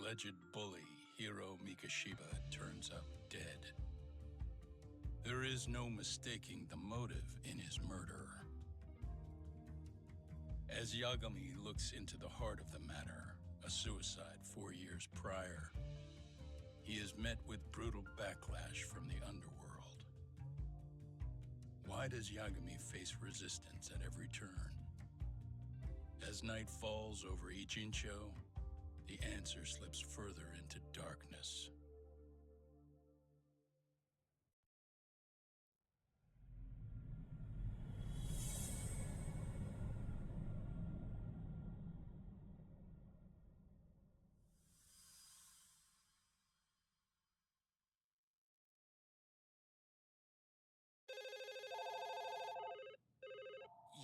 alleged bully, Hiro Mikoshiba, turns up dead. There is no mistaking the motive in his murder. As Yagami looks into the heart of the matter, a suicide 4 years prior, he is met with brutal backlash from the underworld. Why does Yagami face resistance at every turn? As night falls over Ichincho, the answer slips further into darkness.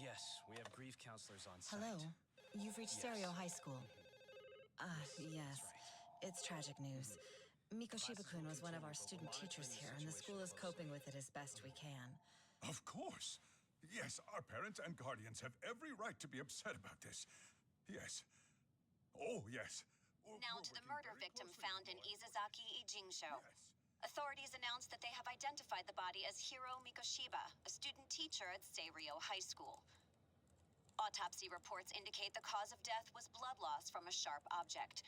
Yes, we have grief counselors on site. Hello. You've reached Yes. Stereo High School. Yes. That's right. It's tragic news. Mikoshiba-kun was one of our student teachers here, and the school is coping with it as best we can. Of course. Yes, our parents and guardians have every right to be upset about this. Yes. Oh, yes. Now to the murder victim found in Izazaki Ijincho. Yes. Authorities announced that they have identified the body as Hiro Mikoshiba, a student teacher at Seirio High School. Autopsy reports indicate the cause of death was blood loss from a sharp object.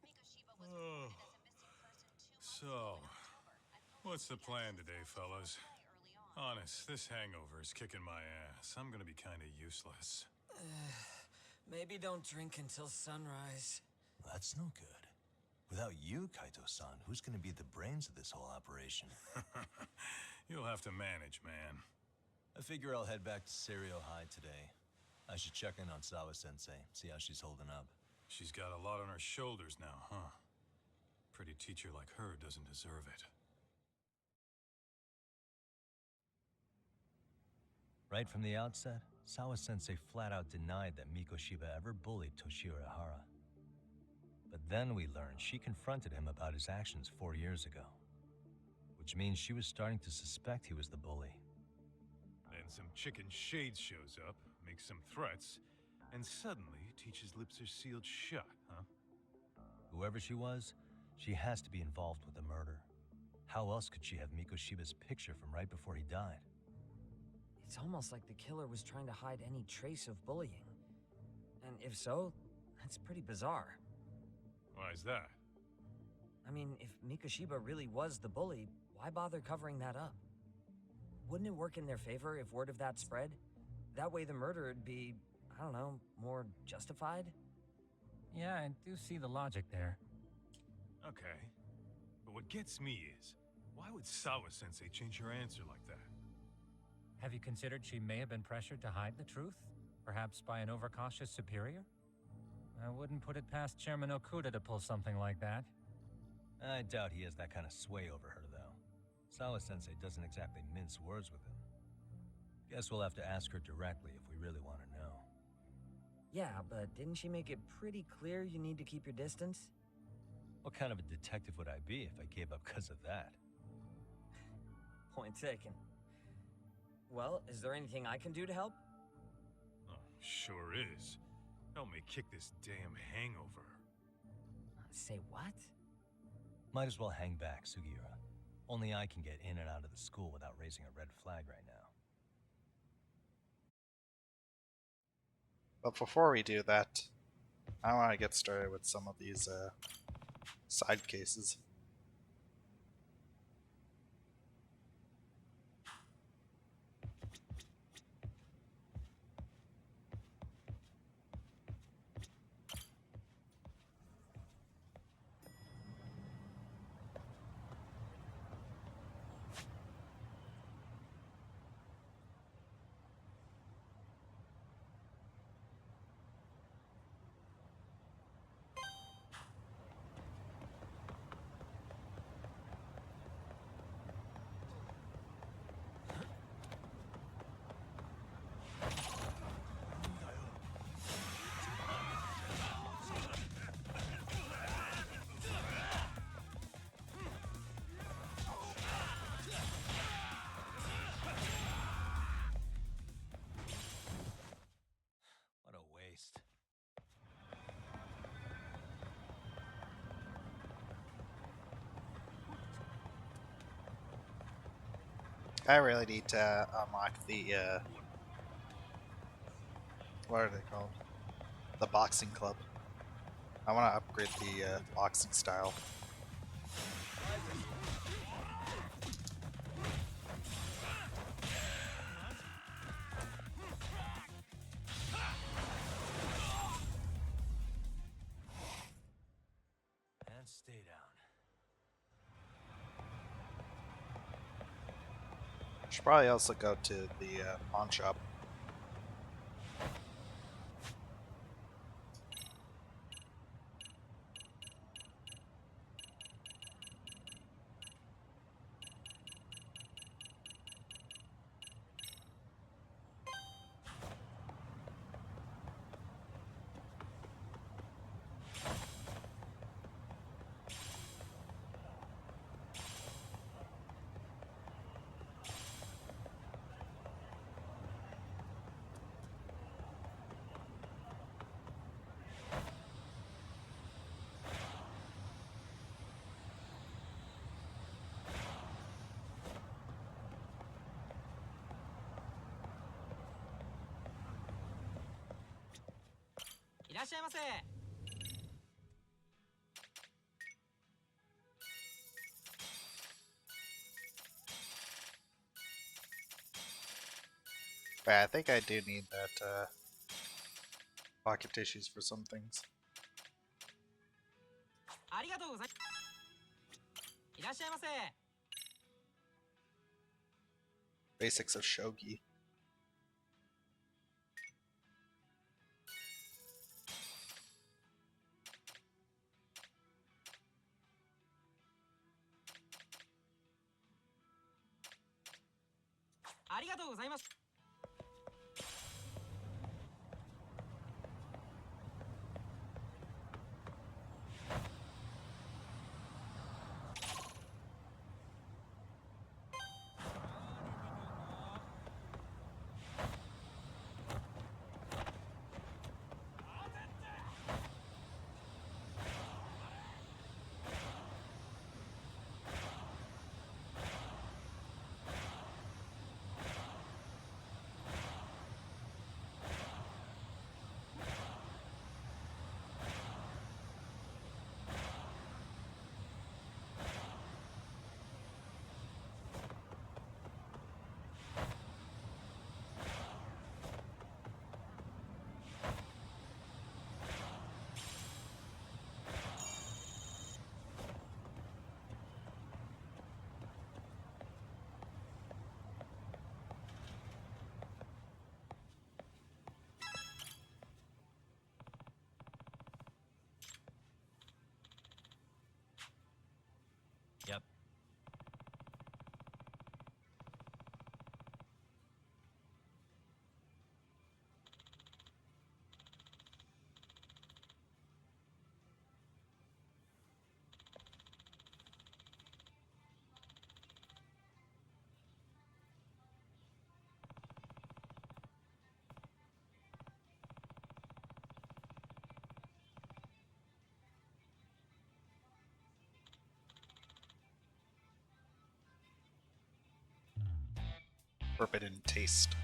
Mikoshiba was reported as a missing person 2 months So, ago in October. what's the plan today, fellas? Honest, this hangover is kicking my ass. I'm gonna be kinda useless. Maybe don't drink until sunrise. That's no good. Without you, Kaito-san, who's gonna be the brains of this whole operation? You'll have to manage, man. I figure I'll head back to Seirio High today. I should check in on Sawa-sensei, see how she's holding up. She's got a lot on her shoulders now, huh? Pretty teacher like her doesn't deserve it. Right from the outset, Sawa-sensei flat out denied that Mikoshiba ever bullied Toshiro Ihara. But then we learned she confronted him about his actions 4 years ago. Which means she was starting to suspect he was the bully. Then some chicken shades shows up, makes some threats, and suddenly teacher's lips are sealed shut, huh? Whoever she was, she has to be involved with the murder. How else could she have Mikoshiba's picture from right before he died? It's almost like the killer was trying to hide any trace of bullying. And if so, that's pretty bizarre. Why is that? I mean, if Mikoshiba really was the bully, why bother covering that up? Wouldn't it work in their favor if word of that spread? That way the murder would be, I don't know, more justified? Yeah, I do see the logic there. Okay. But what gets me is, why would Sawa-sensei change her answer like that? Have you considered she may have been pressured to hide the truth? Perhaps by an overcautious superior? I wouldn't put it past Chairman Okuda to pull something like that. I doubt he has that kind of sway over her, though. Sawa-sensei doesn't exactly mince words with him. Guess we'll have to ask her directly if we really want to know. Yeah, but didn't she make it pretty clear you need to keep your distance? What kind of a detective would I be if I gave up because of that? Point taken. Well, is there anything I can do to help? Oh, sure is. Help me kick this damn hangover. Say what? Might as well hang back, Sugiura. Only I can get in and out of the school without raising a red flag right now. But before we do that, I want to get started with some of these side cases. I really need to unlock the what are they called? The boxing club. I want to upgrade the boxing style. And stay down. Should probably also go to the pawn shop. But I think I do need that pocket tissues for some things. Basics of shogi. Yep. Forbidden taste.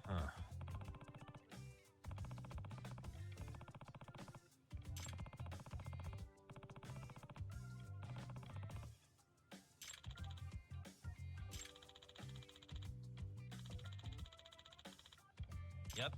Huh. Yep.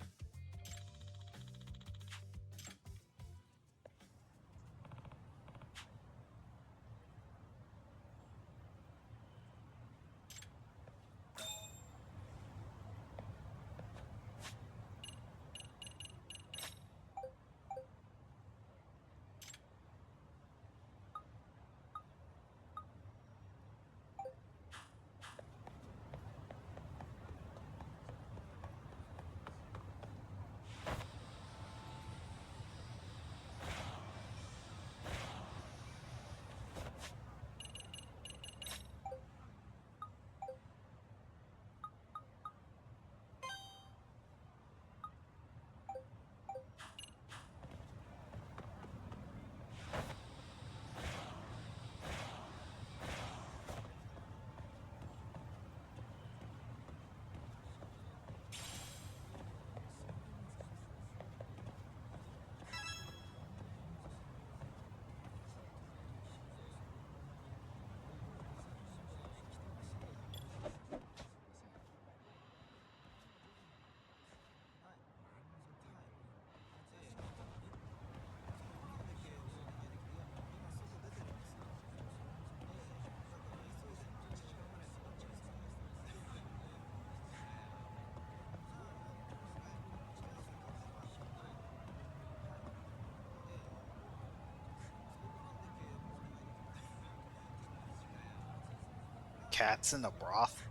cats in the broth?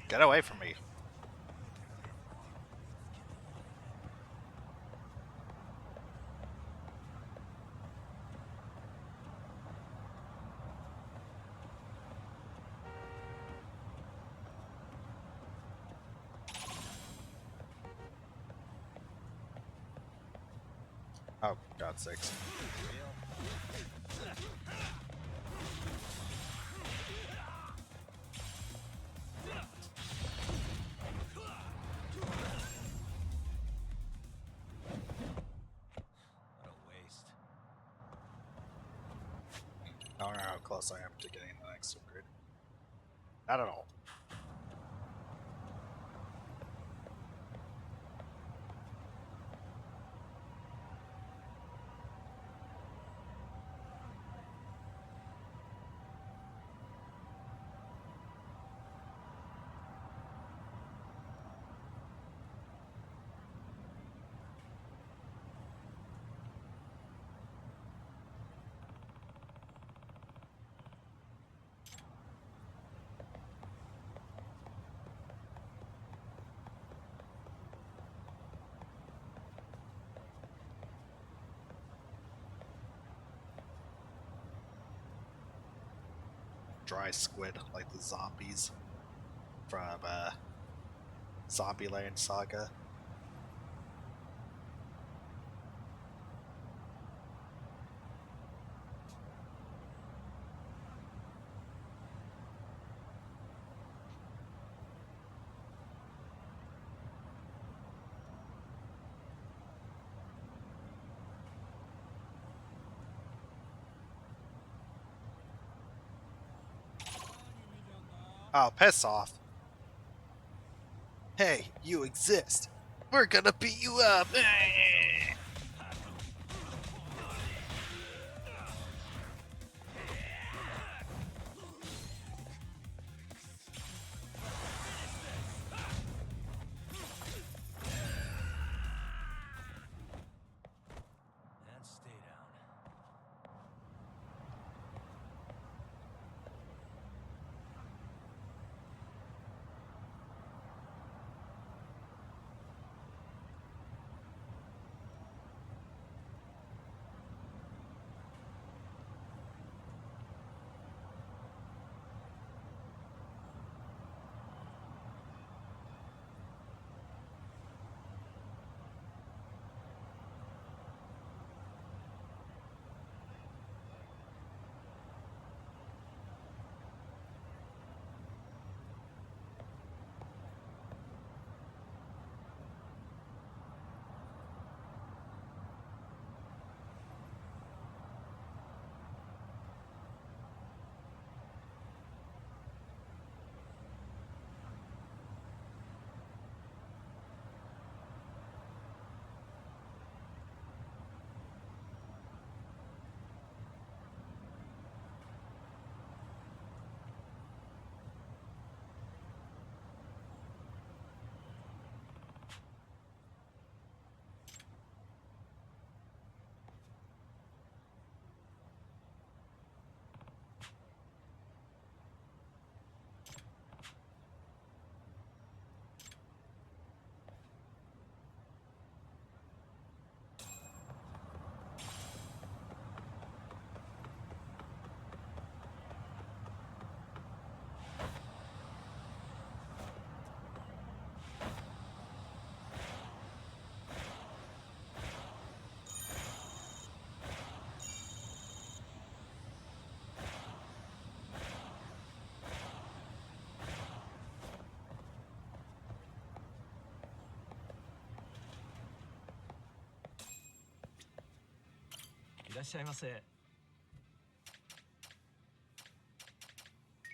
Get away from me. Oh, God's sakes. I don't know how close I am to getting the next upgrade. Not at all. Dry squid like the zombies from Zombieland Saga. Oh, piss off. Hey, you exist. We're gonna beat you up. And stay down.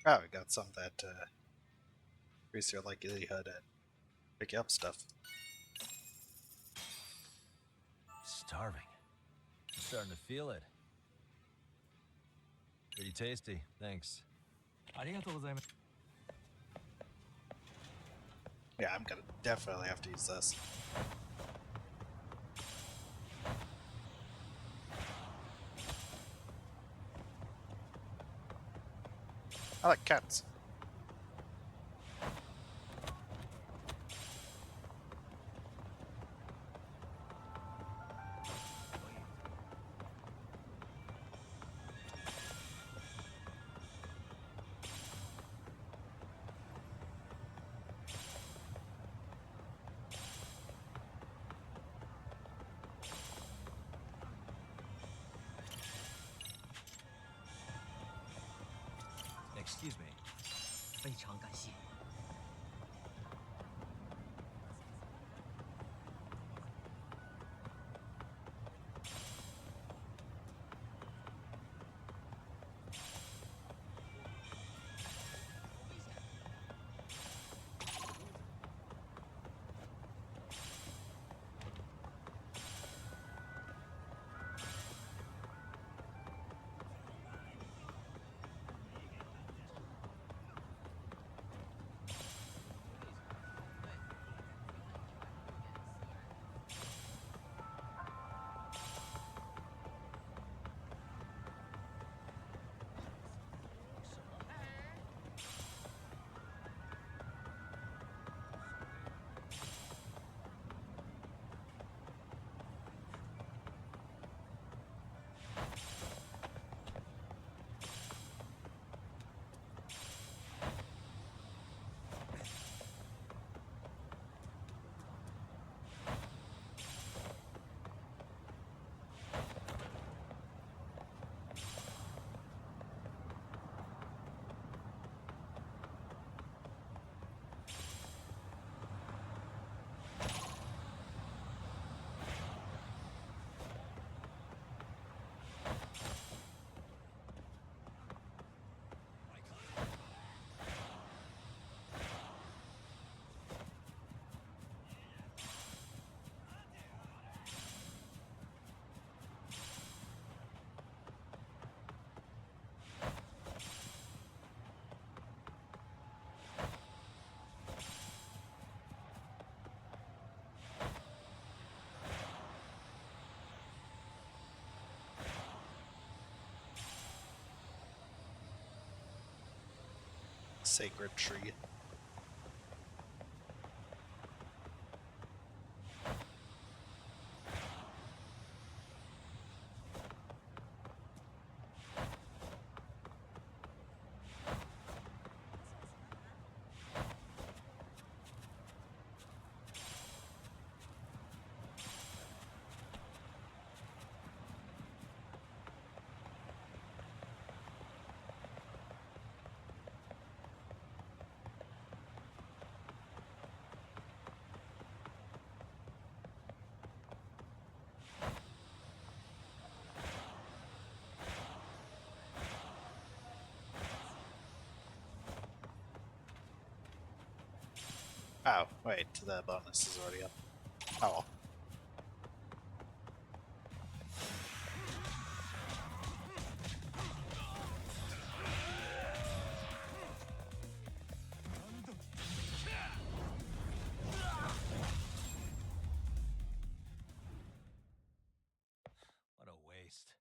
Oh, we got some that increase your likelihood at picking up stuff. Starving. I'm starting to feel it. Pretty tasty, thanks. Yeah, I'm gonna definitely have to use this. I like cats. Excuse me. 非常感谢。Sacred tree. Oh, wait, the bonus is already up. Oh well. What a waste.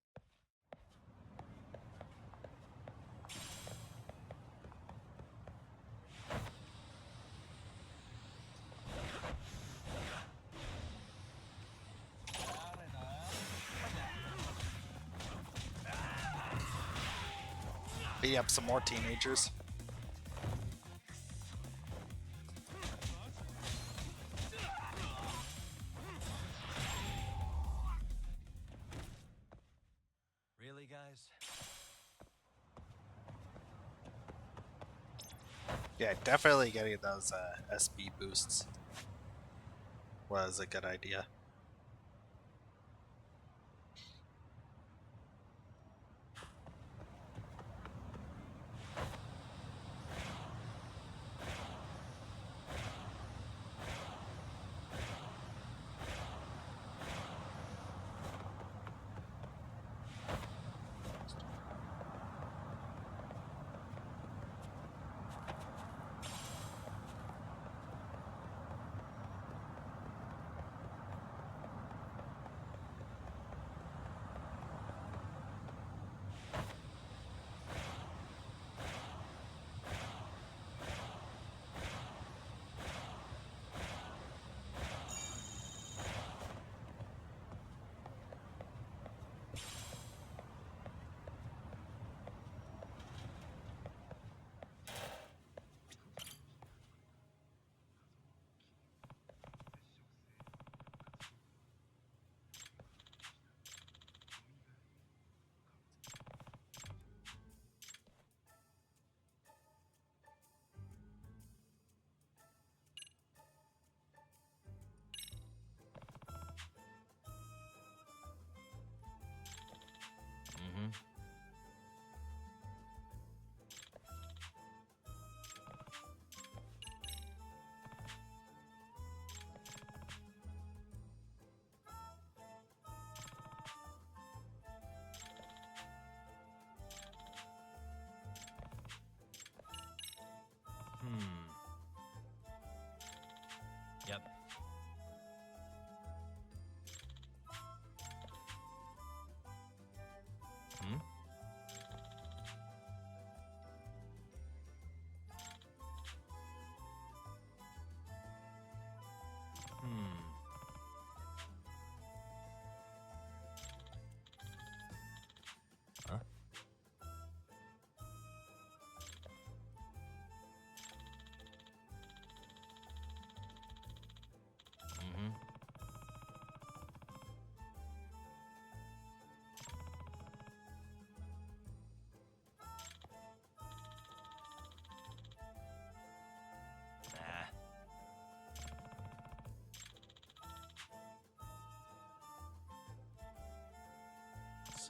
Beat up some more teenagers. Really, guys? Yeah, definitely getting those SB boosts was a good idea.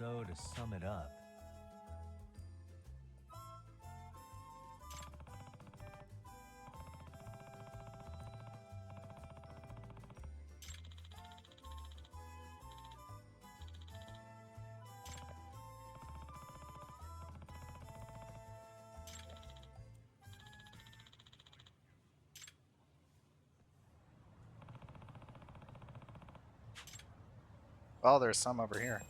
So, to sum it up, well, there's some over here.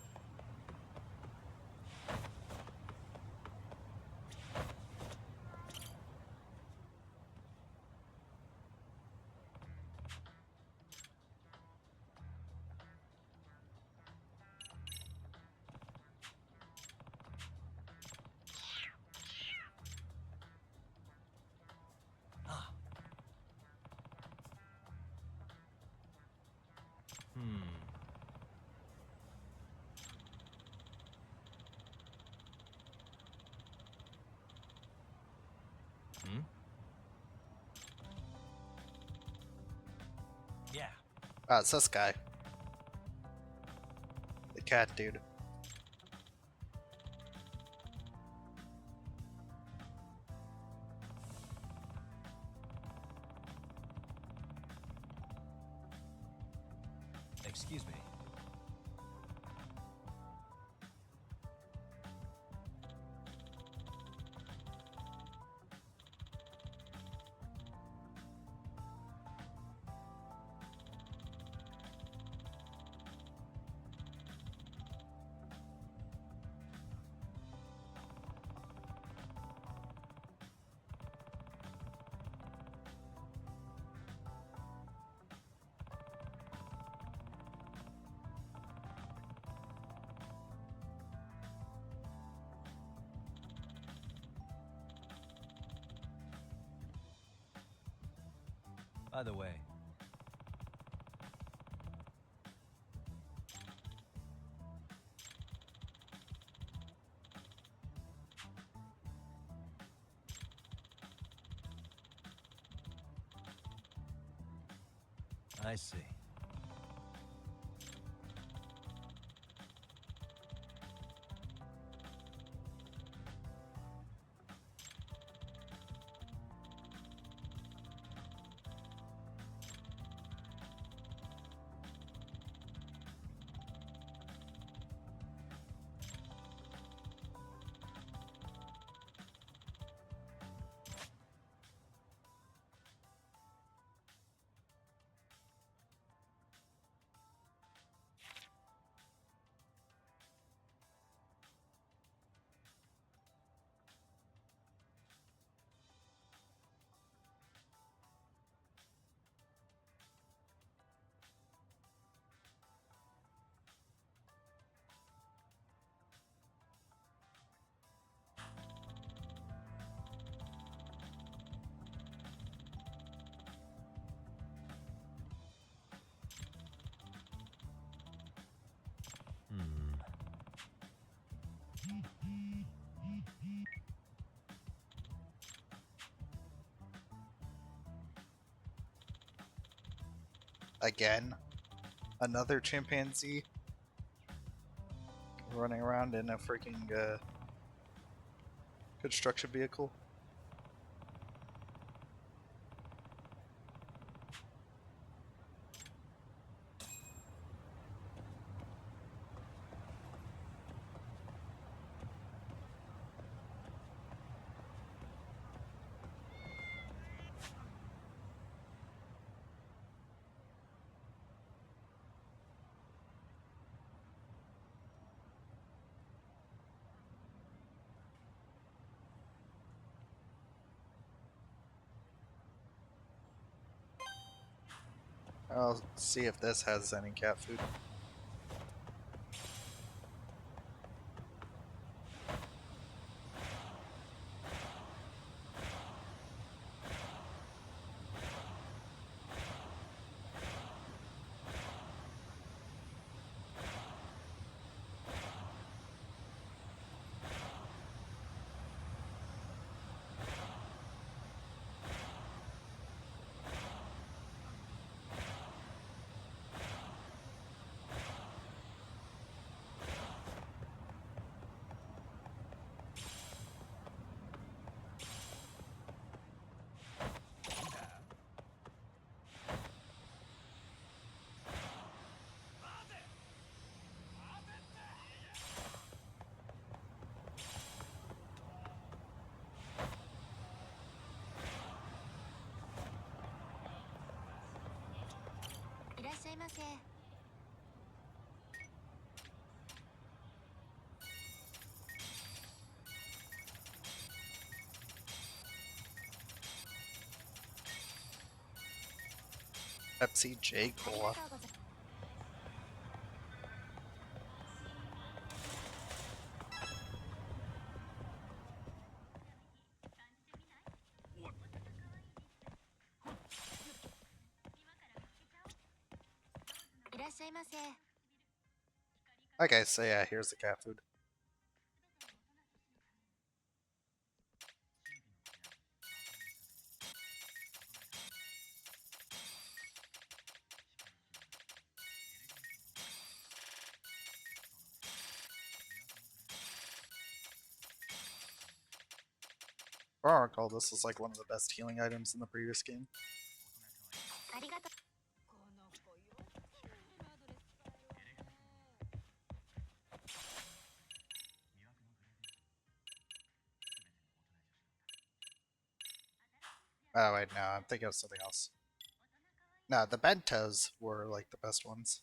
yeah. Ah, it's this guy. The cat dude. Excuse me. By the way, I see. Again, another chimpanzee running around in a freaking construction vehicle. I'll see if this has any cat food. Pepsi J Cola. Okay, so yeah, here's the cat food. If I recall, this was like one of the best healing items in the previous game. Oh wait, no, I'm thinking of something else. No, the bentos were like the best ones.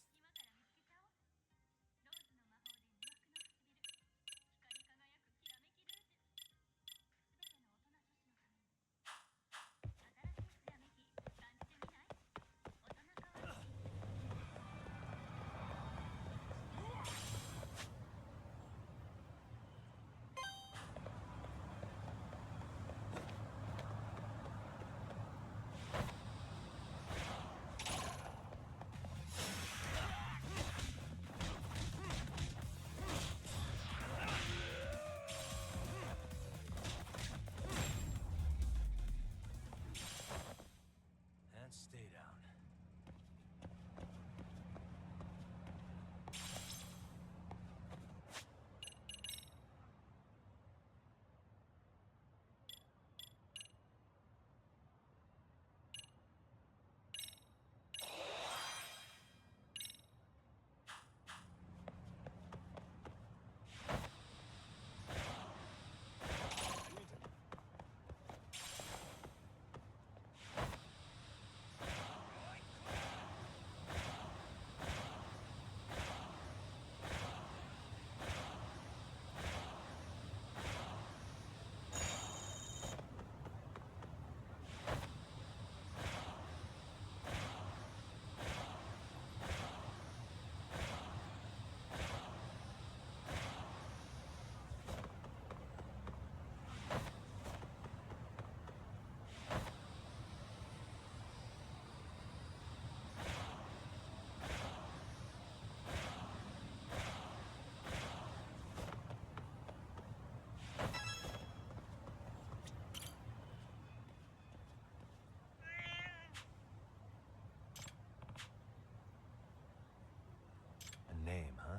And stay down. A name, huh?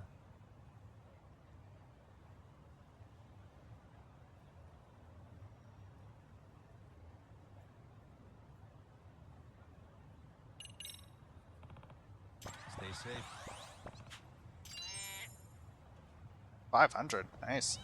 Stay safe. 500, nice.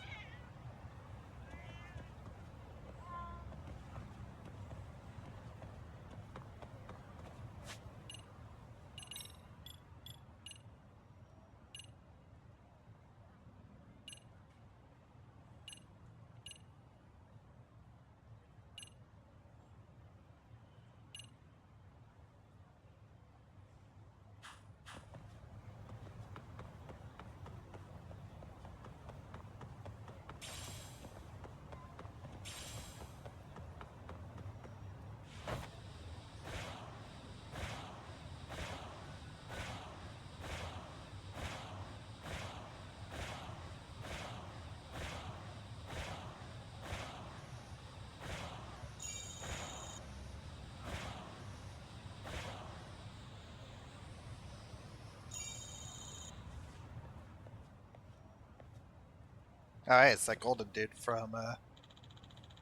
Alright, it's that golden dude from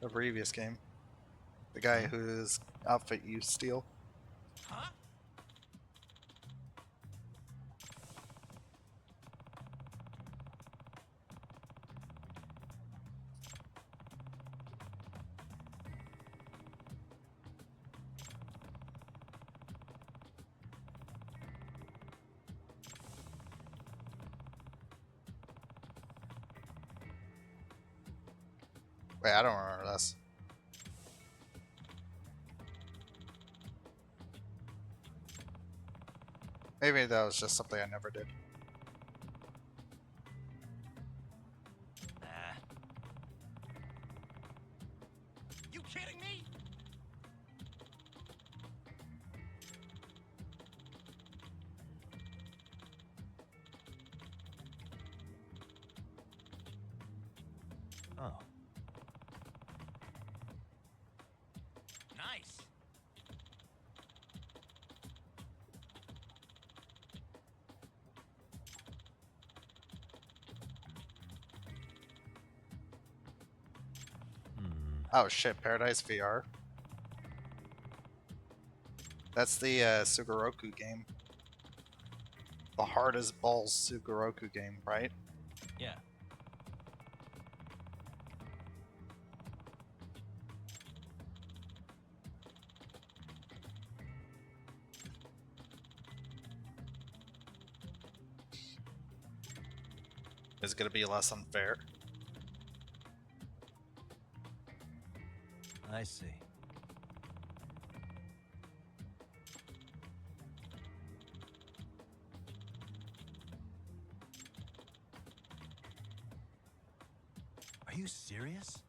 the previous game. The guy whose outfit you steal. Wait, I don't remember this. Maybe that was just something I never did. You kidding me? Oh. Nice. Oh shit, Paradise VR. That's the Sugoroku game. The hardest balls Sugoroku game, right? Yeah. Is it gonna be less unfair? I see. Are you serious?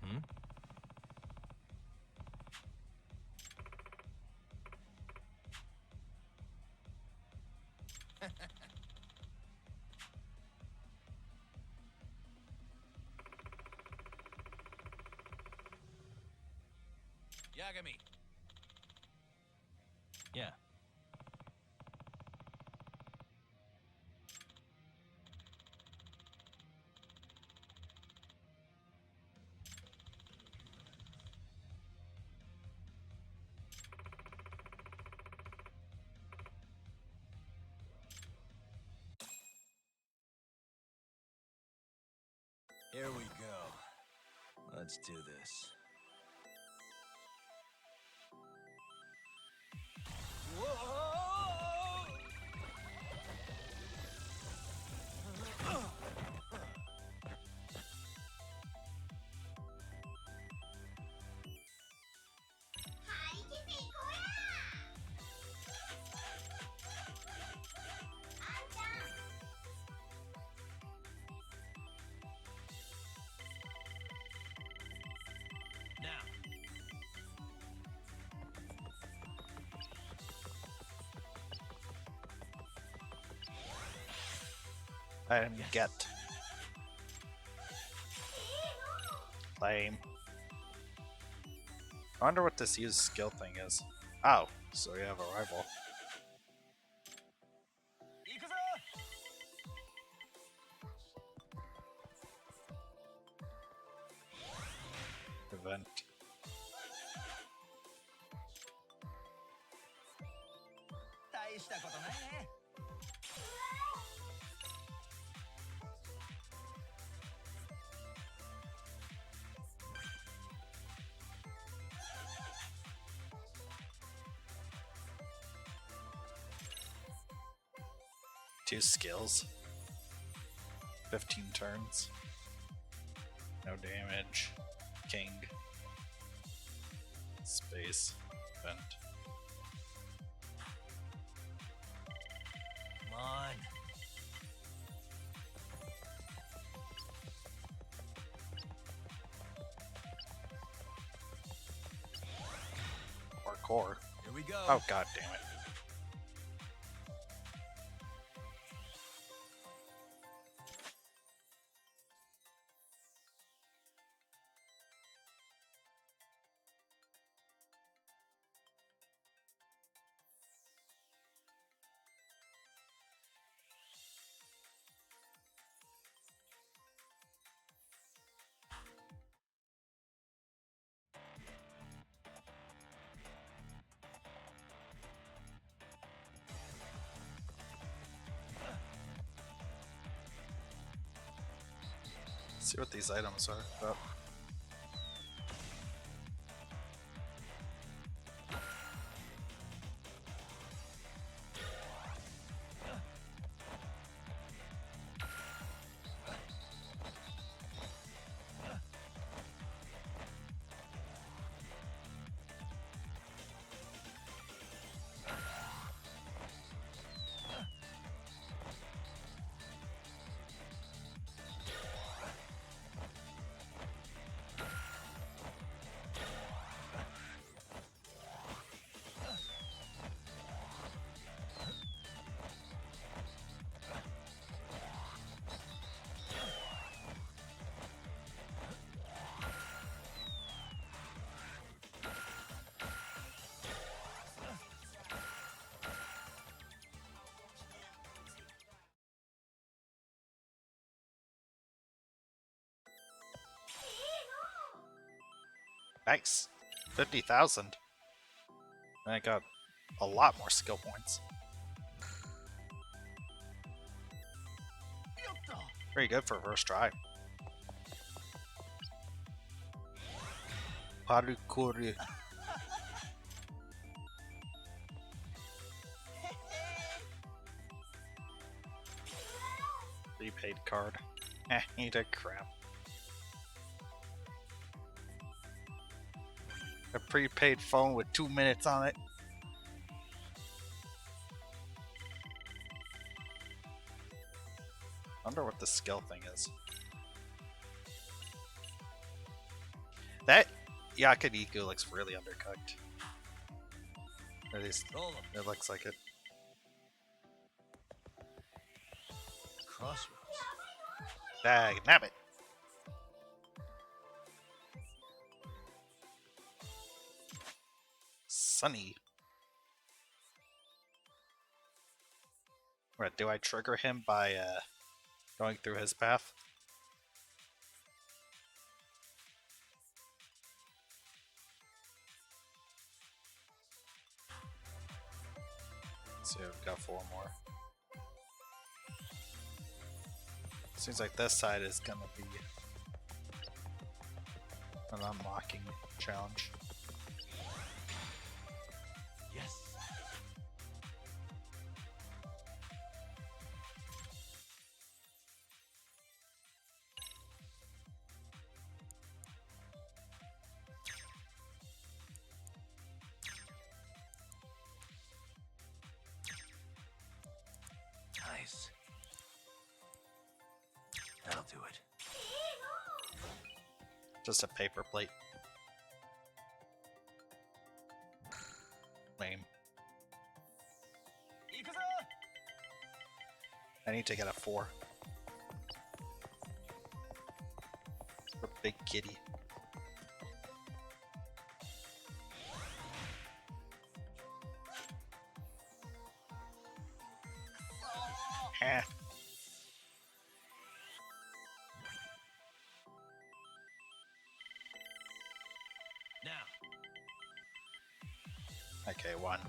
Hmm? Yagami. Yeah. Here we go. Let's do this. Item get. Lame. I wonder what this use skill thing is. Oh, so we have a rival. Event. Two skills. 15 turns. No damage. King. Space. Event. Come on. Parkour. Here we go. Oh god damn it. See what these items are about. Nice. 50,000. I got a lot more skill points. Pretty good for first try. Parkour. Prepaid card. Ain't a crap. A prepaid phone with 2 minutes on it. Wonder what the skill thing is. That Yakiniku looks really undercooked. At least it looks like it. Crossroads. Dag nabbit. Sunny. What, do I trigger him by going through his path? So we've got 4 more. Seems like this side is gonna be an unlocking challenge. Yes. Nice. That'll do it. Just a paper plate. Lame. I need to get a 4. For Big Kitty. Heh. Now. Okay, 1.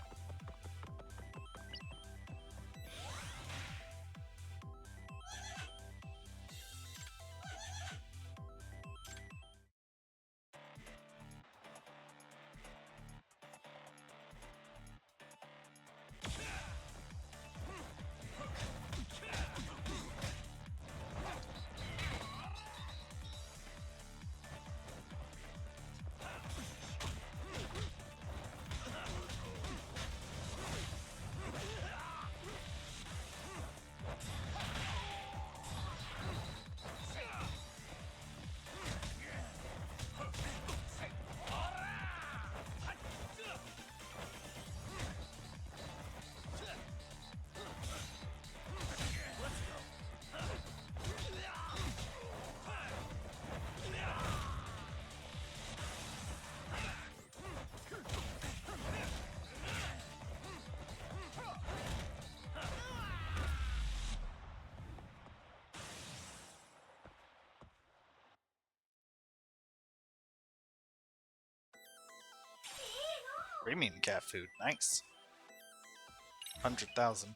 Premium cat food, nice. 100,000.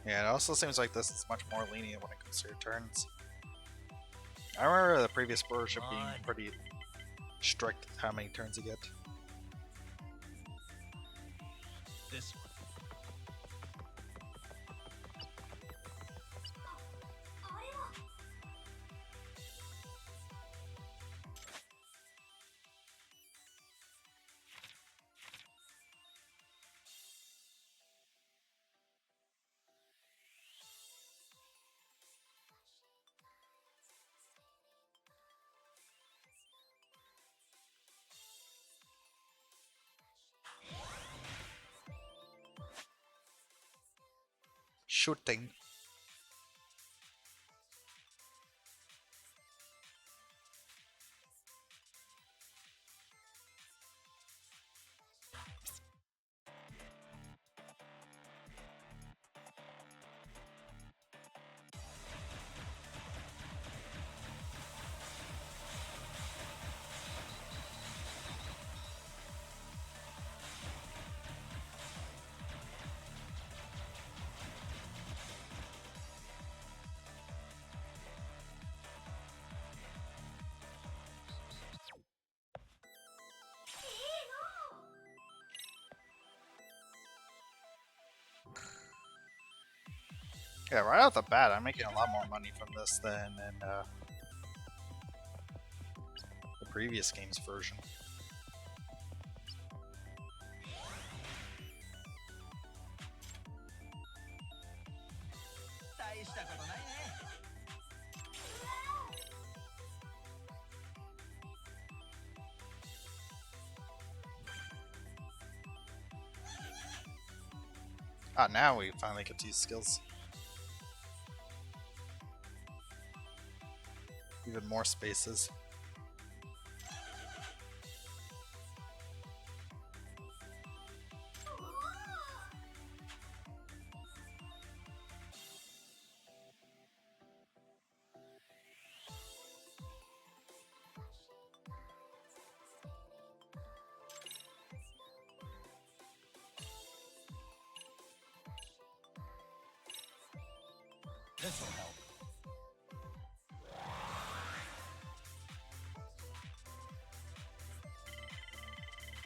Yeah, it also seems like this is much more lenient when it comes to your turns. I remember the previous version being pretty strict with how many turns you get. This one. Shooting. Yeah, right off the bat, I'm making a lot more money from this than in the previous game's version. Ah, now we finally get to use skills. Even more spaces. This will help.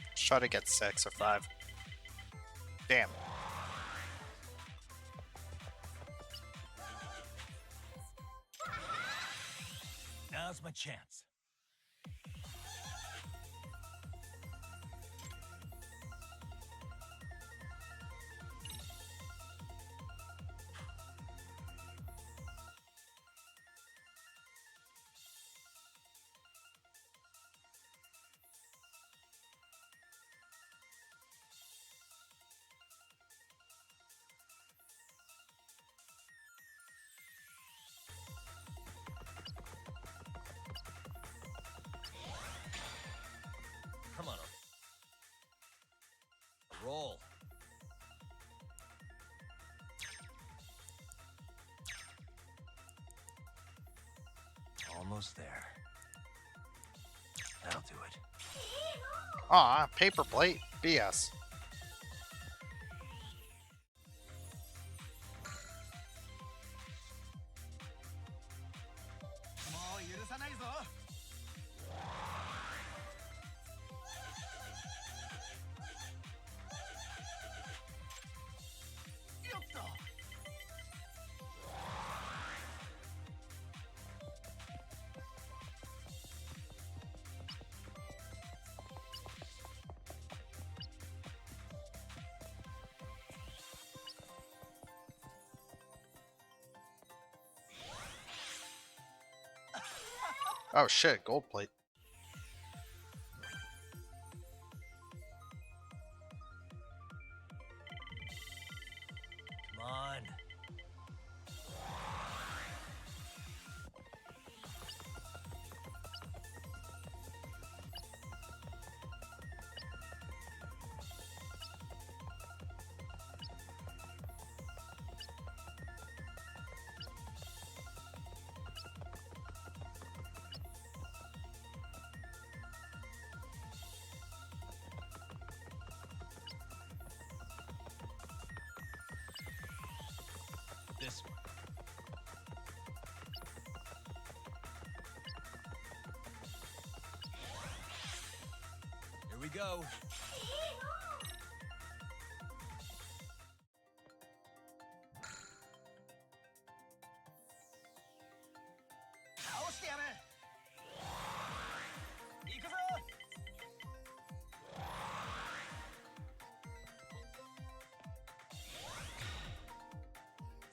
Let's try to get 6 or 5. Damn. Now's my chance. Come on. Roll. Almost there. That'll do it. Aw, paper plate? BS. Oh shit, gold plate. Come on. This one. Here we go.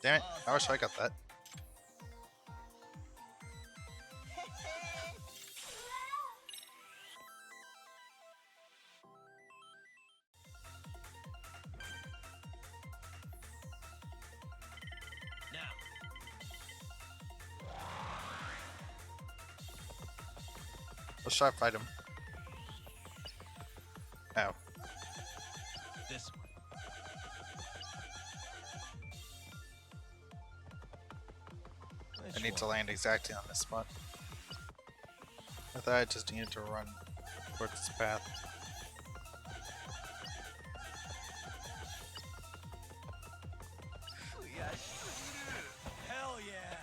Damn it, I wish I got that. Now. Let's try to fight him. Ow. This one. I need to land exactly on this spot. I thought I just needed to run towards this path. Hell yeah!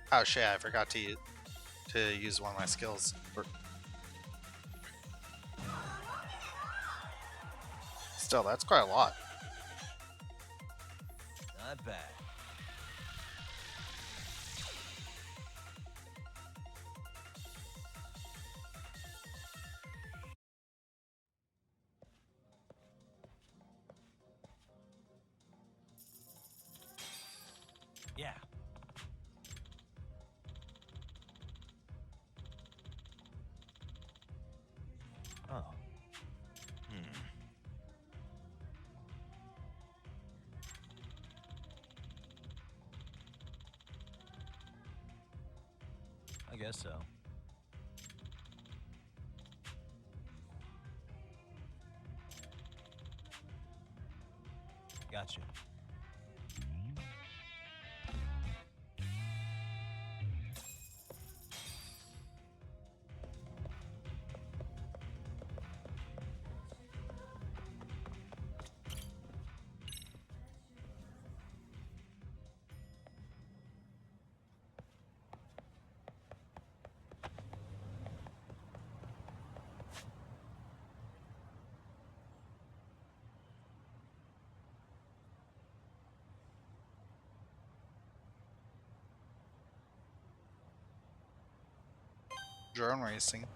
Oh shit, I forgot to use one of my skills. Still, that's quite a lot. Not bad. Yeah. Oh. I guess so. Gotcha. Drone racing.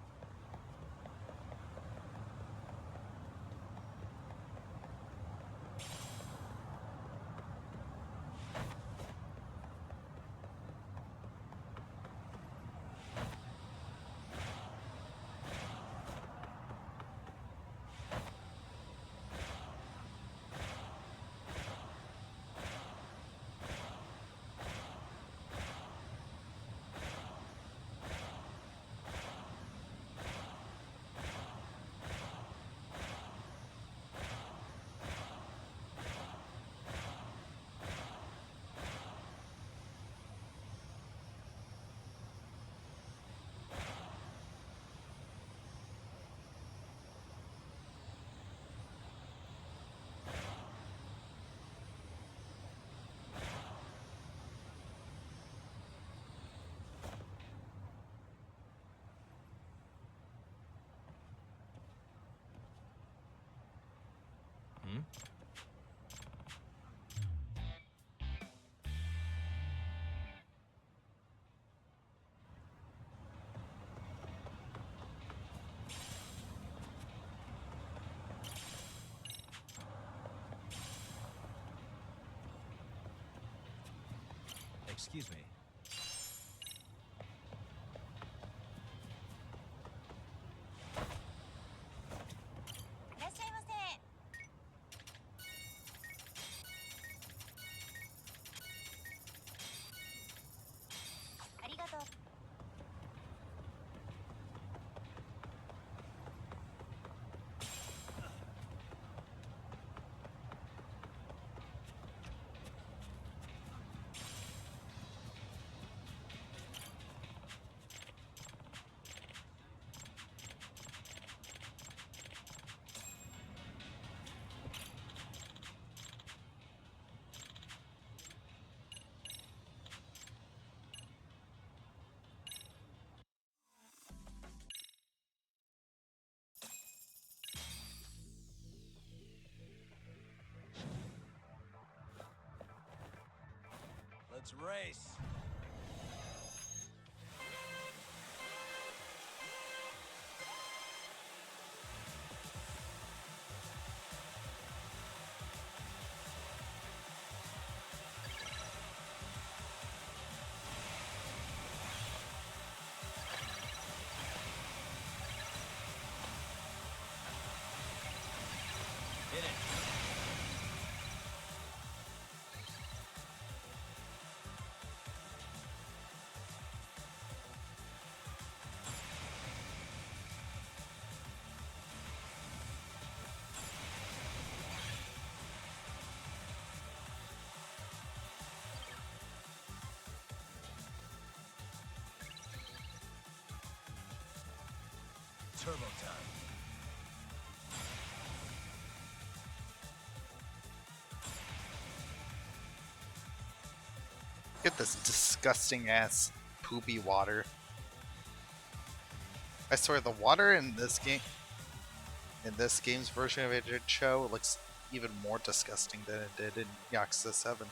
Excuse me. Let's race. Hit it. Turbo time. Look at this disgusting ass poopy water. I swear the water in this game's version of Agent Cho looks even more disgusting than it did in Yakuza 7.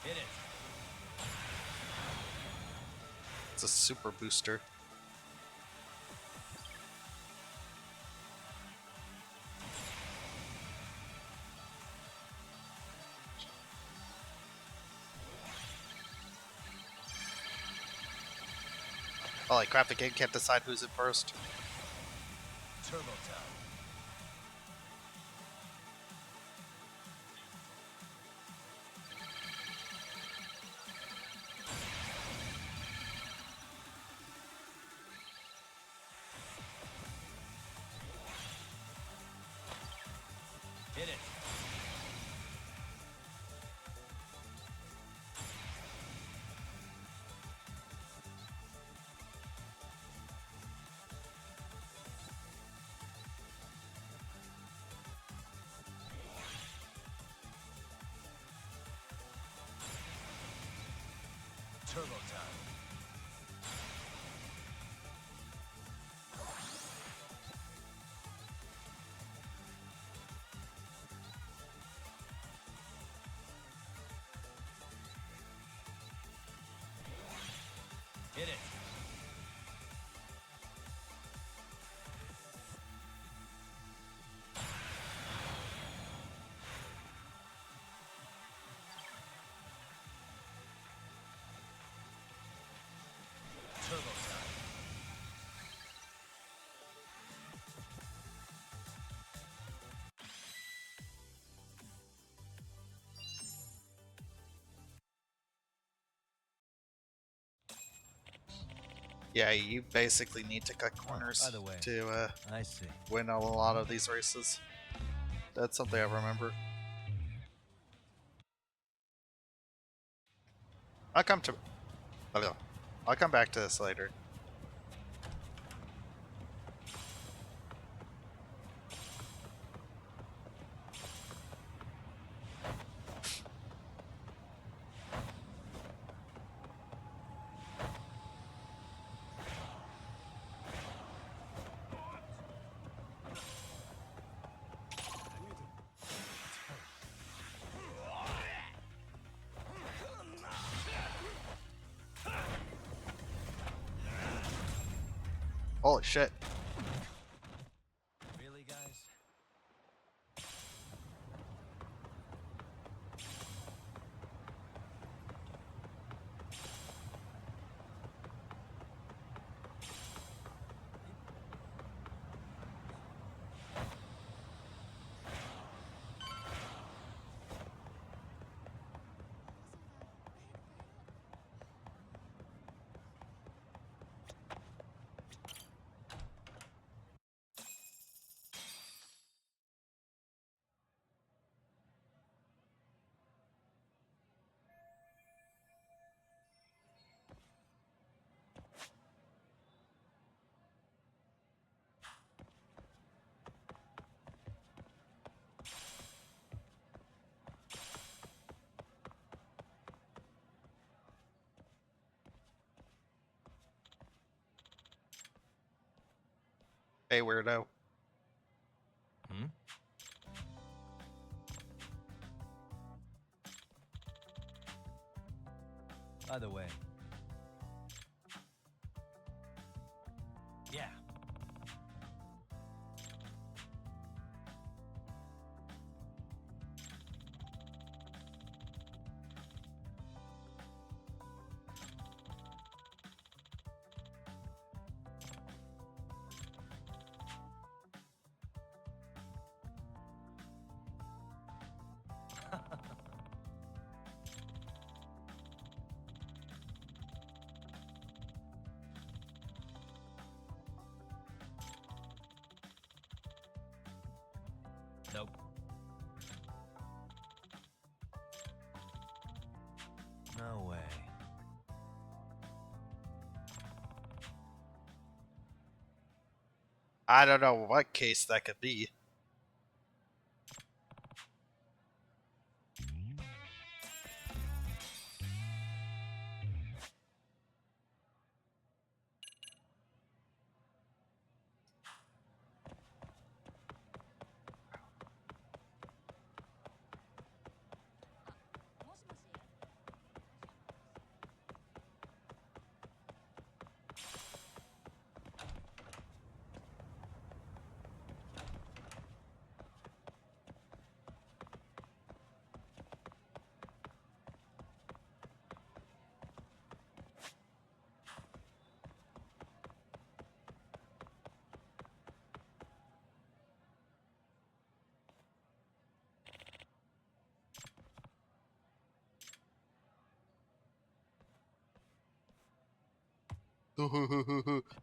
Hit it. It's a super booster. Holy crap, the game can't decide who's in first. Turbo time. Hit it. Turbo time. Hit it. Turbo time. Yeah, you basically need to cut corners by the way, to I see. win a lot of these races. That's something I remember. I'll come to. I'll come back to this later. Holy shit. Really, guys? Hey, weirdo. Hmm? Either way. Yeah. Nope. No way. I don't know what case that could be.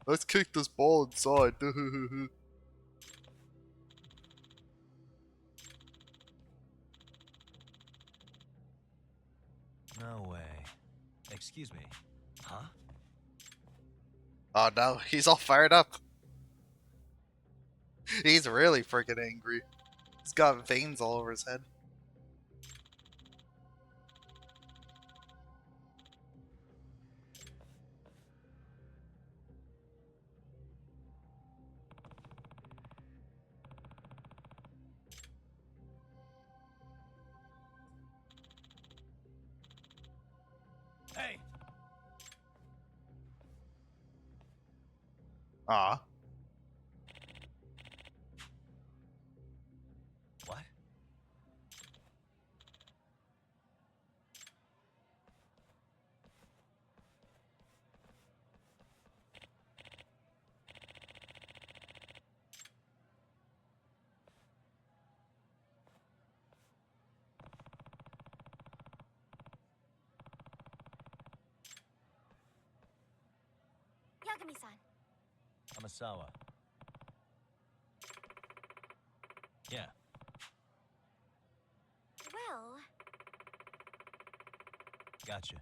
Let's kick this ball inside. No way. Excuse me. Huh? Oh no, he's all fired up. He's really freaking angry. He's got veins all over his head. Hey! Ah. What? Yagami-san. Amasawa. Yeah. Well, Gotcha.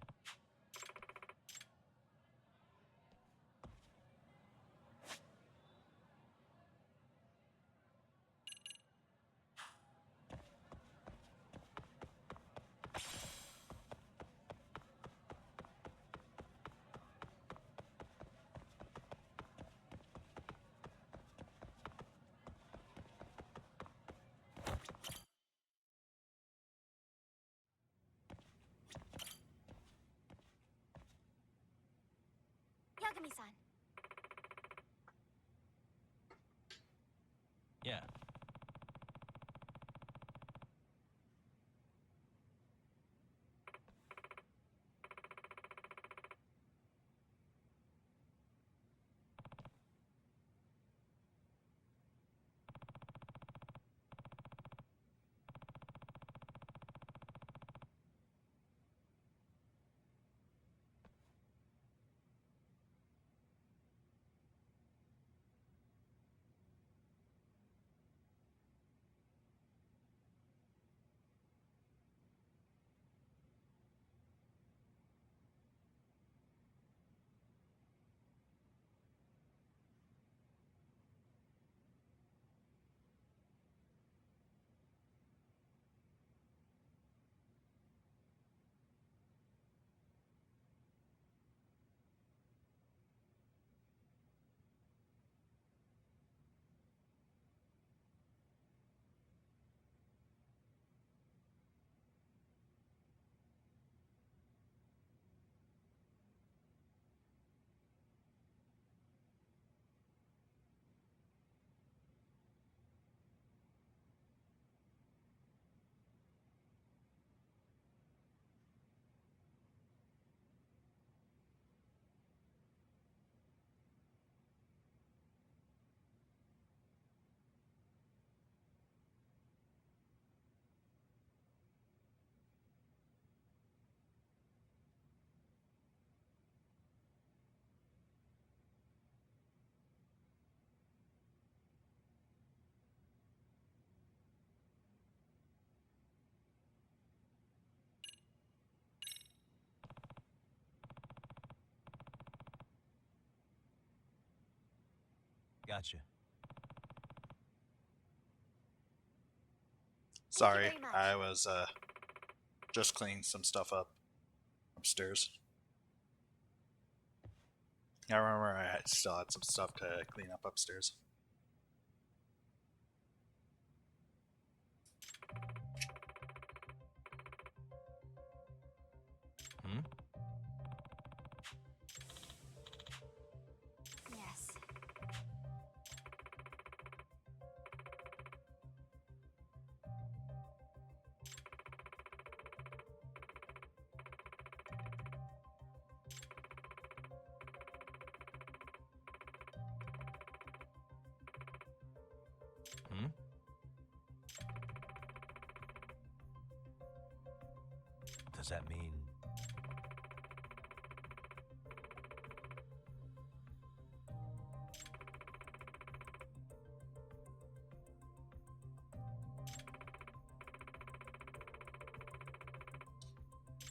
Gotcha. Sorry, very much. I was just cleaning some stuff up upstairs. I remember I still had some stuff to clean up upstairs. Hmm? Yes. Hmm? Does that mean...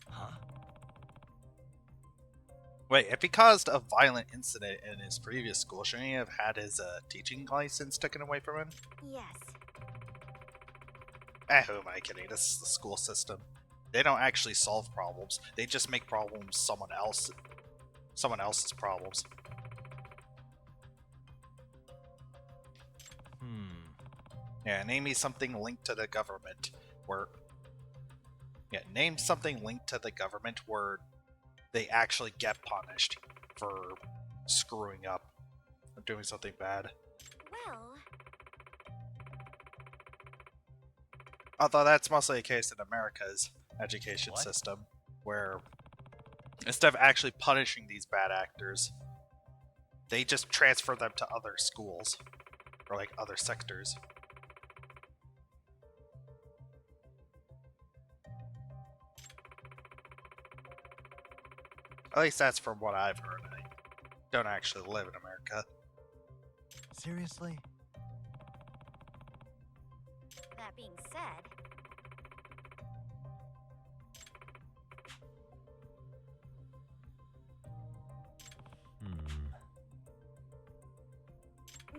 Huh? Wait, if he caused a violent incident in his previous school, shouldn't he have had his teaching license taken away from him? Yes. Who am I kidding? This is the school system. They don't actually solve problems. They just make problems someone else's problems. Yeah, name me something linked to the government where... Yeah, name something linked to the government where they actually get punished for screwing up or doing something bad. Well, Although that's mostly the case in America's education What? system, where instead of actually punishing these bad actors, they just transfer them to other schools or like other sectors. At least that's from what I've heard. I don't actually live in America. Seriously? that being said,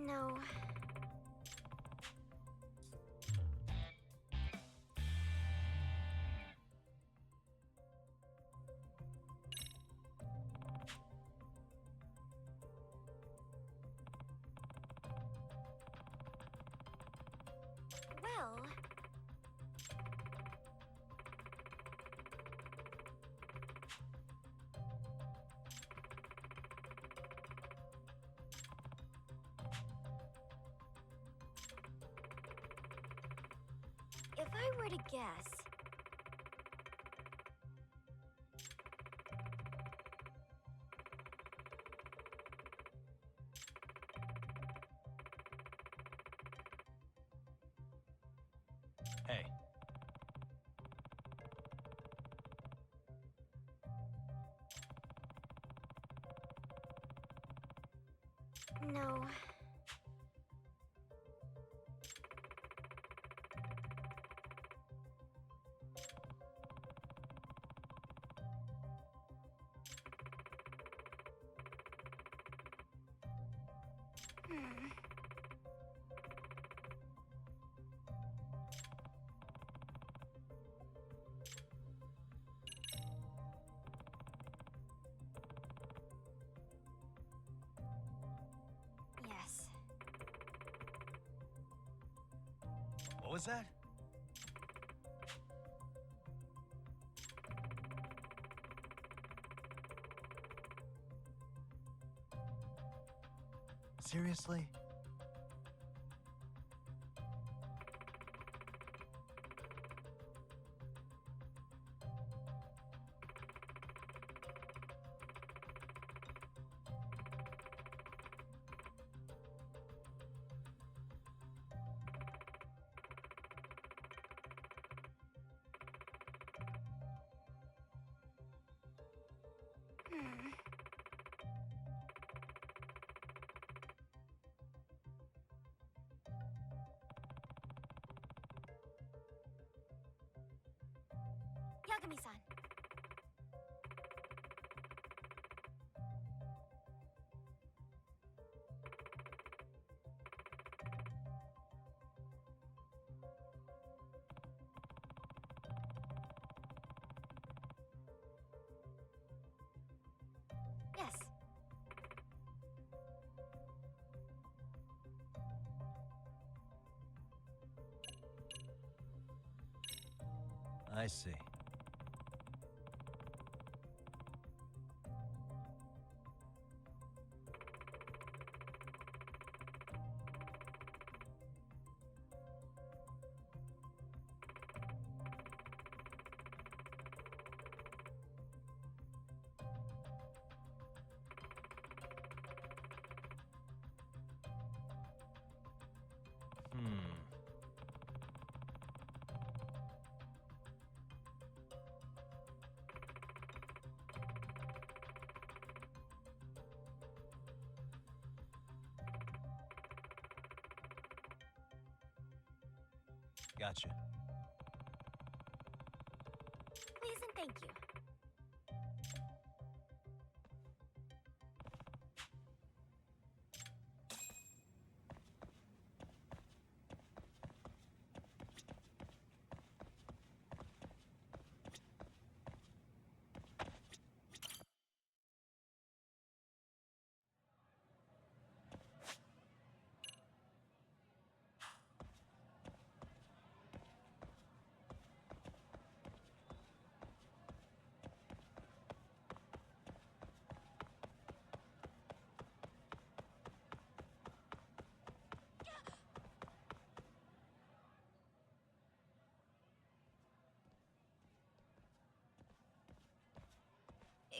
no. Well, if I were to guess, Hey. no. Hmm. Yes. What was that? Seriously? Hmm. Yagami-san. I see. Gotcha. Please and thank you.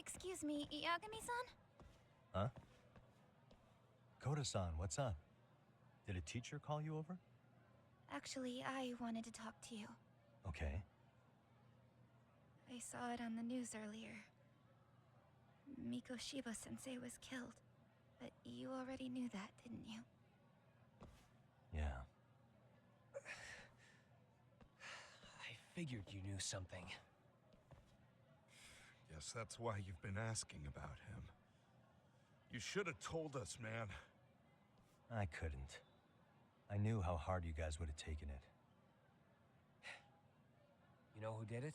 Excuse me, Yagami-san? Huh? Koda-san, what's up? Did a teacher call you over? Actually, I wanted to talk to you. Okay. I saw it on the news earlier. Mikoshiba-sensei was killed. But you already knew that, didn't you? Yeah. I figured you knew something. Yes, that's why you've been asking about him. You should have told us, man. I couldn't. I knew how hard you guys would have taken it. You know who did it?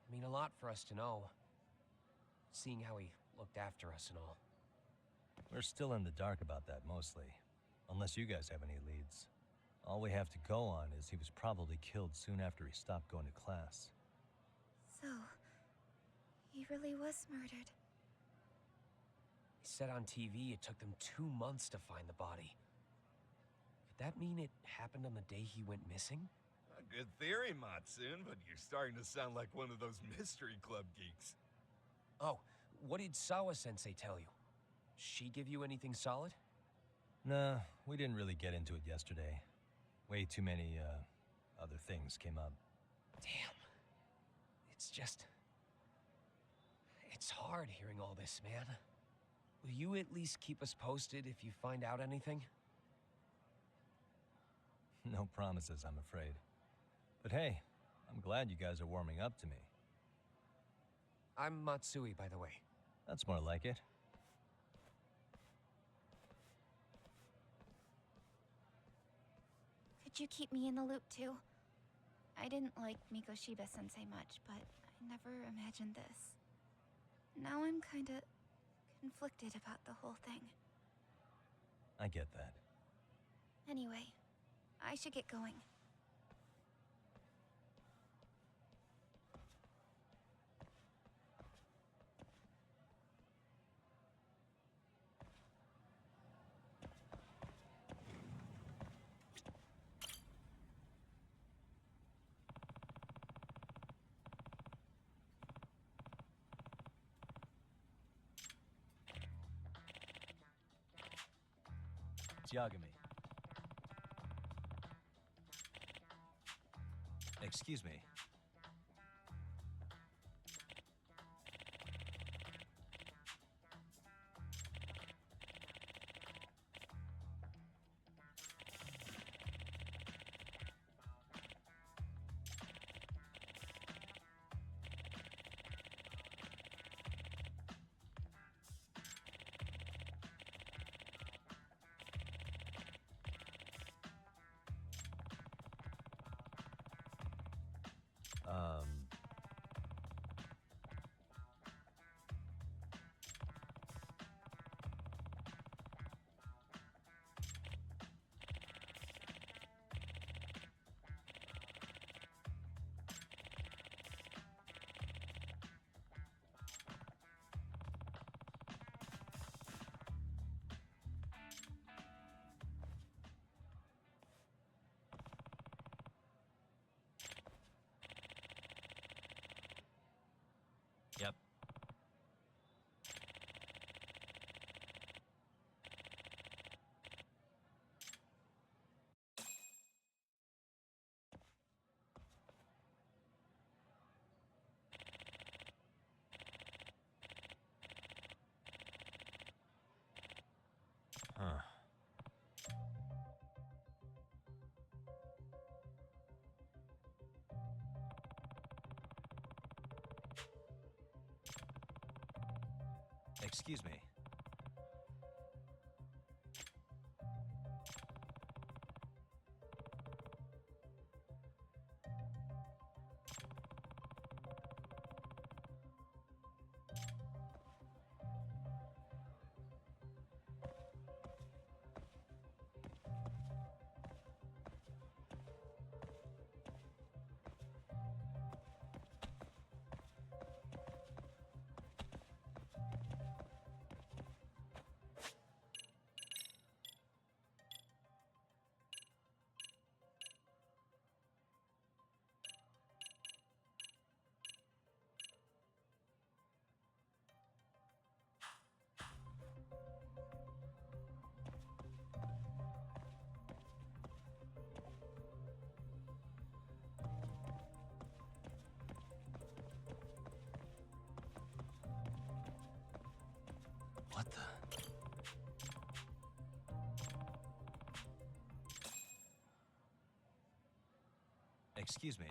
I mean a lot for us to know. Seeing how he looked after us and all. We're still in the dark about that, mostly. Unless you guys have any leads. All we have to go on is he was probably killed soon after he stopped going to class. So, he really was murdered. He said on TV it took them 2 months to find the body. Could that mean it happened on the day he went missing? A good theory, Matsun, but you're starting to sound like one of those mystery club geeks. Oh, what did Sawa-sensei tell you? She give you anything solid? Nah, we didn't really get into it yesterday. Way too many, other things came up. Damn. It's just... It's hard hearing all this, man. Will you at least keep us posted if you find out anything? No promises, I'm afraid. But hey, I'm glad you guys are warming up to me. I'm Matsui, by the way. That's more like it. Could you keep me in the loop too? I didn't like Mikoshiba-sensei much, but I never imagined this. Now I'm kinda conflicted about the whole thing. I get that. Anyway, I should get going. Yagami. Excuse me. Excuse me. What the? Excuse me.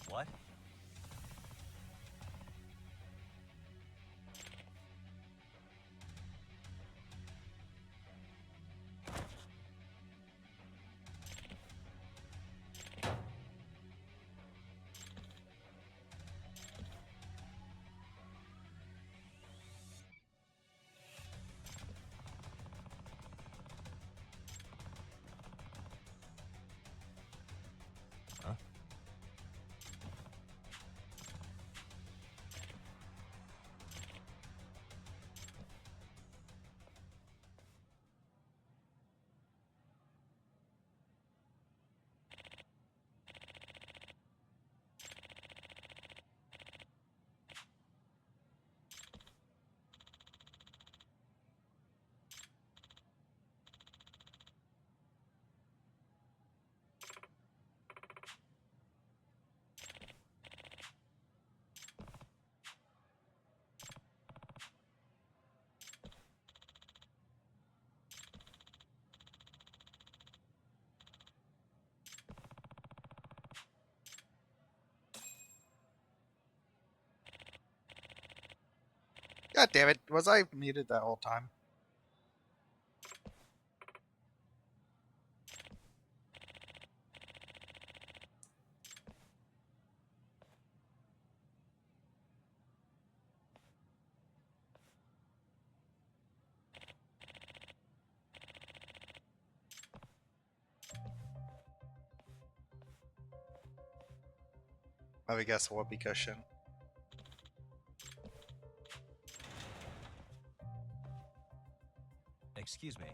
What? Huh? God damn it, was I muted that whole time? Let me guess, whoopee cushion. Excuse me.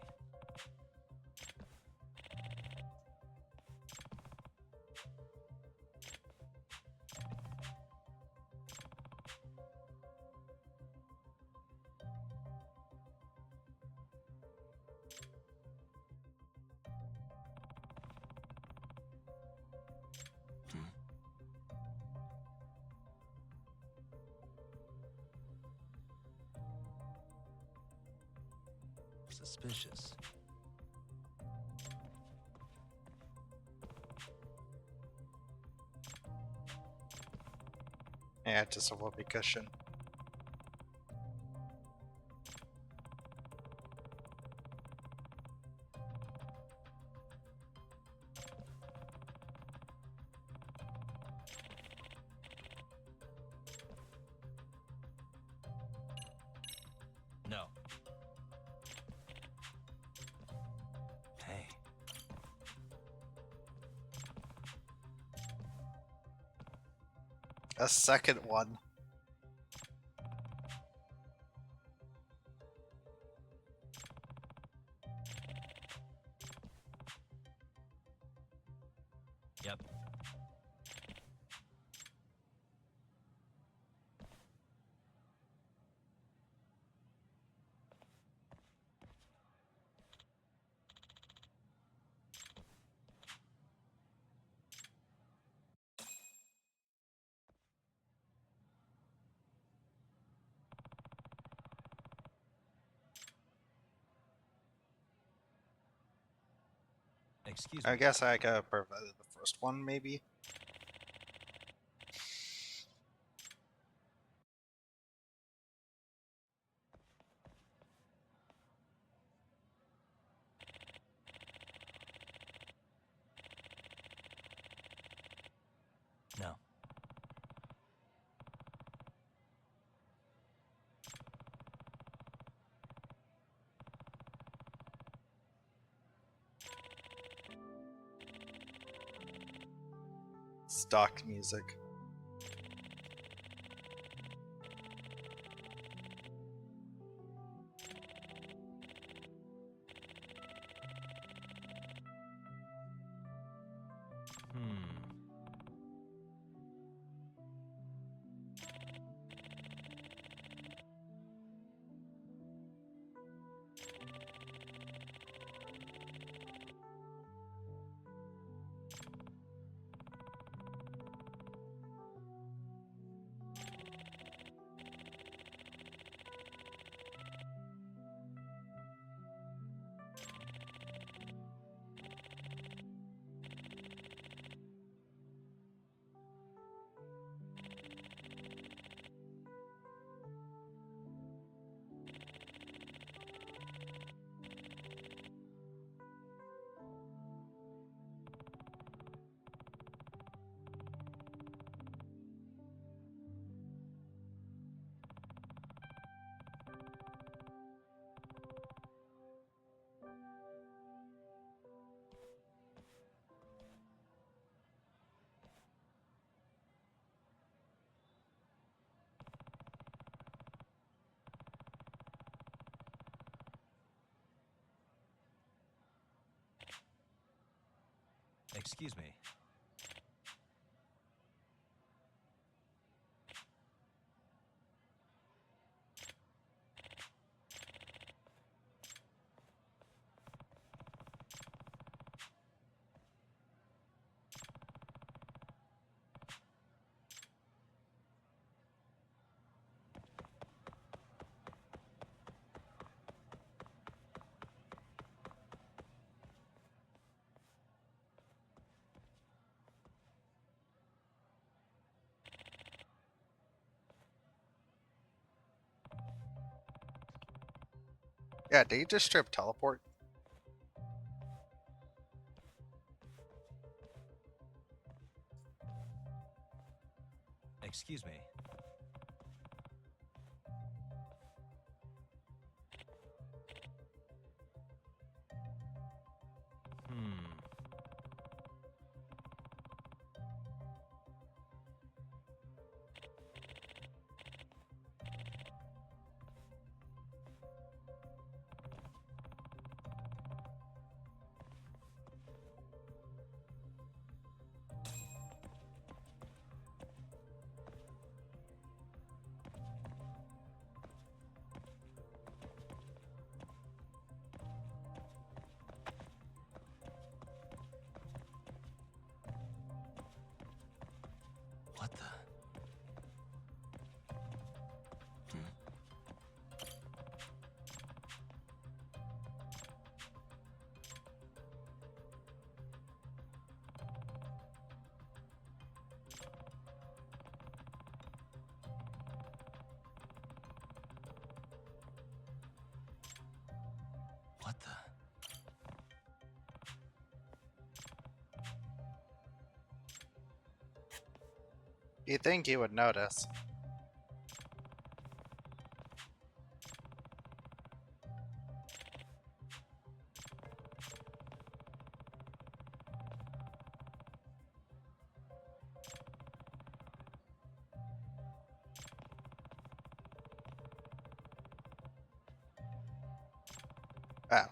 Suspicious. Yeah, just a whoopee cushion. No. Hey. A second one. Yep. Excuse I me. guess I could have provided the first one, maybe. No. Stock music. Excuse me. Yeah, did you just strip teleport? Excuse me. What the? What the? You'd think he would notice. Oh.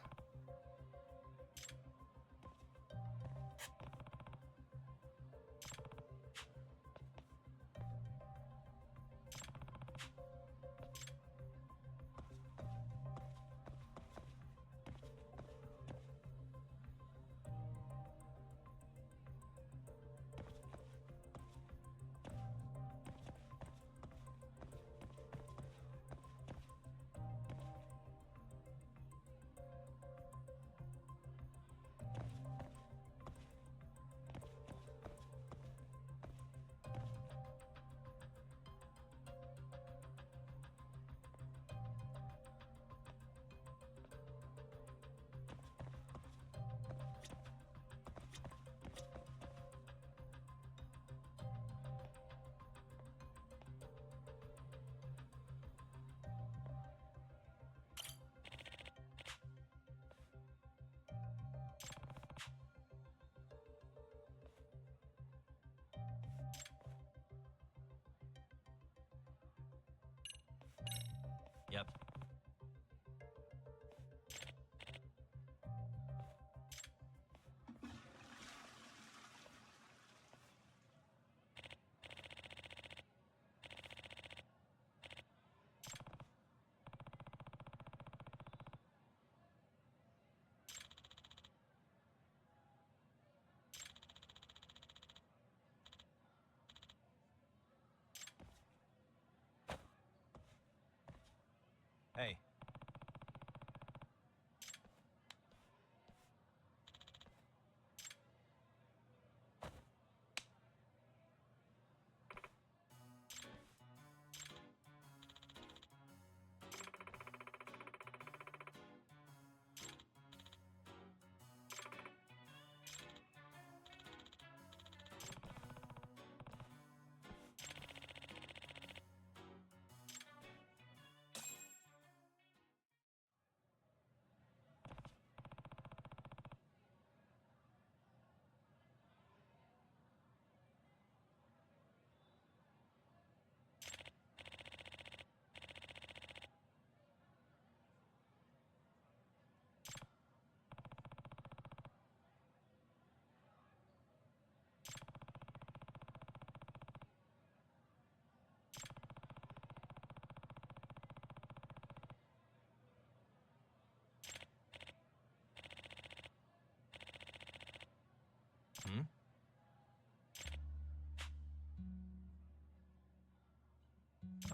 Hmm?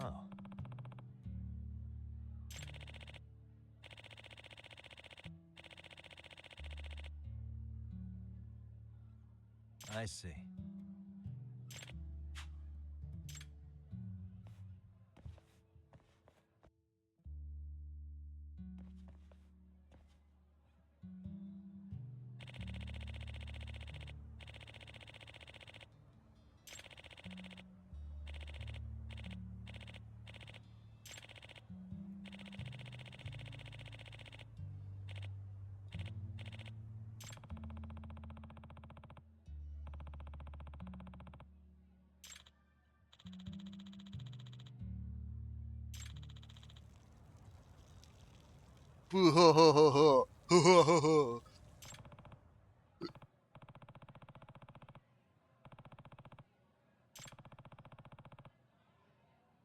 Oh. I see.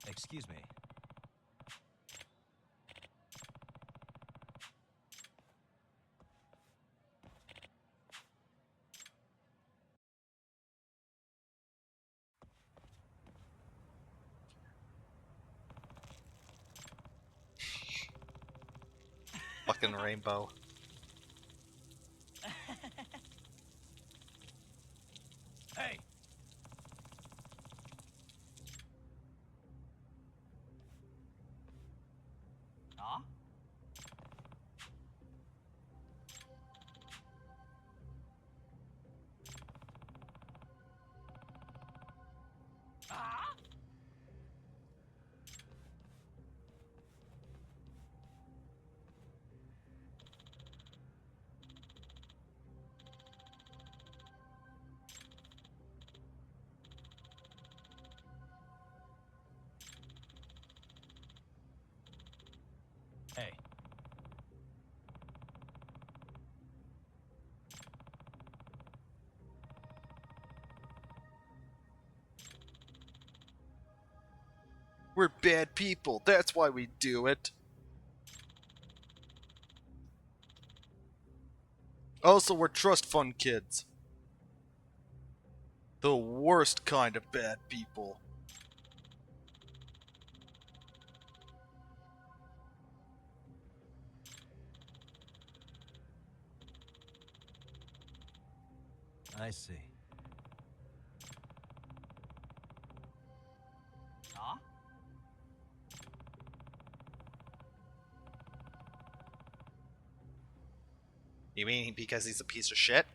Excuse me. Fucking rainbow. Hey! Huh? Ah? Hey. We're bad people. That's why we do it. Also, we're trust fund kids. The worst kind of bad people. I see. Huh? You mean because he's a piece of shit?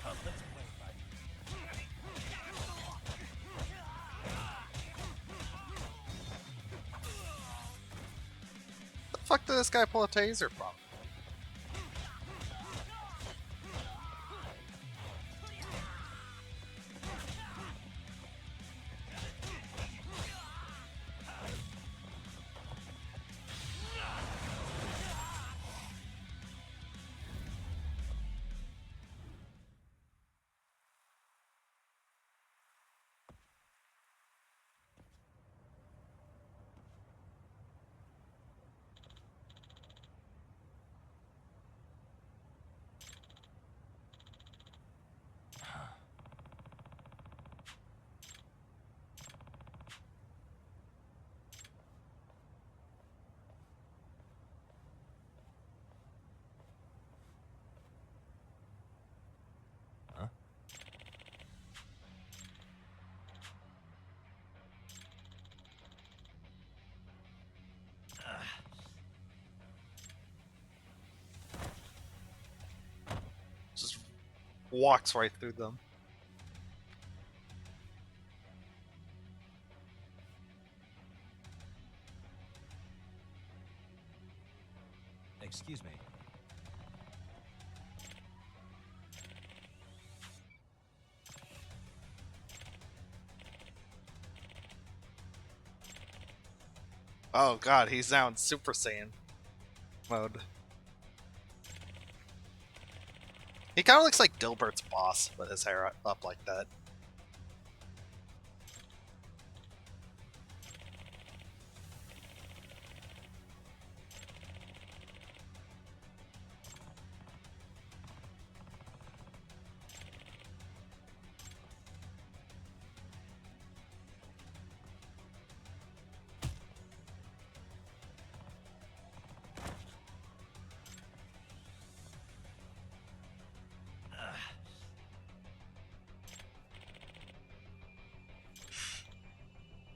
Let's play fight. The fuck did this guy pull a taser from? Huh? Just walks right through them. Excuse me. Oh god, he sounds Super Saiyan. mode. He kind of looks like Dilbert's boss with his hair up like that.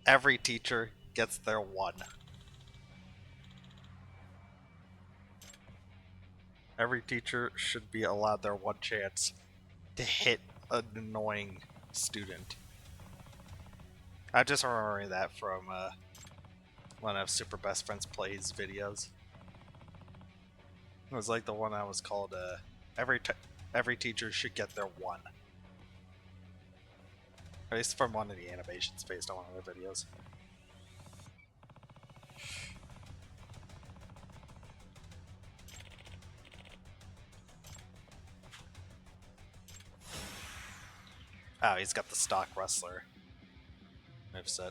Every teacher gets their one. Every teacher should be allowed their one chance to hit an annoying student. I just remember that from one of Super Best Friends Plays videos. It was like the one that was called every teacher should get their one. At least from one of the animations based on one of the videos. Oh, he's got the stock wrestler moveset.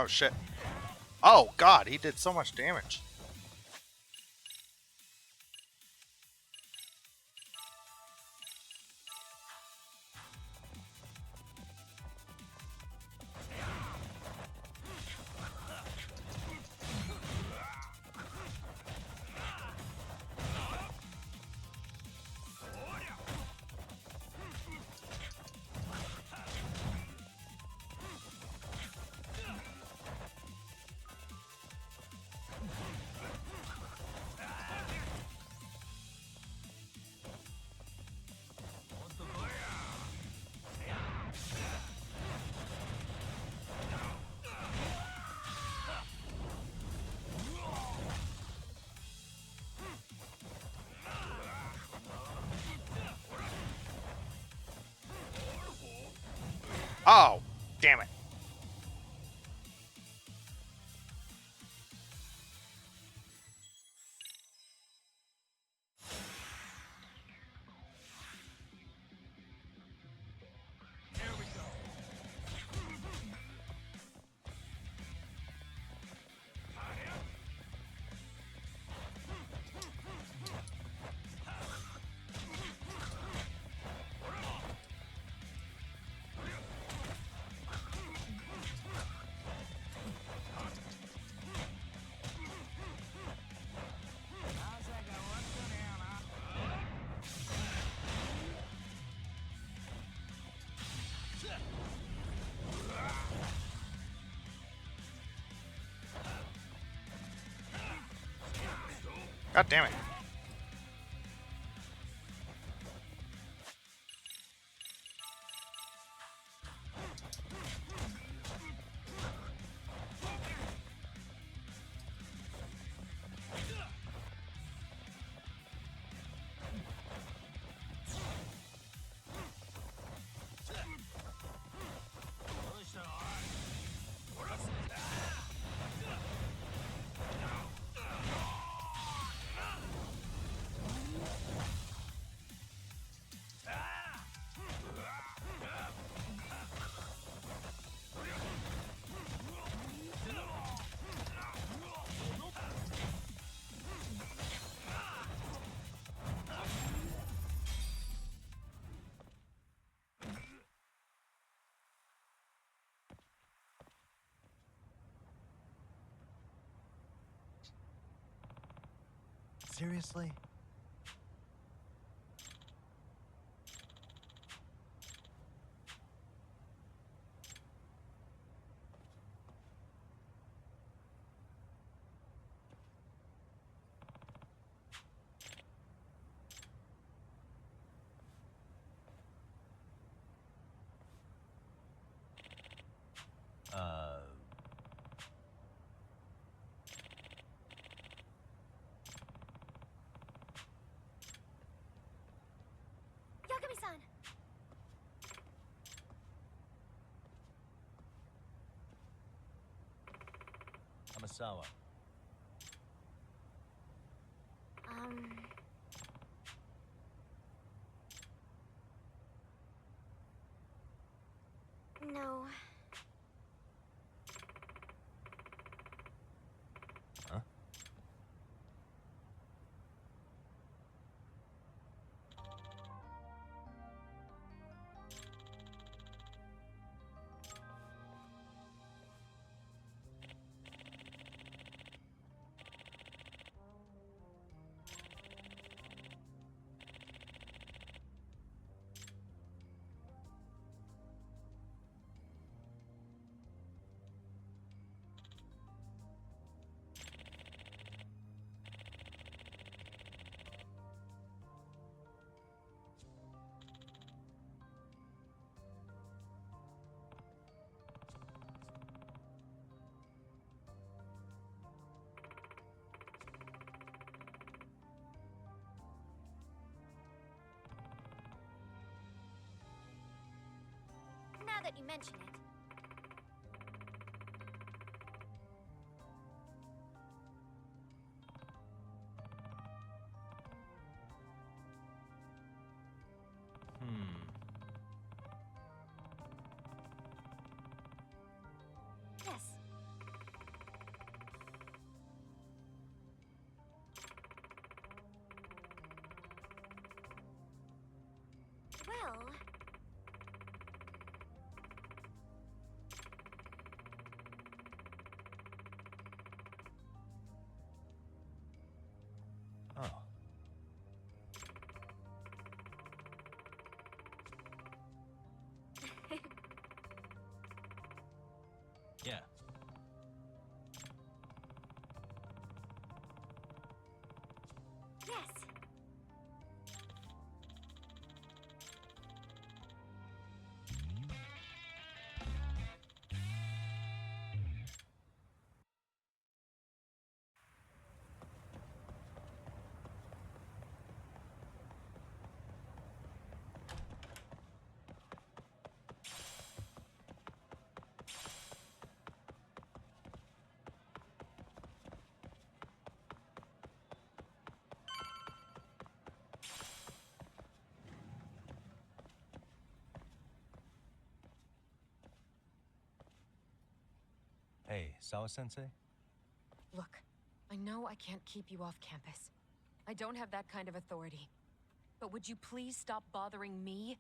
Oh shit. Oh god, he did so much damage. Oh, damn it. God damn it. Seriously? Masawa. No. Huh? Now that you mention it. Yes. Well... Oh. Yeah. Yes. Hey, Sawa-sensei? Look, I know I can't keep you off campus. I don't have that kind of authority. But would you please stop bothering me?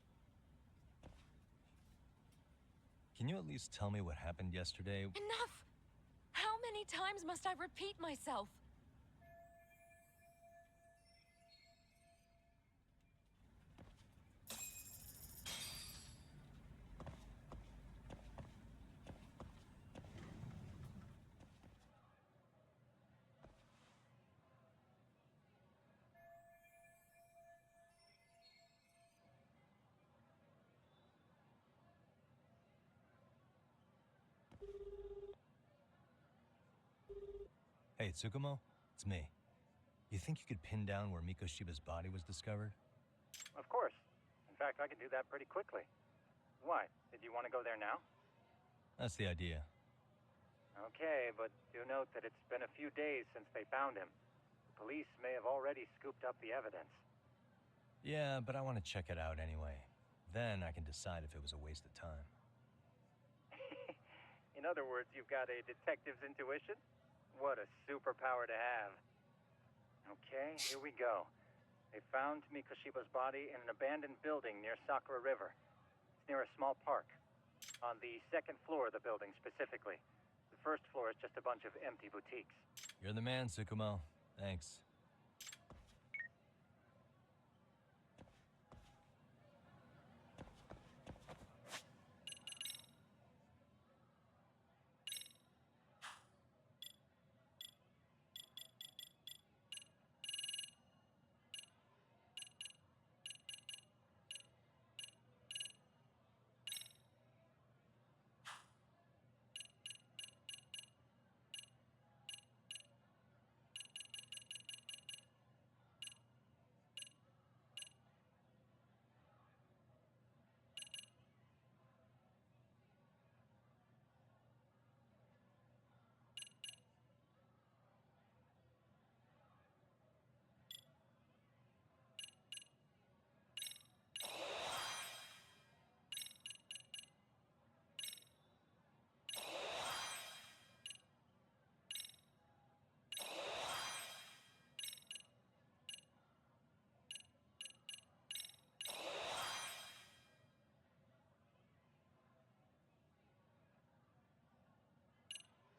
Can you at least tell me what happened yesterday? Enough! How many times must I repeat myself? Hey, Tsukumo? It's me. You think you could pin down where Mikoshiba's body was discovered? Of course. In fact, I can do that pretty quickly. Why? Did you want to go there now? That's the idea. Okay, but do note that it's been a few days since they found him. The police may have already scooped up the evidence. Yeah, but I want to check it out anyway. Then I can decide if it was a waste of time. In other words, you've got a detective's intuition? What a superpower to have. Okay, here we go. They found Mikoshiba's body in an abandoned building near Sakura River. It's near a small park. On the second floor of the building, specifically. The first floor is just a bunch of empty boutiques. You're the man, Tsukumo. Thanks.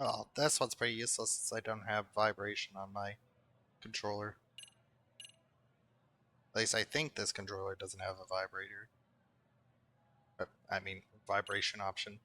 Oh, this one's pretty useless since I don't have vibration on my controller. At least I think this controller doesn't have a vibrator. I mean, vibration option.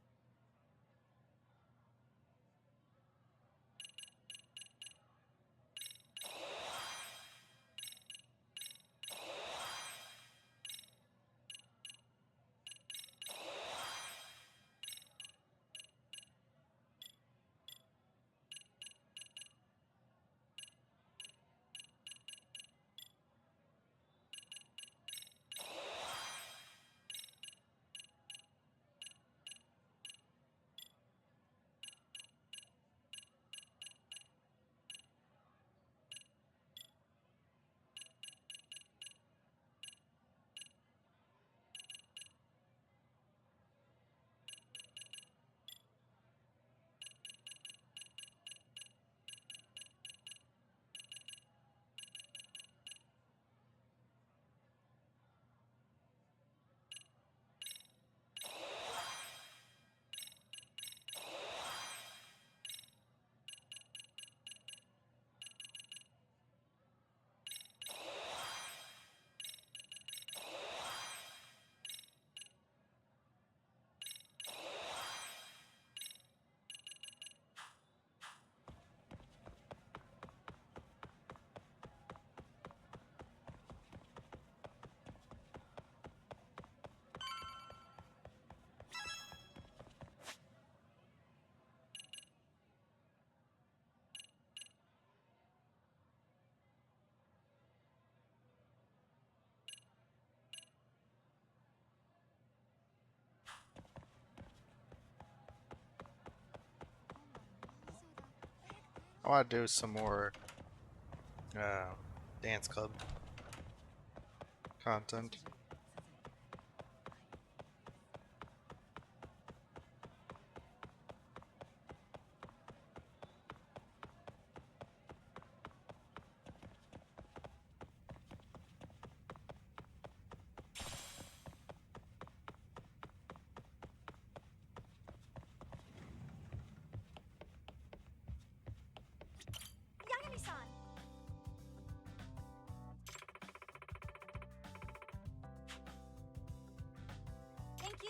I want to do some more dance club content. Yagami-san! Thank you!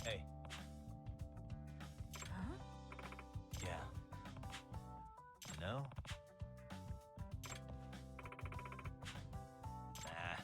Hey. Huh? Yeah. No? Nah.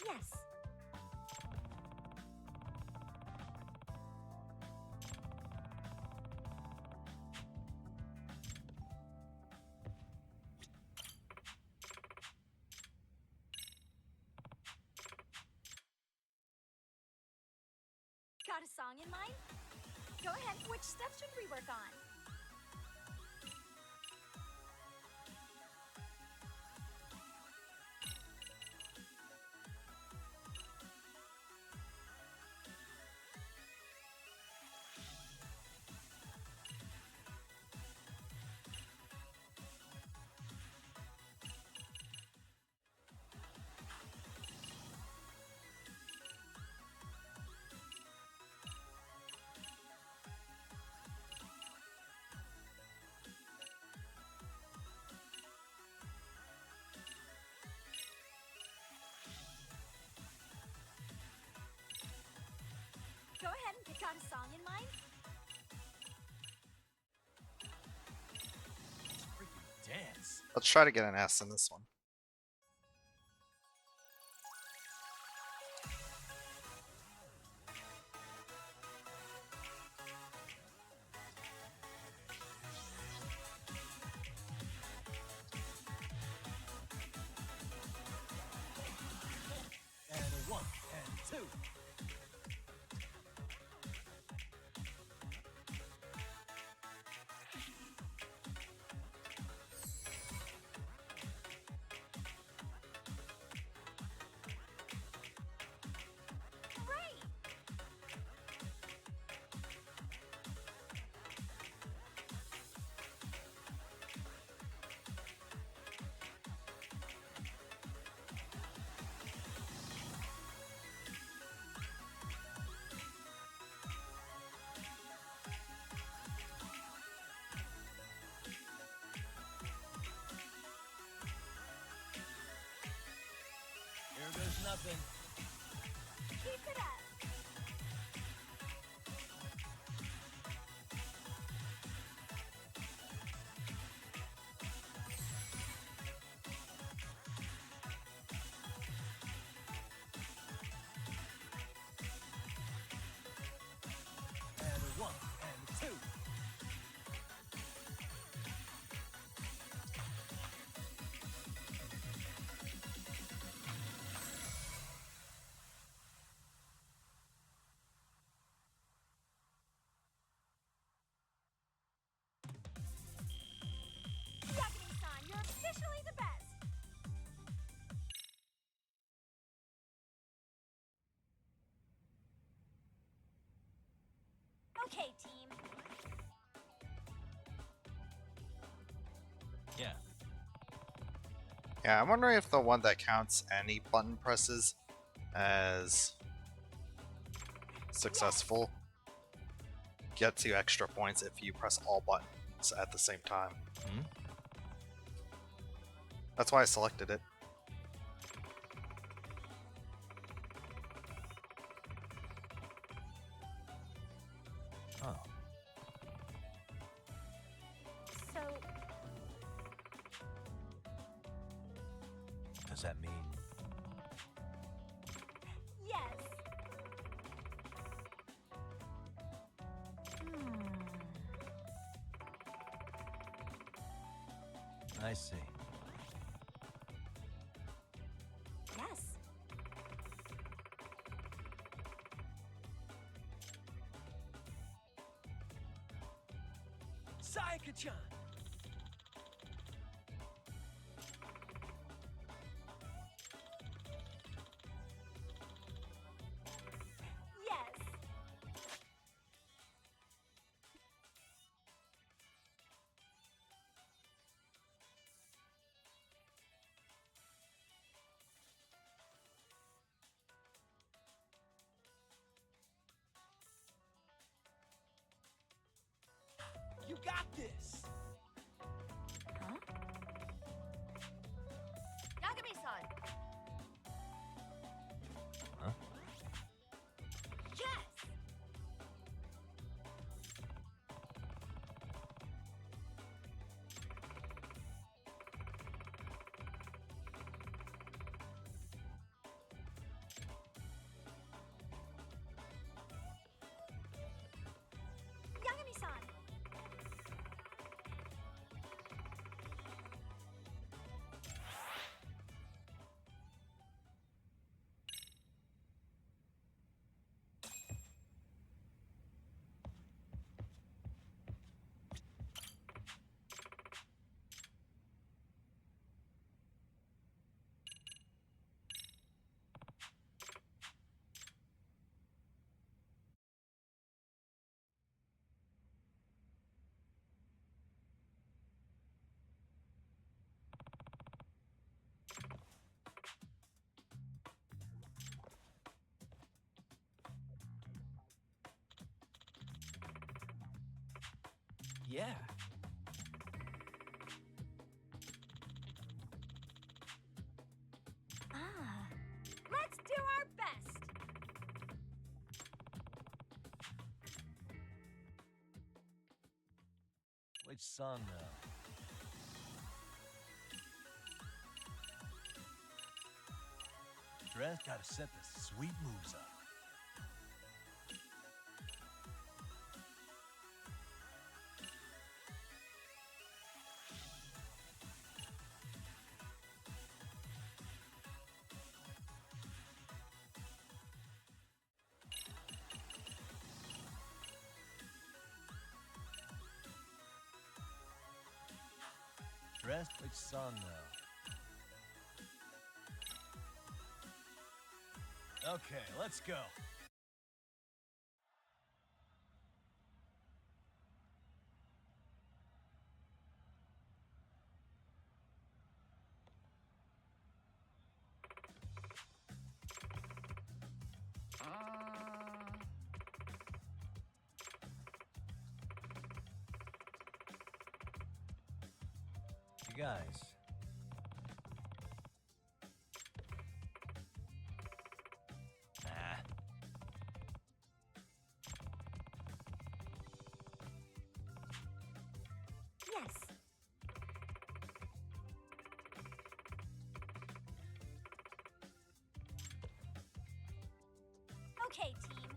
Yes. Got a song in mind? Go ahead. Which step should we work on? Go ahead and pick out a song in mind. Freaking dance. Let's try to get an S in this one. And a 1 and 2. Here goes nothing. Keep it up. And a 1, and a 2. Yagami-san, you're officially the best. Okay, team. Yeah. Yeah, I'm wondering if the one that counts any button presses as successful gets you extra points if you press all buttons at the same time. Hmm? That's why I selected it. Oh. So, Does that mean... yes. I see. Yes. Sayaka-chan! Yes. You got this! Huh? Yagami-san. Huh? Yes. Yagami-san. Yeah. Ah. Let's do our best. Which song, though? Dress gotta set the sweet moves up. Dress, which song, though? Okay, let's go. You guys. Okay, team.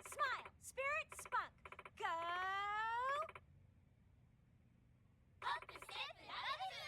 Smile, spirit, spunk. Go! Up the step and out of the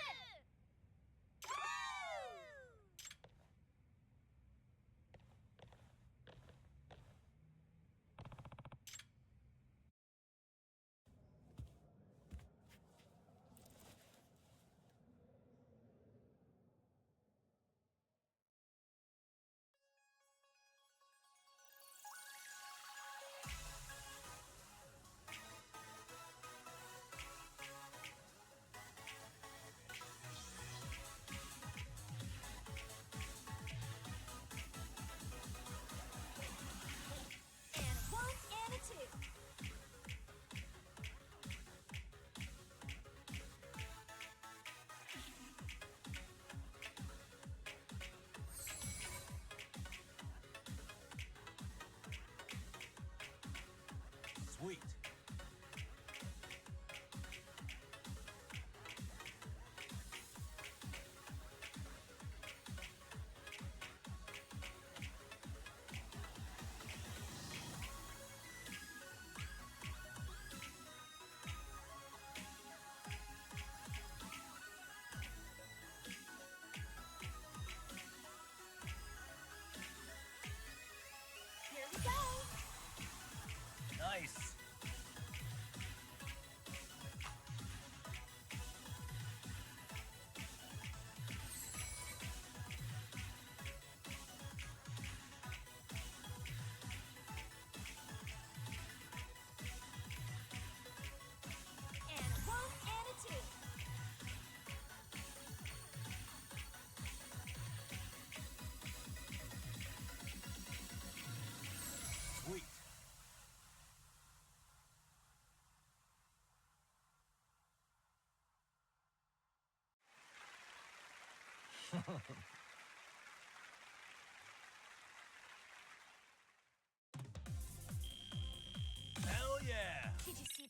and a 1 and a 2. Sweet. Here we go. Nice. And a 1 and a 2. Sweet. Hell yeah. Did you see?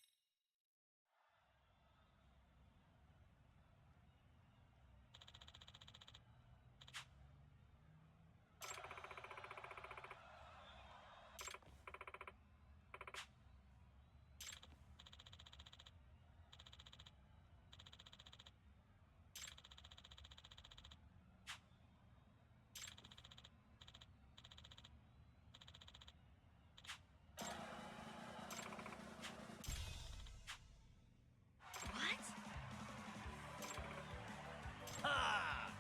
What? Ah!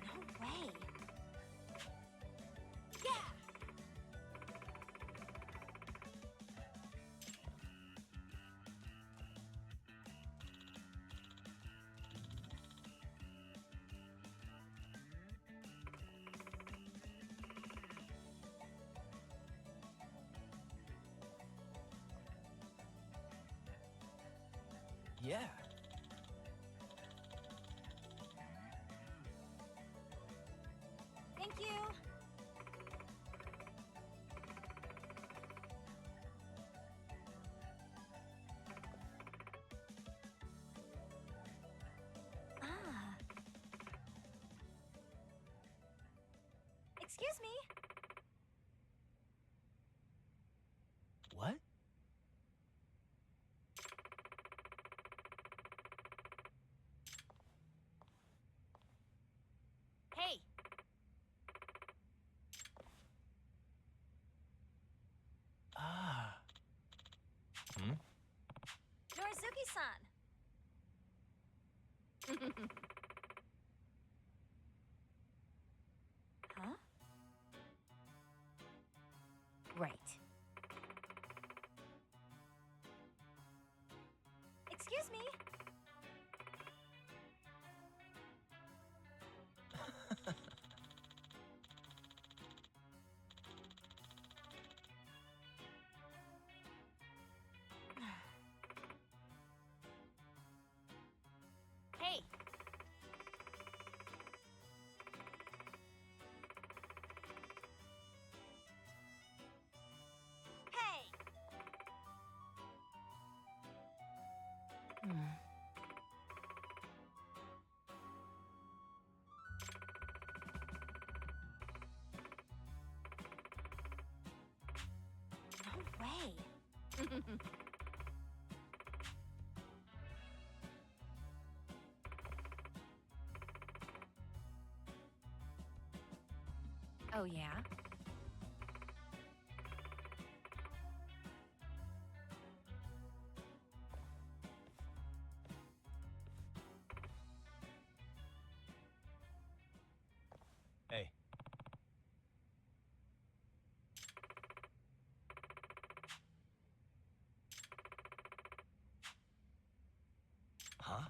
No way. Yeah. Yeah. Thank you. Ah. Excuse me. What? Hey. Ah. Hmm? Norizuki-san. Huh? Right. Excuse me. Oh, yeah? Hey. Huh?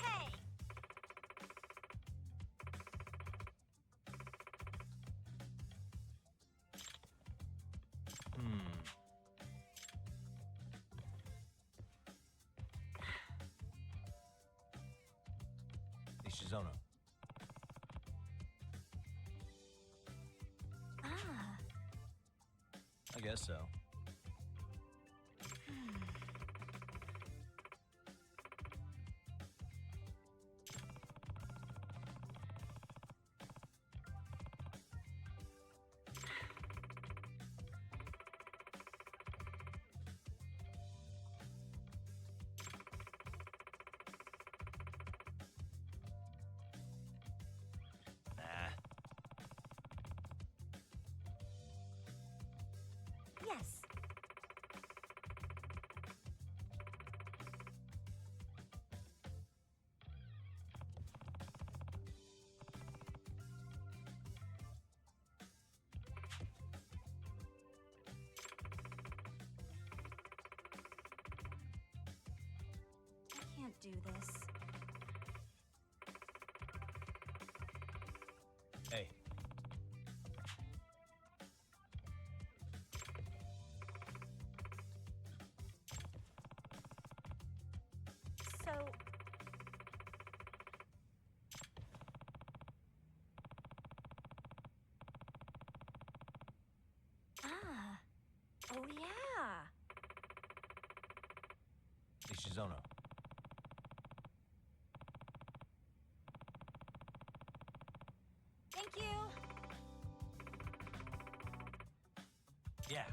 Hey! Nishizono. Ah. I guess so. Yes. I can't do this. Hey. So... Ah. Oh, yeah. Nishizono. Thank you. Yeah.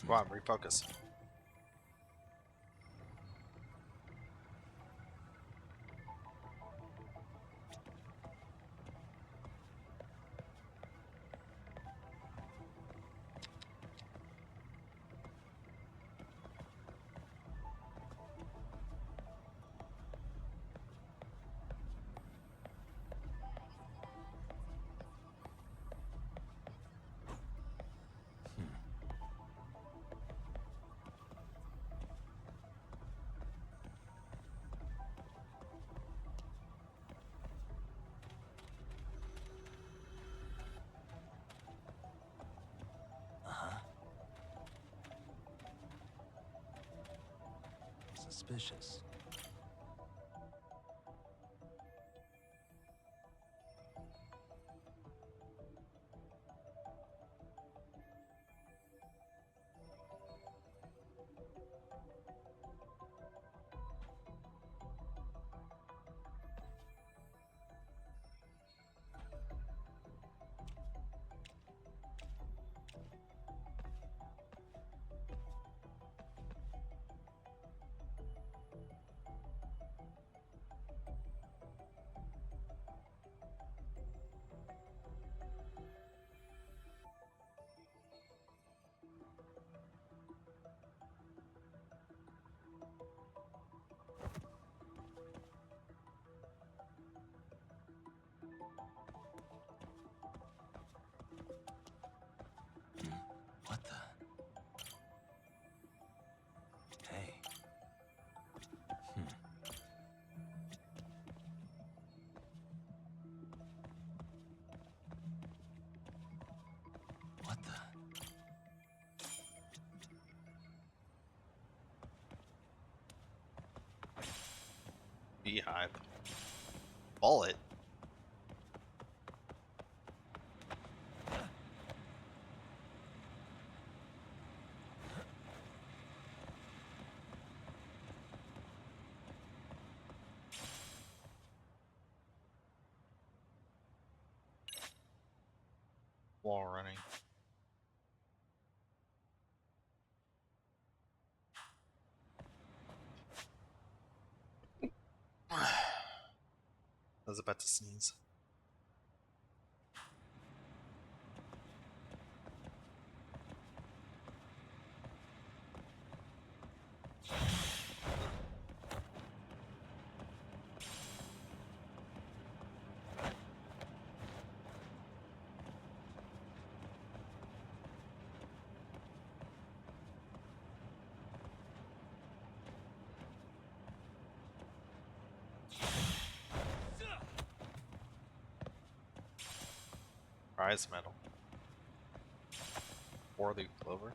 Come on, refocus. Suspicious. What the? Hey. What the? Beehive. Bullet. Wall running. I was about to sneeze. Prize medal. 4-leaf clover.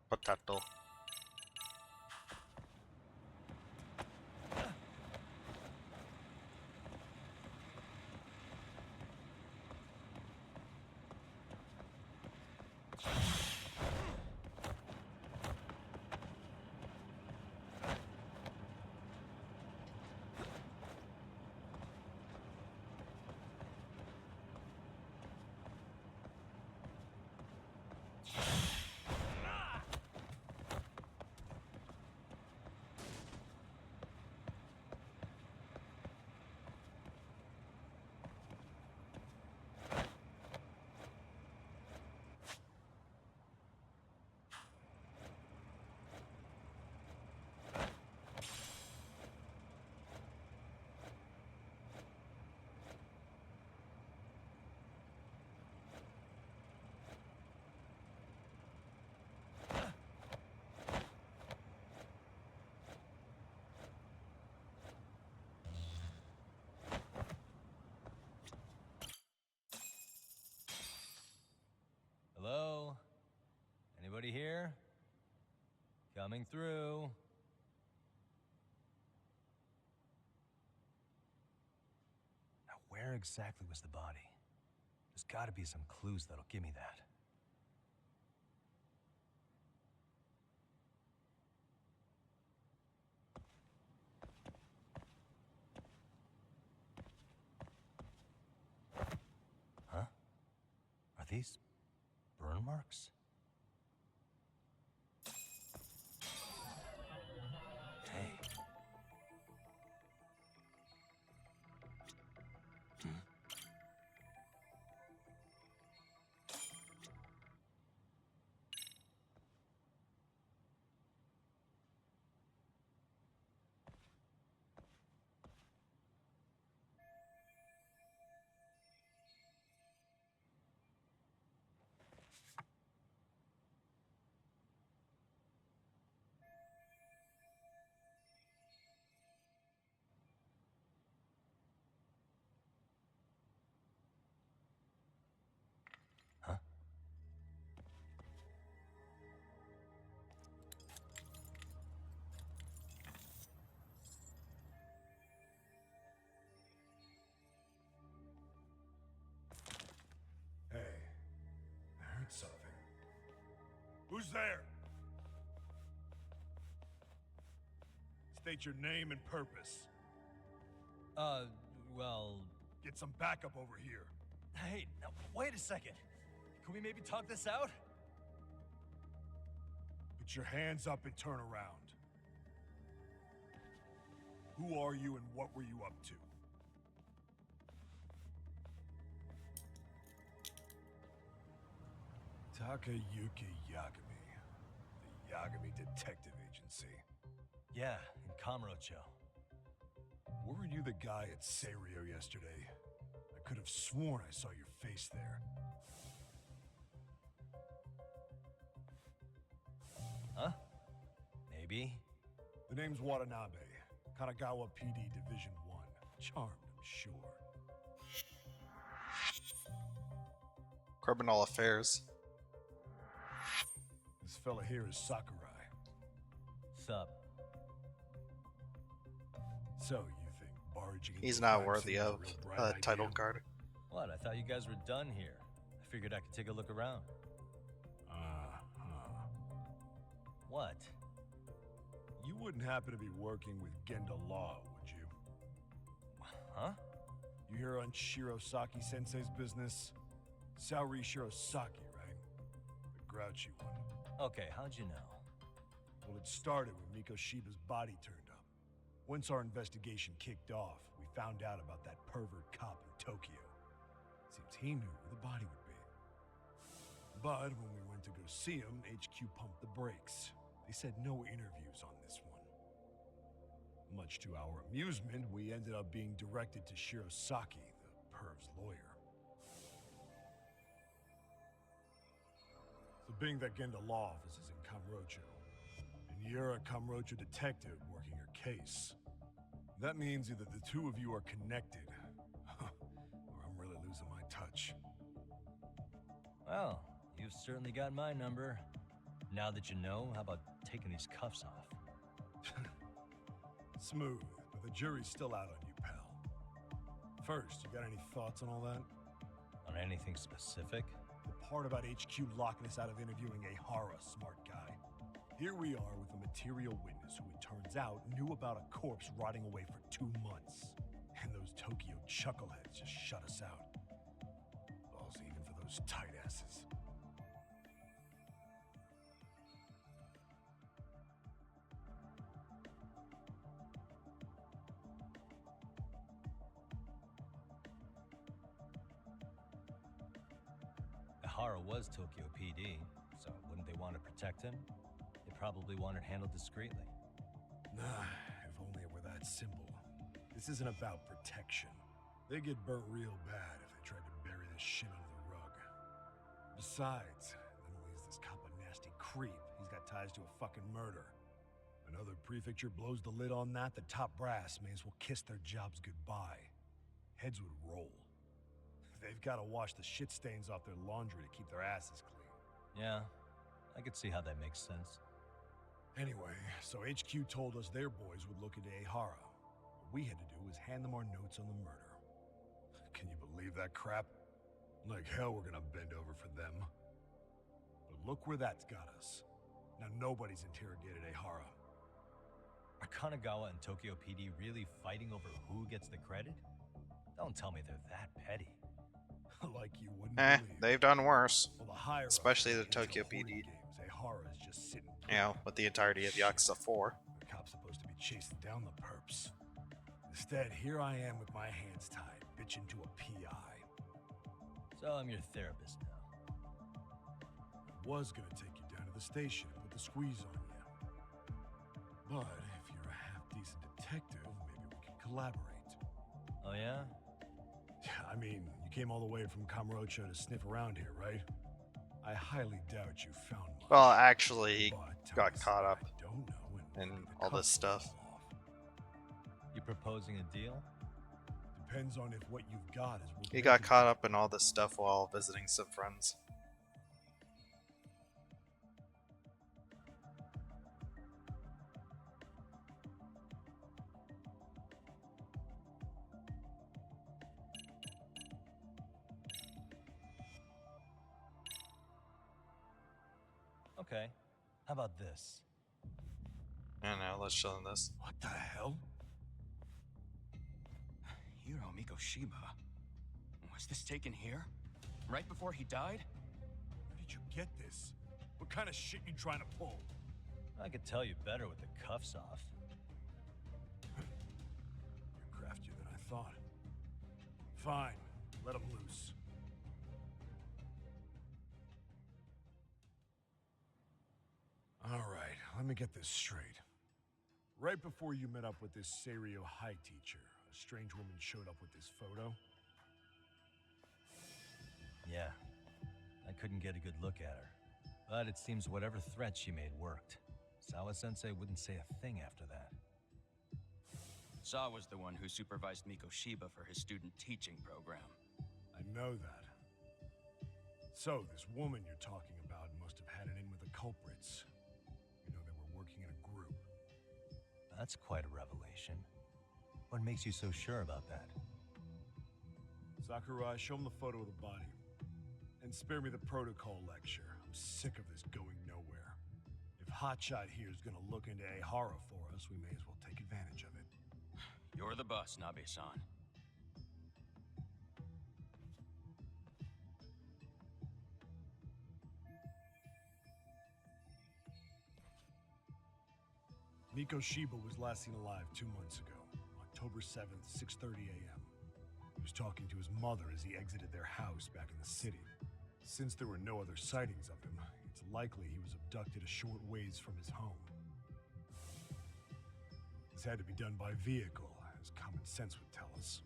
Potato. Anybody here? Coming through. Now, where exactly was the body? There's gotta be some clues that'll give me that. Huh? Are these burn marks? Hey. Hey, I heard something. Who's there? State your name and purpose. Well... Get some backup over here. Hey, now, wait a second. Can we maybe talk this out? Put your hands up and turn around. Who are you and what were you up to? Takayuki Yagami. The Yagami Detective Agency. Yeah, in Kamurocho. Weren't you the guy at Serio yesterday? I could have sworn I saw your face there. Huh? Maybe. The name's Watanabe. Kanagawa PD Division 1. Charmed, I'm sure. Criminal affairs. This fella here is Sakurai. Sup? So, you think barging into He's not crime worthy scene is a of real a bright title idea? card. What? I thought you guys were done here. I figured I could take a look around. What? You wouldn't happen to be working with Genda Law, would you? Huh? You hear on Shirosaki Sensei's business? Saori Shirosaki, right? The grouchy one. Okay, how'd you know? Well, it started when Miko Shiba's body turned up. Once our investigation kicked off, we found out about that pervert cop in Tokyo. Seems he knew where the body would be. But when we went to go see him, HQ pumped the brakes. They said no interviews on this one. Much to our amusement, we ended up being directed to Shirosaki, the perv's lawyer. So being that Genda Law office is in Kamurocho, and you're a Kamurocho detective working your case, that means either the two of you are connected, or I'm really losing my touch. Well, you've certainly got my number. Now that you know, how about taking these cuffs off? Smooth, but the jury's still out on you, pal. First, you got any thoughts on all that? On anything specific? The part about HQ locking us out of interviewing a Hara, smart guy. Here we are with a material witness who it turns out knew about a corpse rotting away for 2 months. And those Tokyo chuckleheads just shut us out. Balls even for those tight asses. Hara was Tokyo PD, so wouldn't they want to protect him? They probably want it handled discreetly. Nah, if only it were that simple. This isn't about protection. They get burnt real bad if they tried to bury this shit under the rug. Besides, not only is this cop a nasty creep, he's got ties to a fucking murder. Another prefecture blows the lid on that, the top brass may as well kiss their jobs goodbye. Heads would roll. They've got to wash the shit stains off their laundry to keep their asses clean. Yeah, I could see how that makes sense. Anyway, so HQ told us their boys would look into Ehara. What we had to do was hand them our notes on the murder. Can you believe that crap? Like hell we're gonna bend over for them. But look where that's got us. Now nobody's interrogated Ehara. Are Kanagawa and Tokyo PD really fighting over who gets the credit? Don't tell me they're that petty. Like you wouldn't Eh, believe. they've done worse. Well, the higher Especially the ups Tokyo intel PD. games, Ehara is just sitting You know, with the entirety of Yakuza 4. The cop's supposed to be chasing down the perps. Instead, here I am with my hands tied, bitching to a PI. So I'm your therapist now. I was gonna take you down to the station and put the squeeze on you. But if you're a half-decent detective, maybe we could collaborate. Oh yeah? I mean, you came all the way from Kamurocho to sniff around here, right? I highly doubt you found much. Well, actually, he But got caught up I don't know in all this stuff. You proposing a deal? Depends on if what you've got is worth He got making. caught up in all this stuff while visiting some friends. Okay. How about this? I don't know, let's show them this. What the hell? Hiro Mikoshiba. Was this taken here? Right before he died? Where did you get this? What kind of shit you trying to pull? I could tell you better with the cuffs off. You're craftier than I thought. Fine, let him loose. All right, let me get this straight. Right before you met up with this Seiryo High teacher, a strange woman showed up with this photo. Yeah. I couldn't get a good look at her. But it seems whatever threat she made worked. Sawa-sensei wouldn't say a thing after that. Saw was the one who supervised Mikoshiba for his student teaching program. I know that. So, this woman you're talking about must have had it in with the culprits. You know, they were working in a group. That's quite a revelation. What makes you so sure about that? Sakurai, show him the photo of the body. And spare me the protocol lecture. I'm sick of this going nowhere. If Hotshot here is gonna look into Ehara for us, we may as well take advantage of it. You're the boss, Nabe-san. Mikoshiba was last seen alive 2 months ago, October 7th, 6:30 a.m. He was talking to his mother as he exited their house back in the city. Since there were no other sightings of him, it's likely he was abducted a short ways from his home. This had to be done by vehicle, as common sense would tell us.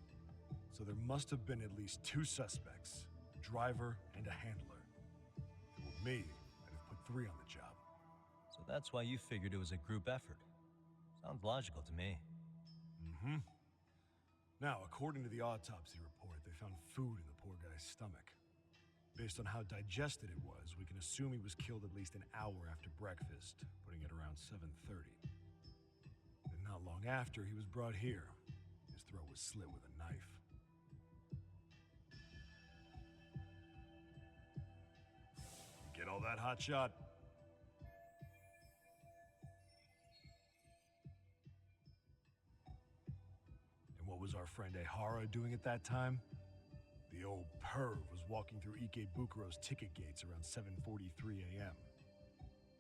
So there must have been at least 2 suspects, a driver and a handler. If it were me, I'd have put 3 on the job. So that's why you figured it was a group effort. Sounds logical to me. Mm-hmm. Now, according to the autopsy report, they found food in the poor guy's stomach. Based on how digested it was, we can assume he was killed at least an hour after breakfast, putting it around 7:30. And not long after, he was brought here. His throat was slit with a knife. You get all that, Hotshot? And what was our friend Ehara doing at that time? The old perv was walking through Ikebukuro's ticket gates around 7:43 a.m.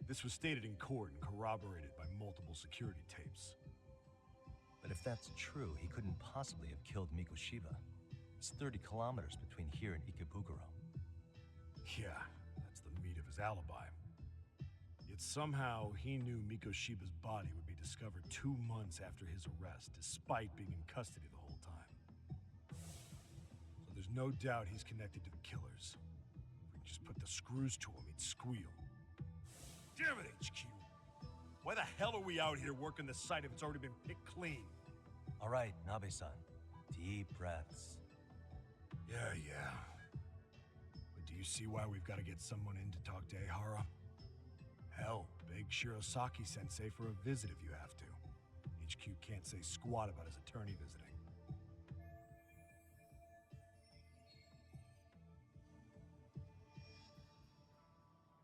This was stated in court and corroborated by multiple security tapes. But if that's true, he couldn't possibly have killed Mikoshiba. It's 30 kilometers between here and Ikebukuro. Yeah, that's the meat of his alibi. Yet somehow he knew Mikoshiba's body would be discovered 2 months after his arrest, despite being in custody the whole time. So there's no doubt he's connected to the killers. If we could just put the screws to him, he'd squeal. Damn it, HQ! Why the hell are we out here working the site if it's already been picked clean? All right, Nabe-san. Deep breaths. Yeah. But do you see why we've got to get someone in to talk to Ehara? Beg Shirosaki-sensei for a visit if you have to. HQ can't say squat about his attorney visiting.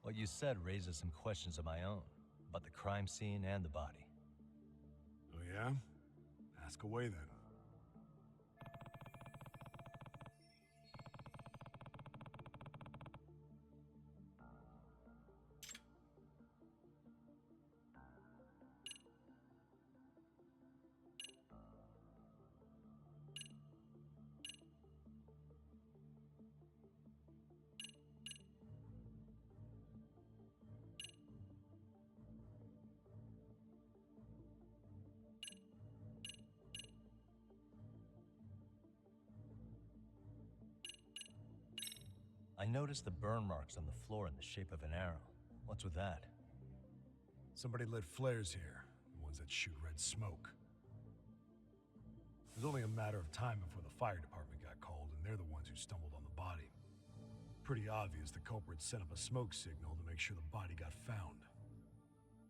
What you said raises some questions of my own, about the crime scene and the body. Oh yeah? Ask away then. I noticed the burn marks on the floor in the shape of an arrow. What's with that? Somebody lit flares here, the ones that shoot red smoke. It was only a matter of time before the fire department got called, and they're the ones who stumbled on the body. Pretty obvious the culprit set up a smoke signal to make sure the body got found.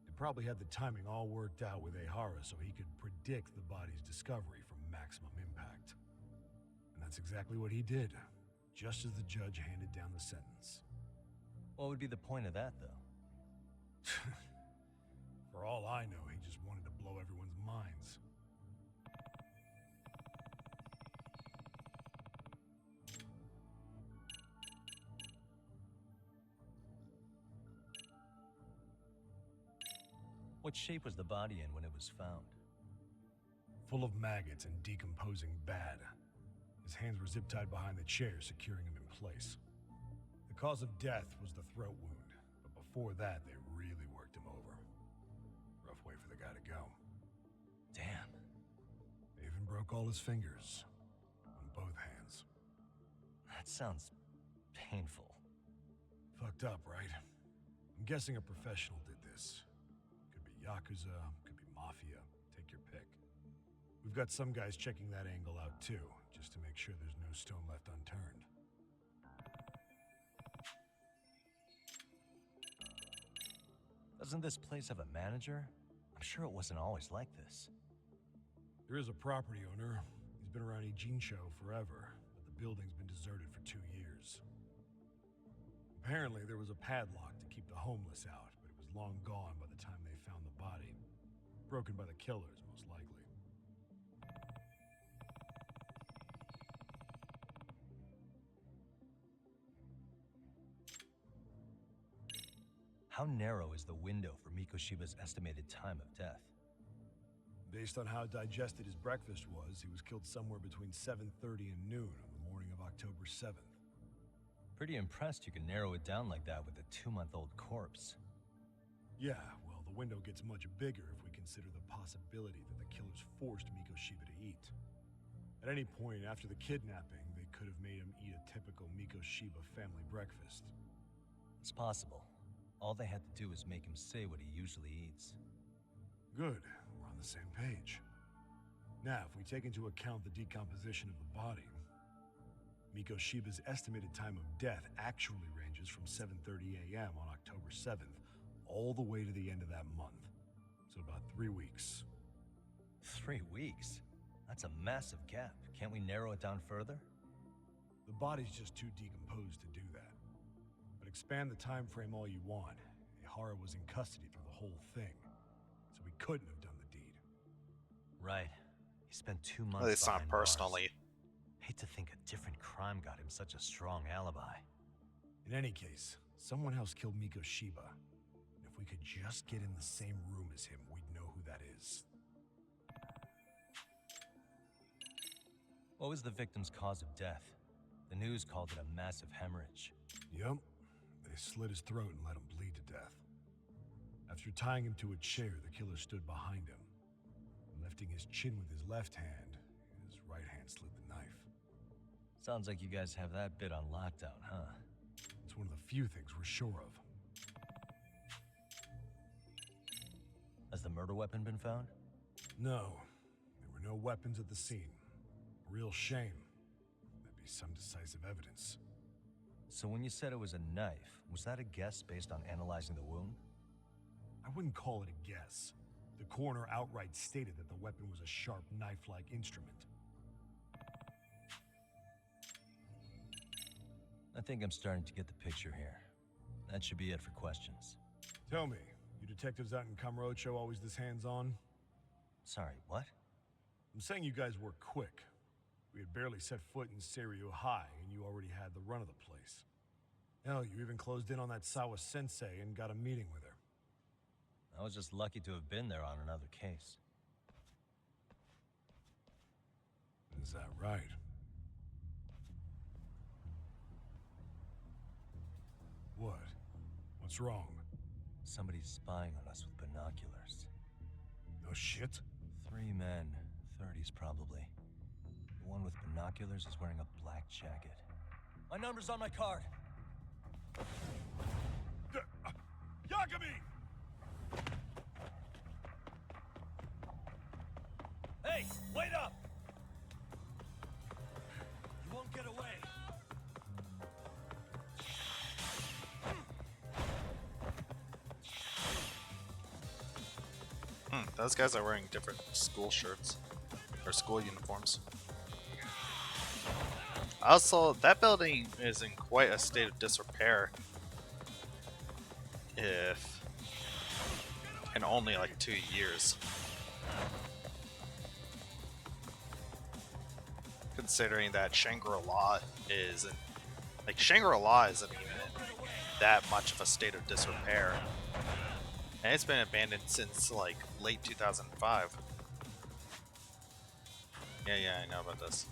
They probably had the timing all worked out with Ehara so he could predict the body's discovery from maximum impact. And that's exactly what he did, just as the judge handed down the sentence. What would be the point of that, though? For all I know, he just wanted to blow everyone's minds. What shape was the body in when it was found? Full of maggots and decomposing bad. His hands were zip-tied behind the chair, securing him in place. The cause of death was the throat wound, but before that, they really worked him over. Rough way for the guy to go. Damn. They even broke all his fingers. On both hands. That sounds painful. Fucked up, right? I'm guessing a professional did this. Could be Yakuza, could be Mafia, take your pick. We've got some guys checking that angle out too, just to make sure there's no stone left unturned. Doesn't this place have a manager? I'm sure it wasn't always like this. There is a property owner. He's been around Ijincho forever, but the building's been deserted for 2 years. Apparently, there was a padlock to keep the homeless out, but it was long gone by the time they found the body. Broken by the killers, most likely. How narrow is the window for Mikoshiba's estimated time of death? Based on how digested his breakfast was, he was killed somewhere between 7:30 and noon on the morning of October 7th. Pretty impressed you can narrow it down like that with a 2-month-old corpse. Yeah, well, the window gets much bigger if we consider the possibility that the killers forced Mikoshiba to eat. At any point after the kidnapping, they could have made him eat a typical Mikoshiba family breakfast. It's possible. All they had to do was make him say what he usually eats. Good, we're on the same page. Now, if we take into account the decomposition of the body, Mikoshiba's estimated time of death actually ranges from 7:30 a.m. on October 7th all the way to the end of that month. So about 3 weeks. 3 weeks? That's a massive gap. Can't we narrow it down further? The body's just too decomposed to do that. But expand the time frame all you want. Ehara was in custody through the whole thing, so he couldn't have done the deed. Right. He spent 2 months Well, it's not behind bars. personally. Hate to think a different crime got him such a strong alibi. In any case, someone else killed Mikoshiba. And if we could just get in the same room as him, we'd know who that is. What was the victim's cause of death? The news called it a massive hemorrhage. Yup. They slit his throat and let him bleed to death. After tying him to a chair, the killer stood behind him. Lifting his chin with his left hand, his right hand slid the knife. Sounds like you guys have that bit on lockdown, huh? It's one of the few things we're sure of. Has the murder weapon been found? No. There were no weapons at the scene. A real shame. That'd be some decisive evidence. So when you said it was a knife, was that a guess based on analyzing the wound? I wouldn't call it a guess. The coroner outright stated that the weapon was a sharp knife-like instrument. I think I'm starting to get the picture here. That should be it for questions. Tell me, you detectives out in Kamurocho always this hands-on? Sorry, what? I'm saying you guys were quick. We had barely set foot in Seiryu High, and you already had the run of the place. Hell, you even closed in on that Sawa-sensei and got a meeting with her. I was just lucky to have been there on another case. Is that right? What? What's wrong? Somebody's spying on us with binoculars. No shit? 3 men, 30s probably. The one with binoculars is wearing a black jacket. My number's on my card. Yagami! Hey, wait up! You won't get away. Those guys are wearing different school shirts or school uniforms. Also, that building is in quite a state of disrepair. If in only like 2 years. Considering that Shangri-La isn't isn't even that much of a state of disrepair. And it's been abandoned since like late 2005. Yeah, I know about this.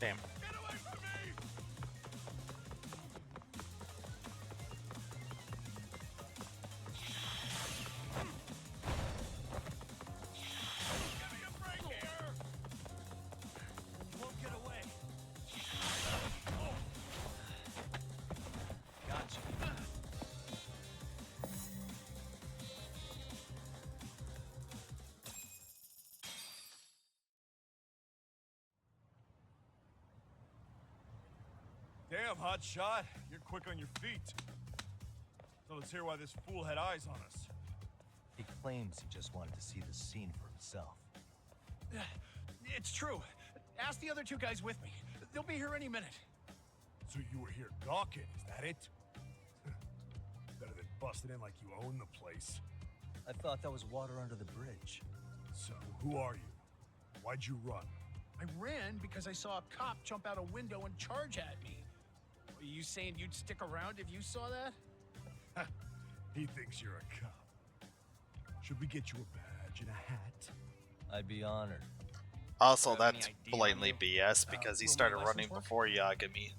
Damn. Damn, hotshot. You're quick on your feet. So let's hear why this fool had eyes on us. He claims he just wanted to see the scene for himself. It's true. Ask the other 2 guys with me. They'll be here any minute. So you were here gawking, is that it? Better than busting in like you own the place. I thought that was water under the bridge. So, who are you? Why'd you run? I ran because I saw a cop jump out a window and charge at me. Are you saying you'd stick around if you saw that? He thinks you're a cop. Should we get you a badge and a hat? I'd be honored. Also, that's blatantly BS because he started running before Yagami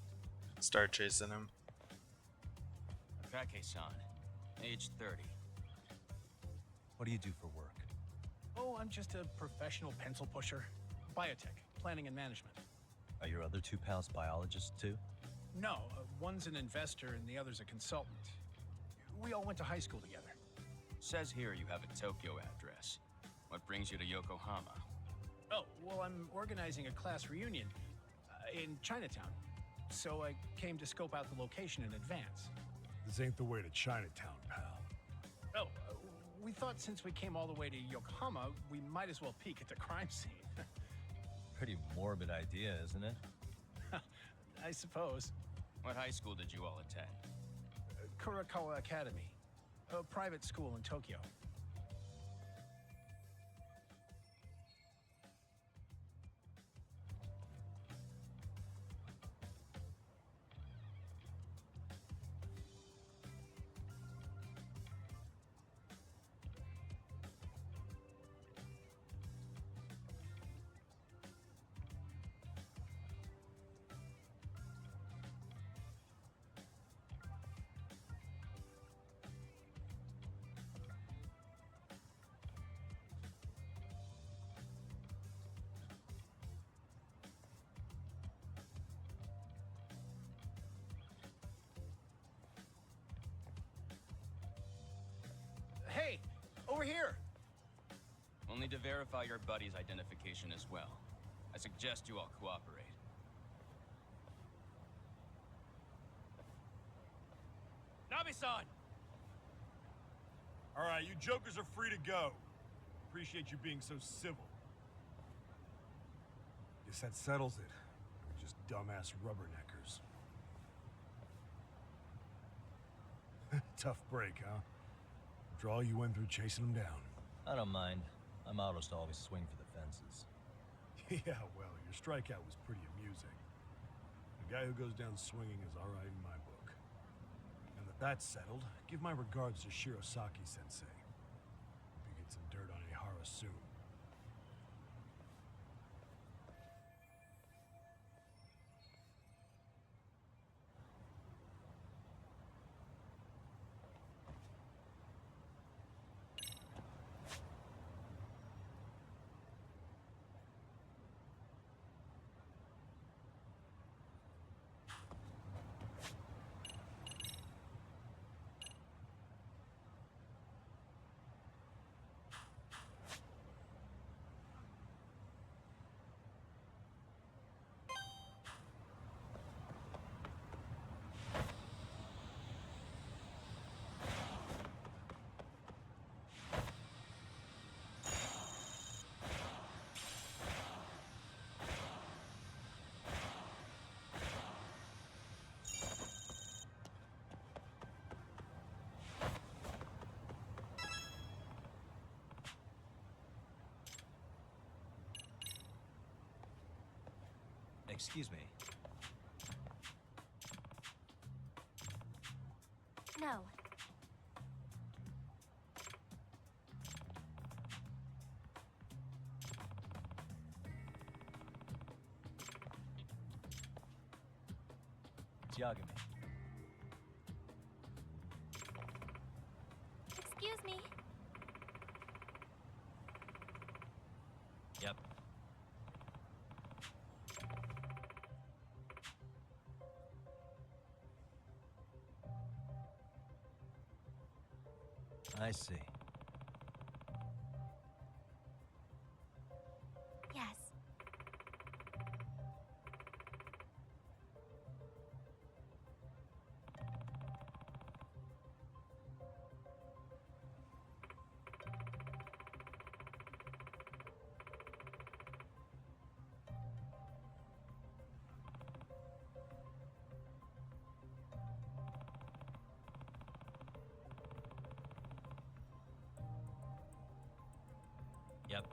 started chasing him. Akake-san, age 30. What do you do for work? Oh, I'm just a professional pencil pusher. Biotech, planning and management. Are your other 2 pals biologists too? No, one's an investor and the other's a consultant. We all went to high school together. Says here you have a Tokyo address. What brings you to Yokohama? Oh, well, I'm organizing a class reunion in Chinatown. So I came to scope out the location in advance. This ain't the way to Chinatown, pal. Oh, we thought since we came all the way to Yokohama, we might as well peek at the crime scene. Pretty morbid idea, isn't it? I suppose. What high school did you all attend? Kurakawa Academy, a private school in Tokyo. over here? Only to verify your buddy's identification as well. I suggest you all cooperate. Nabi-san! All right, you jokers are free to go. Appreciate you being so civil. Guess that settles it. We're just dumbass rubberneckers. Tough break, huh? After all you went through chasing them down. I don't mind. I'm autos to always swing for the fences. Yeah, well, your strikeout was pretty amusing. The guy who goes down swinging is all right in my book. And that that's settled, give my regards to Shirosaki-sensei. Hope you get some dirt on Ihara soon. Excuse me. No. Yagami. Excuse me. Yep. I see. Yes. Yep.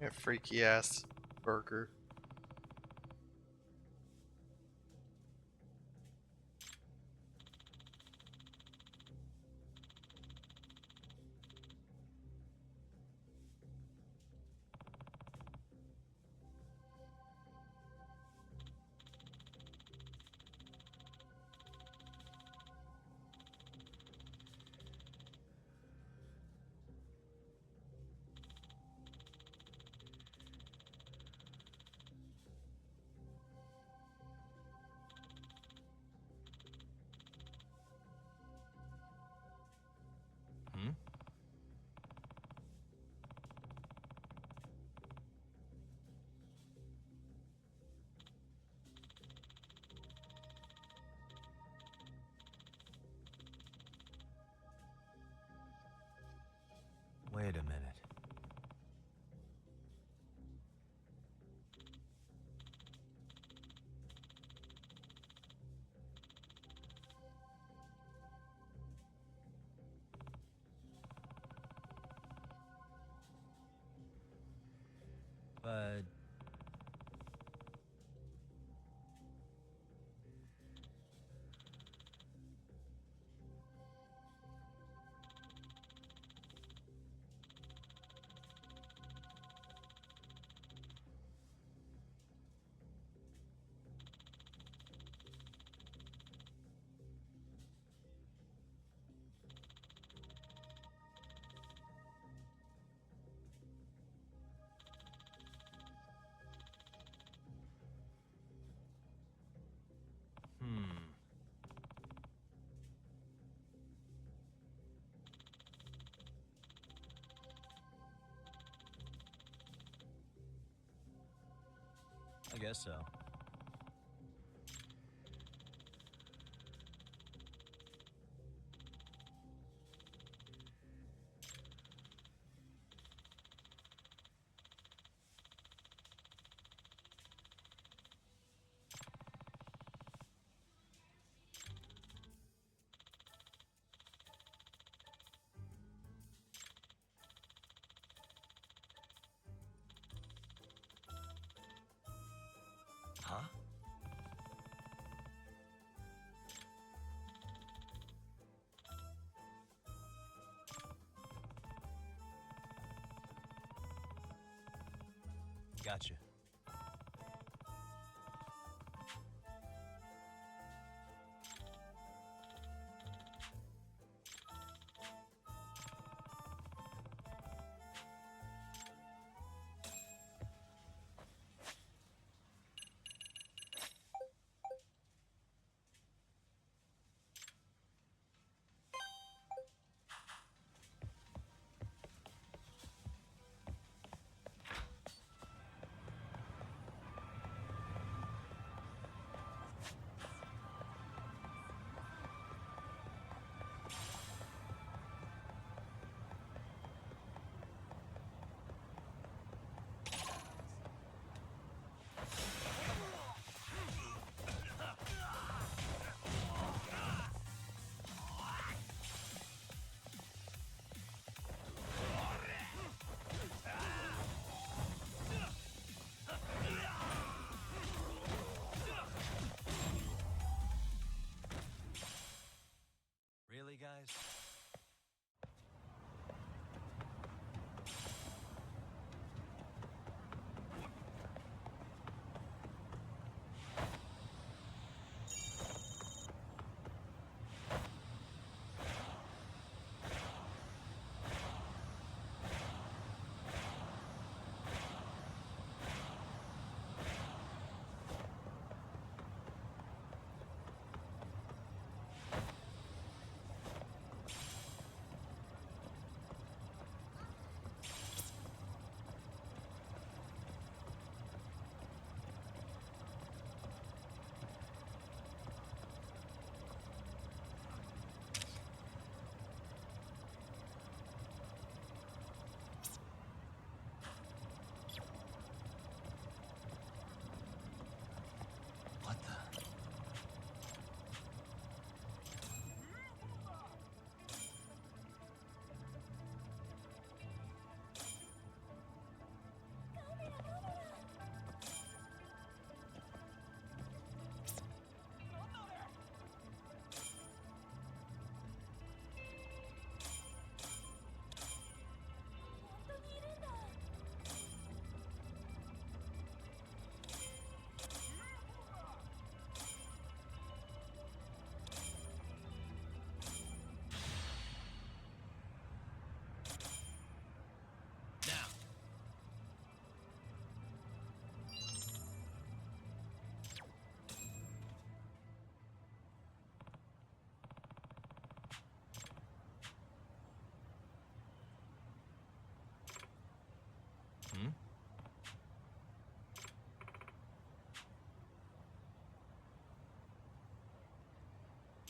A freaky ass burger. Hmm? Wait a minute. But... I guess so. Huh? Gotcha.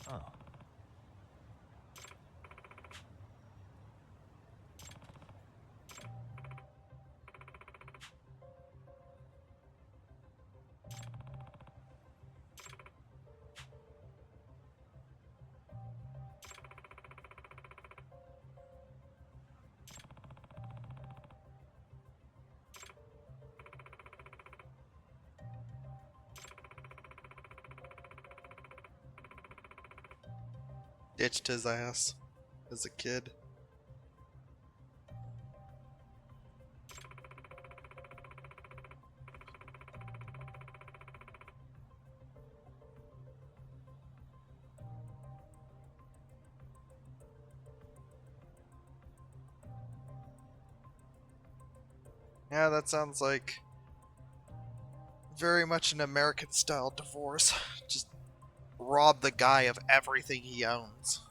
Oh. Ditched his ass as a kid. Yeah, that sounds like very much an American style divorce. Just rob the guy of everything he owns.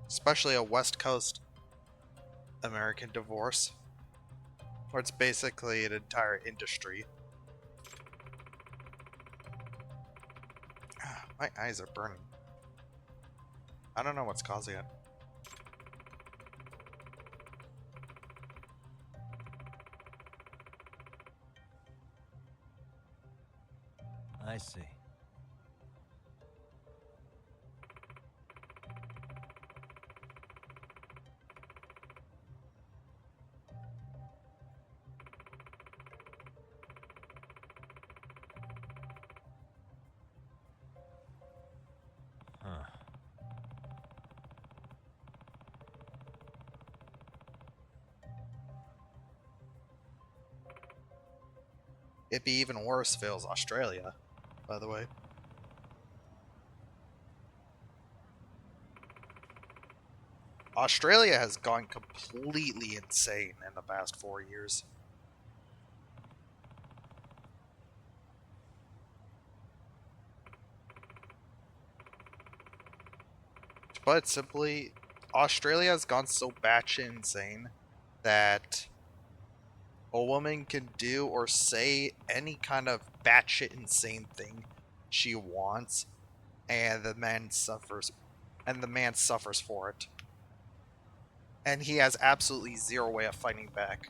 Especially a West Coast American divorce, where it's basically an entire industry. My eyes are burning. I don't know what's causing it. I see. Huh. It'd be even worse if it was Australia, by the way. Australia has gone completely insane in the past 4 years. But simply, Australia has gone so batshit insane that a woman can do or say any kind of batshit insane thing she wants, and the man suffers, for it. And he has absolutely zero way of fighting back.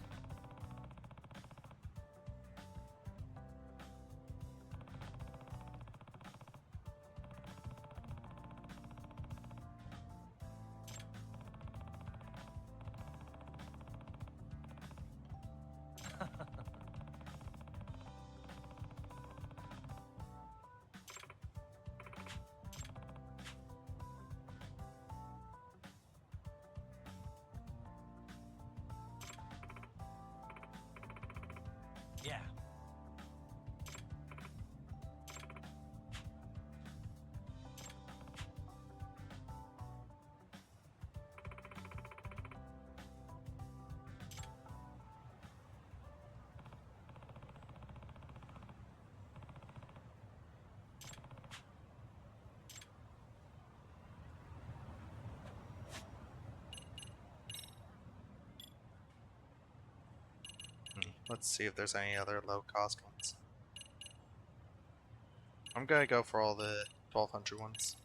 Yeah. Let's see if there's any other low-cost ones. I'm gonna go for all the 1200 ones.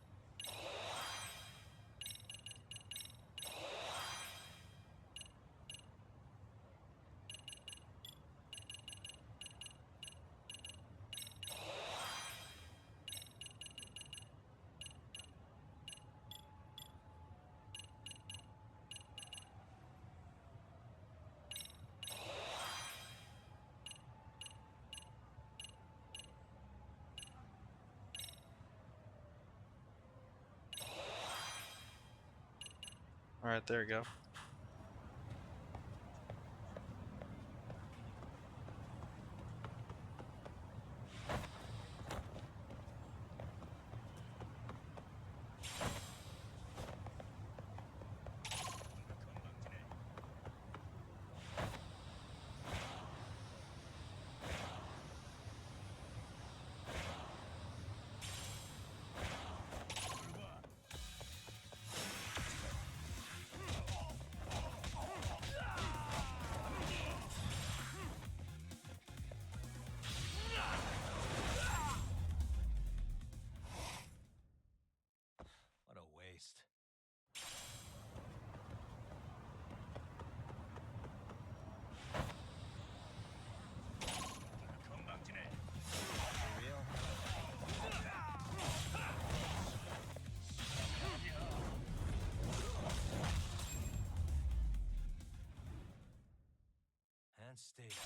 Alright, there you go. can't stay there.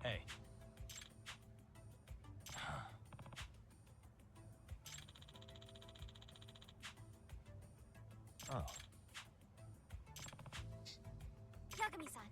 Hey. Oh. Yagami-san.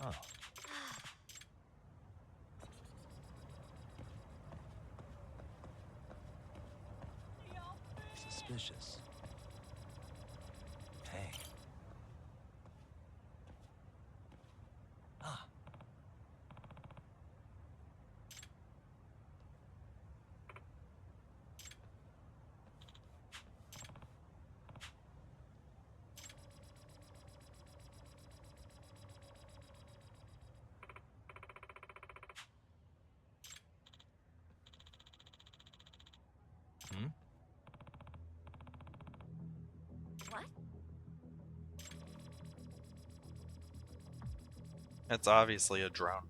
Oh. Suspicious. Hey. Ah. Hmm? What? It's obviously a drone.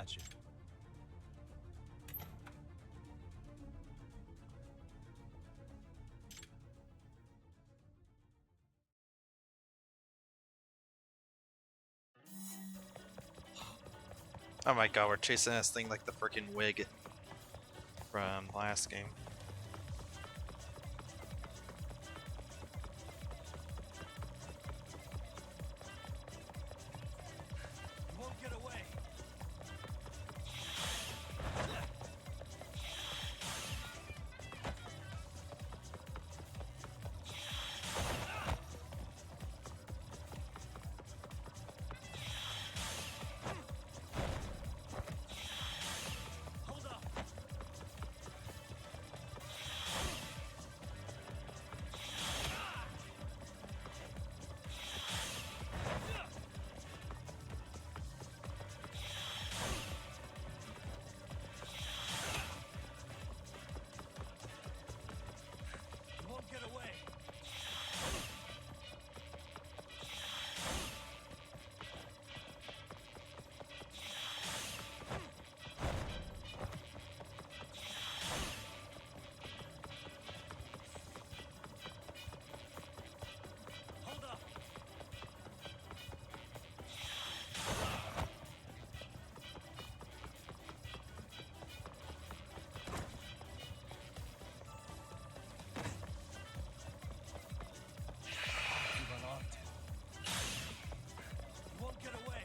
Gotcha. Oh my god, we're chasing this thing like the freaking wig from last game. You won't get away. Hold up. You won't get away. Hold up. You run off to. You won't get away.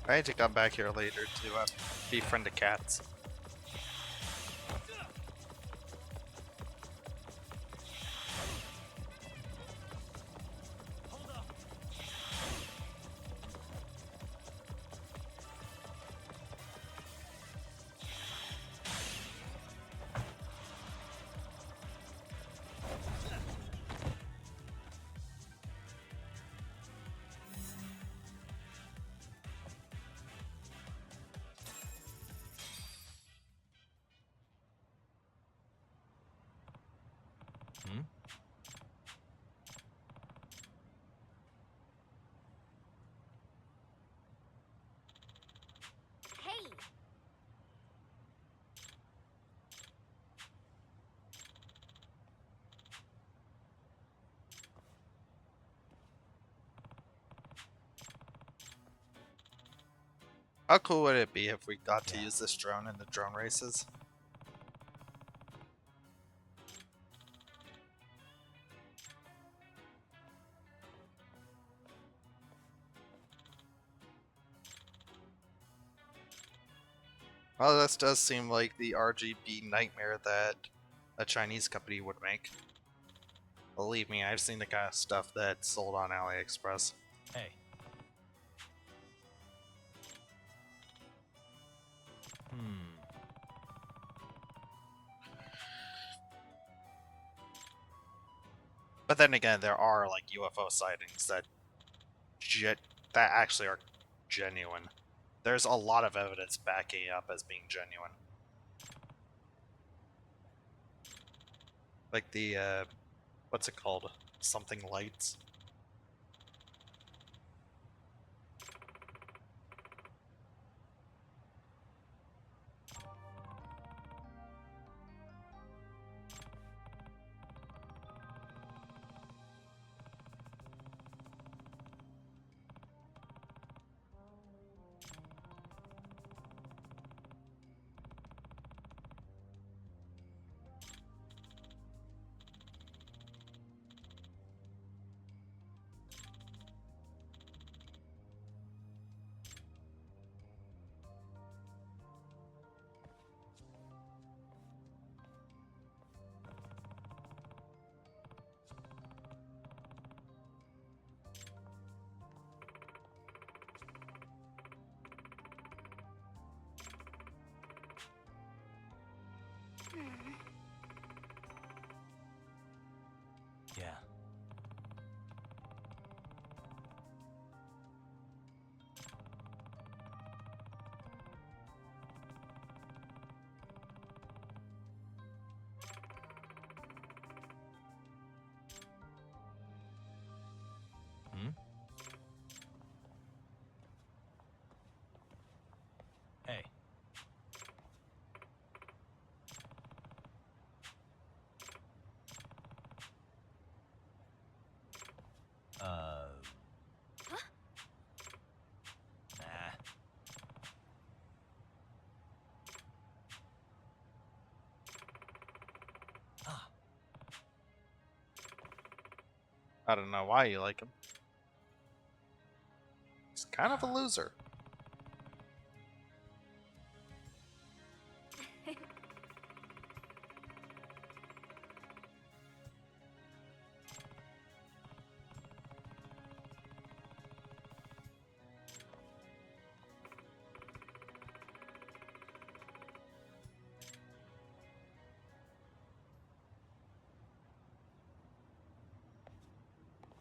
I need to come back here later to befriend the cats. Hold up. Hmm? Hey! How cool would it be if we got to use this drone in the drone races? Well, this does seem like the RGB nightmare that a Chinese company would make. Believe me, I've seen the kind of stuff that's sold on AliExpress. Hey. But then again, there are like UFO sightings that that actually are genuine. There's a lot of evidence backing it up as being genuine. Like the what's it called? Something lights. I don't know why you like him. He's kind of a loser.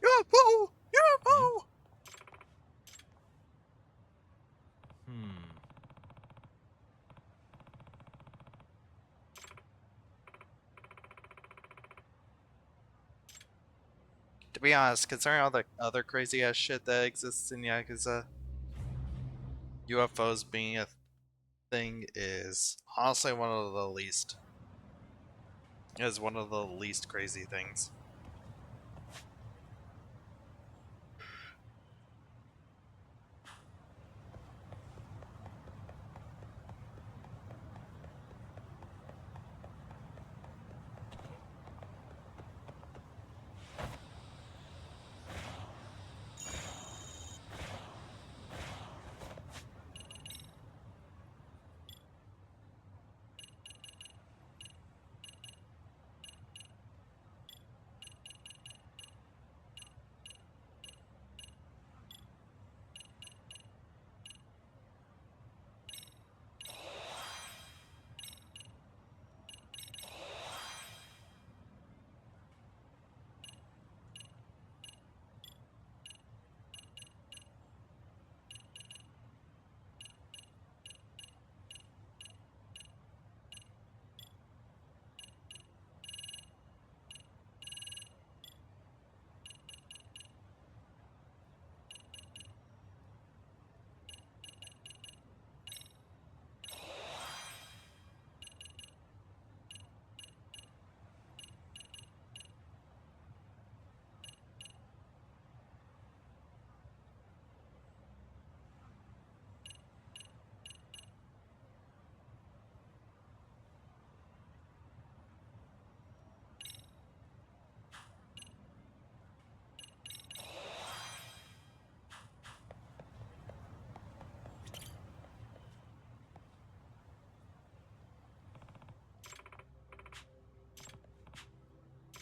UFO! UFO! To be honest, considering all the other crazy ass shit that exists in Yakuza, UFOs being a thing is honestly one of the least. Is one of the least crazy things.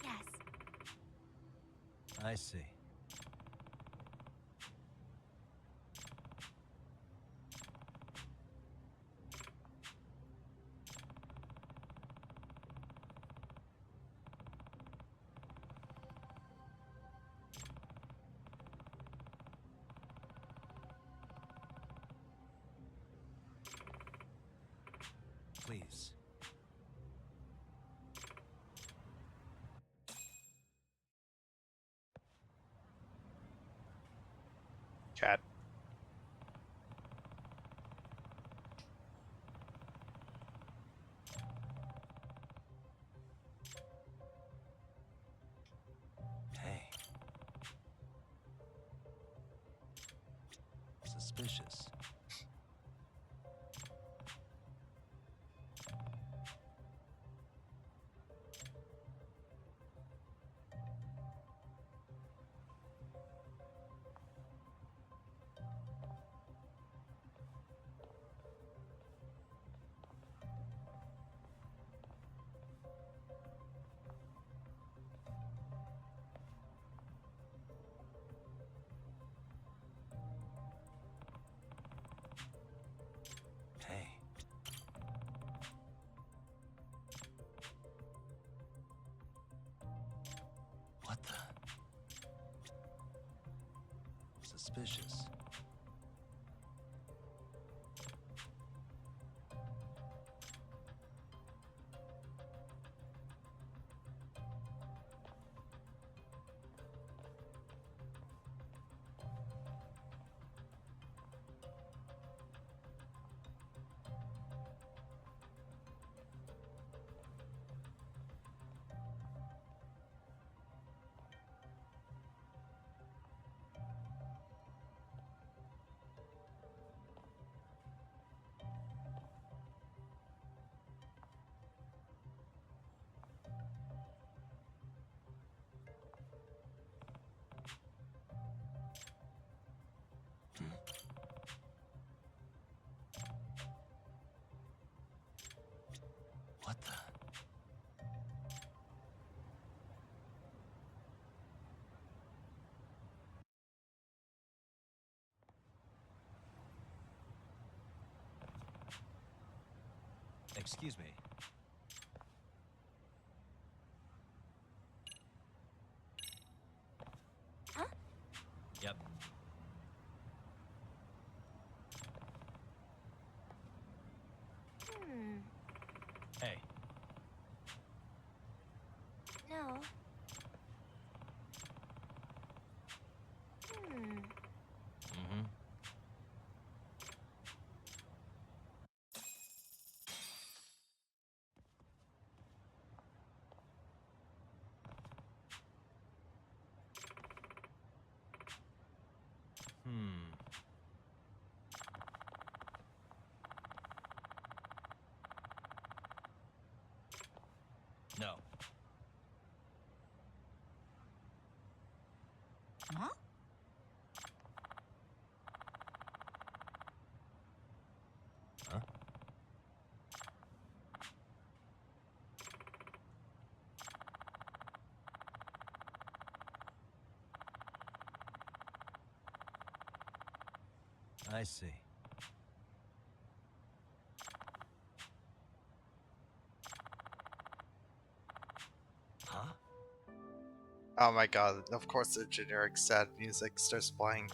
Yes. I see. Please. Cat. Hey. Suspicious. Hey. What the? Suspicious. Excuse me. Huh? Yep. Hey. No. Mm-hmm. No. Huh? Huh? I see. Huh? Oh my god, of course the generic sad music starts playing.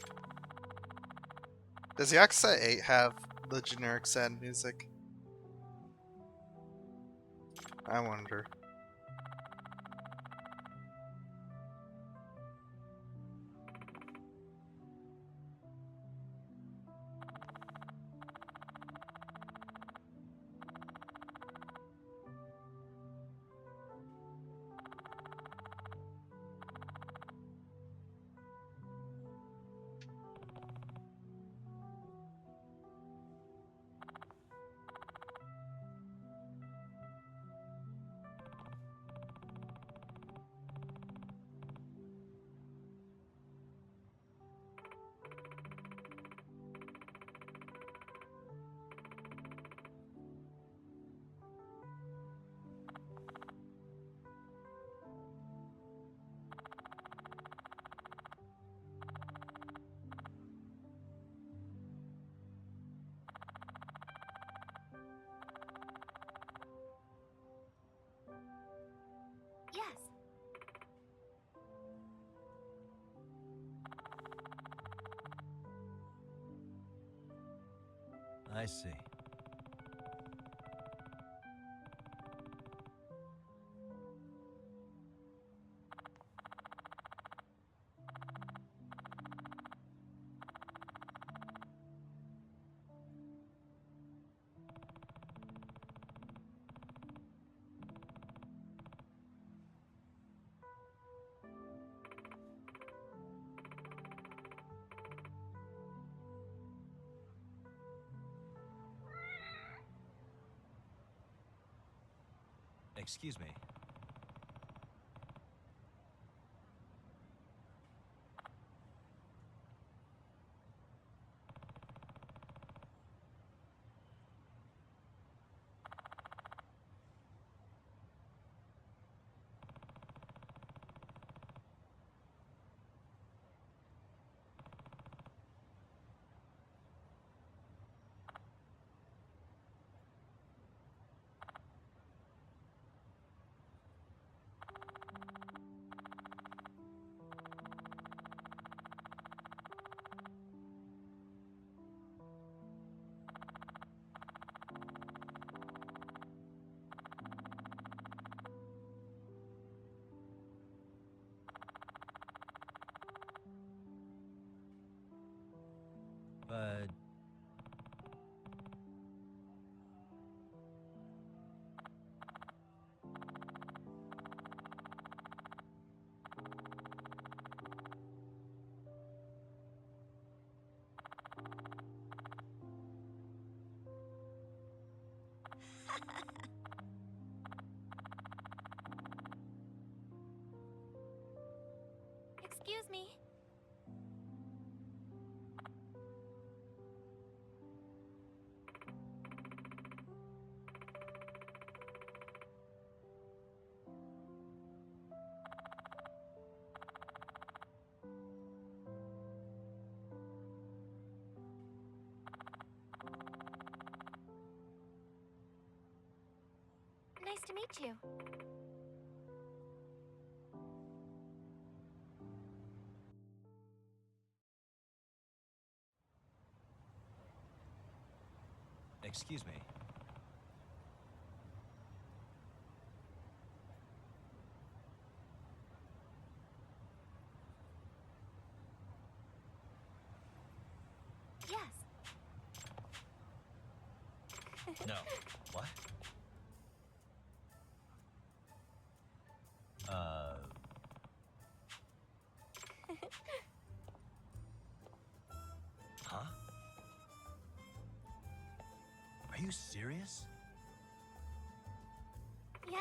Does the Yakuza 8 have the generic sad music? I wonder. Yes. I see. Excuse me. But... Excuse me. to meet you. Excuse me. Yes. No. What? Huh? Are you serious? Yes.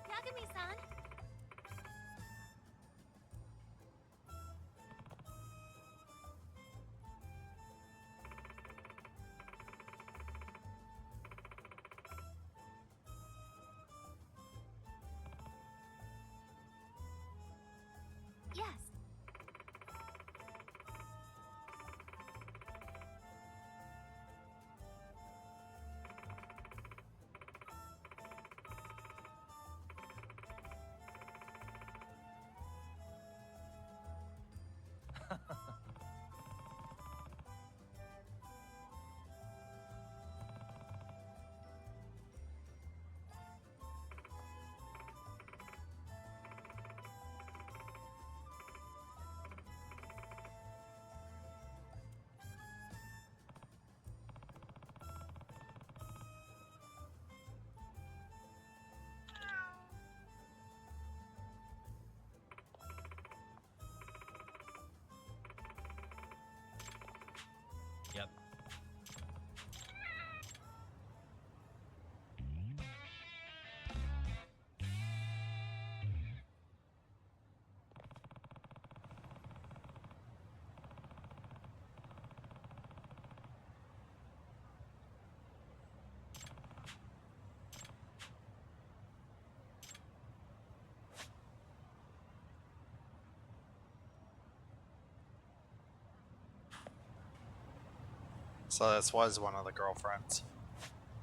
Yagami-san. Yes. Yep. So this was one of the girlfriends.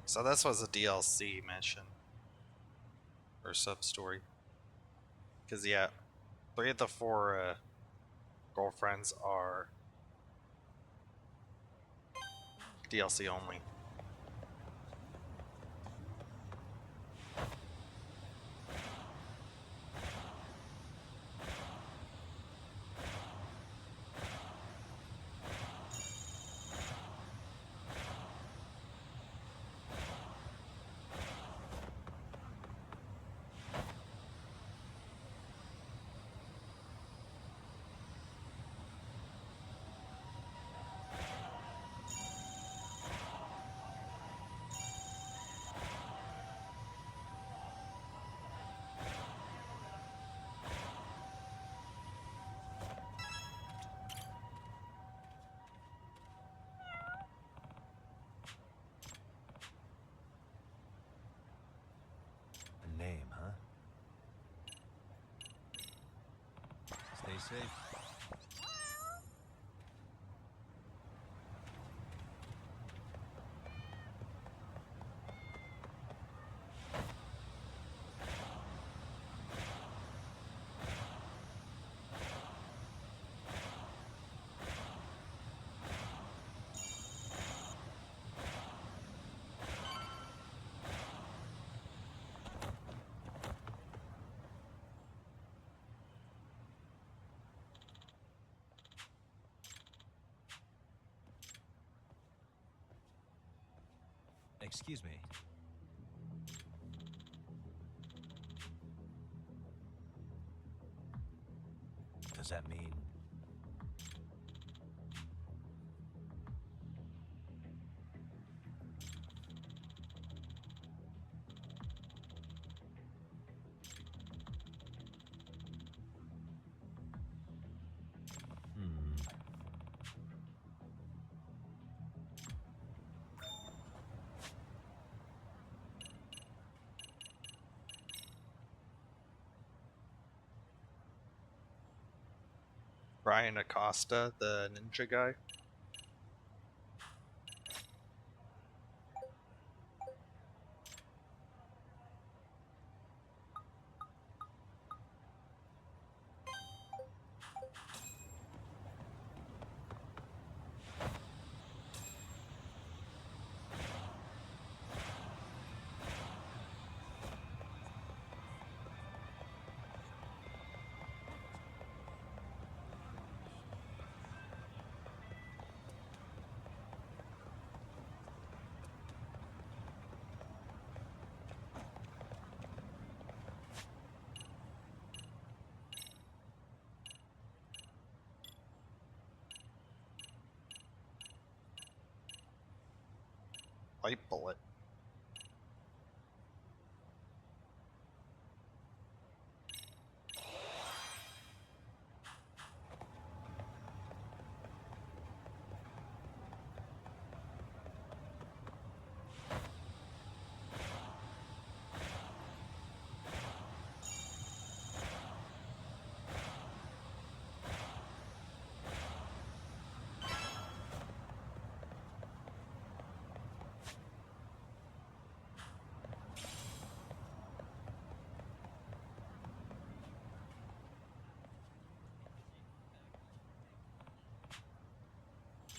So this was a DLC mission. Or sub-story. Because, yeah, 3 of the 4 girlfriends are DLC only. A name, huh? Stay safe. Excuse me. Does that mean Brian Acosta, the ninja guy. Light bullet.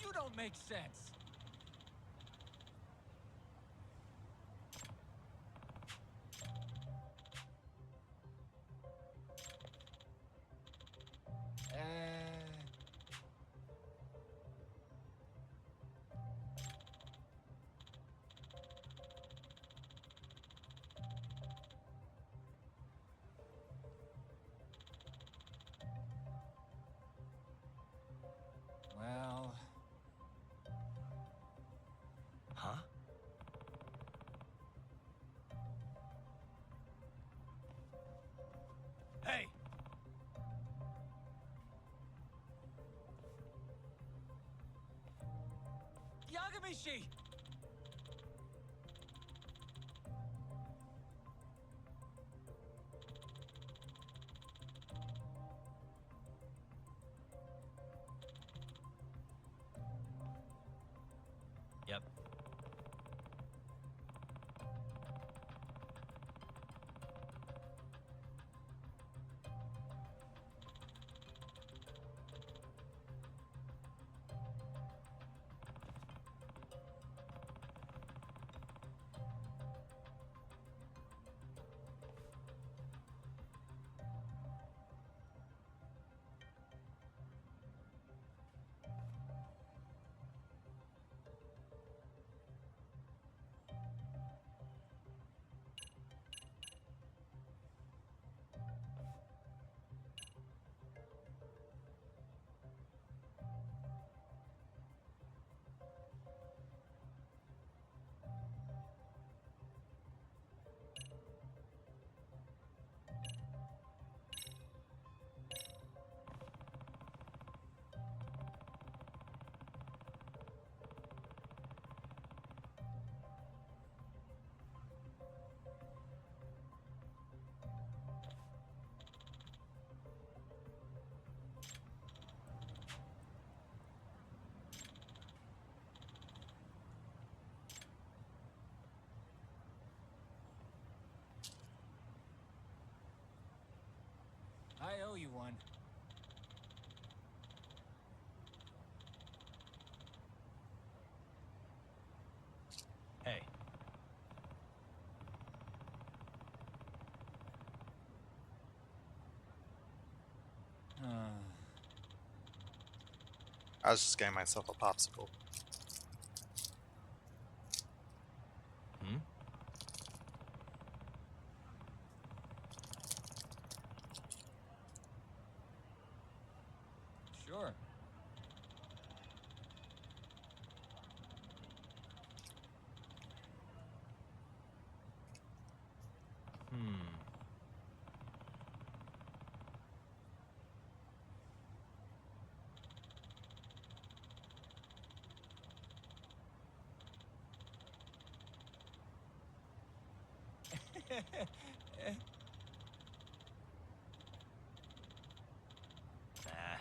You don't make sense. Well... Huh? Hey! Yagamishi! Yep. I owe you one. Hey. I was just getting myself a popsicle. Hmm? Sure. Nah.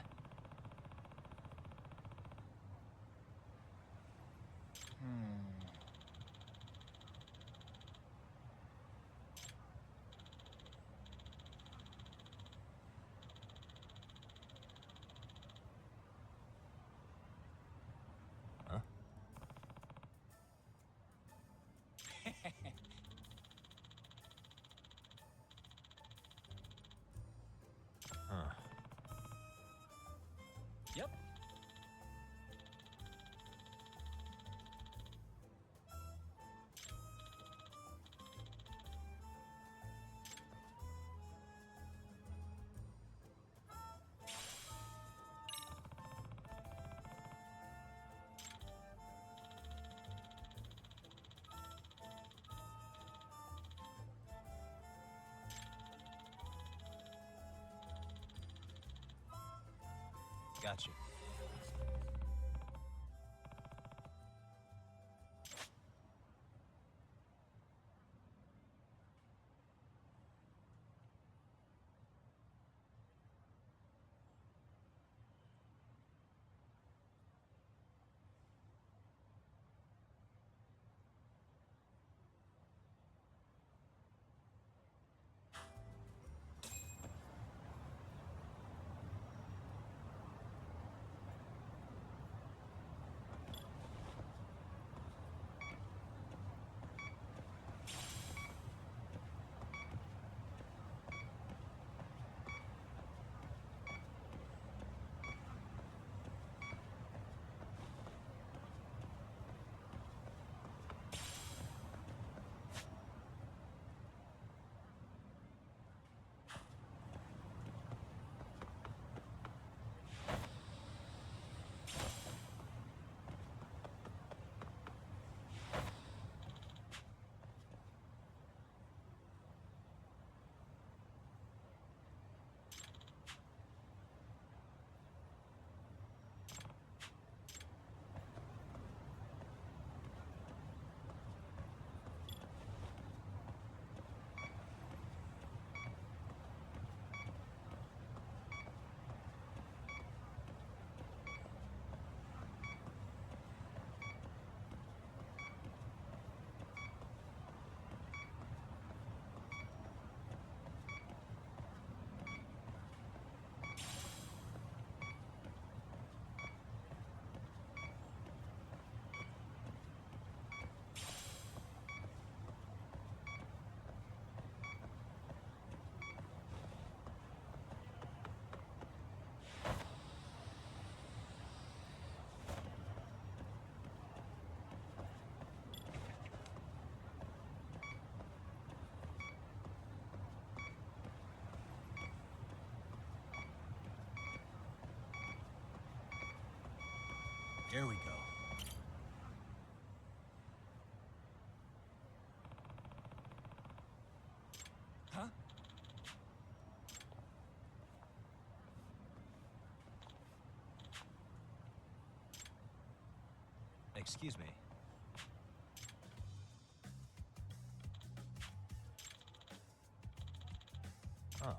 Got you. Here we go. Huh? Excuse me. Oh.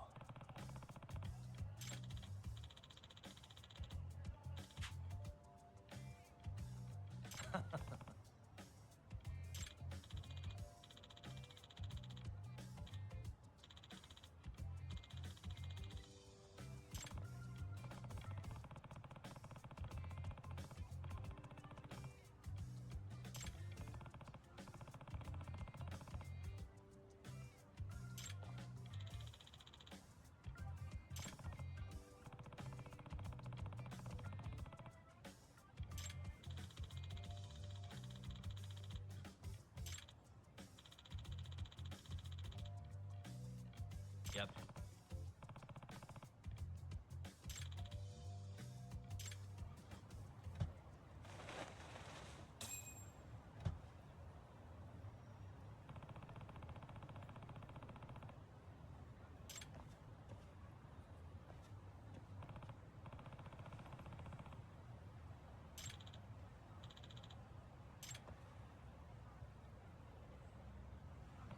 Yep.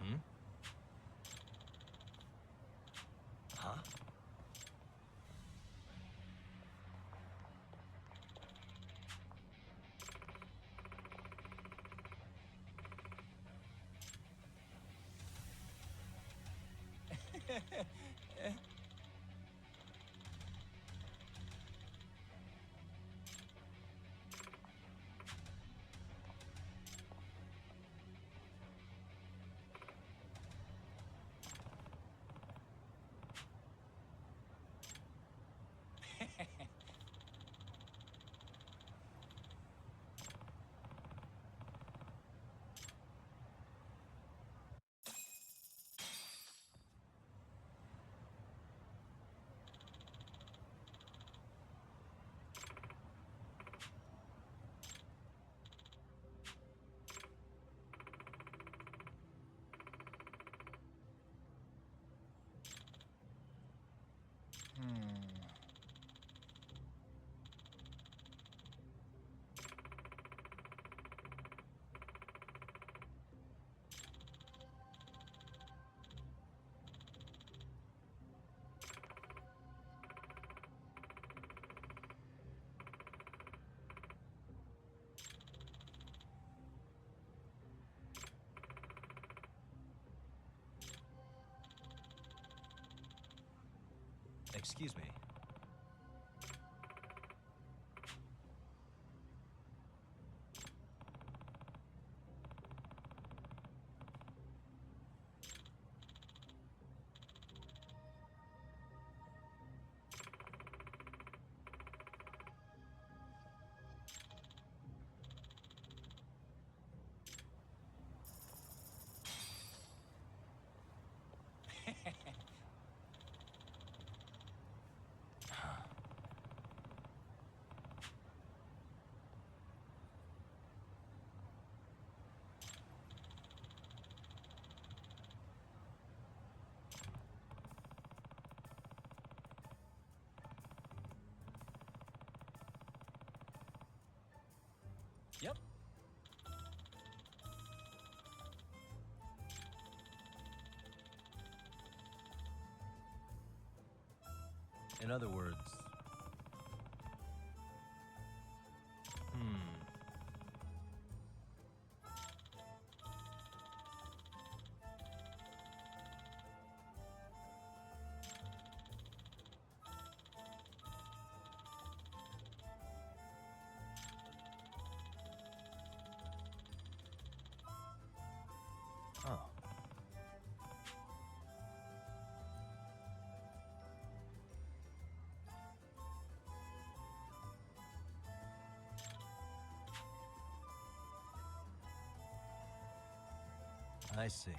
Hmm? Huh? excuse me. Yep. In other words... Oh. I see.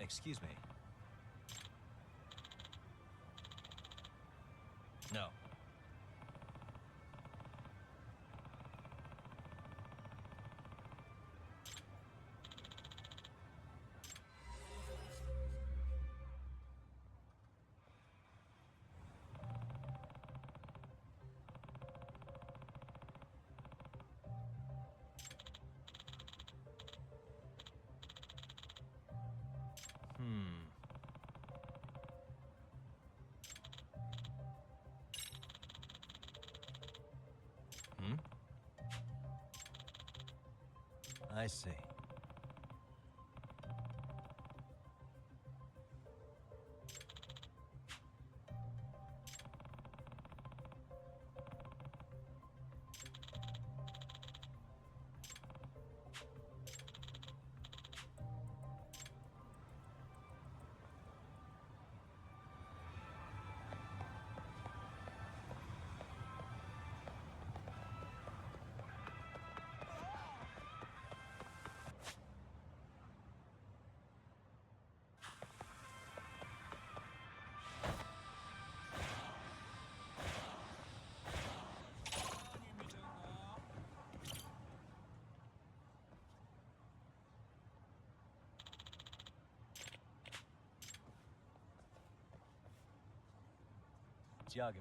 Excuse me. No. I see. Yagami.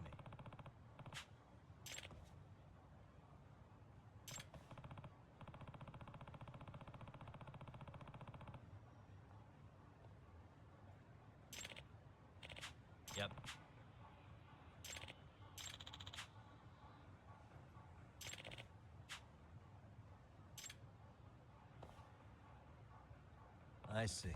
Yep. I see.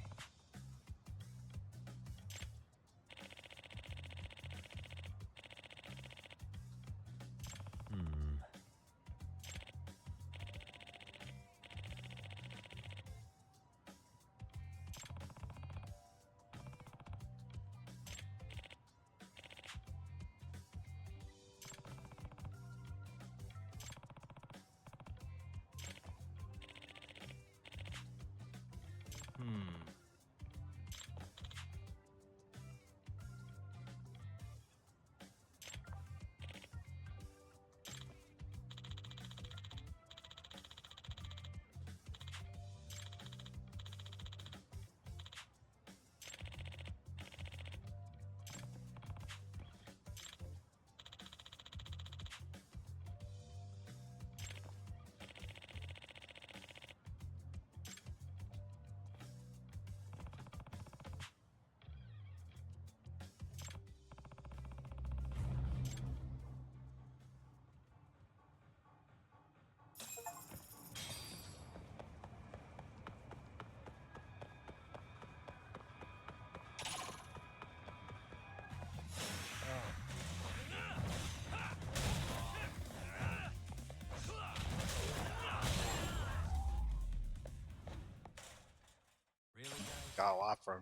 Got a lot from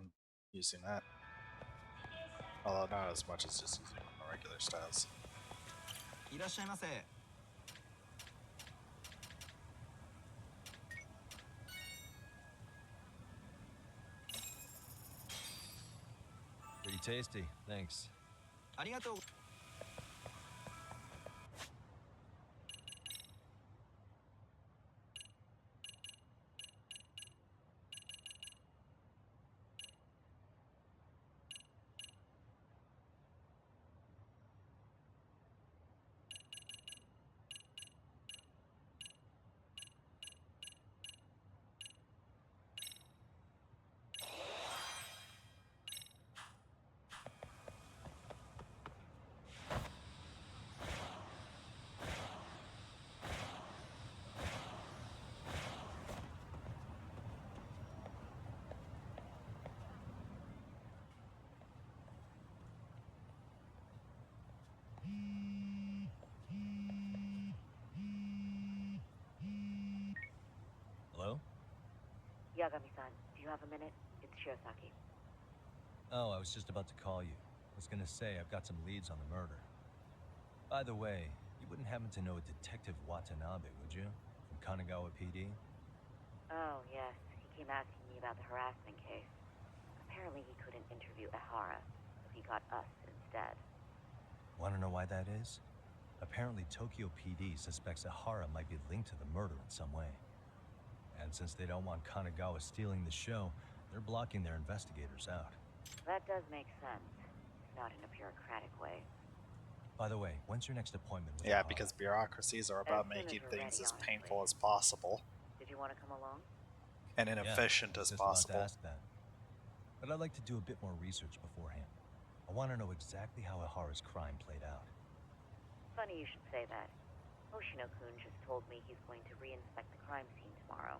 using that. Although not as much as just using the regular styles. いらっしゃいませ。 Pretty tasty, thanks. ありがとう。 Hello? Yagami-san, do you have a minute? It's Shirosaki. Oh, I was just about to call you. I was gonna say, I've got some leads on the murder. By the way, you wouldn't happen to know a Detective Watanabe, would you? From Kanagawa PD? Oh, yes. He came asking me about the harassment case. Apparently he couldn't interview Ehara, so he got us instead. Want to know why that is? Apparently Tokyo PD suspects Ehara might be linked to the murder in some way. And since they don't want Kanagawa stealing the show, they're blocking their investigators out. That does make sense, if not in a bureaucratic way. By the way, when's your next appointment with Yeah, Ehara? because bureaucracies are about As soon as making we're things ready, as honestly. painful as possible Did you want to come along? and inefficient Yeah, as just about possible. to ask that. But I'd like to do a bit more research beforehand. I want to know exactly how Ehara's crime played out. Funny you should say that. Hoshino-kun just told me he's going to re-inspect the crime scene tomorrow.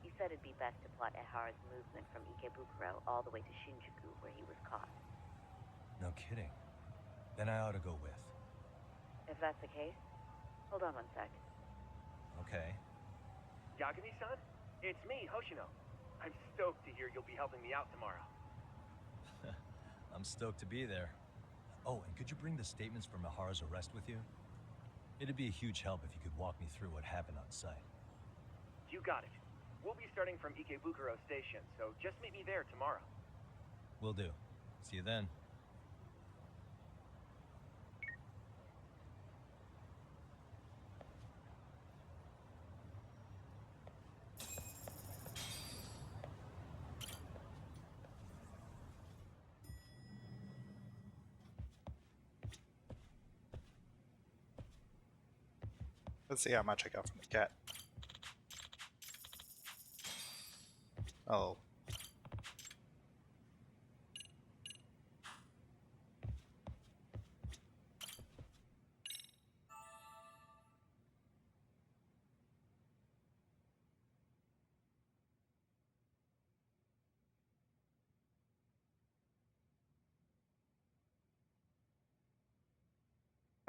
He said it'd be best to plot Ehara's movement from Ikebukuro all the way to Shinjuku, where he was caught. No kidding. Then I ought to go with. If that's the case, hold on one sec. Okay. Yagami-san? It's me, Hoshino. I'm stoked to hear you'll be helping me out tomorrow. I'm stoked to be there. Oh, and could you bring the statements from Ehara's arrest with you? It'd be a huge help if you could walk me through what happened on site. You got it. We'll be starting from Ikebukuro Station, so just meet me there tomorrow. Will do. See you then. Let's see how much I got from the cat. Oh.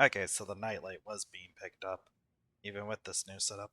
Okay, so the nightlight was being picked up, even with this new setup.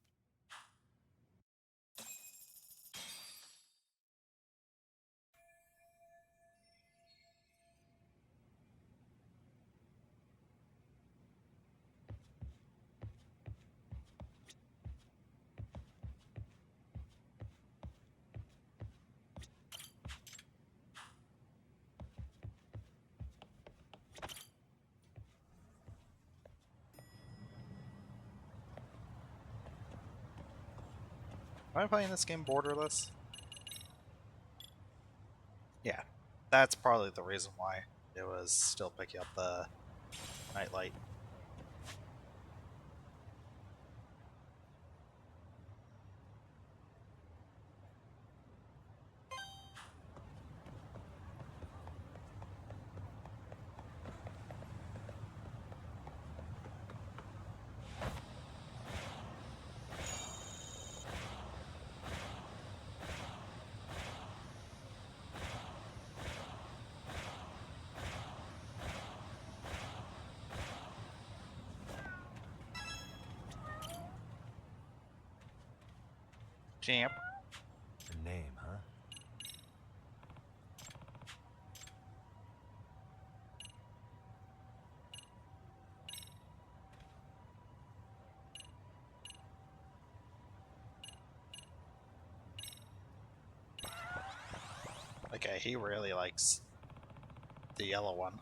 Am I playing this game borderless? Yeah, that's probably the reason why it was still picking up the nightlight. Champ. Her name, huh? Okay, he really likes the yellow one.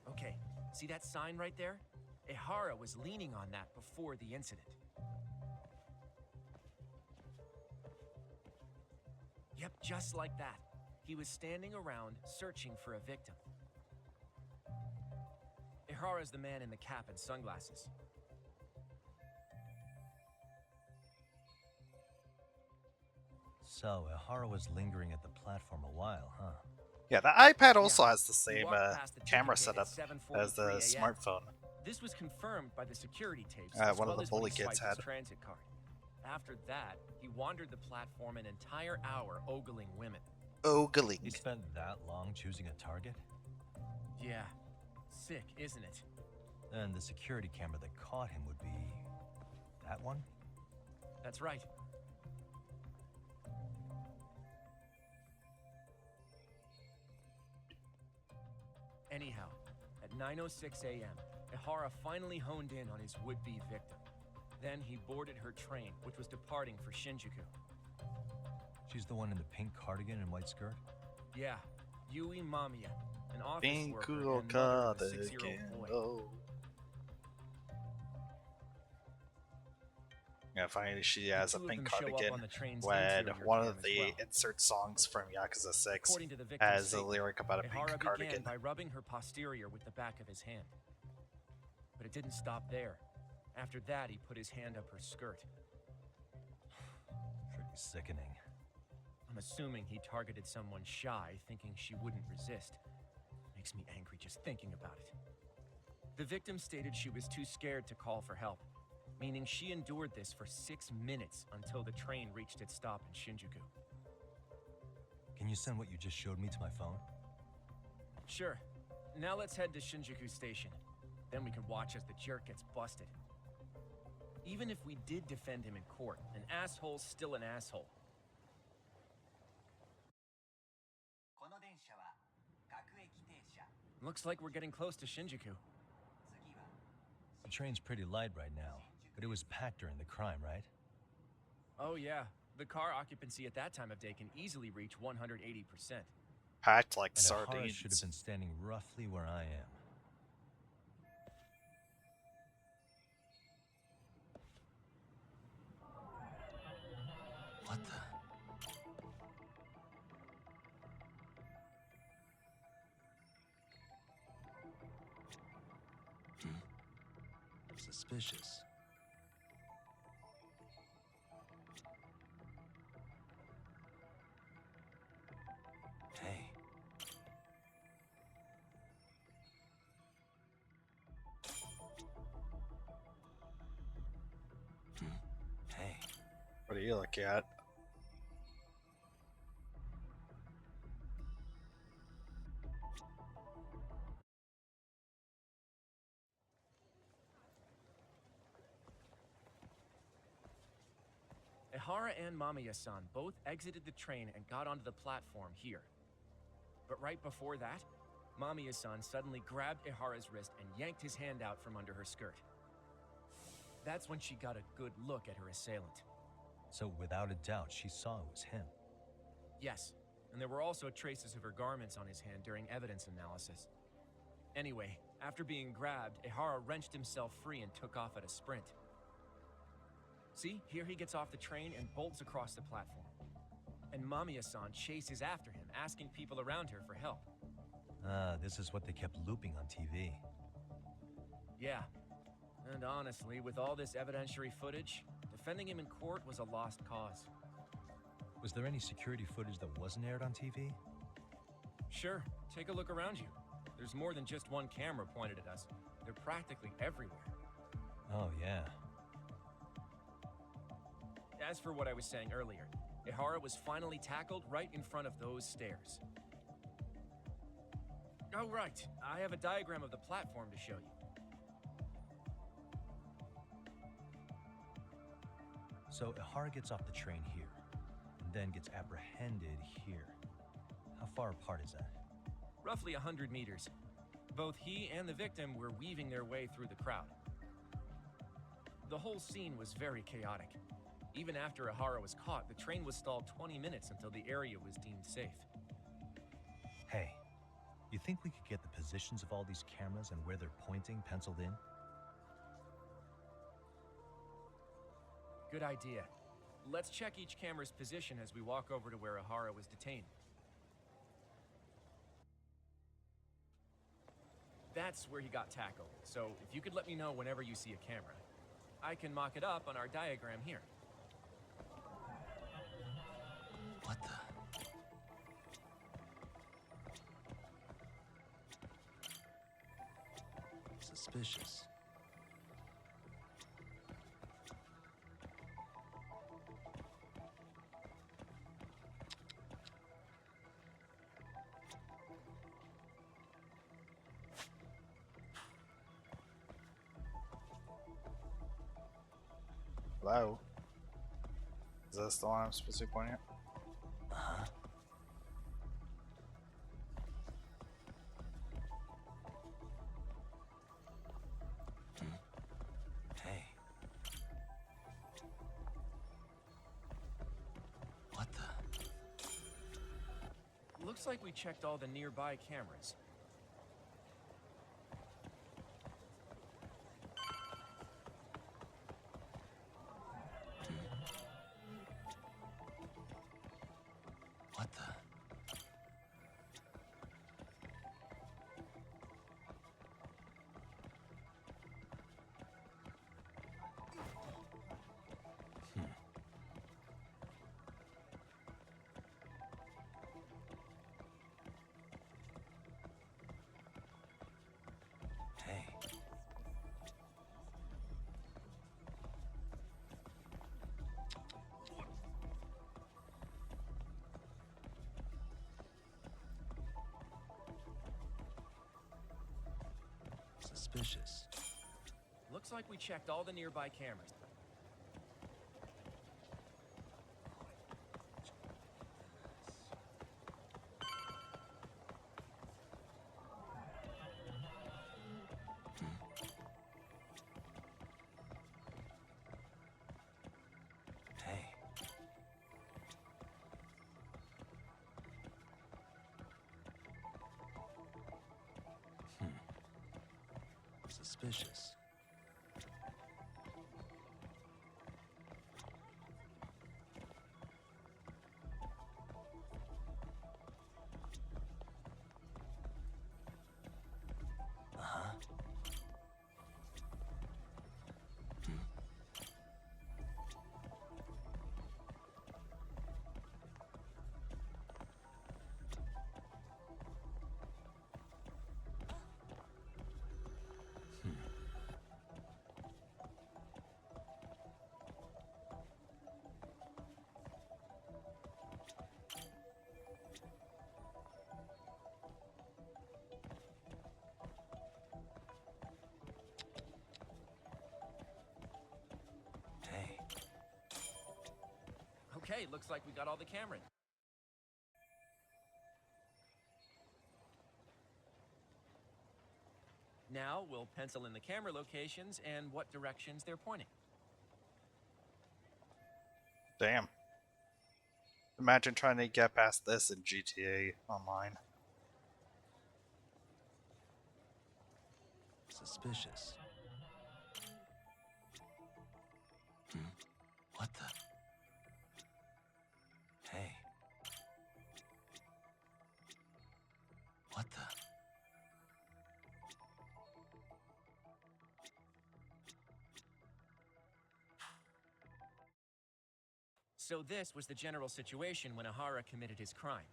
Okay, see that sign right there? Ehara was leaning on that before the incident. Yep, just like that. He was standing around searching for a victim. Ehara's the man in the cap and sunglasses. So, Ehara was lingering at the platform a while, huh? Yeah, the iPad also Yeah, has the he same walked past the camera ticket gate setup at as the 7:43 a.m. smartphone. This was confirmed by the security tapes, one as well of the as when bully he kids swiped his had. transit card. After that, he wandered the platform an entire hour ogling women. Ogling. He spent that long choosing a target? Yeah. Sick, isn't it? And the security camera that caught him would be... that one? That's right. Anyhow, at 9:06 a.m., Ihara finally honed in on his would-be victim. Then he boarded her train, which was departing for Shinjuku. She's the one in the pink cardigan and white skirt? Yeah, Yui Mamiya, an office Pink worker and mother of a 6-year-old cardigan. boy. Oh. Yeah, finally she has a two of pink them show up cardigan on the train's when interior one cam of as the well. insert songs from Yakuza 6 According to the victim's has a statement, lyric about a pink Ihara cardigan. began by rubbing her posterior with the back of his hand. But it didn't stop there. After that, he put his hand up her skirt. Pretty sickening. I'm assuming he targeted someone shy, thinking she wouldn't resist. Makes me angry just thinking about it. The victim stated she was too scared to call for help, meaning she endured this for 6 minutes until the train reached its stop in Shinjuku. Can you send what you just showed me to my phone? Sure. Now let's head to Shinjuku Station. Then we can watch as the jerk gets busted. Even if we did defend him in court, an asshole's still an asshole. Looks like we're getting close to Shinjuku. The train's pretty light right now, but it was packed during the crime, right? Oh yeah, the car occupancy at that time of day can easily reach 180%. Packed like And Ihara sardines. should have been standing roughly where I am. What the? Suspicious. Hey. Hey. What are you looking at? Ihara and Mamiya-san both exited the train and got onto the platform here. But right before that, Mamiya-san suddenly grabbed Ihara's wrist and yanked his hand out from under her skirt. That's when she got a good look at her assailant. So without a doubt, she saw it was him. Yes, and there were also traces of her garments on his hand during evidence analysis. Anyway, after being grabbed, Ihara wrenched himself free and took off at a sprint. See, here he gets off the train and bolts across the platform. And Mamiya-san chases after him, asking people around her for help. Ah, this is what they kept looping on TV. Yeah. And honestly, with all this evidentiary footage, defending him in court was a lost cause. Was there any security footage that wasn't aired on TV? Sure, take a look around you. There's more than just one camera pointed at us. They're practically everywhere. Oh, yeah. As for what I was saying earlier, Ihara was finally tackled right in front of those stairs. Oh, right. I have a diagram of the platform to show you. So Ihara gets off the train here, and then gets apprehended here. How far apart is that? Roughly 100 meters. Both he and the victim were weaving their way through the crowd. The whole scene was very chaotic. Even after Ihara was caught, the train was stalled 20 minutes until the area was deemed safe. Hey, you think we could get the positions of all these cameras and where they're pointing penciled in? Good idea. Let's check each camera's position as we walk over to where Ihara was detained. That's where he got tackled, so if you could let me know whenever you see a camera. I can mock it up on our diagram here. What the? Suspicious. Hello? Is this the one I'm supposed to be pointing at? Uh-huh. Hey. What the? Looks like we checked all the nearby cameras. What the? Hey. Suspicious. Looks like we checked all the nearby cameras. Hey. Suspicious. Uh-huh. Hey. Okay, looks like we got all the cameras. Now we'll pencil in the camera locations and what directions they're pointing. Damn. Imagine trying to get past this in GTA Online. Suspicious. What the? Hey. What the? So this was the general situation when Ahara committed his crime.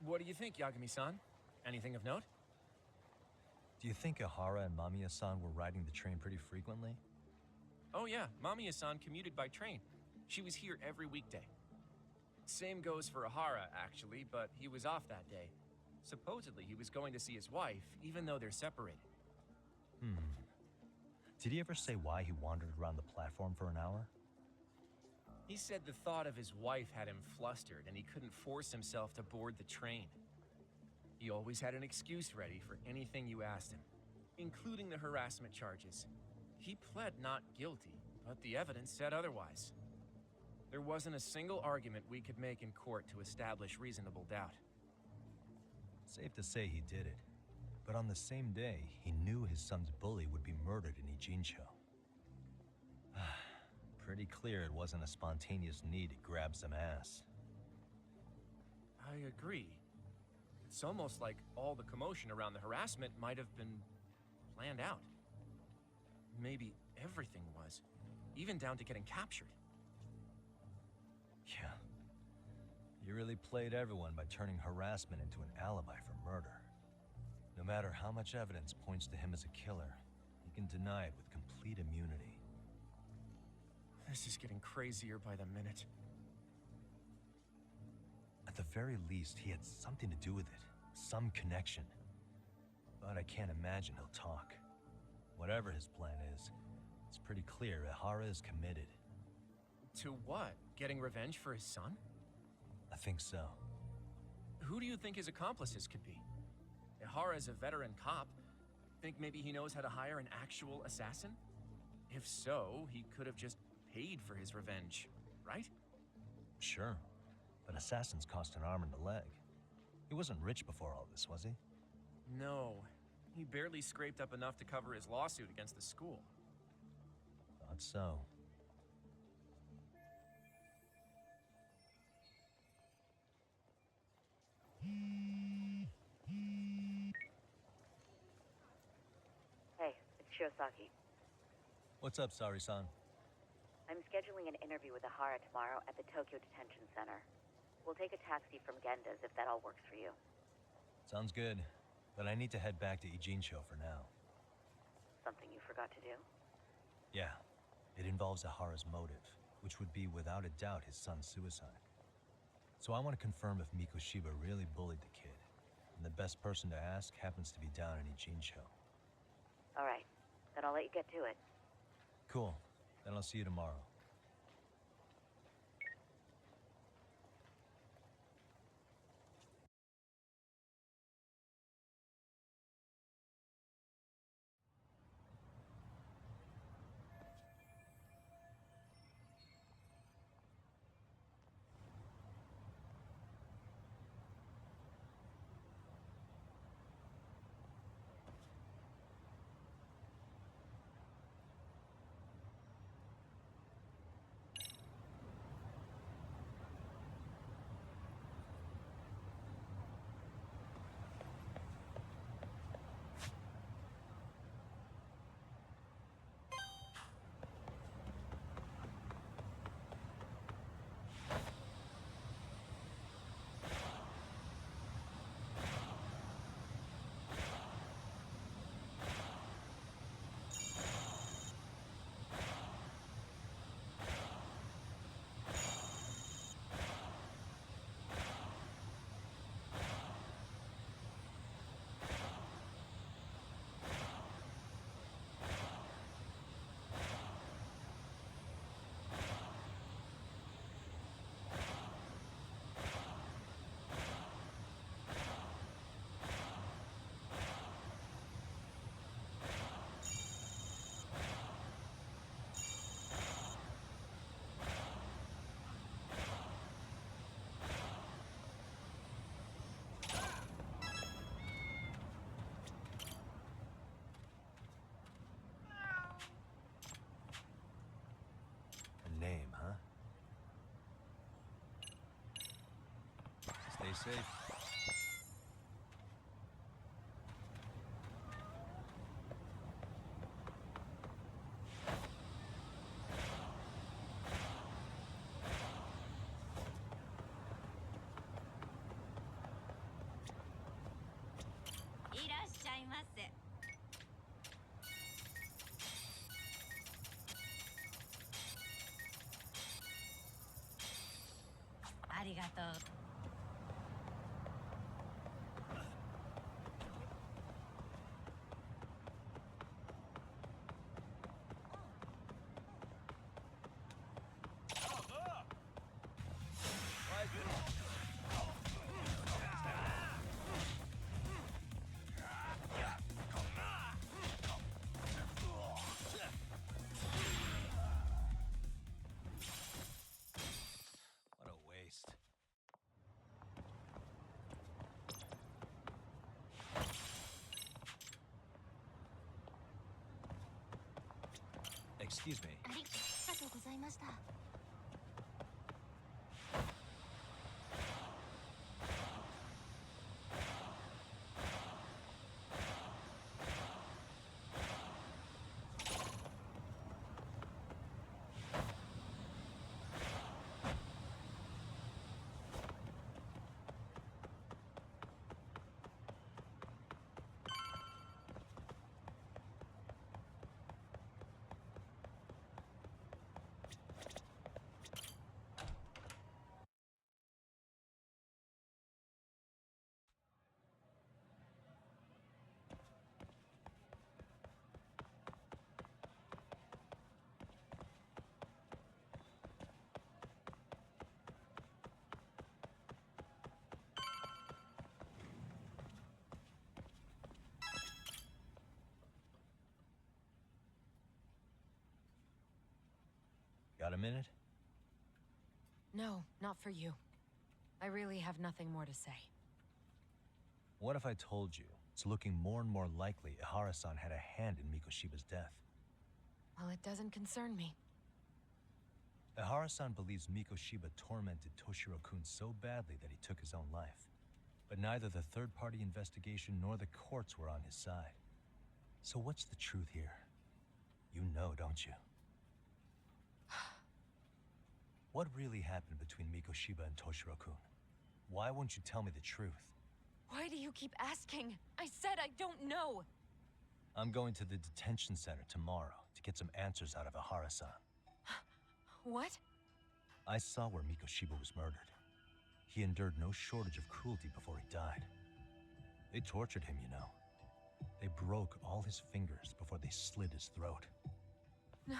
What do you think, Yagami-san? Anything of note? Do you think Ahara and Mamiya-san were riding the train pretty frequently? Oh yeah, Mamiya-san commuted by train. She was here every weekday. Same goes for Ahara, actually, but he was off that day. Supposedly, he was going to see his wife, even though they're separated. Did he ever say why he wandered around the platform for an hour? He said the thought of his wife had him flustered and he couldn't force himself to board the train. He always had an excuse ready for anything you asked him, including the harassment charges. He pled not guilty, but the evidence said otherwise. There wasn't a single argument we could make in court to establish reasonable doubt. Safe to say he did it. But on the same day, he knew his son's bully would be murdered in Ijincho. Pretty clear it wasn't a spontaneous need to grab some ass. I agree. It's almost like all the commotion around the harassment might have been planned out. Maybe everything was, even down to getting captured. Yeah. He really played everyone by turning harassment into an alibi for murder. No matter how much evidence points to him as a killer, he can deny it with complete immunity. This is getting crazier by the minute. At the very least, he had something to do with it. Some connection. But I can't imagine he'll talk. Whatever his plan is, it's pretty clear Ahara is committed. To what? Getting revenge for his son? I think so. Who do you think his accomplices could be? Ihara's a veteran cop. Think maybe he knows how to hire an actual assassin? If so, he could have just paid for his revenge, right? Sure, but assassins cost an arm and a leg. He wasn't rich before all this, was he? No. He barely scraped up enough to cover his lawsuit against the school. Thought so. Hey, it's Shirosaki. What's up, Sari-san? I'm scheduling an interview with Ihara tomorrow at the Tokyo Detention Center. We'll take a taxi from Genda's if that all works for you. Sounds good, but I need to head back to Ijincho for now. Something you forgot to do? Yeah, it involves Ihara's motive, which would be without a doubt his son's suicide. So I want to confirm if Mikoshiba really bullied the kid, and the best person to ask happens to be down in Ijincho. All right, then I'll let you get to it. Cool, then I'll see you tomorrow. Name, huh? Stay safe. What a waste. Excuse me. ありがとうございました。Got a minute? No, not for you. I really have nothing more to say. What if I told you it's looking more and more likely Ihara-san had a hand in Mikoshiba's death? Well, it doesn't concern me. Ihara-san believes Mikoshiba tormented Toshiro-kun so badly that he took his own life. But neither the third-party investigation nor the courts were on his side. So what's the truth here? You know, don't you? What really happened between Mikoshiba and Toshiro-kun? Why won't you tell me the truth? Why do you keep asking? I said I don't know! I'm going to the detention center tomorrow to get some answers out of Ihara-san. What? I saw where Mikoshiba was murdered. He endured no shortage of cruelty before he died. They tortured him, you know. They broke all his fingers before they slit his throat. No.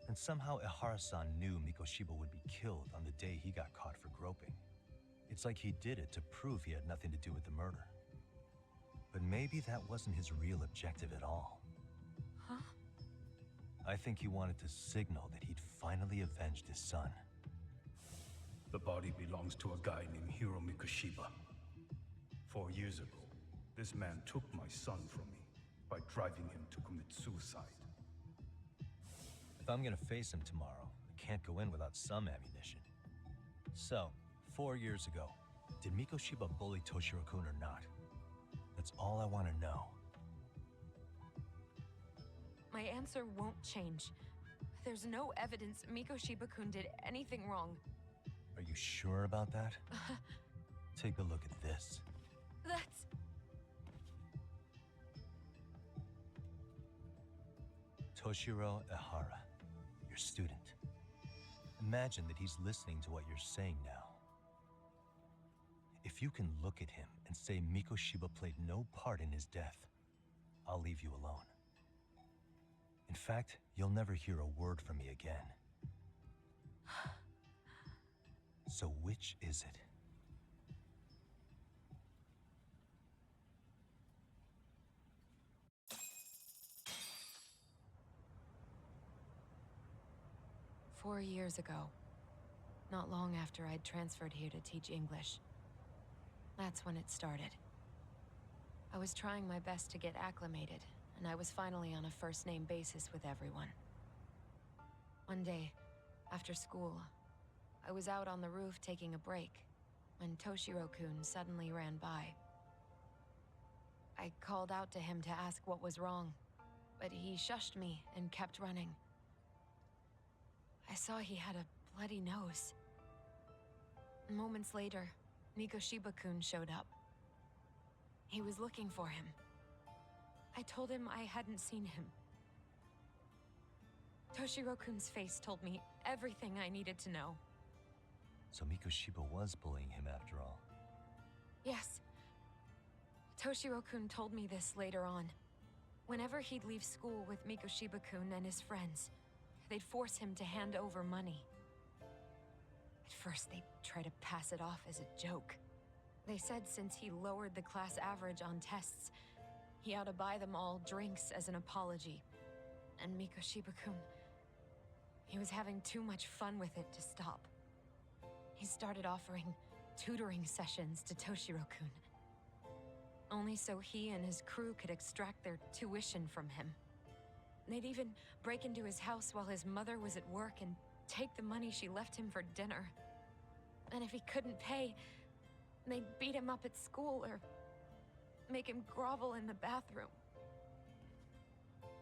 And somehow Ihara-san knew Mikoshiba would be killed on the day he got caught for groping. It's like he did it to prove he had nothing to do with the murder. But maybe that wasn't his real objective at all. Huh? I think he wanted to signal that he'd finally avenged his son. The body belongs to a guy named Hiro Mikoshiba. 4 years ago, this man took my son from me by driving him to commit suicide. If I'm gonna face him tomorrow, I can't go in without some ammunition. So, 4 years ago, did Mikoshiba bully Toshiro-kun or not? That's all I want to know. My answer won't change. There's no evidence Mikoshiba-kun did anything wrong. Are you sure about that? Take a look at this. That's... Toshiro Ihara, your student. Imagine that he's listening to what you're saying now. If you can look at him and say Mikoshiba played no part in his death, I'll leave you alone. In fact, you'll never hear a word from me again. So which is it? "4 years ago, not long after I'd transferred here to teach English. That's when it started. I was trying my best to get acclimated, and I was finally on a first-name basis with everyone. One day, after school, I was out on the roof taking a break, when Toshiro-kun suddenly ran by. I called out to him to ask what was wrong, but he shushed me and kept running. I saw he had a bloody nose. Moments later, Mikoshiba-kun showed up. He was looking for him. I told him I hadn't seen him. Toshiro-kun's face told me everything I needed to know. So Mikoshiba was bullying him after all. Yes. Toshiro-kun told me this later on. Whenever he'd leave school with Mikoshiba-kun and his friends, they'd force him to hand over money. At first, they'd try to pass it off as a joke. They said since he lowered the class average on tests, he ought to buy them all drinks as an apology. And Mikoshiba-kun, he was having too much fun with it to stop. He started offering tutoring sessions to Toshiro-kun. Only so he and his crew could extract their tuition from him. They'd even break into his house while his mother was at work and take the money she left him for dinner. And if he couldn't pay, they'd beat him up at school or make him grovel in the bathroom.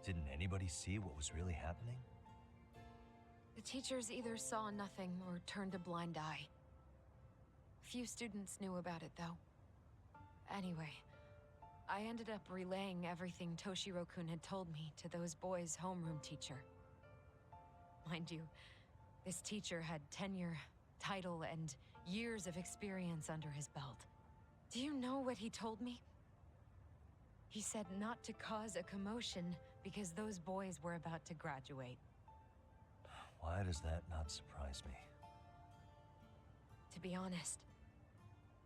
Didn't anybody see what was really happening? The teachers either saw nothing or turned a blind eye. Few students knew about it, though. Anyway, I ended up relaying everything Toshiro-kun had told me to those boys' homeroom teacher. Mind you, this teacher had tenure, title, and years of experience under his belt. Do you know what he told me? He said not to cause a commotion because those boys were about to graduate. Why does that not surprise me? To be honest,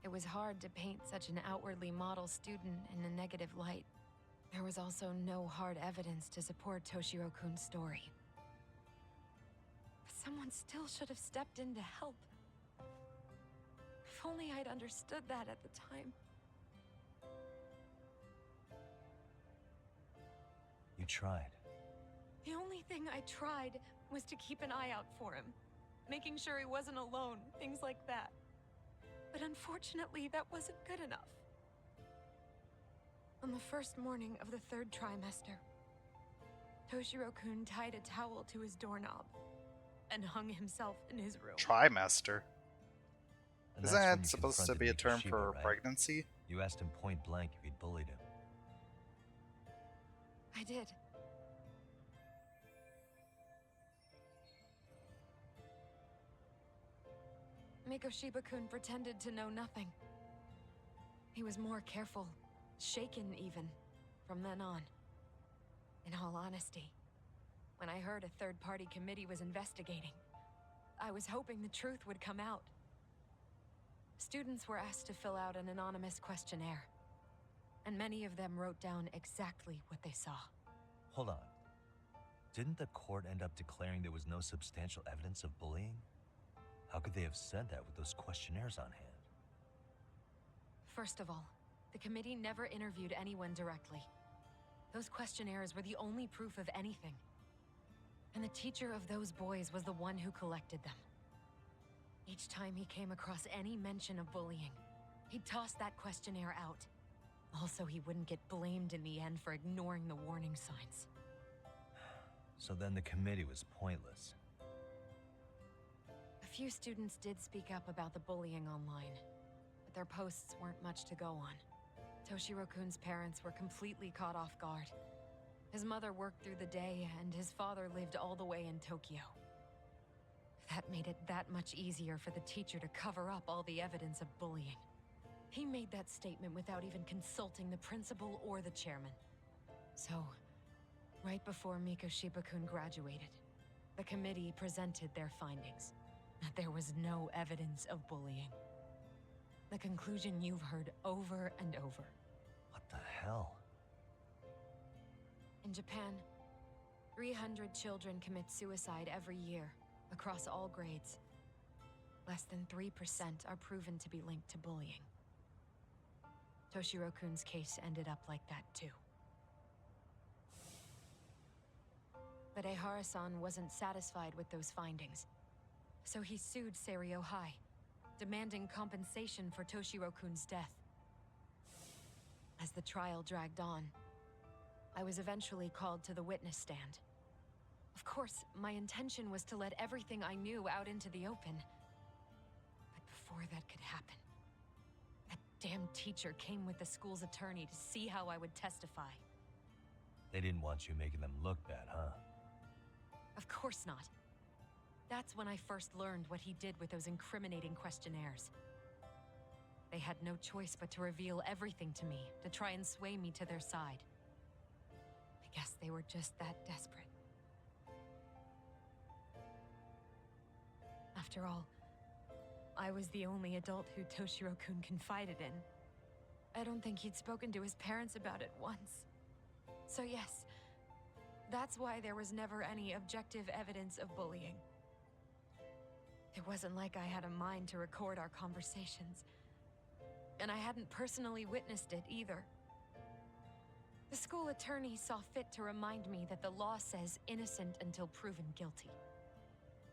It was hard to paint such an outwardly model student in a negative light. There was also no hard evidence to support Toshiro-kun's story. But someone still should have stepped in to help. If only I'd understood that at the time. You tried. The only thing I tried was to keep an eye out for him, making sure he wasn't alone, things like that. But unfortunately, that wasn't good enough. On the first morning of the 3rd trimester, Toshiro-kun tied a towel to his doorknob and hung himself in his room. Trimester? And Isn't that's when that you supposed to confronted be a term Mikoshiba, for right? pregnancy? You asked him point blank if he'd bullied him. I did. Mikoshiba-kun pretended to know nothing. He was more careful, shaken even, from then on. In all honesty, when I heard a third-party committee was investigating, I was hoping the truth would come out. Students were asked to fill out an anonymous questionnaire, and many of them wrote down exactly what they saw. Hold on. Didn't the court end up declaring there was no substantial evidence of bullying? How could they have said that with those questionnaires on hand? First of all, the committee never interviewed anyone directly. Those questionnaires were the only proof of anything. And the teacher of those boys was the one who collected them. Each time he came across any mention of bullying, he'd toss that questionnaire out. Also, he wouldn't get blamed in the end for ignoring the warning signs. So then the committee was pointless. A few students did speak up about the bullying online, but their posts weren't much to go on. Toshiro-kun's parents were completely caught off guard. His mother worked through the day, and his father lived all the way in Tokyo. That made it that much easier for the teacher to cover up all the evidence of bullying. He made that statement without even consulting the principal or the chairman. So, right before Mikoshiba-kun graduated, the committee presented their findings. That there was no evidence of bullying. The conclusion you've heard over and over. What the hell? In Japan, 300 children commit suicide every year, across all grades. Less than 3% are proven to be linked to bullying. Toshiro-kun's case ended up like that too. But Ehara-san wasn't satisfied with those findings. So he sued Seiryo High, demanding compensation for Toshiro-kun's death. As the trial dragged on, I was eventually called to the witness stand. Of course, my intention was to let everything I knew out into the open. But before that could happen, that damn teacher came with the school's attorney to see how I would testify. They didn't want you making them look bad, huh? Of course not. That's when I first learned what he did with those incriminating questionnaires. They had no choice but to reveal everything to me, to try and sway me to their side. I guess they were just that desperate. After all, I was the only adult who Toshiro-kun confided in. I don't think he'd spoken to his parents about it once. So yes, that's why there was never any objective evidence of bullying. It wasn't like I had a mind to record our conversations. And I hadn't personally witnessed it either. The school attorney saw fit to remind me that the law says innocent until proven guilty.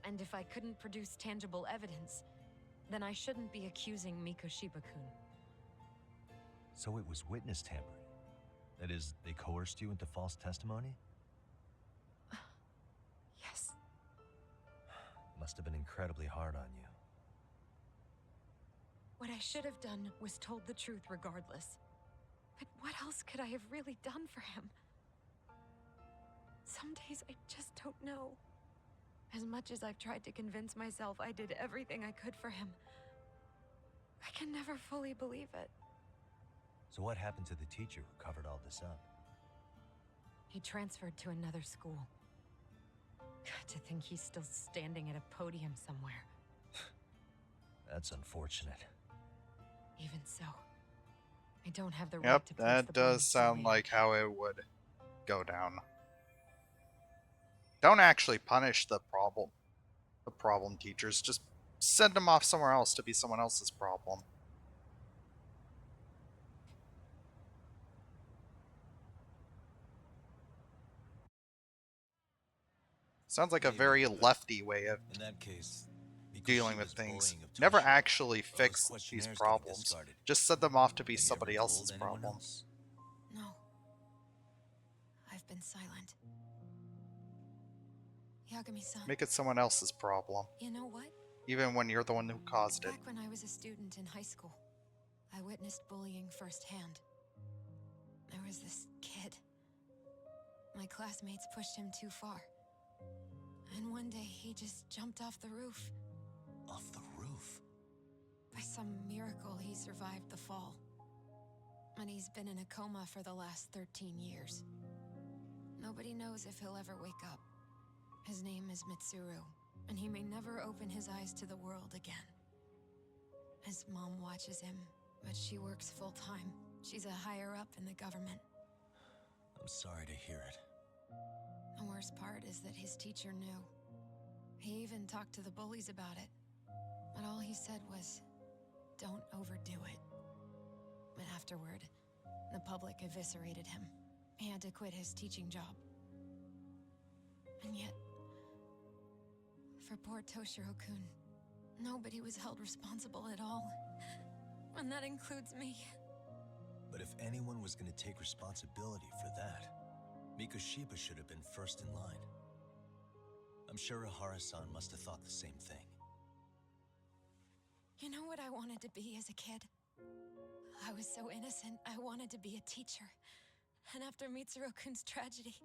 And if I couldn't produce tangible evidence, then I shouldn't be accusing Mikoshiba-kun. So it was witness tampering. That is, they coerced you into false testimony? Yes. Must have been incredibly hard on you. What I should have done was told the truth regardless. But what else could I have really done for him? Some days I just don't know. As much as I've tried to convince myself I did everything I could for him, I can never fully believe it. So what happened to the teacher who covered all this up? He transferred to another school. To think he's still standing at a podium somewhere. That's unfortunate. Even so, I don't have the right Yep, to place that the blame does sound solely like how it would go down. Don't actually punish the problem teachers. Just send them off somewhere else to be someone else's problem. Sounds like a very lefty way of In that case, dealing with Mikoshiba's things. bullying of Never Toshiro, actually all those fix these questionnaires getting problems. discarded. Just send them off to be Have you ever somebody told else's anyone problem. else? No. I've been silent. Yagami-san. Make it someone else's problem. You know what? Even when you're the one who caused it. Back when I was a student in high school, I witnessed bullying firsthand. There was this kid. My classmates pushed him too far. And one day he just jumped off the roof. Off the roof? By some miracle, he survived the fall. And he's been in a coma for the last 13 years. Nobody knows if he'll ever wake up. His name is Mitsuru, and he may never open his eyes to the world again. His mom watches him, but she works full-time. She's a higher-up in the government. I'm sorry to hear it. The worst part is that his teacher knew. He even talked to the bullies about it. But all he said was, don't overdo it. But afterward, the public eviscerated him. He had to quit his teaching job. And yet, for poor Toshiro-kun, nobody was held responsible at all. And that includes me. But if anyone was going to take responsibility for that, Mikoshiba should have been first in line. I'm sure Ihara-san must have thought the same thing. You know what I wanted to be as a kid? I was so innocent, I wanted to be a teacher. And after Mitsuru-kun's tragedy,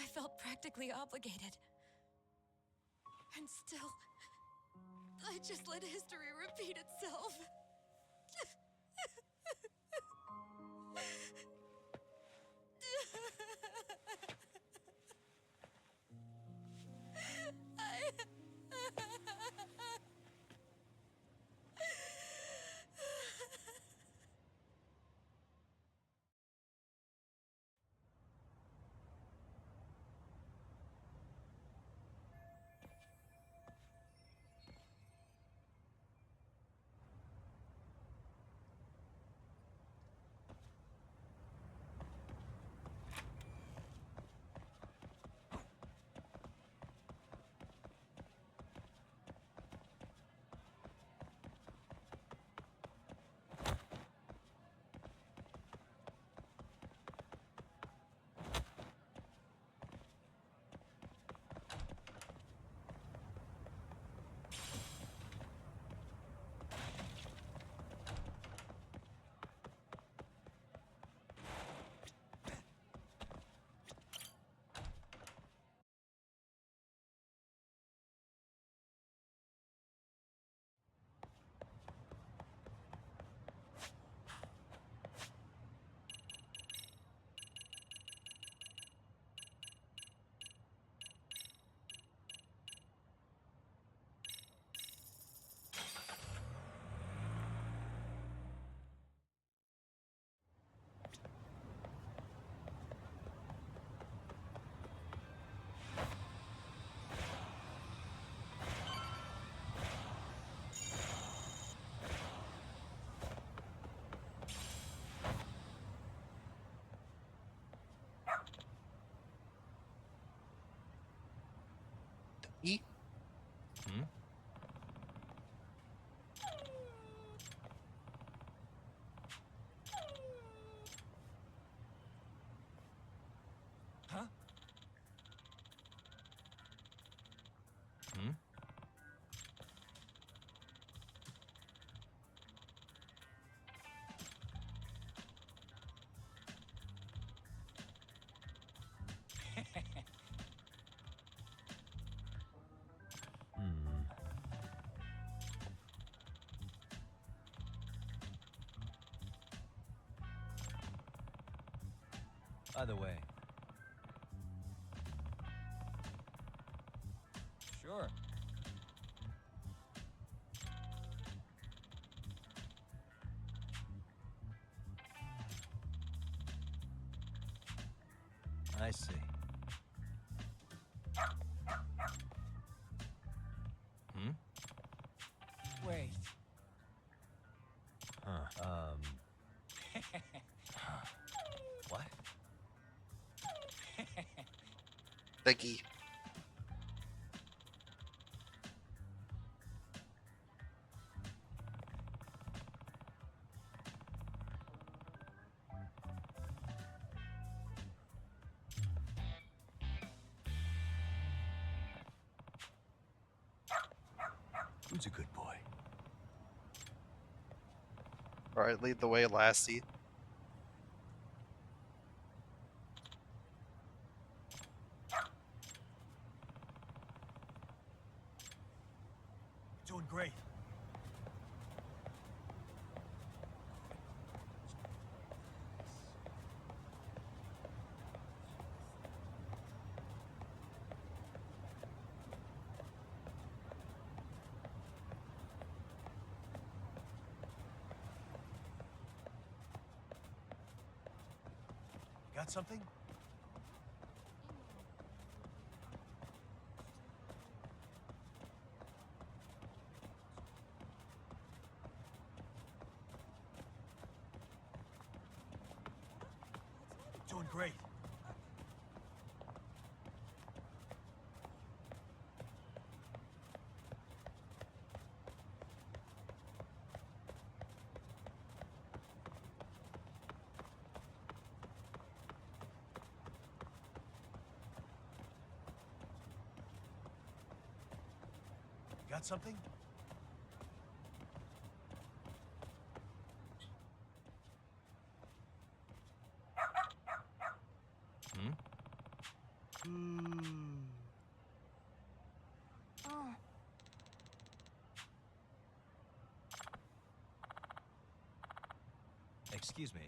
I felt practically obligated. And still, I just let history repeat itself. E? Hmm? Huh? Hmm? By the way. Sure. I see. Hmm? Wait. Huh. What? Biggie. Who's a good boy? All right, lead the way, lassie. Doing great. Got something? Doing great. Got something? Oh. Excuse me.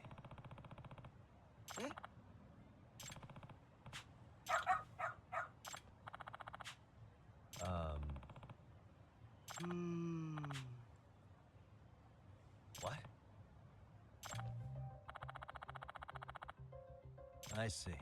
What? I see.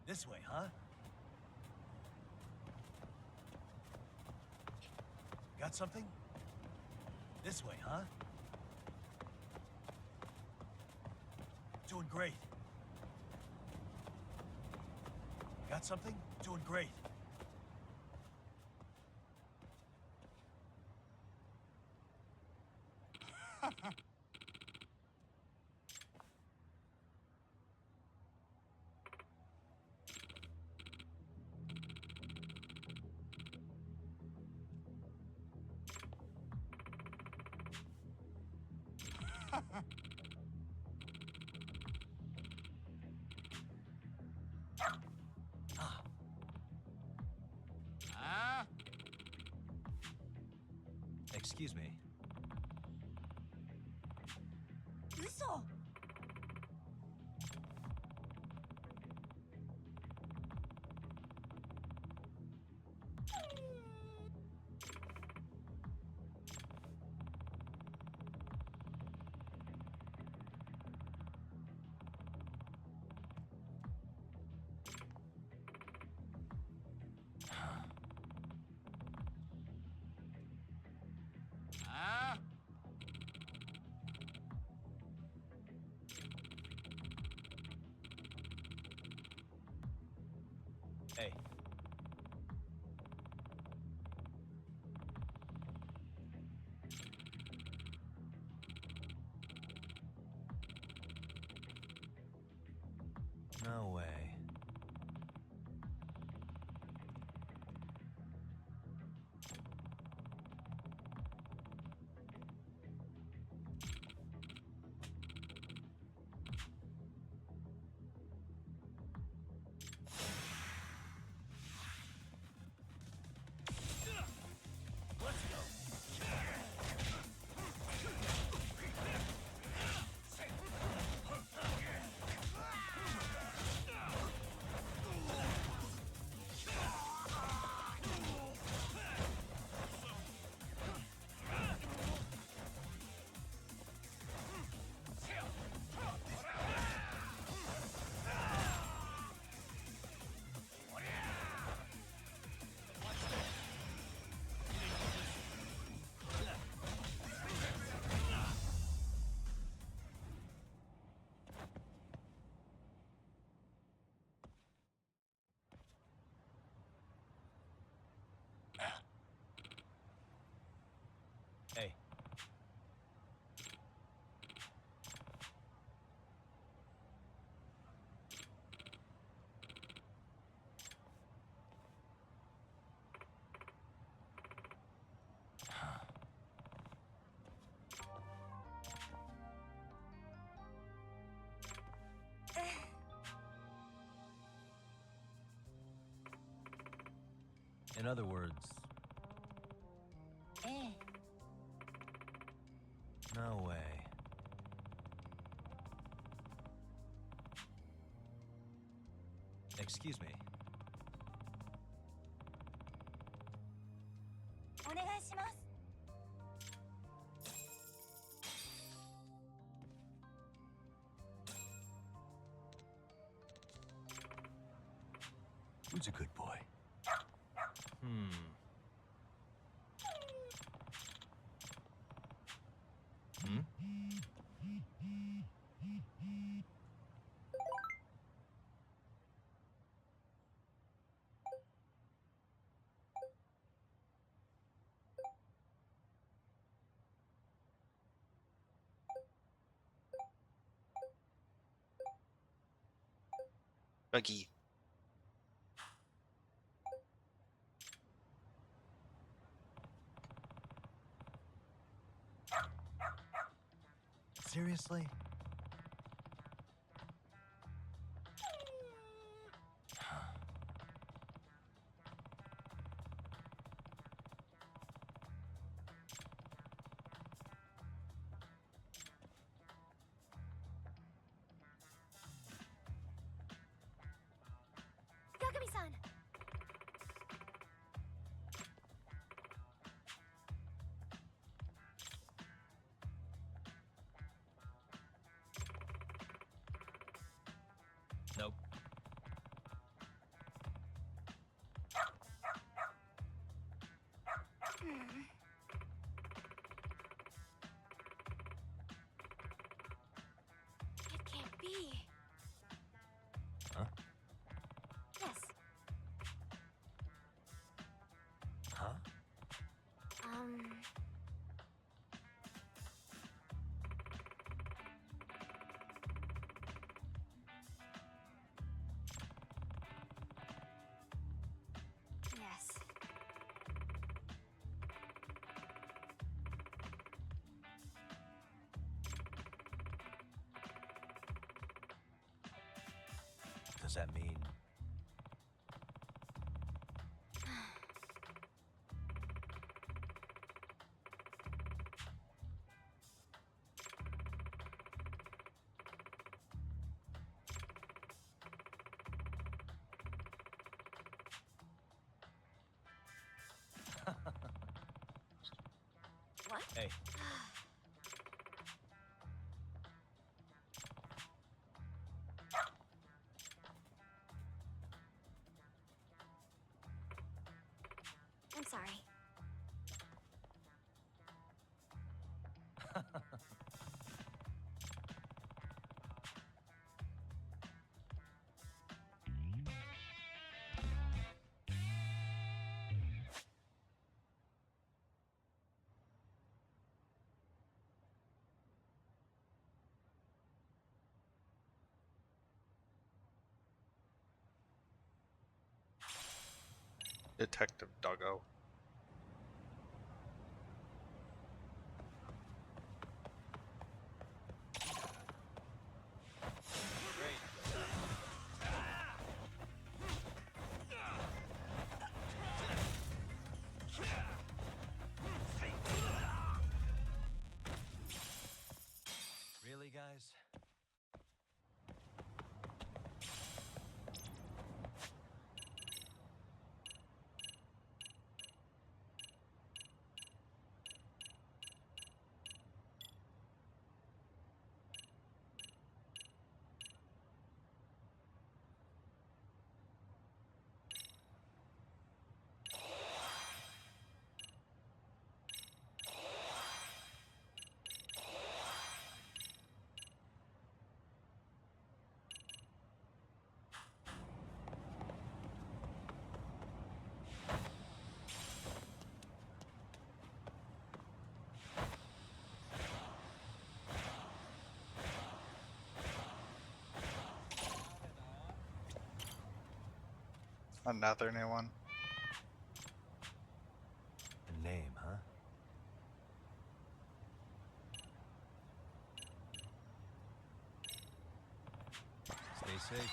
This way, huh? Got something? This way, huh? Doing great. Got something? Doing great. Excuse me.嘘! Hey. No way. Hey. In other words, no way. Excuse me. お願いします。 Who's a good boy? Hmm. Hmm? Buggy. Seriously? Yagami-san. Nope. It can't be. Huh? Yes. Huh? Yes. Does that mean? What? Hey. I'm sorry. Detective Doggo. Really, guys? Another new one. A name, huh? Stay safe.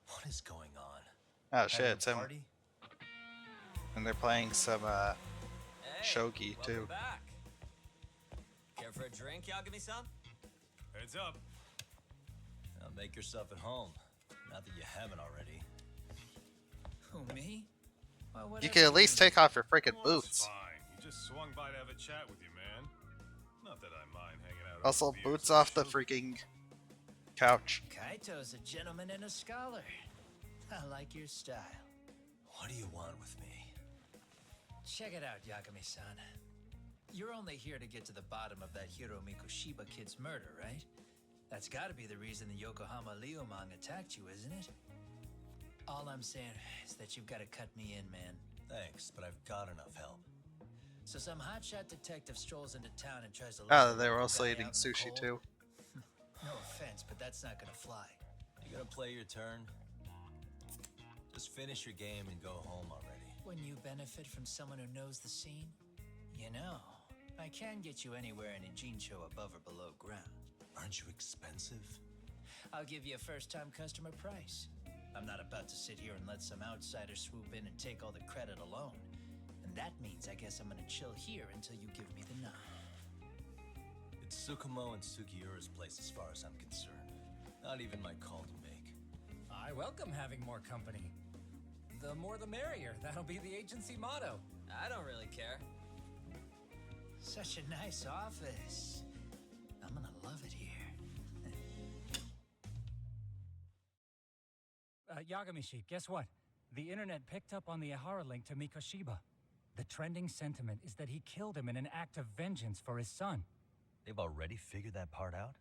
What is going on? Oh shit, Having a it's him. party? And they're playing some shogi too. Welcome back. Care for a drink, Yagami-san? Heads up. Now make yourself at home. Not that you haven't already. Who, me? Well, You can at least take off your freaking Well, it's boots. fine. You just swung by to have a chat with you, man. Not that I mind hanging out. Also, over beers boots with off the shogi. freaking couch. Kaito's a gentleman and a scholar. I like your style. What do you want with me? Check it out, Yagami-san. You're only here to get to the bottom of that Hiro Mikoshiba kid's murder, right? That's gotta be the reason the Yokohama Liumang attacked you, isn't it? All I'm saying is that you've gotta cut me in, man. Thanks, but I've got enough help. So some hotshot detective strolls into town and tries to... Oh, look they were for a also guy eating out in the sushi cold. too. No offense, but that's not gonna fly. You gonna play your turn? Just finish your game and go home already. When you benefit from someone who knows the scene, you know, I can get you anywhere in a Jincho above or below ground. Aren't you expensive? I'll give you a first-time customer price. I'm not about to sit here and let some outsider swoop in and take all the credit alone. And that means I guess I'm gonna chill here until you give me the nod. It's Tsukumo and Sugiura's place as far as I'm concerned. Not even my call to make. I welcome having more company. The more the merrier. That'll be the agency motto. I don't really care. Such a nice office. I'm gonna love it here. Yagami-shi, guess what? The internet picked up on the Ihara link to Mikoshiba. The trending sentiment is that he killed him in an act of vengeance for his son. They've already figured that part out?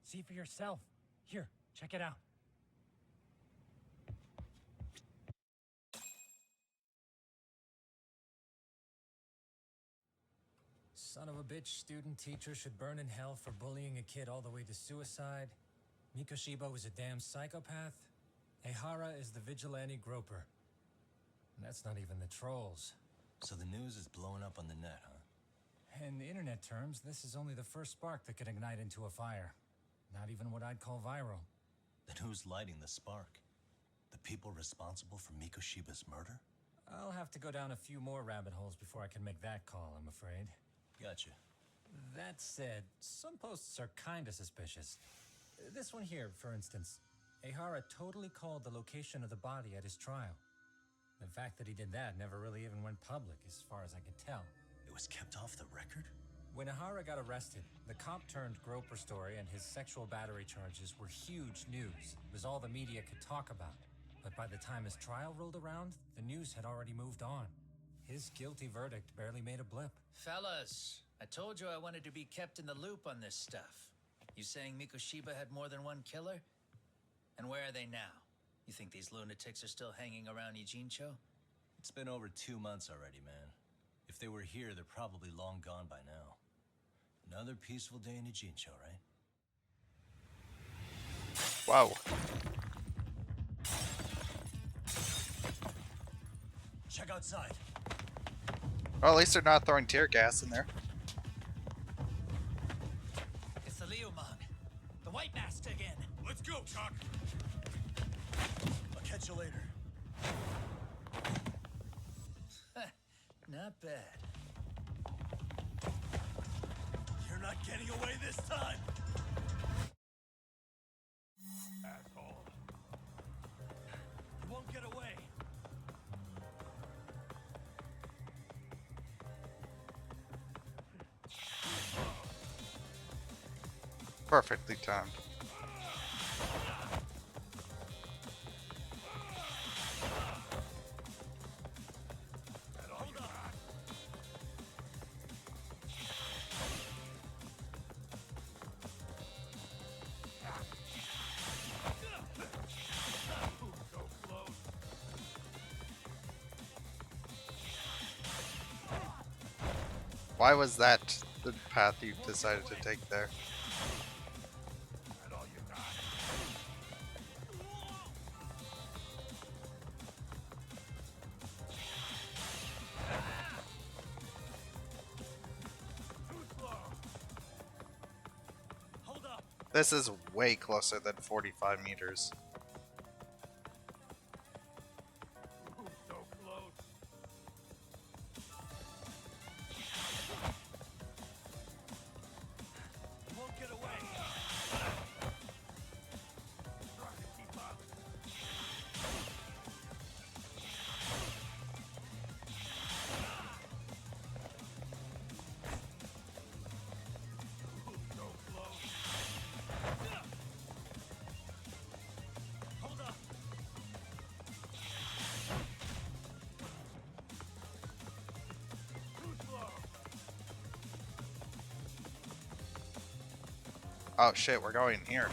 See for yourself. Here, check it out. Son of a bitch student teacher should burn in hell for bullying a kid all the way to suicide. Mikoshiba was a damn psychopath. Ehara is the vigilante groper. And that's not even the trolls. So the news is blowing up on the net, huh? In internet terms, this is only the first spark that could ignite into a fire. Not even what I'd call viral. Then who's lighting the spark? The people responsible for Mikoshiba's murder? I'll have to go down a few more rabbit holes before I can make that call, I'm afraid. Gotcha. That said, some posts are kinda suspicious. This one here, for instance. Ehara totally called the location of the body at his trial. The fact that he did that never really even went public, as far as I can tell. It was kept off the record? When Ihara got arrested, the cop-turned-groper story and his sexual battery charges were huge news. It was all the media could talk about. But by the time his trial rolled around, the news had already moved on. His guilty verdict barely made a blip. Fellas, I told you I wanted to be kept in the loop on this stuff. You saying Mikoshiba had more than one killer? And where are they now? You think these lunatics are still hanging around Ijincho? It's been over 2 months already, man. If they were here, they're probably long gone by now. Another peaceful day in Ijincho, right? Wow. Check outside. Well, at least they're not throwing tear gas in there. It's the Leomon. The White Master again. Let's go, Chuck. I'll catch you later. Not bad. You're not getting away this time. Asshole. You won't get away. Perfectly timed. Why was that the path you decided to take there? This is way closer than 45 meters. Oh shit, we're going here.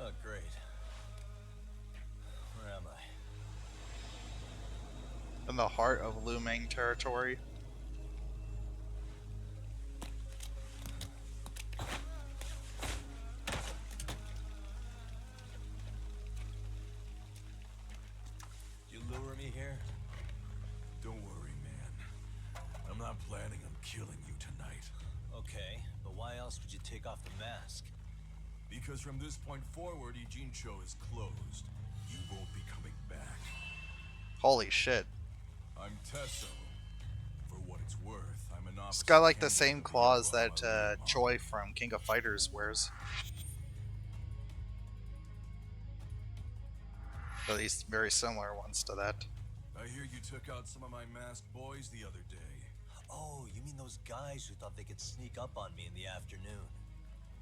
Oh, great. Where am I? In the heart of Lumang territory. You lure me here? Don't worry, man. I'm not planning on killing you tonight. Okay, but why else would you take off the mask? Because from this point forward, Ijincho is closed. You won't be coming back. Holy shit. I'm Tesso. For what it's worth, I'm an officer. It's got like the same claws that Choi from King of Fighters wears. At least very similar ones to that. I hear you took out some of my masked boys the other day. Oh, you mean those guys who thought they could sneak up on me in the afternoon?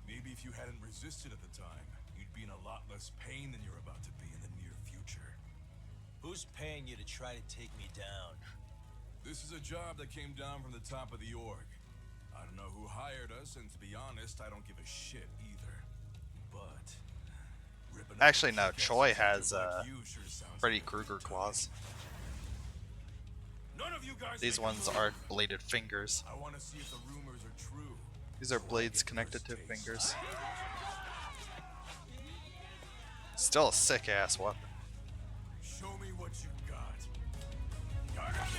Maybe if you hadn't resisted at the time, you'd be in a lot less pain than you're about to be in the near future. Who's paying you to try to take me down? This is a job that came down from the top of the org. I don't know who hired us, and to be honest, I don't give a shit either. But actually, no. Choi has Freddy Krueger claws. None of you guys These ones are bladed fingers. I want to see if the rumors are true. These are blades connected to fingers. Still a sick ass weapon. Show me what you got. Yagami!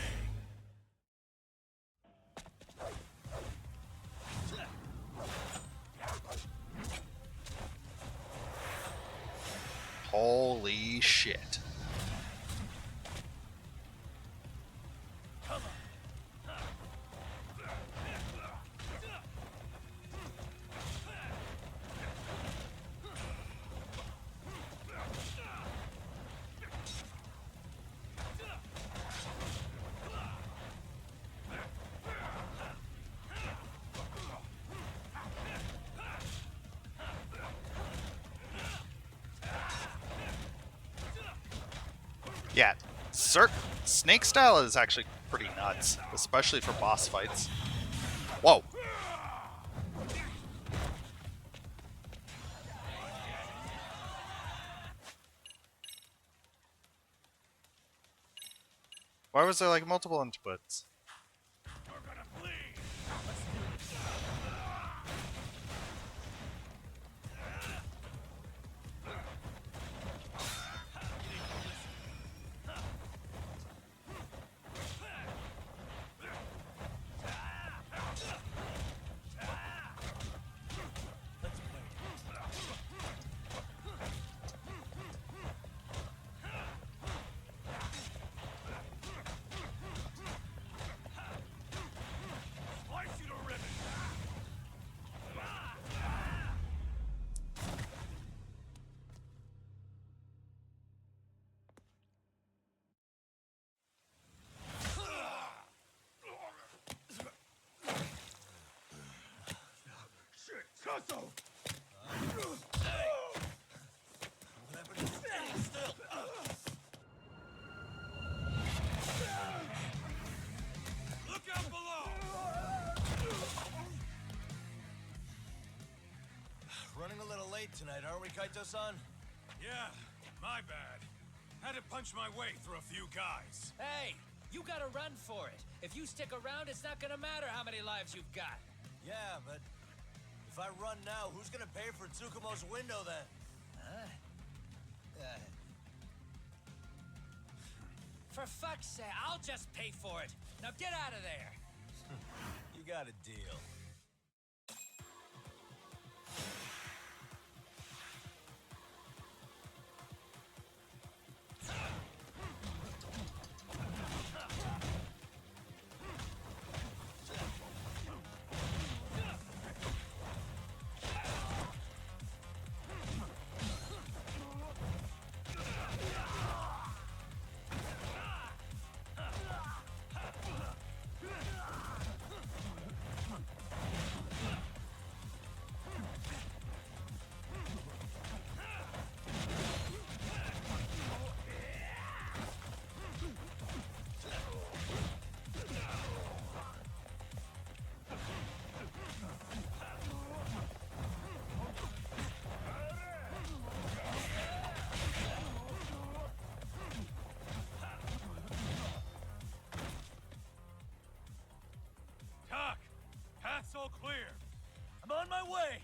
Holy shit. Yeah, Snake style is actually pretty nuts, especially for boss fights. Whoa. Why was there like multiple inputs? Running a little late tonight, aren't we, Kaito-san? Yeah, my bad. Had to punch my way through a few guys. Hey, you gotta run for it. If you stick around, it's not gonna matter how many lives you've got. Yeah, but if I run now, who's gonna pay for Tsukumo's window then? Huh? For fuck's sake, I'll just pay for it. Now get out of there. You got a deal. Path's all clear. I'm on my way.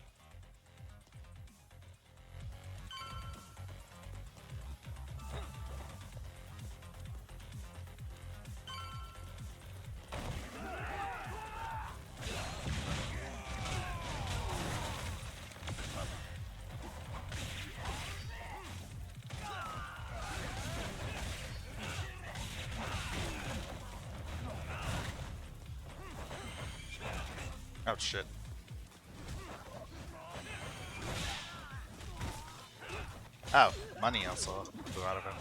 Oh shit. Oh, money also flew out of him.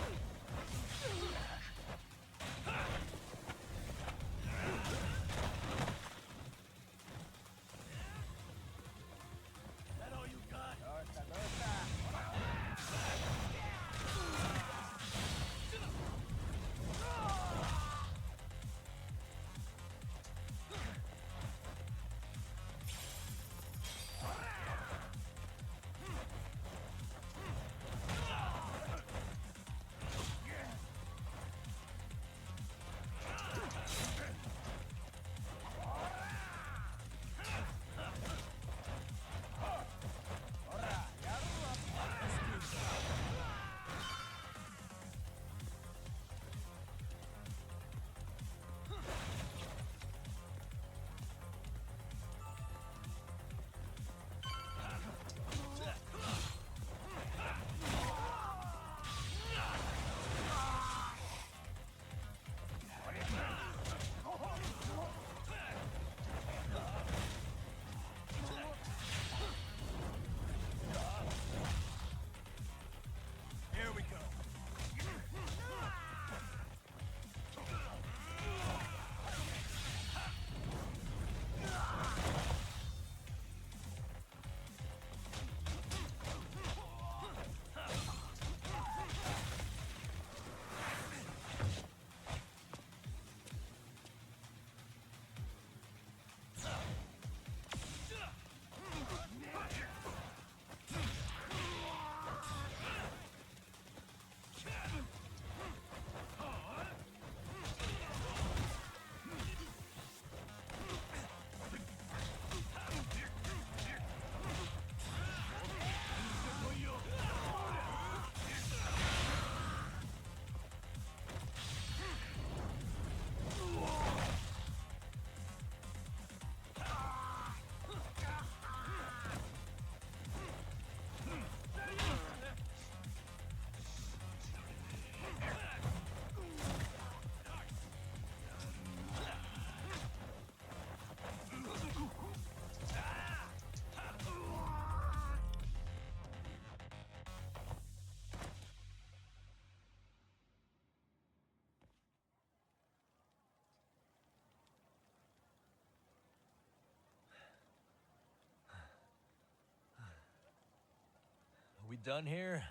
done here?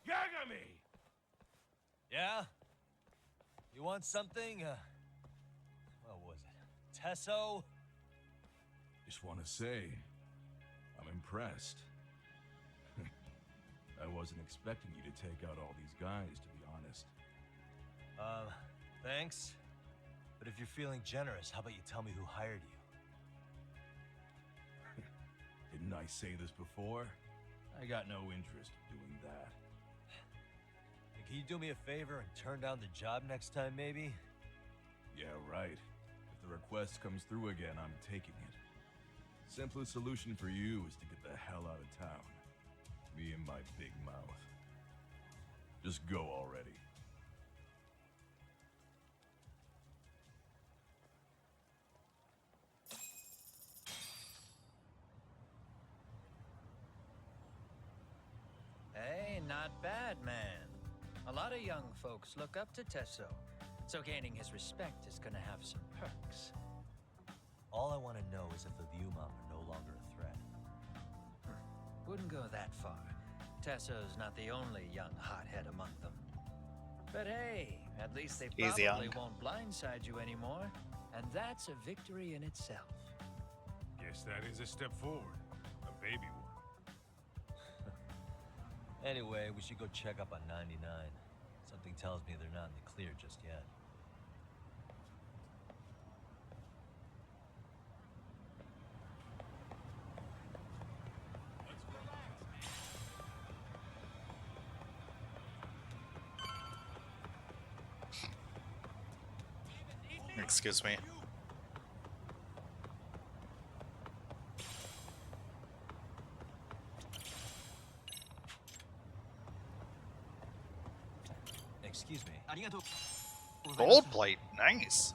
Yagami! Yeah? You want something? What was it? Tesso? Just want to say, I'm impressed. I wasn't expecting you to take out all these guys, to be honest. Thanks. But if you're feeling generous, how about you tell me who hired you? Didn't I say this before? I got no interest in doing that. Can you do me a favor and turn down the job next time, maybe? Yeah, right. If the request comes through again, I'm taking it. Simplest solution for you is to get the hell out of town. Me and my big mouth. Just go already. Hey, not bad, man. A lot of young folks look up to Tesso, so gaining his respect is gonna have some perks. All I want to know is if the Viewmom are no longer a threat. Wouldn't go that far. Tesso's not the only young hothead among them. But hey, at least they probably won't blindside you anymore, and that's a victory in itself. Guess that is a step forward. A baby one. Anyway, we should go check up on 99. Something tells me they're not in the clear just yet. Excuse me. Excuse me. Gold plate, nice.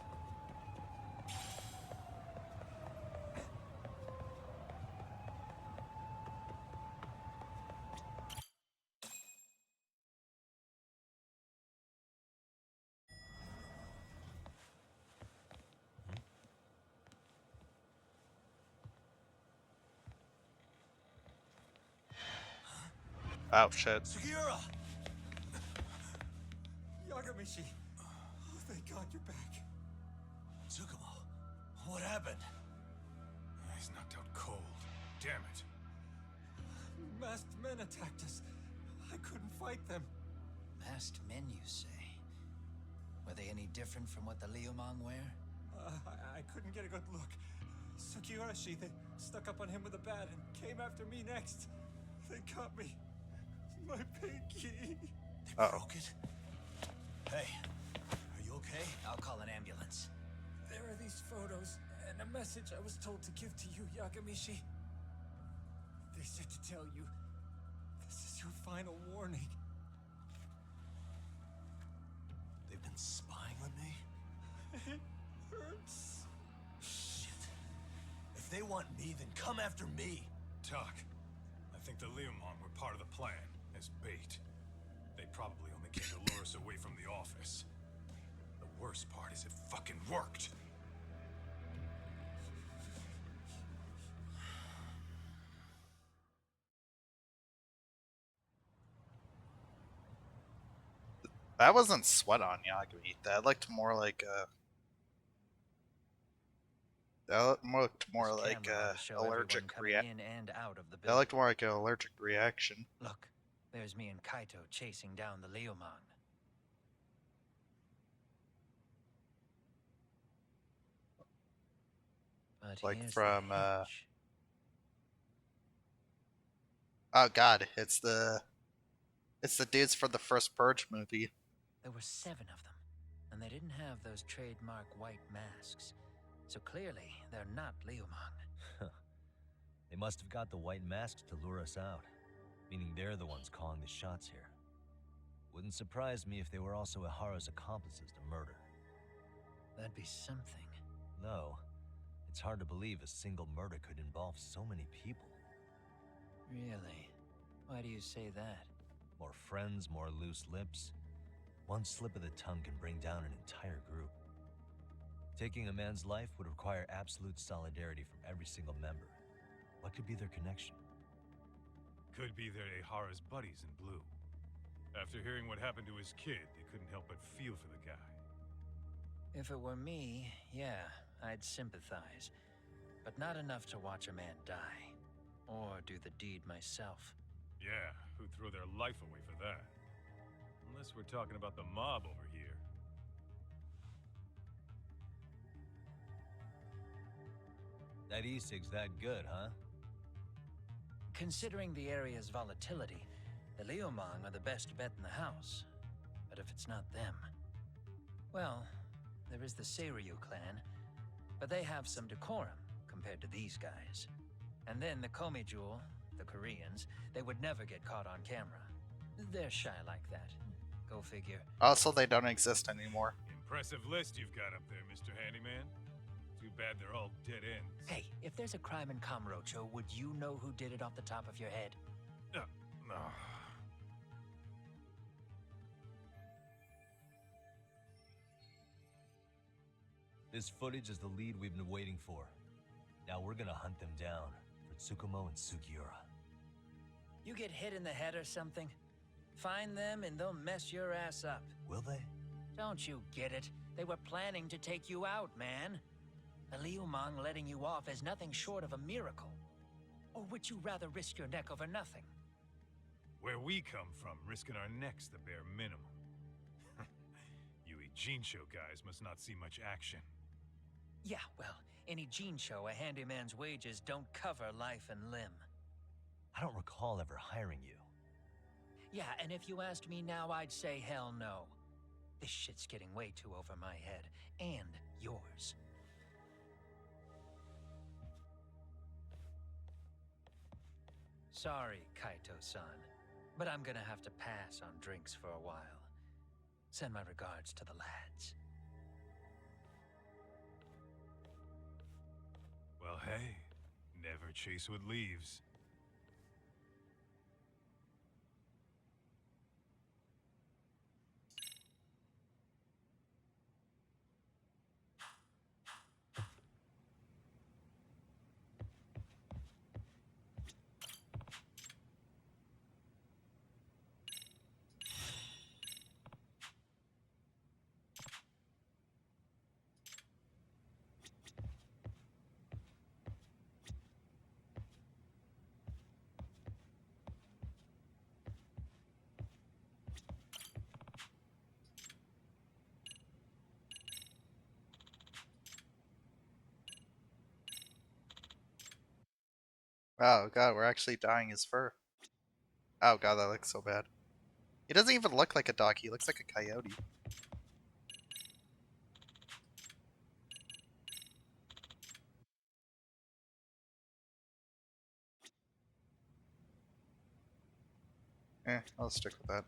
Oh shit. Sugiura! Yagamishi! Oh, thank God you're back. Tsukumo, what happened? He's knocked out cold. Damn it. Masked men attacked us. I couldn't fight them. Masked men, you say? Were they any different from what the Liumang wear? I couldn't get a good look. Sugiura-shi, they stuck up on him with a bat and came after me next. They got me. My pinky. They broke it? Hey, are you okay? I'll call an ambulance. There are these photos and a message I was told to give to you, Yagamishi. They said to tell you, this is your final warning. They've been spying on me? It hurts. Shit. If they want me, then come after me. Talk. I think the Liumong were part of the plan, as bait. They probably only came to lure us away from the office. The worst part is it fucking worked. That wasn't sweat on Yagami. That looked more like a... That looked more like a allergic reaction. That looked more like an allergic reaction. Look, there's me and Kaito chasing down the Liumang. But Like here's from the oh god, it's the dudes from the first Purge movie. There were 7 of them, and they didn't have those trademark white masks. So clearly, they're not Liumang. They must have got the white masks to lure us out, meaning they're the ones calling the shots here. Wouldn't surprise me if they were also Ihara's accomplices to murder. That'd be something. No, it's hard to believe a single murder could involve so many people. Really? Why do you say that? More friends, more loose lips. One slip of the tongue can bring down an entire group. Taking a man's life would require absolute solidarity from every single member. What could be their connection? Could be they're Ehara's buddies in blue. After hearing what happened to his kid, they couldn't help but feel for the guy. If it were me, yeah, I'd sympathize. But not enough to watch a man die. Or do the deed myself. Yeah, who'd throw their life away for that? Unless we're talking about the mob over here. That e-cig's that good, huh? Considering the area's volatility, the Liumang are the best bet in the house. But if it's not them... Well, there is the Seiryu clan, but they have some decorum compared to these guys. And then the Komijul, the Koreans, they would never get caught on camera. They're shy like that. Go figure. Also, they don't exist anymore. Impressive list you've got up there, Mr. Handyman. Too bad they're all dead ends. Hey, if there's a crime in Kamurocho, would you know who did it off the top of your head? No. This footage is the lead we've been waiting for. Now we're gonna hunt them down for Tsukumo and Sugiura. You get hit in the head or something? Find them and they'll mess your ass up. Will they? Don't you get it? They were planning to take you out, man. The Liumang letting you off is nothing short of a miracle. Or would you rather risk your neck over nothing? Where we come from, risking our necks the bare minimum. You Jinsho guys must not see much action. Yeah, well, in a Ijin show, a handyman's wages don't cover life and limb. I don't recall ever hiring you. Yeah, and if you asked me now, I'd say hell no. This shit's getting way too over my head. And yours. Sorry, Kaito-san, but I'm gonna have to pass on drinks for a while. Send my regards to the lads. Well, hey, never chase what leaves. Oh god, we're actually dyeing his fur. Oh god, that looks so bad. He doesn't even look like a dog, he looks like a coyote. I'll stick with that.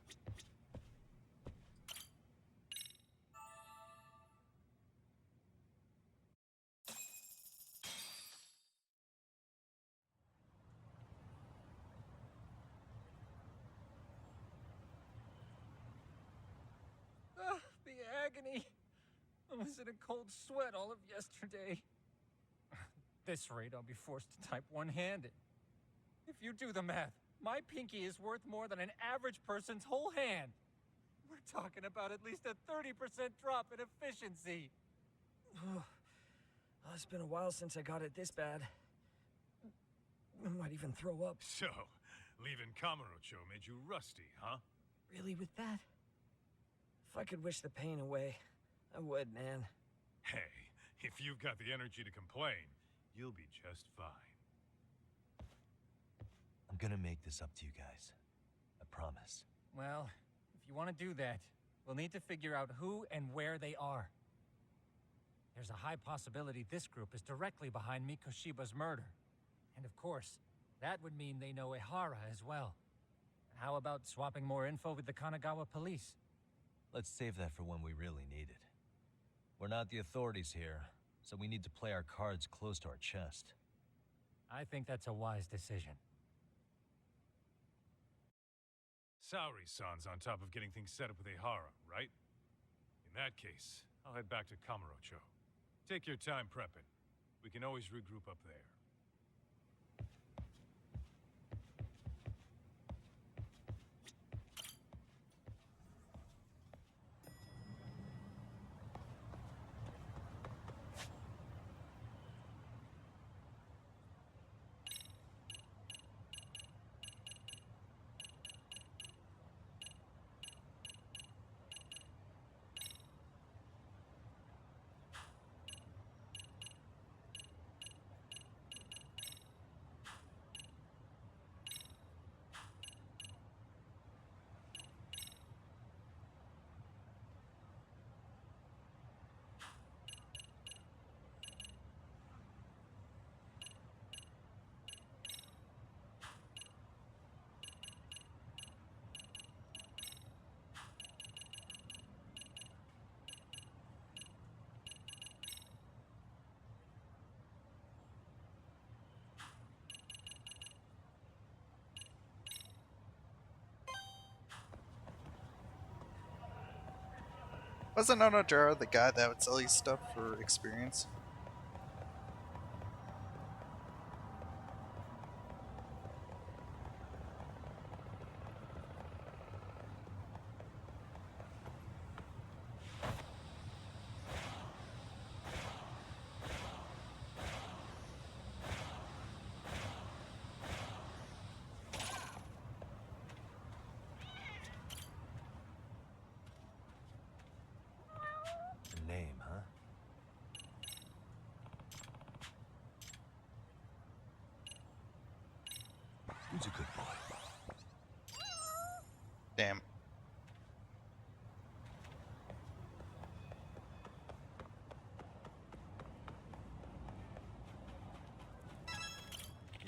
The agony. I was in a cold sweat all of yesterday. At this rate, I'll be forced to type one-handed. If you do the math, my pinky is worth more than an average person's whole hand. We're talking about at least a 30% drop in efficiency. Well, it's been a while since I got it this bad. I might even throw up. So, leaving Kamurocho made you rusty, huh? Really, with that? If I could wish the pain away, I would, man. Hey, if you've got the energy to complain, you'll be just fine. I'm gonna make this up to you guys. I promise. Well, if you want to do that, we'll need to figure out who and where they are. There's a high possibility this group is directly behind Mikoshiba's murder. And of course, that would mean they know Ehara as well. How about swapping more info with the Kanagawa police? Let's save that for when we really need it. We're not the authorities here, so we need to play our cards close to our chest. I think that's a wise decision. Saori-san's on top of getting things set up with Ehara, right? In that case, I'll head back to Kamurocho. Take your time prepping. We can always regroup up there. Wasn't Onojara the guy that would sell you stuff for experience? A name, huh? Who's a good boy? Damn.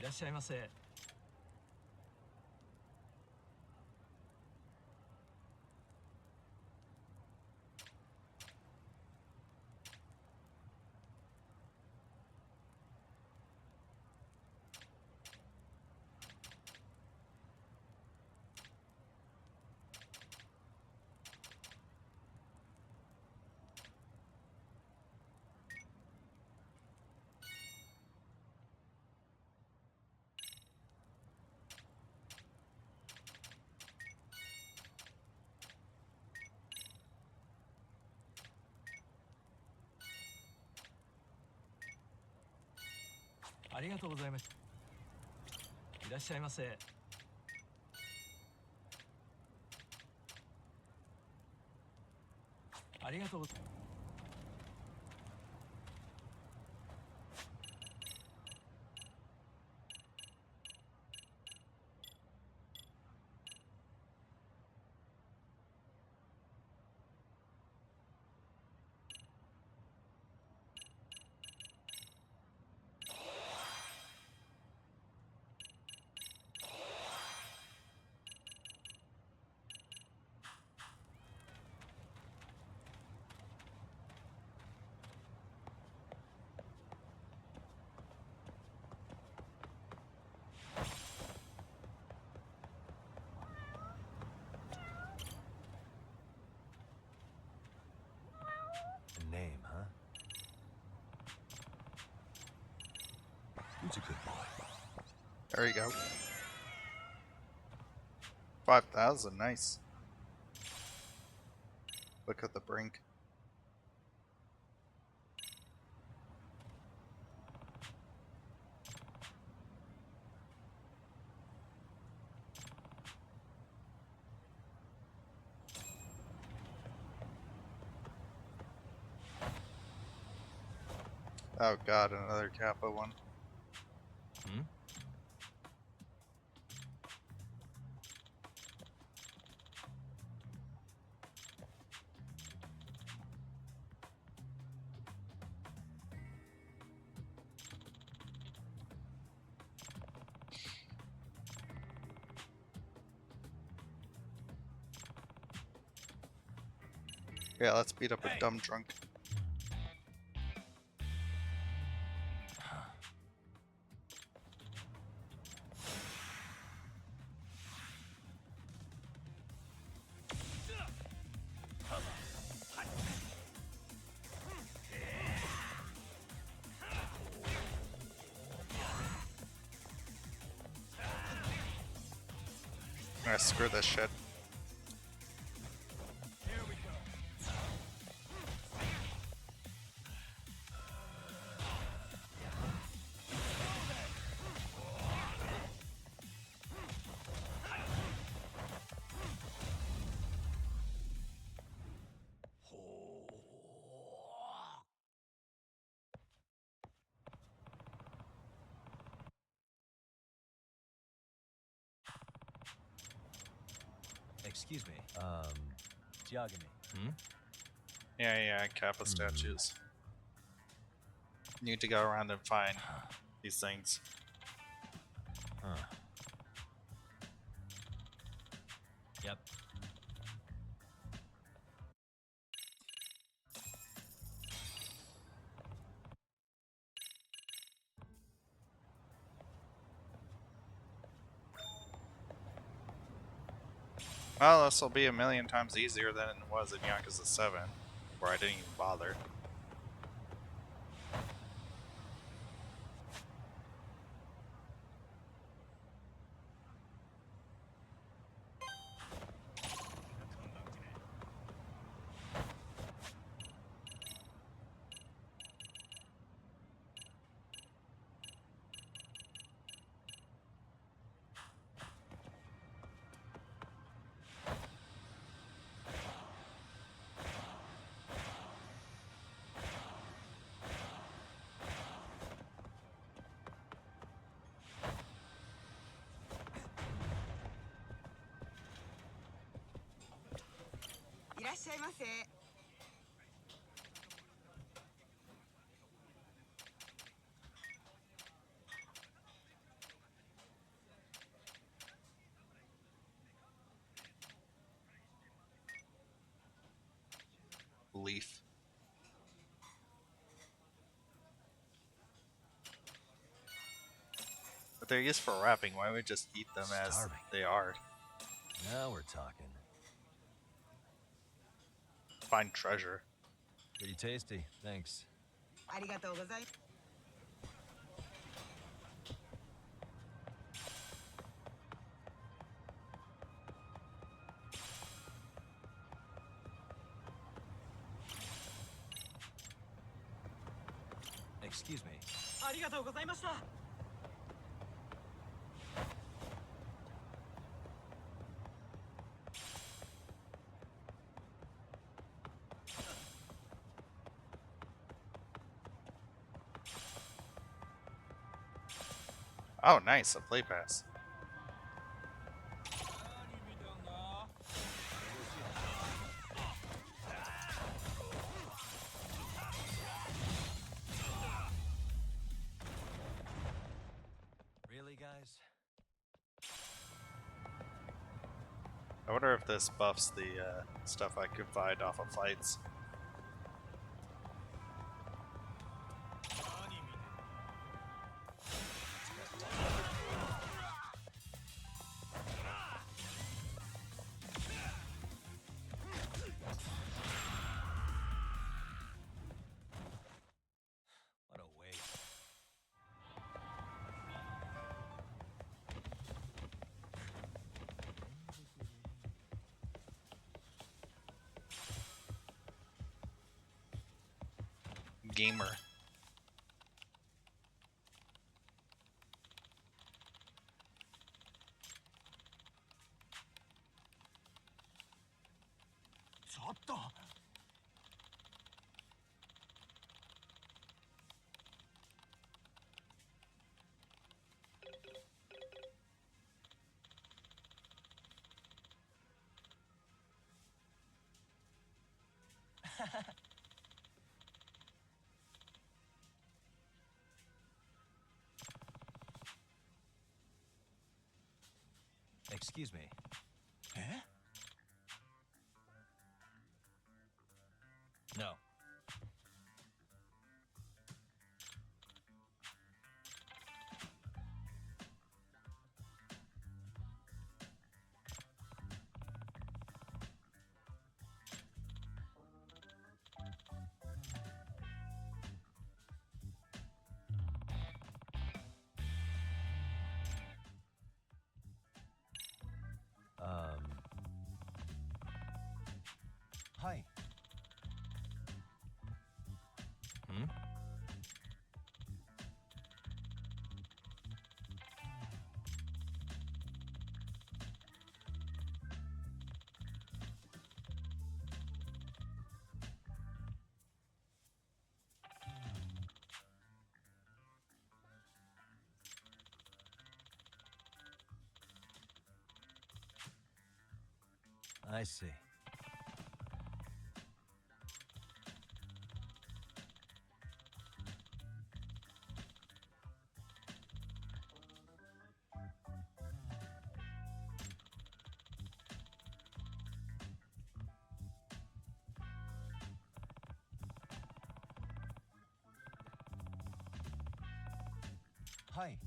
Irashaimase. Arigatou gozaimasu. Irashaimase. Arigatou gozaimasu. A name, huh? Who's a good boy? There you go. 5,000, nice. Look at the brink. Oh god, another Kappa one. Hmm? Yeah, let's beat up a dumb drunk. Screw this shit. Excuse me. Diagami. Yeah, Kappa statues. Need to go around and find these things. Huh. Yep. Well, this will be a million times easier than it was in Yakuza 7, where I didn't even bother. Leaf. But they're used for wrapping. Why don't we just eat them as they are? Now we're talking. Find treasure. Pretty tasty. Thanks. Excuse me. Oh, nice, a play pass. Really, guys? I wonder if this buffs the stuff I could find off of fights. What a waste. Gamer. Excuse me. Eh? No. I see. Hi.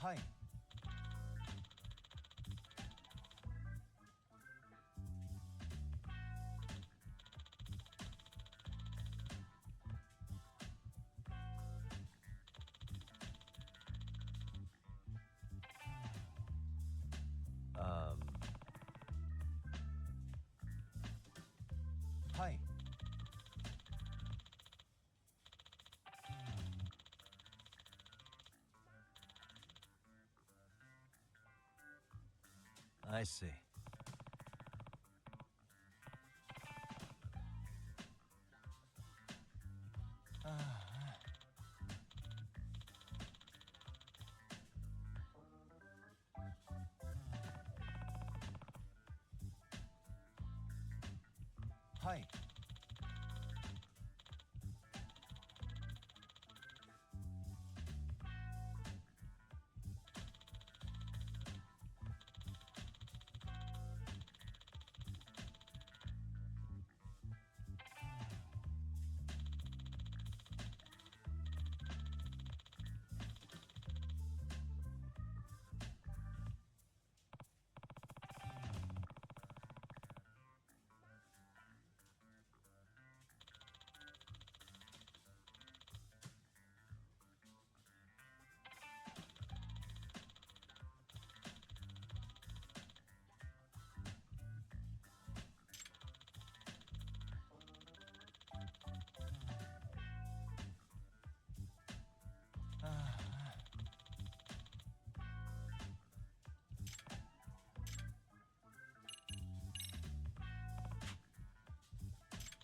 Hi. Hi. I see. Hi.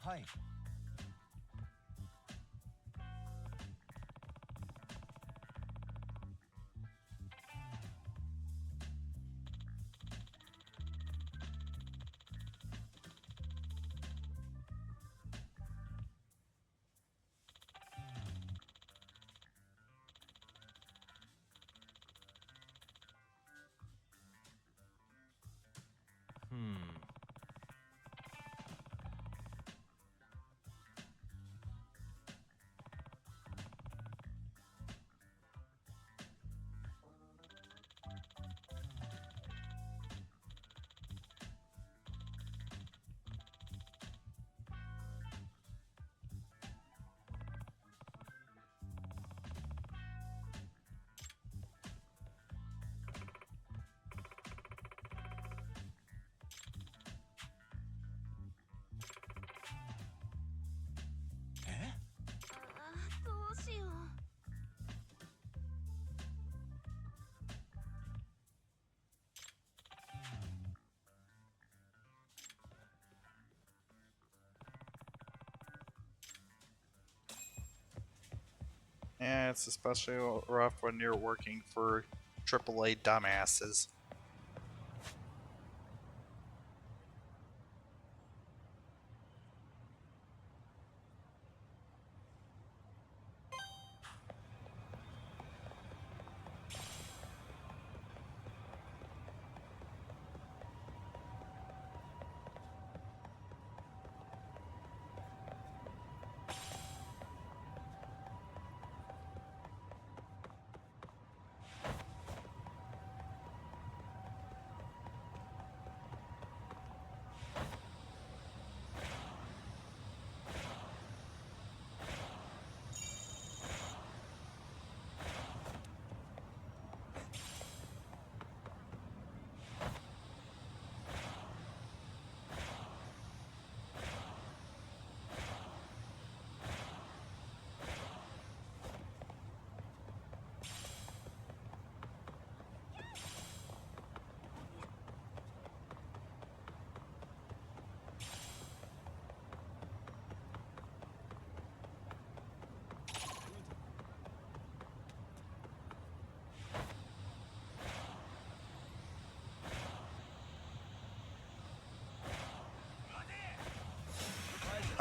Hi. Yeah, it's especially rough when you're working for AAA dumbasses.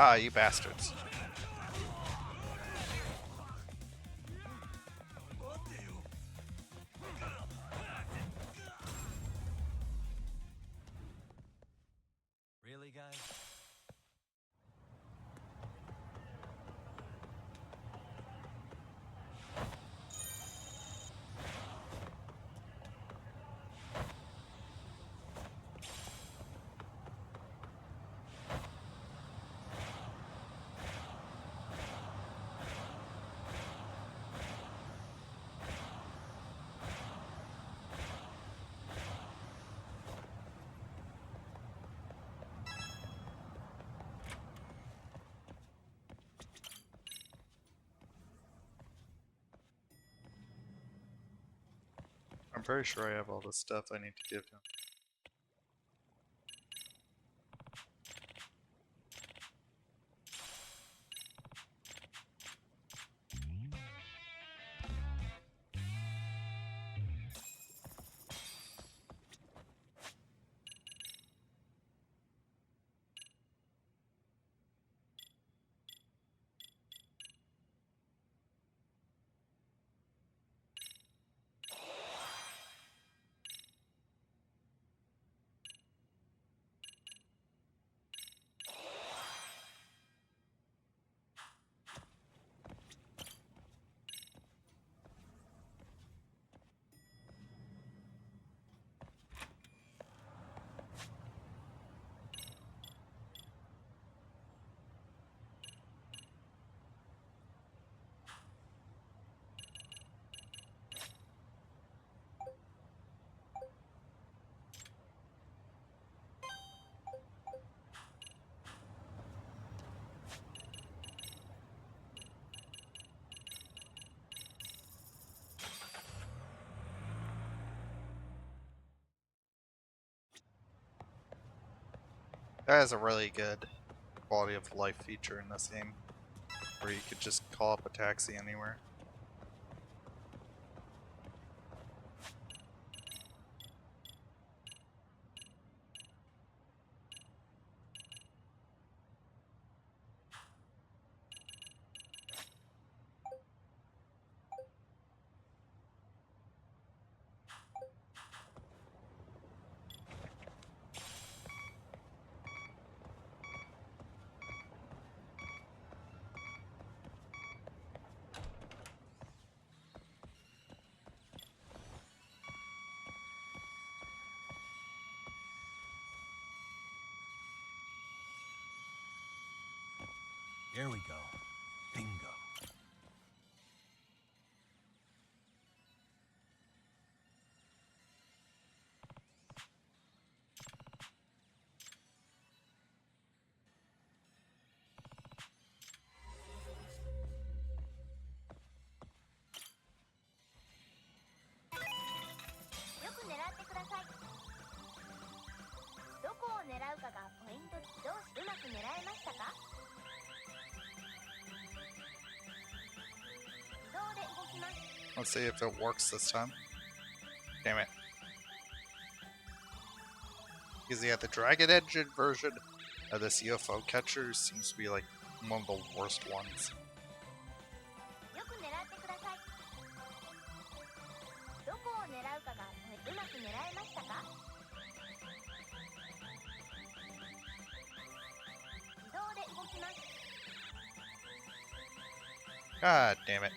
Ah, you bastards. Really, guys? I'm pretty sure I have all the stuff I need to give him. That is a really good quality of life feature in this game, where you could just call up a taxi anywhere. Here we go. Bingo. Let's see if it works this time. Damn it. Because yeah, the Dragon Engine version of this UFO catcher seems to be like one of the worst ones. God damn it.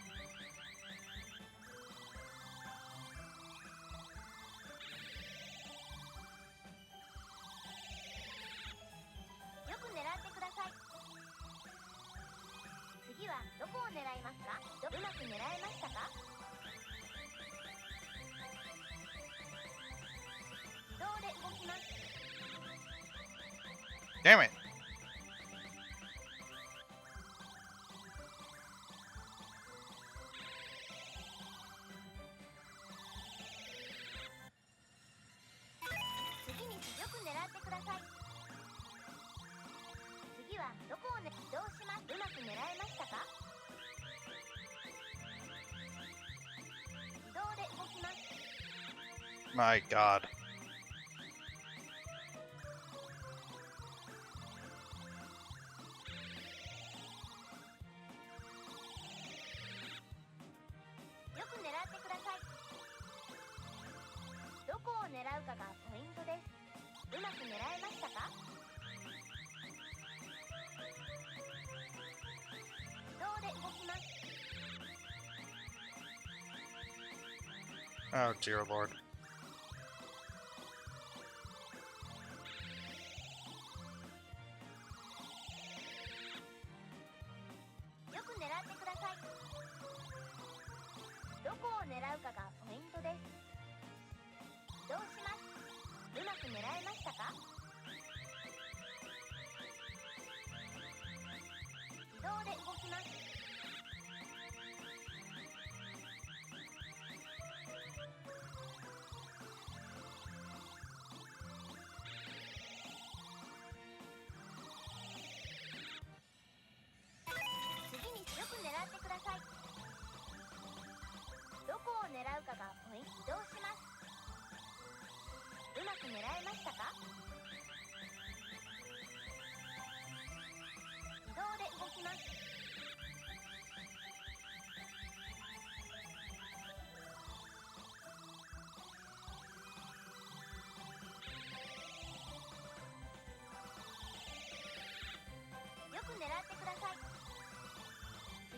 Damn it. My God. 狙うかがポイントです。うまく狙えましたか？自動で動きます。 Oh dear lord. よく狙ってください。どこを狙うかがポイントです。移動します。うまく狙えましたか？自動で動きます。次によく狙ってください。どこを狙うかがポイント。移動します。うまく狙えましたか？自動で動きます。よく狙ってください。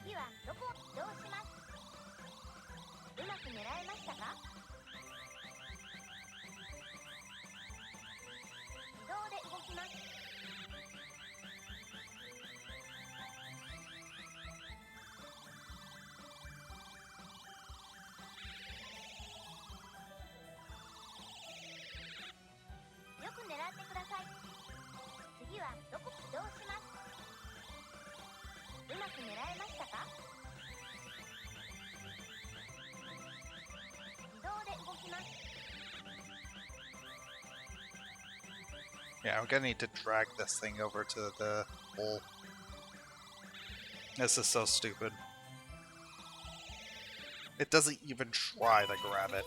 次はどこを移動します。うまく狙えましたか？自動で動きます。よく狙ってください。次はどこ？移動します。うまく狙えましたか？自動で動きます。 Yeah, I'm gonna need to drag this thing over to the hole. This is so stupid. It doesn't even try to grab it.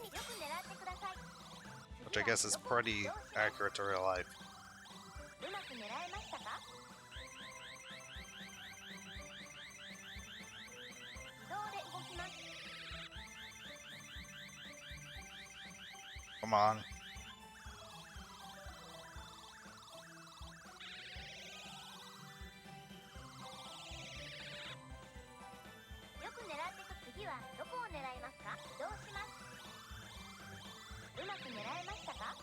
Which I guess is pretty accurate to real life. うまく狙えましたか？自動で動きます。 Come on. よく狙ってく。次はどこを狙いますか？移動します。うまく狙えましたか？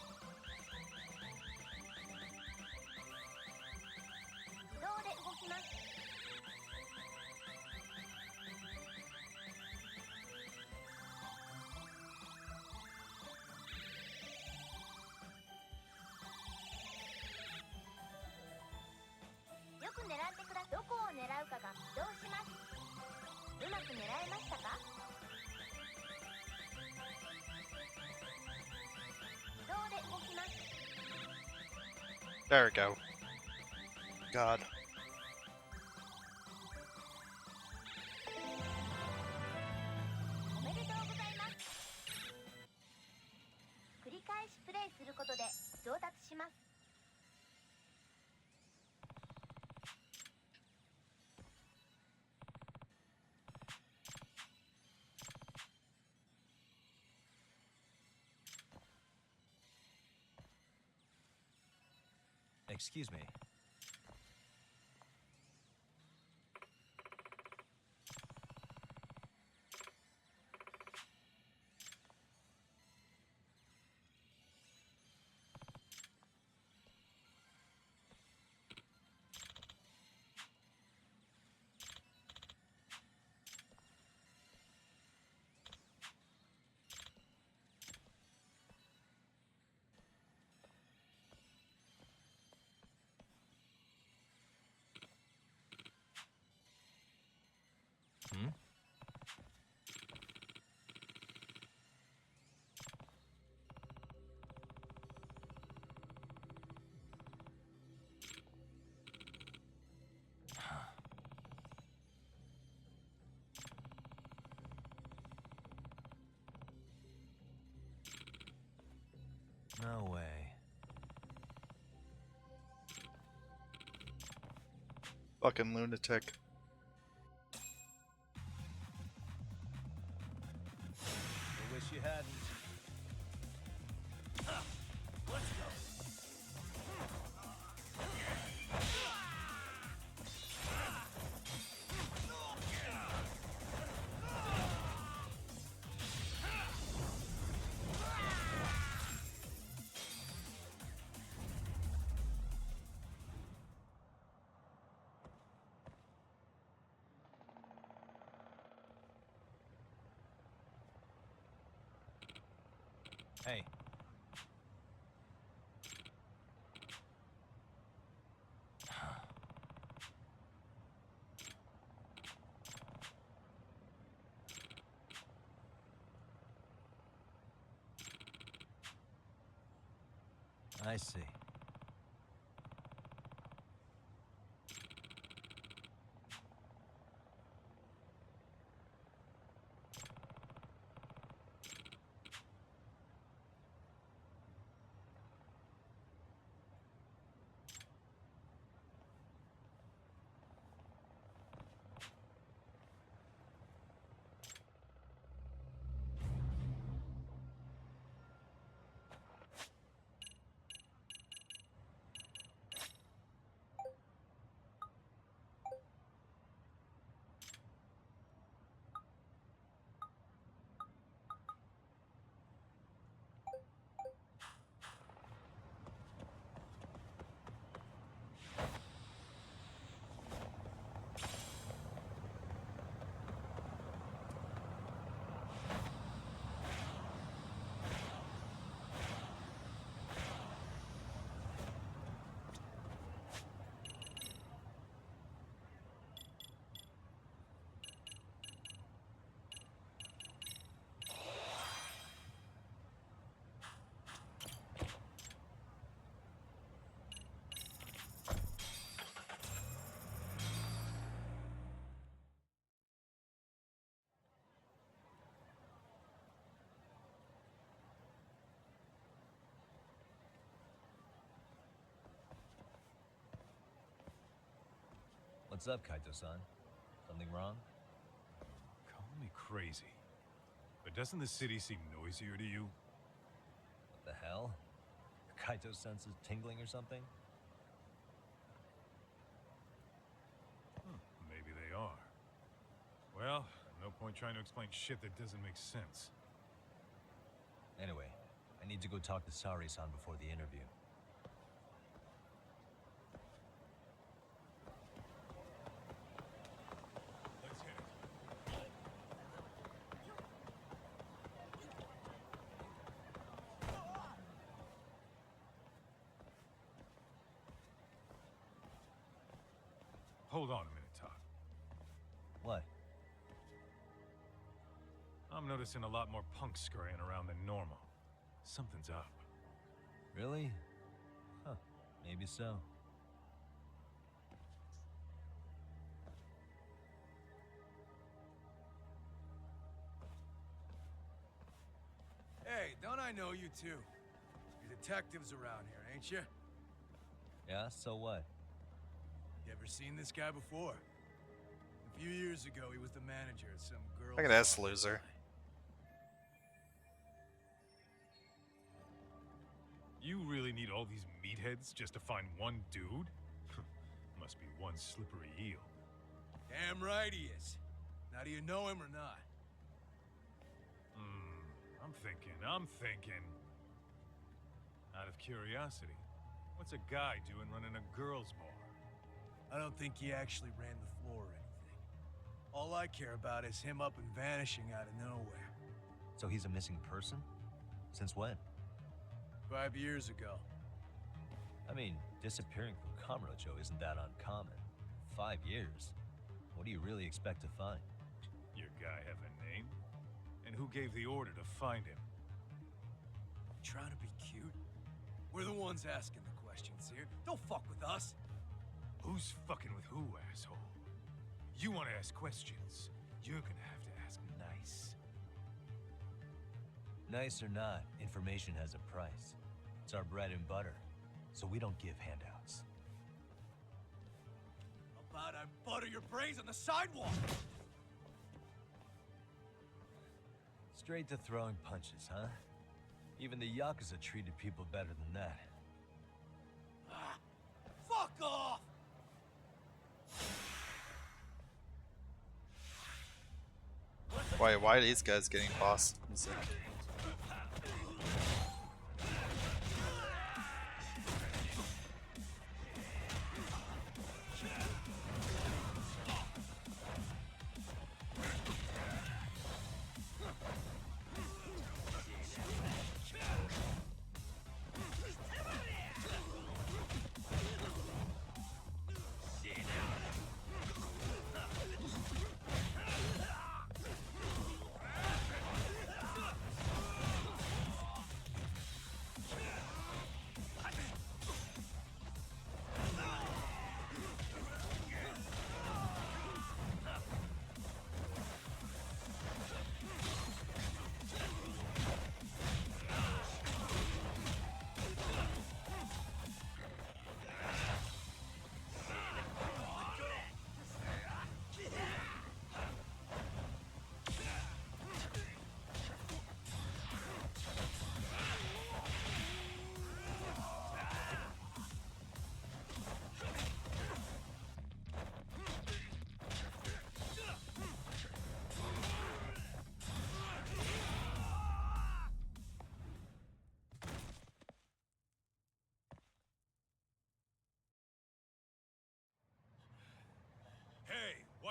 自動で動きます。 よく狙ってください。どこを狙うかが移動します。うまく狙えましたか？自動で動きます。 There we go. God. おめでとうございます。繰り返しプレイすることで上達します。 Excuse me. Hmm? No way. Fucking lunatic. I wish you hadn't. Hey. I see. What's up, Kaito-san? Something wrong? Call me crazy, but doesn't the city seem noisier to you? What the hell? Kaito senses tingling or something? Maybe they are. Well, no point trying to explain shit that doesn't make sense. Anyway, I need to go talk to Sari-san before the interview. Hold on a minute, Todd. What? I'm noticing a lot more punks scurrying around than normal. Something's up. Really? Huh. Maybe so. Hey, don't I know you two? You're detectives around here, ain't you? Yeah, so what? You ever seen this guy before? A few years ago, he was the manager at some girl. Look at this loser. You really need all these meatheads just to find one dude? Must be one slippery eel. Damn right he is. Now, do you know him or not? I'm thinking. Out of curiosity, what's a guy doing running a girls' bar? I don't think he actually ran the floor or anything. All I care about is him up and vanishing out of nowhere. So he's a missing person? Since when? 5 years ago. I mean, disappearing from Kamurocho isn't that uncommon. 5 years? What do you really expect to find? Your guy have a name? And who gave the order to find him? You trying to be cute? We're the ones asking the questions here. Don't fuck with us. Who's fucking with who, asshole? You want to ask questions, you're gonna have to ask nice. Nice or not, information has a price. It's our bread and butter, so we don't give handouts. How about I butter your brains on the sidewalk? Straight to throwing punches, huh? Even the Yakuza treated people better than that. Fuck off! Why are these guys getting bossed?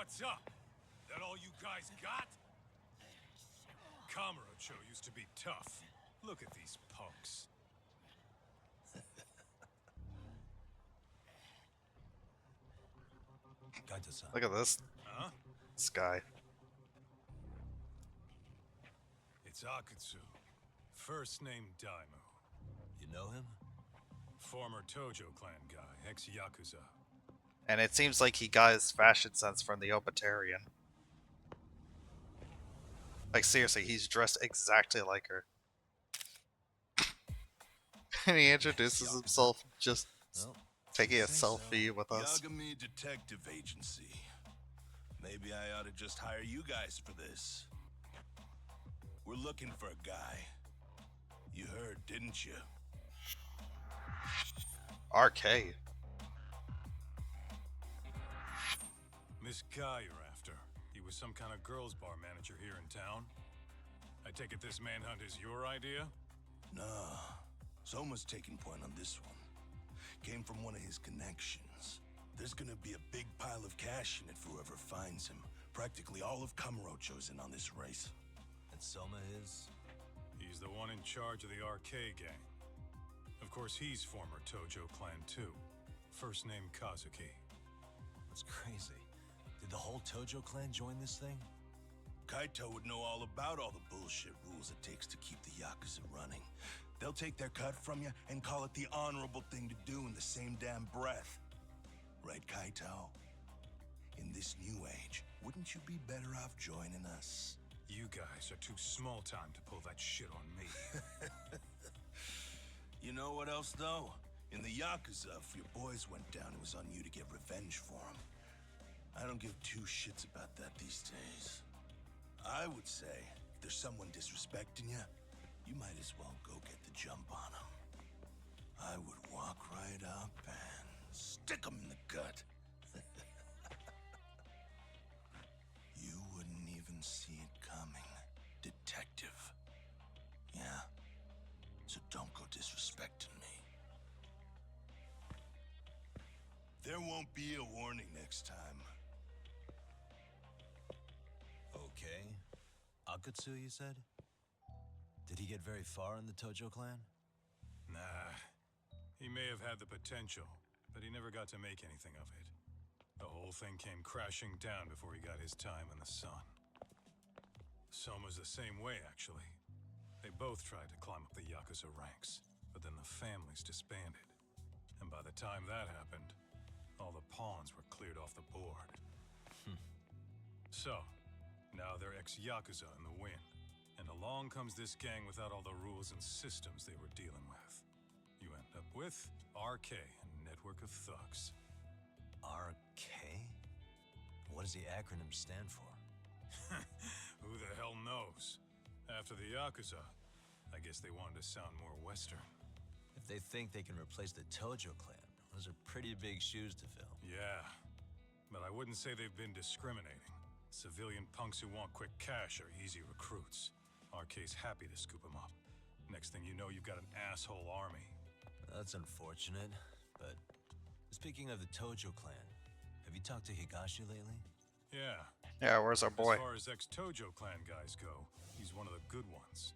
What's up? That all you guys got? Kamurocho used to be tough. Look at these punks. Look at this. Huh? This guy. It's Akutsu. First name Daimyo. You know him? Former Tojo clan guy, ex-Yakuza. And it seems like he got his fashion sense from the Obitarian. Like, seriously, he's dressed exactly like her. And he introduces himself just taking a selfie with us. Yagami Detective Agency. Maybe I ought to just hire you guys for this. We're looking for a guy. You heard, didn't you? RK. This guy you're after, he was some kind of girls' bar manager here in town? I take it this manhunt is your idea? Nah. Soma's taking point on this one. Came from one of his connections. There's gonna be a big pile of cash in it for whoever finds him. Practically all of Kamurocho's in on this race. And Soma is? He's the one in charge of the RK gang. Of course, he's former Tojo clan too. First name Kazuki. That's crazy. Did the whole Tojo clan join this thing? Kaito would know all about all the bullshit rules it takes to keep the Yakuza running. They'll take their cut from you and call it the honorable thing to do in the same damn breath. Right, Kaito? In this new age, wouldn't you be better off joining us? You guys are too small time to pull that shit on me. You know what else, though? In the Yakuza, if your boys went down, it was on you to get revenge for them. I don't give two shits about that these days. I would say, if there's someone disrespecting you, you might as well go get the jump on them. I would walk right up and stick them in the gut. You wouldn't even see it coming, detective. Yeah? So don't go disrespecting me. There won't be a warning next time. Okay. Akutsu, you said? Did he get very far in the Tojo clan? Nah. He may have had the potential, but he never got to make anything of it. The whole thing came crashing down before he got his time in the sun. Soma's the same way, actually. They both tried to climb up the Yakuza ranks, but then the families disbanded. And by the time that happened, all the pawns were cleared off the board. So, now they're ex-Yakuza in the wind. And along comes this gang without all the rules and systems they were dealing with. You end up with RK, a network of thugs. RK? What does the acronym stand for? Who the hell knows? After the Yakuza, I guess they wanted to sound more Western. If they think they can replace the Tojo clan, those are pretty big shoes to fill. Yeah, but I wouldn't say they've been discriminating. Civilian punks who want quick cash are easy recruits. RK's happy to scoop them up. Next thing you know, you've got an asshole army. That's unfortunate, but speaking of the Tojo clan, have you talked to Higashi lately? Yeah. Yeah, where's our boy? As far as ex-Tojo clan guys go, he's one of the good ones.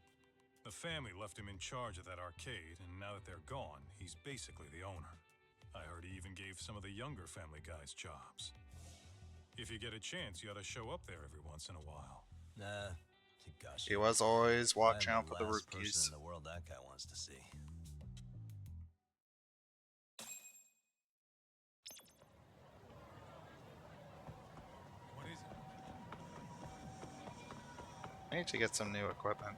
The family left him in charge of that arcade, and now that they're gone, he's basically the owner. I heard he even gave some of the younger family guys jobs. If you get a chance, you ought to show up there every once in a while. Nah, Higashi. He was always watching out for the last rookies. person in the world that guy wants to see. What is it? I need to get some new equipment.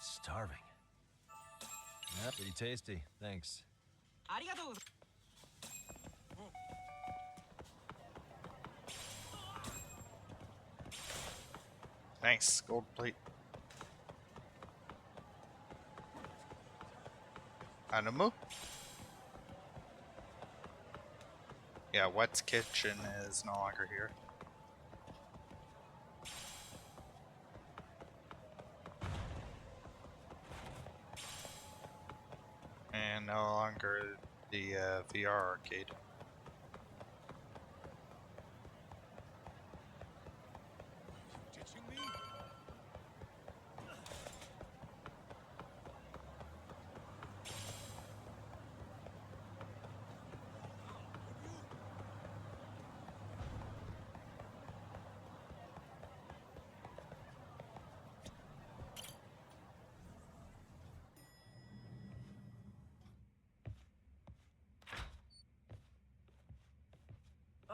Starving. Yeah, pretty tasty. Thanks. Nice, gold plate. Animu? Yeah, Wet's Kitchen is no longer here. And no longer the VR arcade.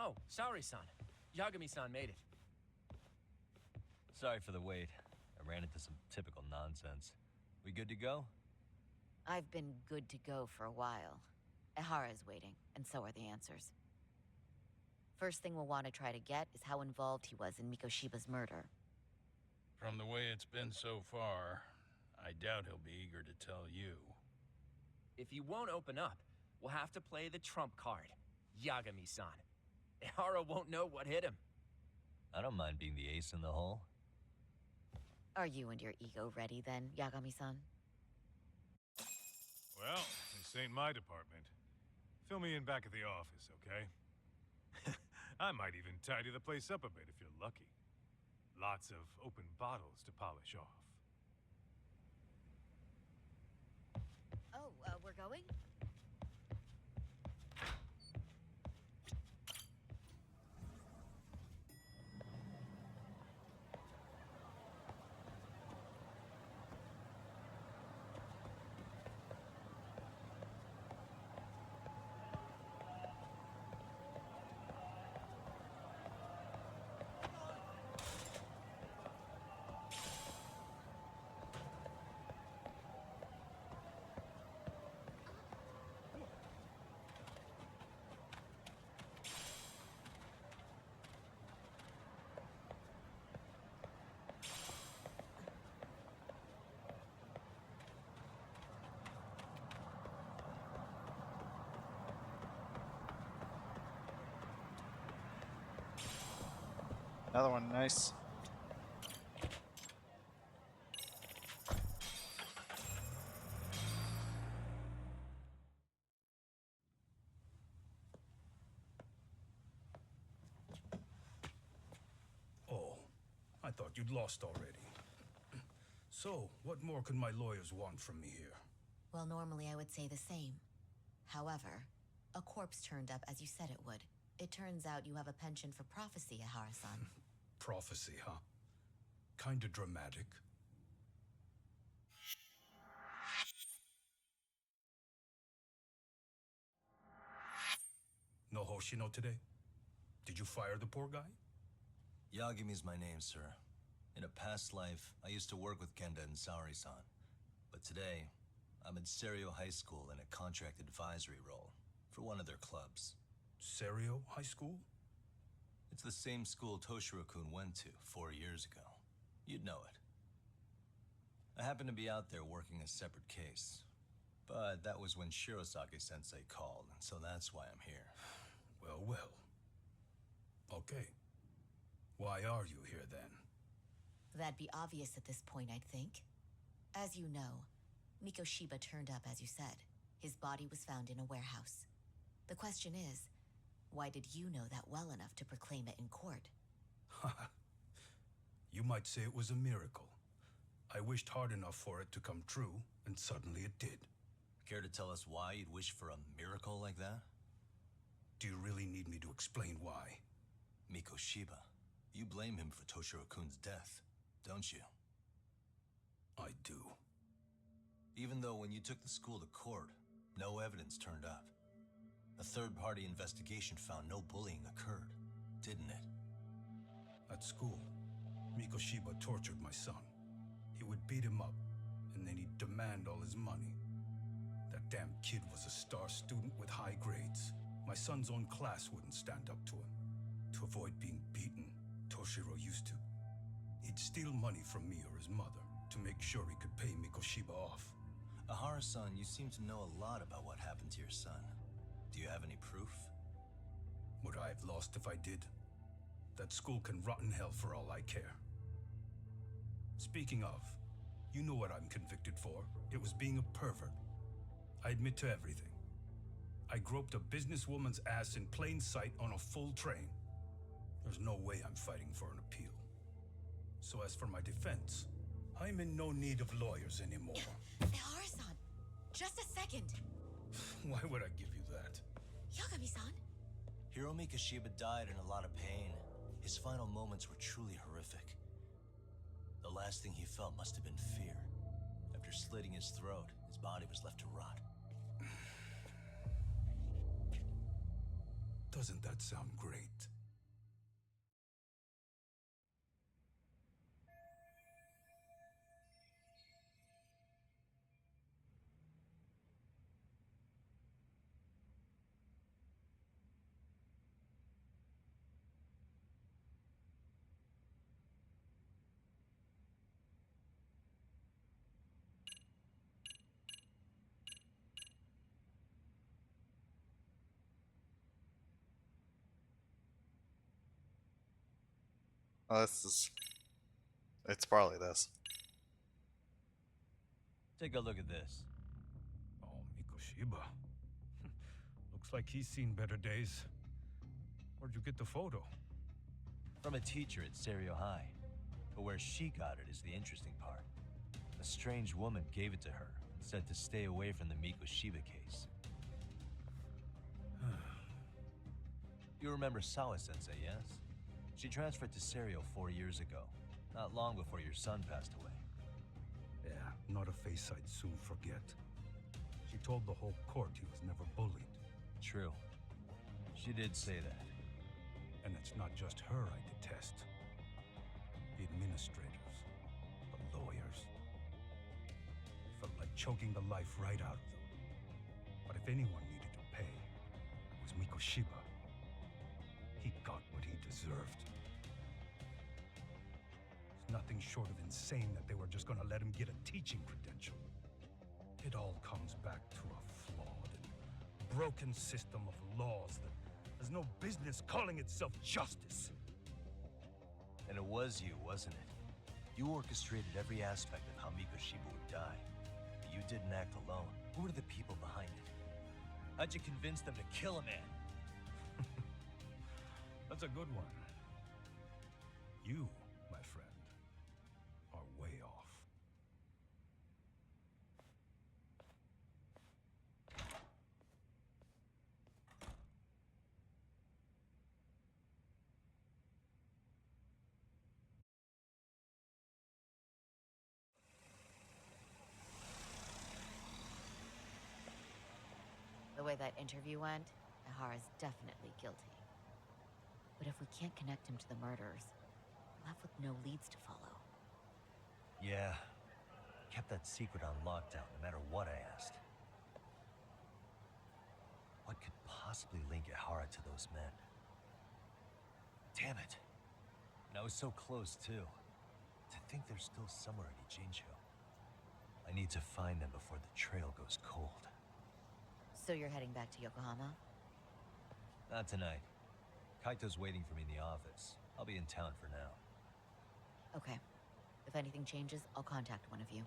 Oh, Saori-san. Yagami-san made it. Sorry for the wait. I ran into some typical nonsense. We good to go? I've been good to go for a while. Ehara's waiting, and so are the answers. First thing we'll want to try to get is how involved he was in Mikoshiba's murder. From the way it's been so far, I doubt he'll be eager to tell you. If you won't open up, we'll have to play the trump card. Yagami-san. Ehara won't know what hit him. I don't mind being the ace in the hole. Are you and your ego ready then, Yagami-san? Well, this ain't my department. Fill me in back at the office, okay? I might even tidy the place up a bit if you're lucky. Lots of open bottles to polish off. Oh, we're going? Another one, nice. Oh, I thought you'd lost already. So, what more could my lawyers want from me here? Well, normally I would say the same. However, a corpse turned up as you said it would. It turns out you have a penchant for prophecy, Ehara-san. Prophecy, huh? Kinda dramatic. No Hoshino today? Did you fire the poor guy? Yagami's my name, sir. In a past life, I used to work with Kenda and Saori-san. But today, I'm at Serio High School in a contract advisory role for one of their clubs. Serio High School? It's the same school Toshiro-kun went to 4 years ago. You'd know it. I happened to be out there working a separate case. But that was when Shirosaki-sensei called, so that's why I'm here. Well, well. Okay. Why are you here then? That'd be obvious at this point, I'd think. As you know, Mikoshiba turned up as you said. His body was found in a warehouse. The question is, why did you know that well enough to proclaim it in court? You might say it was a miracle. I wished hard enough for it to come true, and suddenly it did. Care to tell us why you'd wish for a miracle like that? Do you really need me to explain why? Mikoshiba, you blame him for Toshiro-kun's death, don't you? I do. Even though when you took the school to court, no evidence turned up. A third-party investigation found no bullying occurred, didn't it? At school, Mikoshiba tortured my son. He would beat him up, and then he'd demand all his money. That damn kid was a star student with high grades. My son's own class wouldn't stand up to him. To avoid being beaten, Toshiro used to. He'd steal money from me or his mother to make sure he could pay Mikoshiba off. Ehara-san, you seem to know a lot about what happened to your son. Do you have any proof? Would I have lost if I did? That school can rot in hell for all I care. Speaking of, you know what I'm convicted for. It was being a pervert. I admit to everything. I groped a businesswoman's ass in plain sight on a full train. There's no way I'm fighting for an appeal. So as for my defense, I'm in no need of lawyers anymore. Ehara-san, just a second. Why would I give you that? Yagami-san? Hiro Mikoshiba died in a lot of pain. His final moments were truly horrific. The last thing he felt must have been fear. After slitting his throat, his body was left to rot. Doesn't that sound great? Oh, it's probably this. Take a look at this. Oh, Mikoshiba. Looks like he's seen better days. Where'd you get the photo? From a teacher at Serio High. But where she got it is the interesting part. A strange woman gave it to her and said to stay away from the Mikoshiba case. You remember Sawa-sensei, yes? She transferred to Serio 4 years ago, not long before your son passed away. Yeah, not a face I'd soon forget. She told the whole court he was never bullied. True. She did say that. And it's not just her I detest. The administrators, the lawyers. It felt like choking the life right out of them. But if anyone needed to pay, it was Mikoshiba. He got what he deserved. It's nothing short of insane that they were just gonna let him get a teaching credential. It all comes back to a flawed and broken system of laws that has no business calling itself justice. And it was you, wasn't it? You orchestrated every aspect of how Mikoshiba would die. But you didn't act alone. Who were the people behind it? How'd you convince them to kill a man? That's a good one. You, my friend, are way off. The way that interview went, Ehara's definitely guilty. But if we can't connect him to the murders, we're left with no leads to follow. Yeah. Kept that secret on lockdown, no matter what I asked. What could possibly link Ehara to those men? Damn it. And I was so close, too. To think they're still somewhere in Ijincho. I need to find them before the trail goes cold. So you're heading back to Yokohama? Not tonight. Kaito's waiting for me in the office. I'll be in town for now. Okay. If anything changes, I'll contact one of you.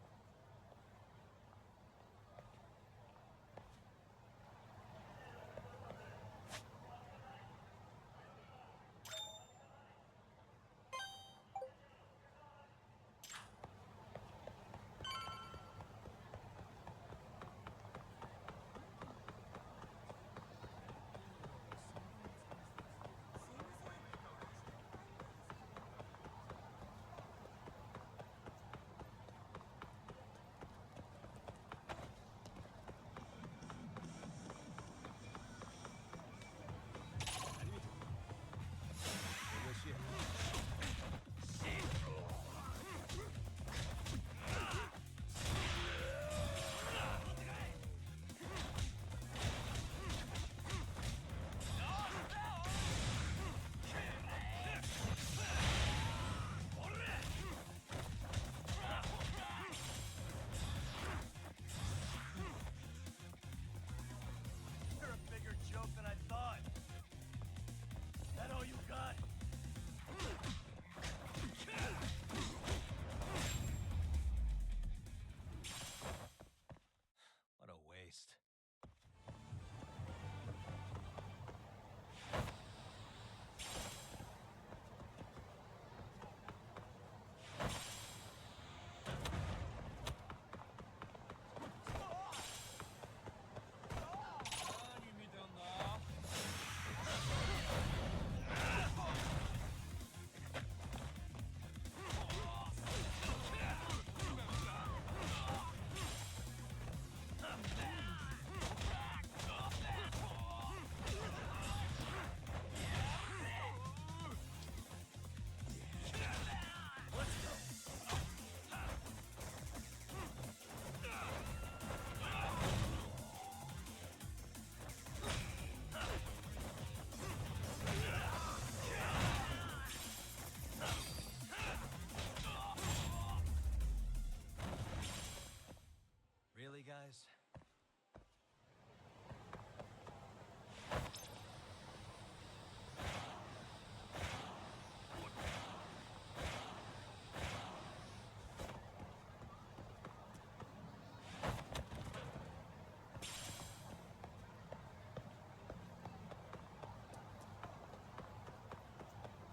is.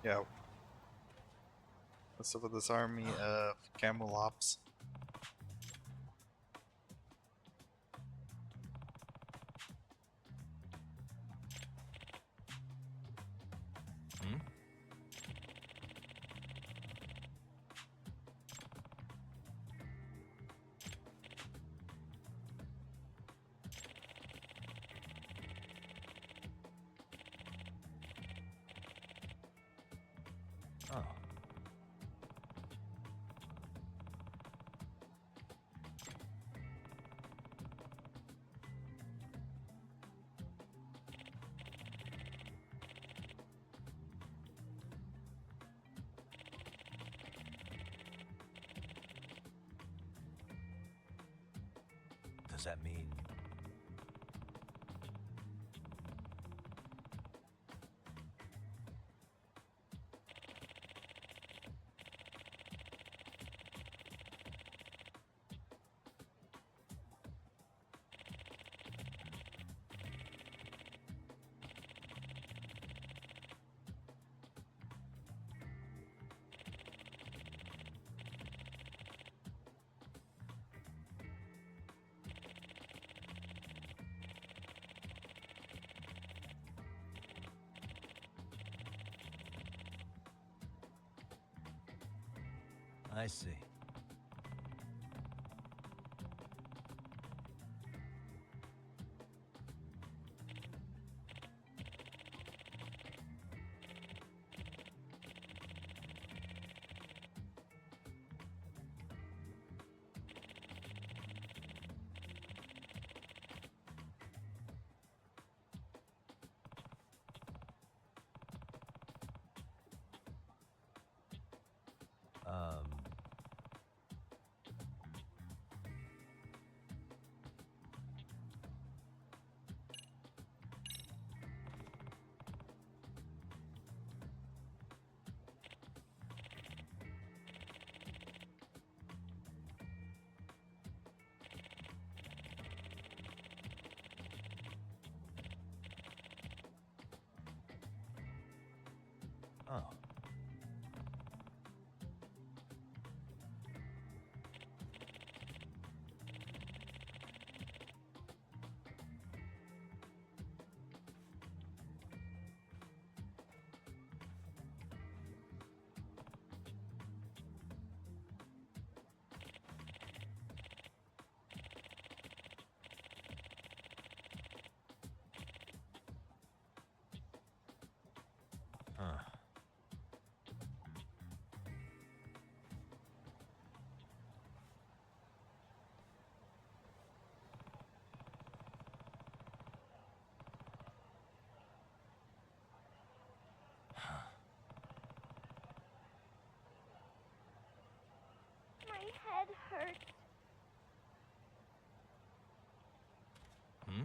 Yeah. What's up with this army of Camelops? Oh. Does that mean... I see. Oh. Huh. My head hurts. Hmm?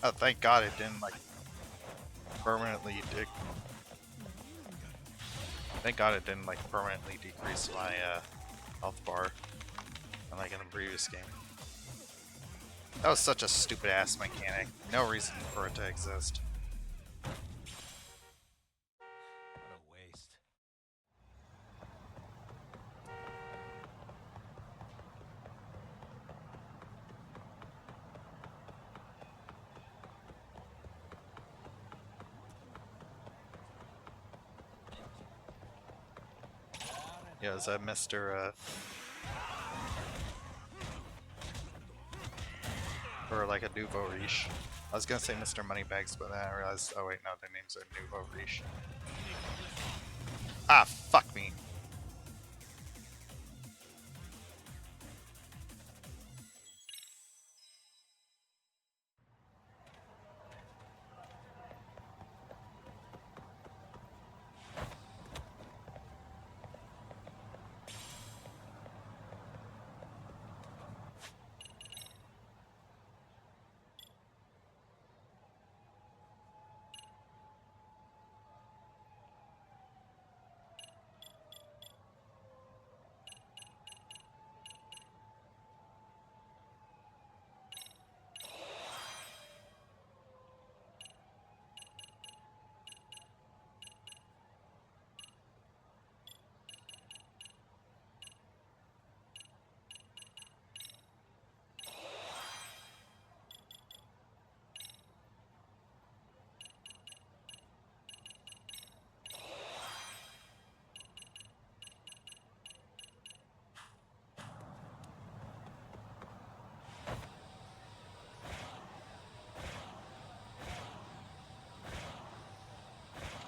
Oh, thank God it didn't like permanently Thank God it didn't like permanently decrease my health bar, like in the previous game. That was such a stupid ass mechanic. No reason for it to exist. What a waste. Yeah, is that Mr. Or like a Nouveau Riche? I was gonna say Mr. Moneybags, but then I realized, oh wait, no, their names are Nouveau Riche. Ah, fuck me.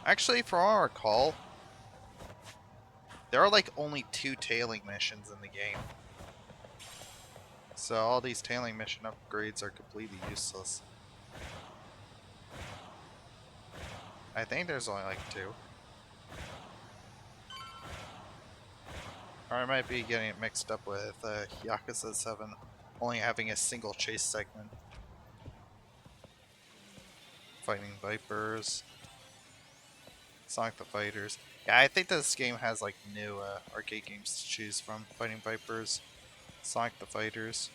Actually, from what I recall, there are like only 2 tailing missions in the game. So all these tailing mission upgrades are completely useless. I think there's only like 2. Or I might be getting it mixed up with Yakuza 7 only having a single chase segment. Fighting Vipers. Sonic the Fighters. Yeah, I think this game has like new arcade games to choose from. Fighting Vipers, Sonic the Fighters.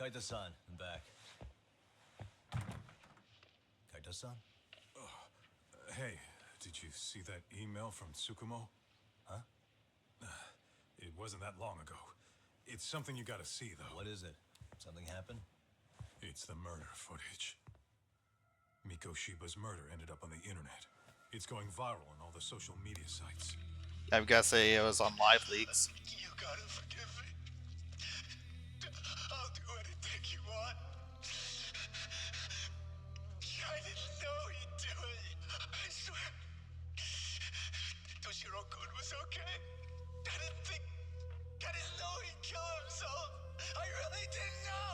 Kaito-san, I'm back. Kaito-san? Hey, did you see that email from Tsukumo? Huh? It wasn't that long ago. It's something you gotta see, though. What is it? Something happened? It's the murder footage. Miko Shiba's murder ended up on the internet. It's going viral on all the social media sites. I've got to say it was on Live Leaks. You gotta forgive me. I'll do anything you want. I didn't know he'd do it. I swear. Toshiro-kun was okay. I didn't know he'd kill himself. I really didn't know.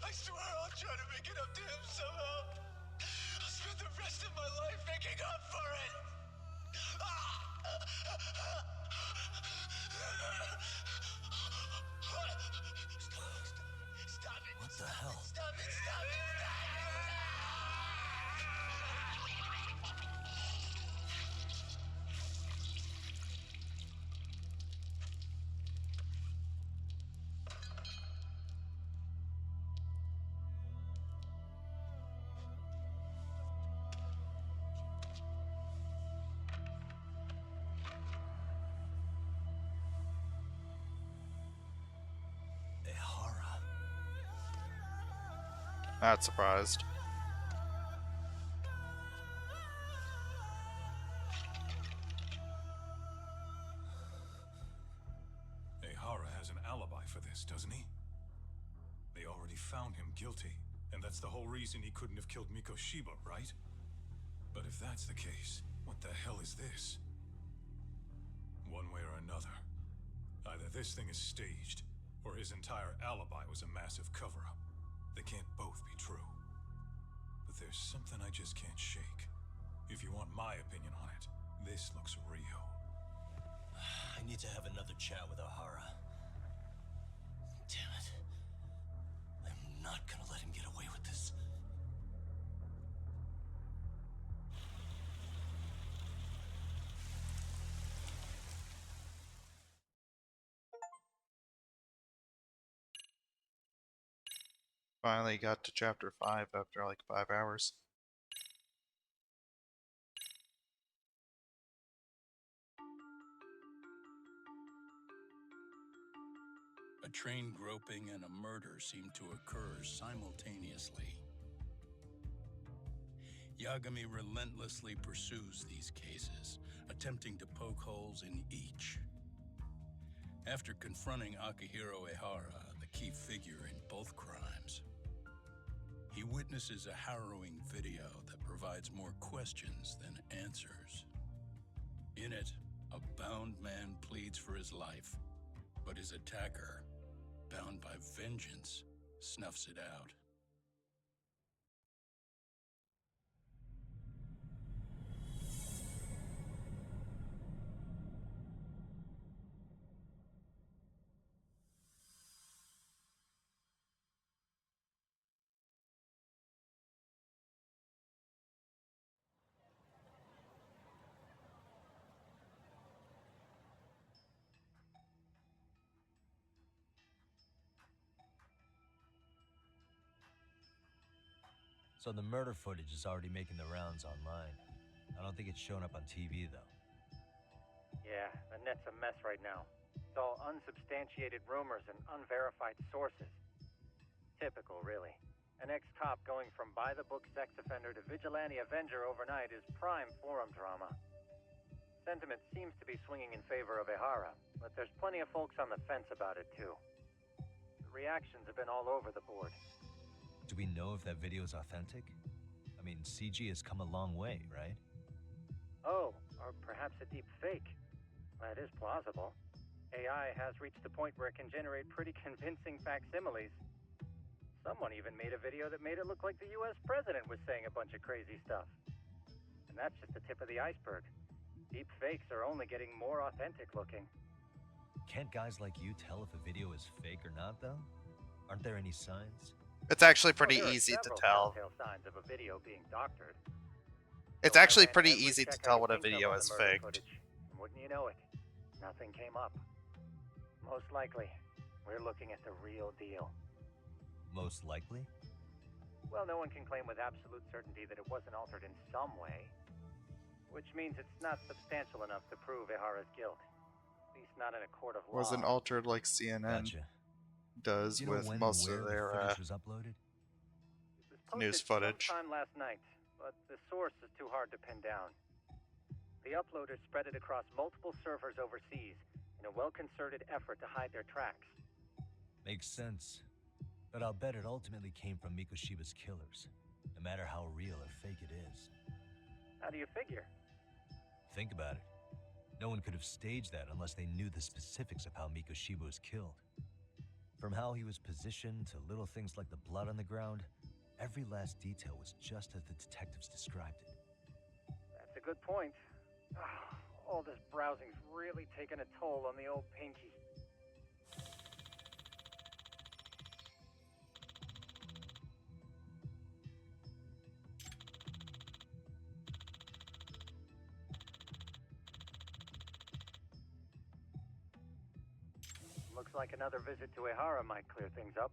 I swear I'll try to make it up to him somehow. I'll spend the rest of my life making up for it. Stop it. What the hell? Stop it. Stop it. Not surprised. Ehara has an alibi for this, doesn't he? They already found him guilty, and that's the whole reason he couldn't have killed Miko Shiba, right? But if that's the case, what the hell is this? One way or another. Either this thing is staged, or his entire alibi was a massive cover-up. They can't both be true. But there's something I just can't shake. If you want my opinion on it, this looks real. I need to have another chat with O'Hara. Damn it. I'm not gonna let him get away with this. Finally got to chapter 5 after like 5 hours. A train groping and a murder seem to occur simultaneously. Yagami relentlessly pursues these cases, attempting to poke holes in each. After confronting Akihiro Ehara, the key figure in both crimes, he witnesses a harrowing video that provides more questions than answers. In it, a bound man pleads for his life, but his attacker, bound by vengeance, snuffs it out. So the murder footage is already making the rounds online. I don't think it's showing up on TV, though. Yeah, the net's a mess right now. It's all unsubstantiated rumors and unverified sources. Typical, really. An ex-cop going from by-the-book sex offender to vigilante avenger overnight is prime forum drama. Sentiment seems to be swinging in favor of Ehara, but there's plenty of folks on the fence about it, too. The reactions have been all over the board. Do we know if that video is authentic? I mean, CG has come a long way, right? Oh, or perhaps a deep fake. That is plausible. AI has reached the point where it can generate pretty convincing facsimiles. Someone even made a video that made it look like the US president was saying a bunch of crazy stuff. And that's just the tip of the iceberg. Deep fakes are only getting more authentic looking. Can't guys like you tell if a video is fake or not, though? Aren't there any signs? It's actually pretty Well, easy to there are tell. several telltale signs of a video being doctored. It's So I actually ran pretty every easy to check I tell could what a think of video on the is murder faked. footage. And wouldn't you know it, nothing came up. Most likely, we're looking at the real deal. Most likely? Well, no one can claim with absolute certainty that it wasn't altered in some way. Which means it's not substantial enough to prove Ehara's guilt. At least not in a court of law. Wasn't altered like CNN does Do you know with when most and where of the their footage was uploaded? news footage. Sometime last night, but the source is too hard to pin down. The uploaders spread it across multiple servers overseas in a well-concerted effort to hide their tracks. Makes sense. But I'll bet it ultimately came from Mikoshiba's killers, no matter how real or fake it is. How do you figure? Think about it. No one could have staged that unless they knew the specifics of how Mikoshiba was killed. From how he was positioned to little things like the blood on the ground, every last detail was just as the detectives described it. That's a good point. All this browsing's really taken a toll on the old pinky. Looks like another visit to Ehara might clear things up.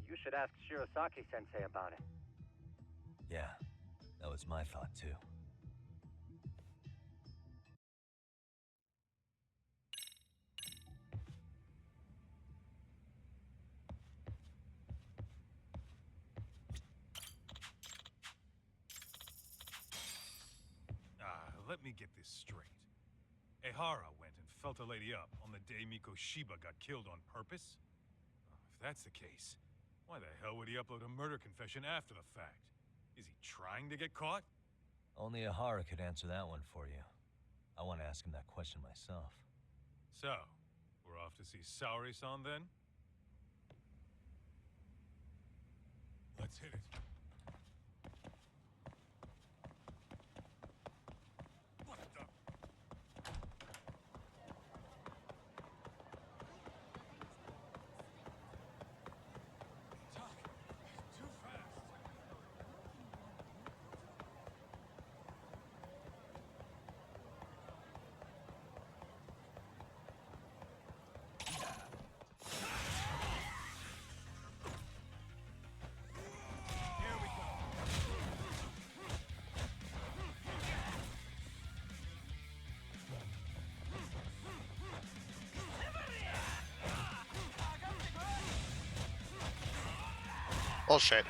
You should ask Shirosaki-sensei about it. Yeah, that was my thought too. Let me get this straight. Ehara went and felt a lady up on the day Mikoshiba got killed on purpose? If that's the case, why the hell would he upload a murder confession after the fact? Is he trying to get caught? Only Ehara could answer that one for you. I want to ask him that question myself. So, we're off to see Saori-san then? Let's hit it. What the? Tuck, too fast. Here we go. Bullshit.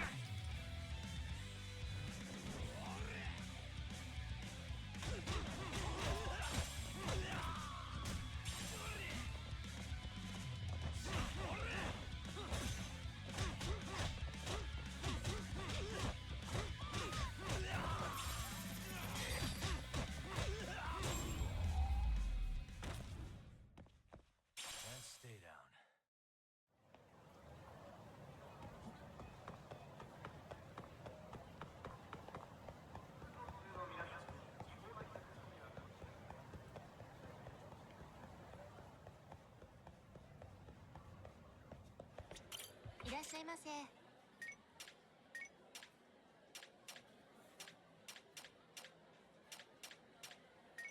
Let's stay down.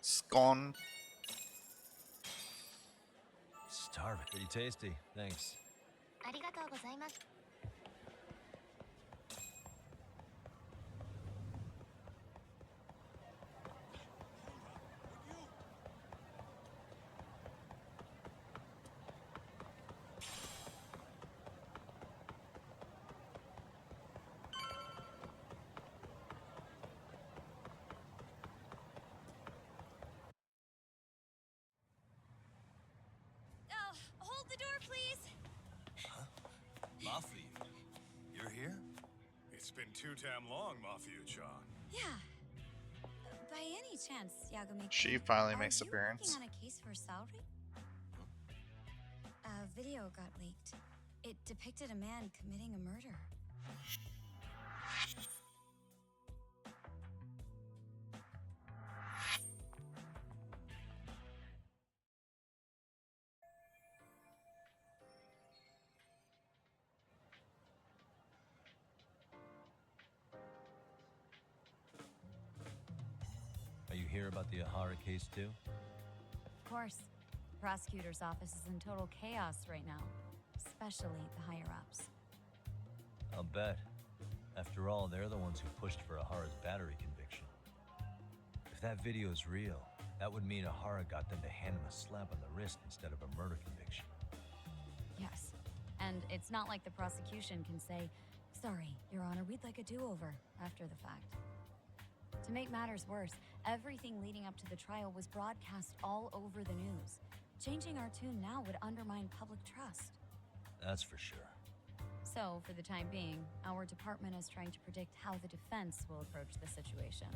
Scone. Starving. Pretty tasty. Thanks. ありがとうございます。Hold the door, please. Mafia, you're here? It's been too damn long, Mafia-chan. Yeah. By any chance, Yagami, She finally are makes you appearance. working on a case for Saori? A video got leaked. It depicted a man committing a murder. Are you here about the Ahara case too? Of course. The prosecutor's office is in total chaos right now, especially the higher-ups. I'll bet. After all, they're the ones who pushed for Ahara's battery conviction. If that video is real, that would mean Ahara got them to hand him a slap on the wrist instead of a murder conviction. Yes. And it's not like the prosecution can say, "Sorry, Your Honor, we'd like a do-over," after the fact. To make matters worse, everything leading up to the trial was broadcast all over the news. Changing our tune now would undermine public trust. That's for sure. So, for the time being, our department is trying to predict how the defense will approach the situation.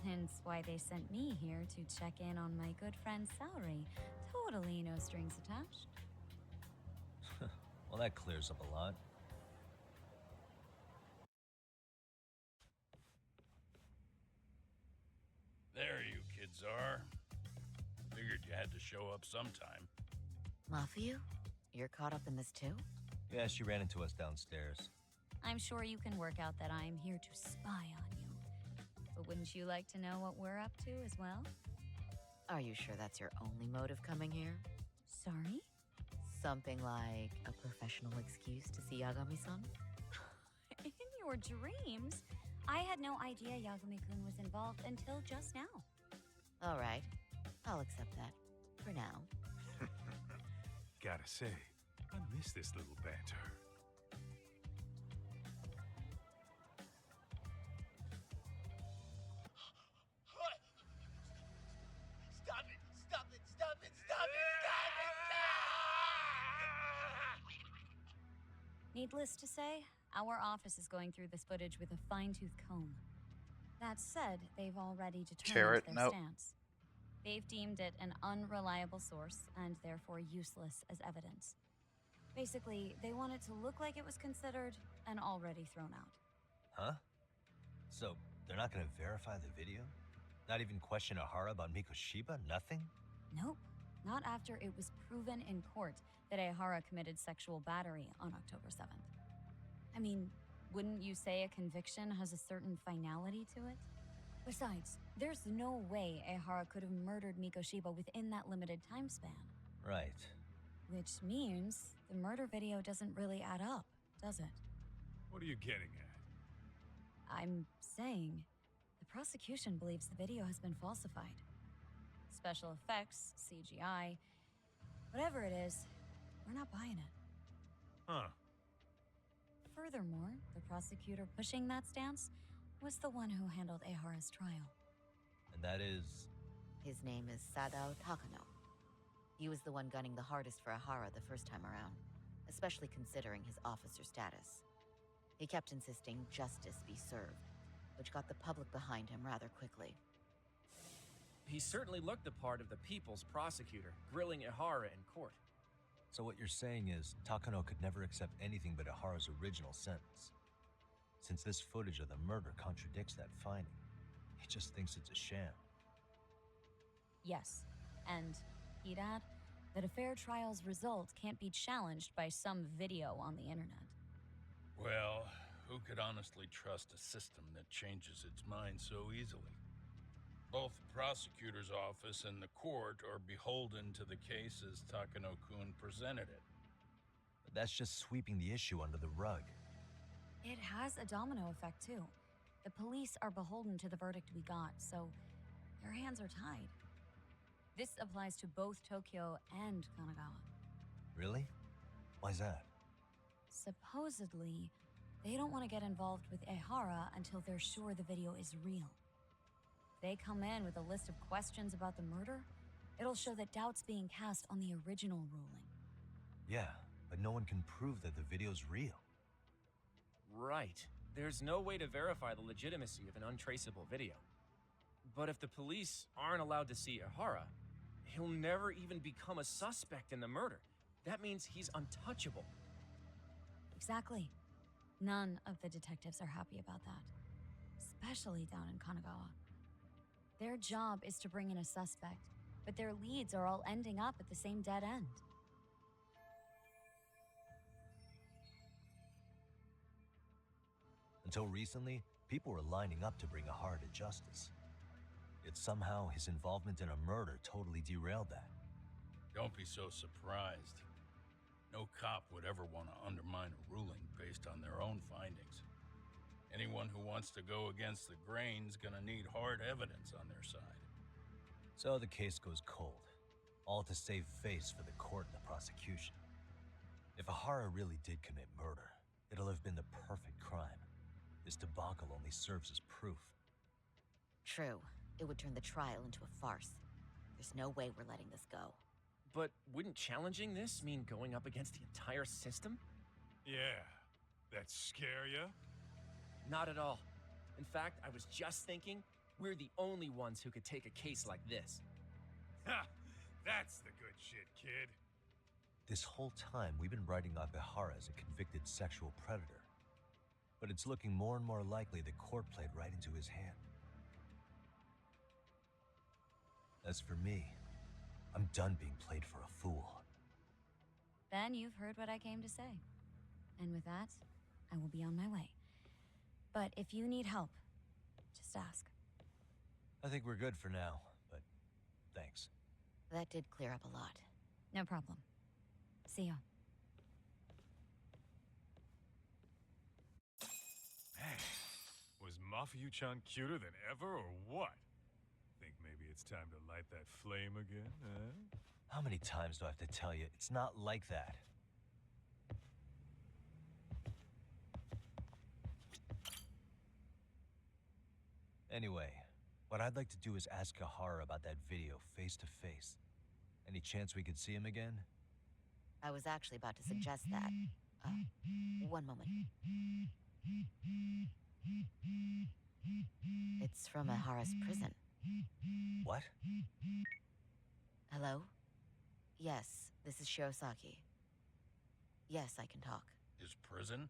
Hence why they sent me here to check in on my good friend Saori. Totally no strings attached. Well, that clears up a lot. There you kids are. Figured you had to show up sometime. Mafia? You're caught up in this too? Yeah, she ran into us downstairs. I'm sure you can work out that I am here to spy on you. But wouldn't you like to know what we're up to as well? Are you sure that's your only motive coming here? Sorry? Something like a professional excuse to see Yagami-san? In your dreams? I had no idea Yagami-kun was involved until just now. All right, I'll accept that. For now. Gotta say, I miss this little banter. Stop it! Stop it! Stop it! Stop it! Needless to say, our office is going through this footage with a fine-tooth comb. That said, they've already determined Carrot, their nope. stance. They've deemed it an unreliable source and therefore useless as evidence. Basically, they want it to look like it was considered and already thrown out. Huh? So, they're not gonna verify the video? Not even question Ahara about Mikoshiba? Nothing? Nope. Not after it was proven in court that Ehara committed sexual battery on October 7th. I mean, wouldn't you say a conviction has a certain finality to it? Besides, there's no way Ehara could have murdered Mikoshiba within that limited time span. Right. Which means the murder video doesn't really add up, does it? What are you getting at? I'm saying the prosecution believes the video has been falsified. Special effects, CGI, whatever it is, we're not buying it. Huh. Furthermore, the prosecutor pushing that stance was the one who handled Ehara's trial. And that is... His name is Sadao Takano. He was the one gunning the hardest for Ehara the first time around, especially considering his officer status. He kept insisting justice be served, which got the public behind him rather quickly. He certainly looked the part of the people's prosecutor, grilling Ehara in court. So what you're saying is, Takano could never accept anything but Ahara's original sentence. Since this footage of the murder contradicts that finding, he just thinks it's a sham. Yes, and he'd add that a fair trial's result can't be challenged by some video on the internet. Well, who could honestly trust a system that changes its mind so easily? Both the prosecutor's office and the court are beholden to the case as Takano-kun presented it. But that's just sweeping the issue under the rug. It has a domino effect, too. The police are beholden to the verdict we got, so their hands are tied. This applies to both Tokyo and Kanagawa. Really? Why's that? Supposedly, they don't want to get involved with Ehara until they're sure the video is real. They come in with a list of questions about the murder, it'll show that doubt's being cast on the original ruling. Yeah, but no one can prove that the video's real. Right. There's no way to verify the legitimacy of an untraceable video. But if the police aren't allowed to see Ehara, he'll never even become a suspect in the murder. That means he's untouchable. Exactly. None of the detectives are happy about that. Especially down in Kanagawa. Their job is to bring in a suspect, but their leads are all ending up at the same dead end. Until recently, people were lining up to bring Ahara to justice. Yet somehow his involvement in a murder totally derailed that. Don't be so surprised. No cop would ever want to undermine a ruling based on their own findings. Anyone who wants to go against the grain's gonna need hard evidence on their side. So the case goes cold, all to save face for the court and the prosecution. If Ahara really did commit murder, it'll have been the perfect crime. This debacle only serves as proof. True. It would turn the trial into a farce. There's no way we're letting this go. But wouldn't challenging this mean going up against the entire system? Yeah. That scare ya? Not at all. In fact, I was just thinking, we're the only ones who could take a case like this. Ha! That's the good shit, kid. This whole time, we've been writing off Ehara as a convicted sexual predator. But it's looking more and more likely the court played right into his hand. As for me, I'm done being played for a fool. Then you've heard what I came to say. And with that, I will be on my way. But if you need help, just ask. I think we're good for now, but thanks. That did clear up a lot. No problem. See ya. Man, was Mafuyu-chan cuter than ever, or what? Think maybe it's time to light that flame again, huh? How many times do I have to tell you? It's not like that. Anyway, what I'd like to do is ask Ehara about that video face to face. Any chance we could see him again? I was actually about to suggest that. One moment. It's from Ehara's prison. What? Hello? Yes, this is Shirosaki. Yes, I can talk. His prison?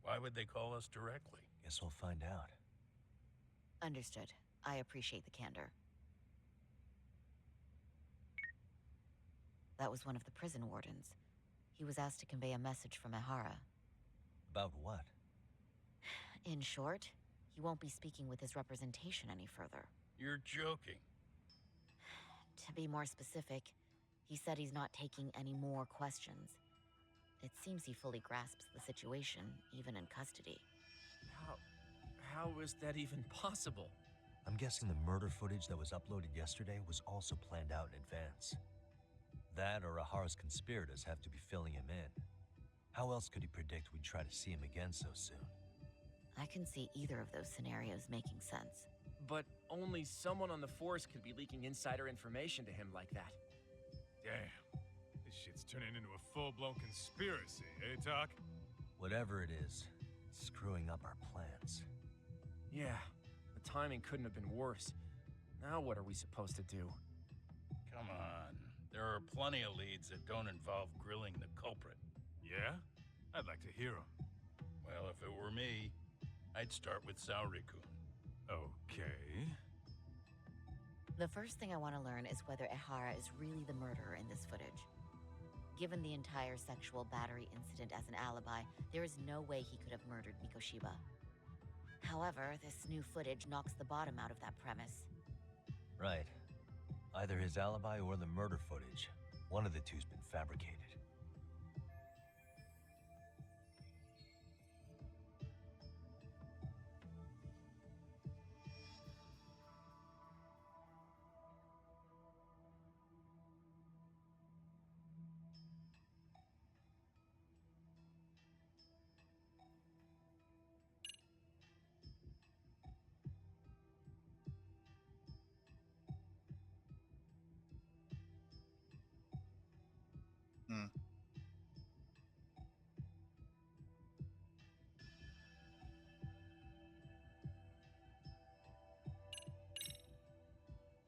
Why would they call us directly? Guess we'll find out. Understood. I appreciate the candor. That was one of the prison wardens. He was asked to convey a message from Ehara. About what? In short, he won't be speaking with his representation any further. You're joking. To be more specific, he said he's not taking any more questions. It seems he fully grasps the situation, even in custody. How is that even possible? I'm guessing the murder footage that was uploaded yesterday was also planned out in advance. That or Ahara's conspirators have to be filling him in. How else could he predict we'd try to see him again so soon? I can see either of those scenarios making sense. But only someone on the force could be leaking insider information to him like that. Damn. This shit's turning into a full-blown conspiracy, eh, Doc? Whatever it is, it's screwing up our plans. Yeah, the timing couldn't have been worse. Now what are we supposed to do? Come on. There are plenty of leads that don't involve grilling the culprit. Yeah? I'd like to hear them. Well, if it were me, I'd start with Saori-kun. Okay. The first thing I want to learn is whether Ehara is really the murderer in this footage. Given the entire sexual battery incident as an alibi, there is no way he could have murdered Mikoshiba. However, this new footage knocks the bottom out of that premise. Right. Either his alibi or the murder footage. One of the two's been fabricated. Hmm.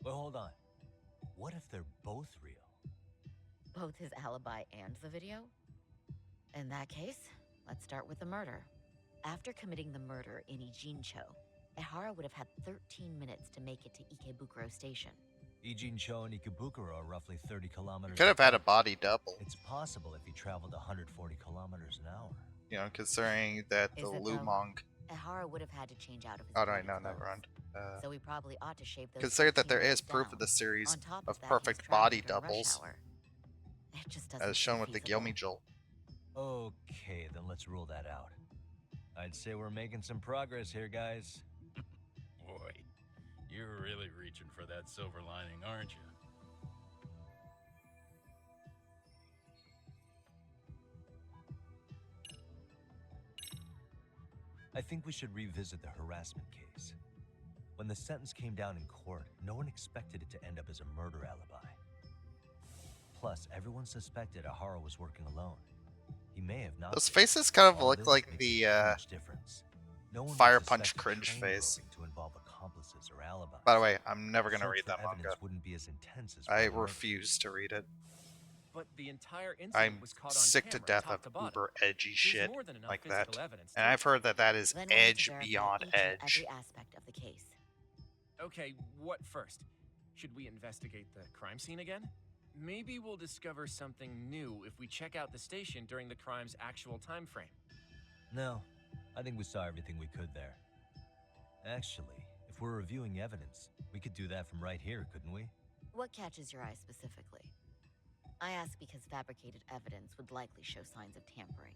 Well, hold on. What if they're both real? Both his alibi and the video? In that case, let's start with the murder. After committing the murder in Ijincho, Ehara would have had 13 minutes to make it to Ikebukuro Station. Ijincho and Ikebukuro are roughly 30 kilometers. Could have had a body double. It's possible if he traveled 140 kilometers an hour. You know, considering that the Is it, Lumong. Ehara would have had to change out of his Oh, bloody no, clothes. never mind. So we probably ought to shave those. Consider that 13 there is minutes proof down. of the series On top of that, perfect he's body traveling during rush doubles, hour. It just doesn't as shown seem with the feasible. Gilmy Jolt. Okay, then let's rule that out. I'd say we're making some progress here, guys. Boy, you're really reaching for that silver lining, aren't you? I think we should revisit the harassment case. When the sentence came down in court, no one expected it to end up as a murder alibi. Plus, everyone suspected Ehara was working alone. He may have not. Those faces kind of All look this like makes the a huge difference. No one would Fire suspect Punch a cringe train face. groping to involve accomplices or alibis. By the way, I'm never gonna Search read for that evidence manga. wouldn't be as intense as I for the murder. refuse to read it. But the entire incident I'm was caught on sick to camera, death top of to bottom. uber edgy There's shit more than enough like that. physical evidence, And too. I've heard that that is Then we'll need to edge verify beyond each and edge. every aspect of the case. Okay, what first? Should we investigate the crime scene again? Maybe we'll discover something new if we check out the station during the crime's actual time frame. No, I think we saw everything we could there. Actually, if we're reviewing evidence, we could do that from right here, couldn't we? What catches your eye specifically? I ask because fabricated evidence would likely show signs of tampering.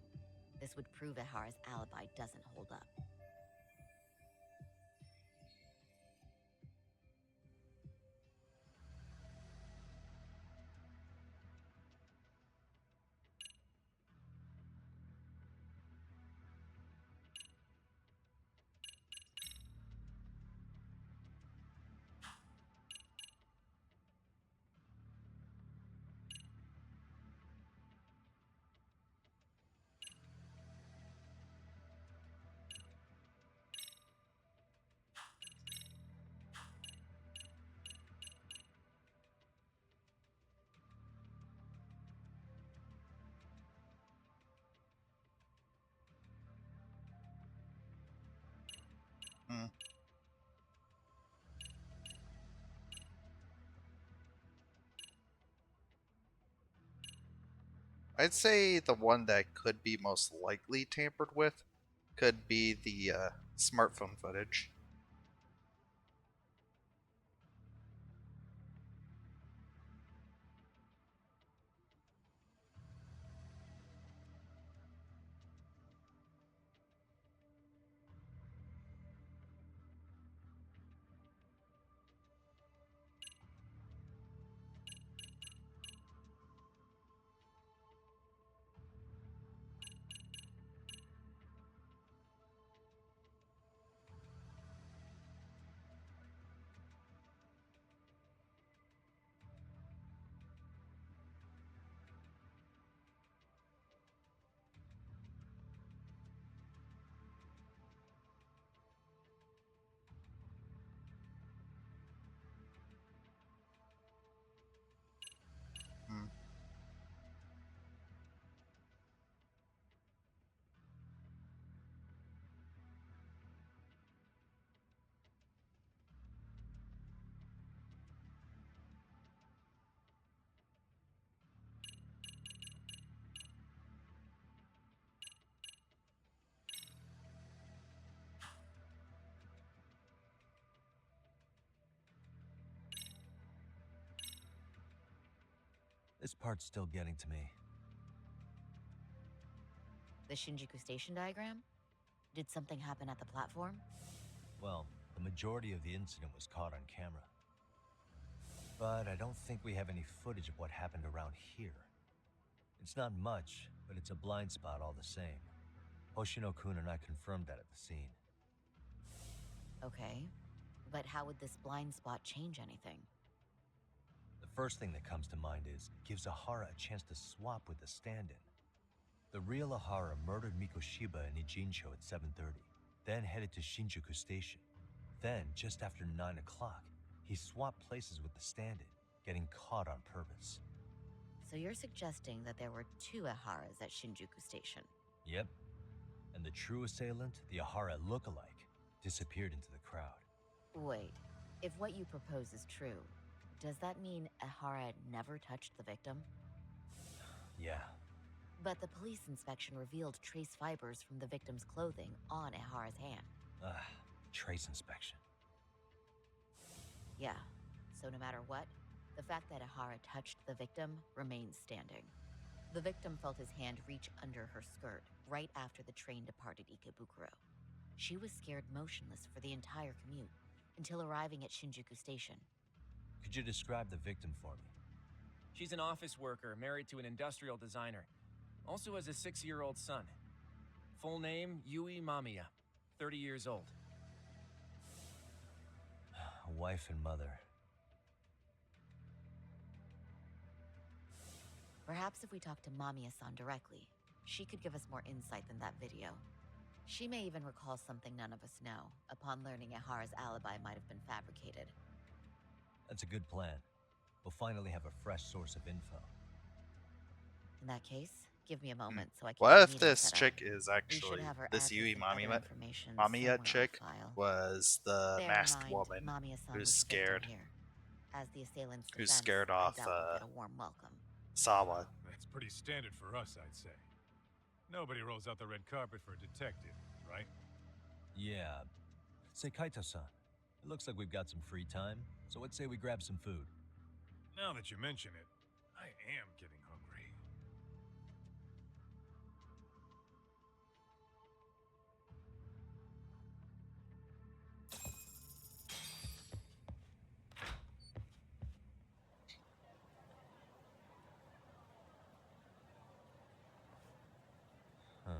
This would prove Ehara's alibi doesn't hold up. I'd say the one that could be most likely tampered with could be the smartphone footage. This part's still getting to me. The Shinjuku Station diagram? Did something happen at the platform? Well, the majority of the incident was caught on camera. But I don't think we have any footage of what happened around here. It's not much, but it's a blind spot all the same. Hoshino-kun and I confirmed that at the scene. Okay, but how would this blind spot change anything? The first thing that comes to mind is it gives Ahara a chance to swap with the stand-in. The real Ahara murdered Mikoshiba in Ijincho at 7:30, then headed to Shinjuku Station. Then, just after 9 o'clock, he swapped places with the stand-in, getting caught on purpose. So you're suggesting that there were two Aharas at Shinjuku Station? Yep. And the true assailant, the Ahara look-alike, disappeared into the crowd. Wait, if what you propose is true, does that mean Ahara never touched the victim? Yeah. But the police inspection revealed trace fibers from the victim's clothing on Ahara's hand. Trace inspection. Yeah, so no matter what, the fact that Ahara touched the victim remains standing. The victim felt his hand reach under her skirt right after the train departed Ikebukuro. She was scared motionless for the entire commute until arriving at Shinjuku Station. Could you describe the victim for me? She's an office worker married to an industrial designer. Also has a 6-year-old son. Full name, Yui Mamiya, 30 years old. A wife and mother. Perhaps if we talk to Mamiya-san directly, she could give us more insight than that video. She may even recall something none of us know, upon learning Ahara's alibi might have been fabricated. That's a good plan. We'll finally have a fresh source of info. In that case, give me a moment so I can What get if the meeting this set up. chick is We actually should have her this address Yui and other Mamiya information somewhere Mamiya on chick file. was the Bear in masked mind, woman Mamiya-san who's was the victim scared. here. As the assailant's Who's defense, scared I off doubt we'll get a warm welcome. Sawa. That's pretty standard for us, I'd say. Nobody rolls out the red carpet for a detective, right? Yeah. Say, Kaito-san, it looks like we've got some free time, so let's say we grab some food. Now that you mention it, I am getting hungry. Huh.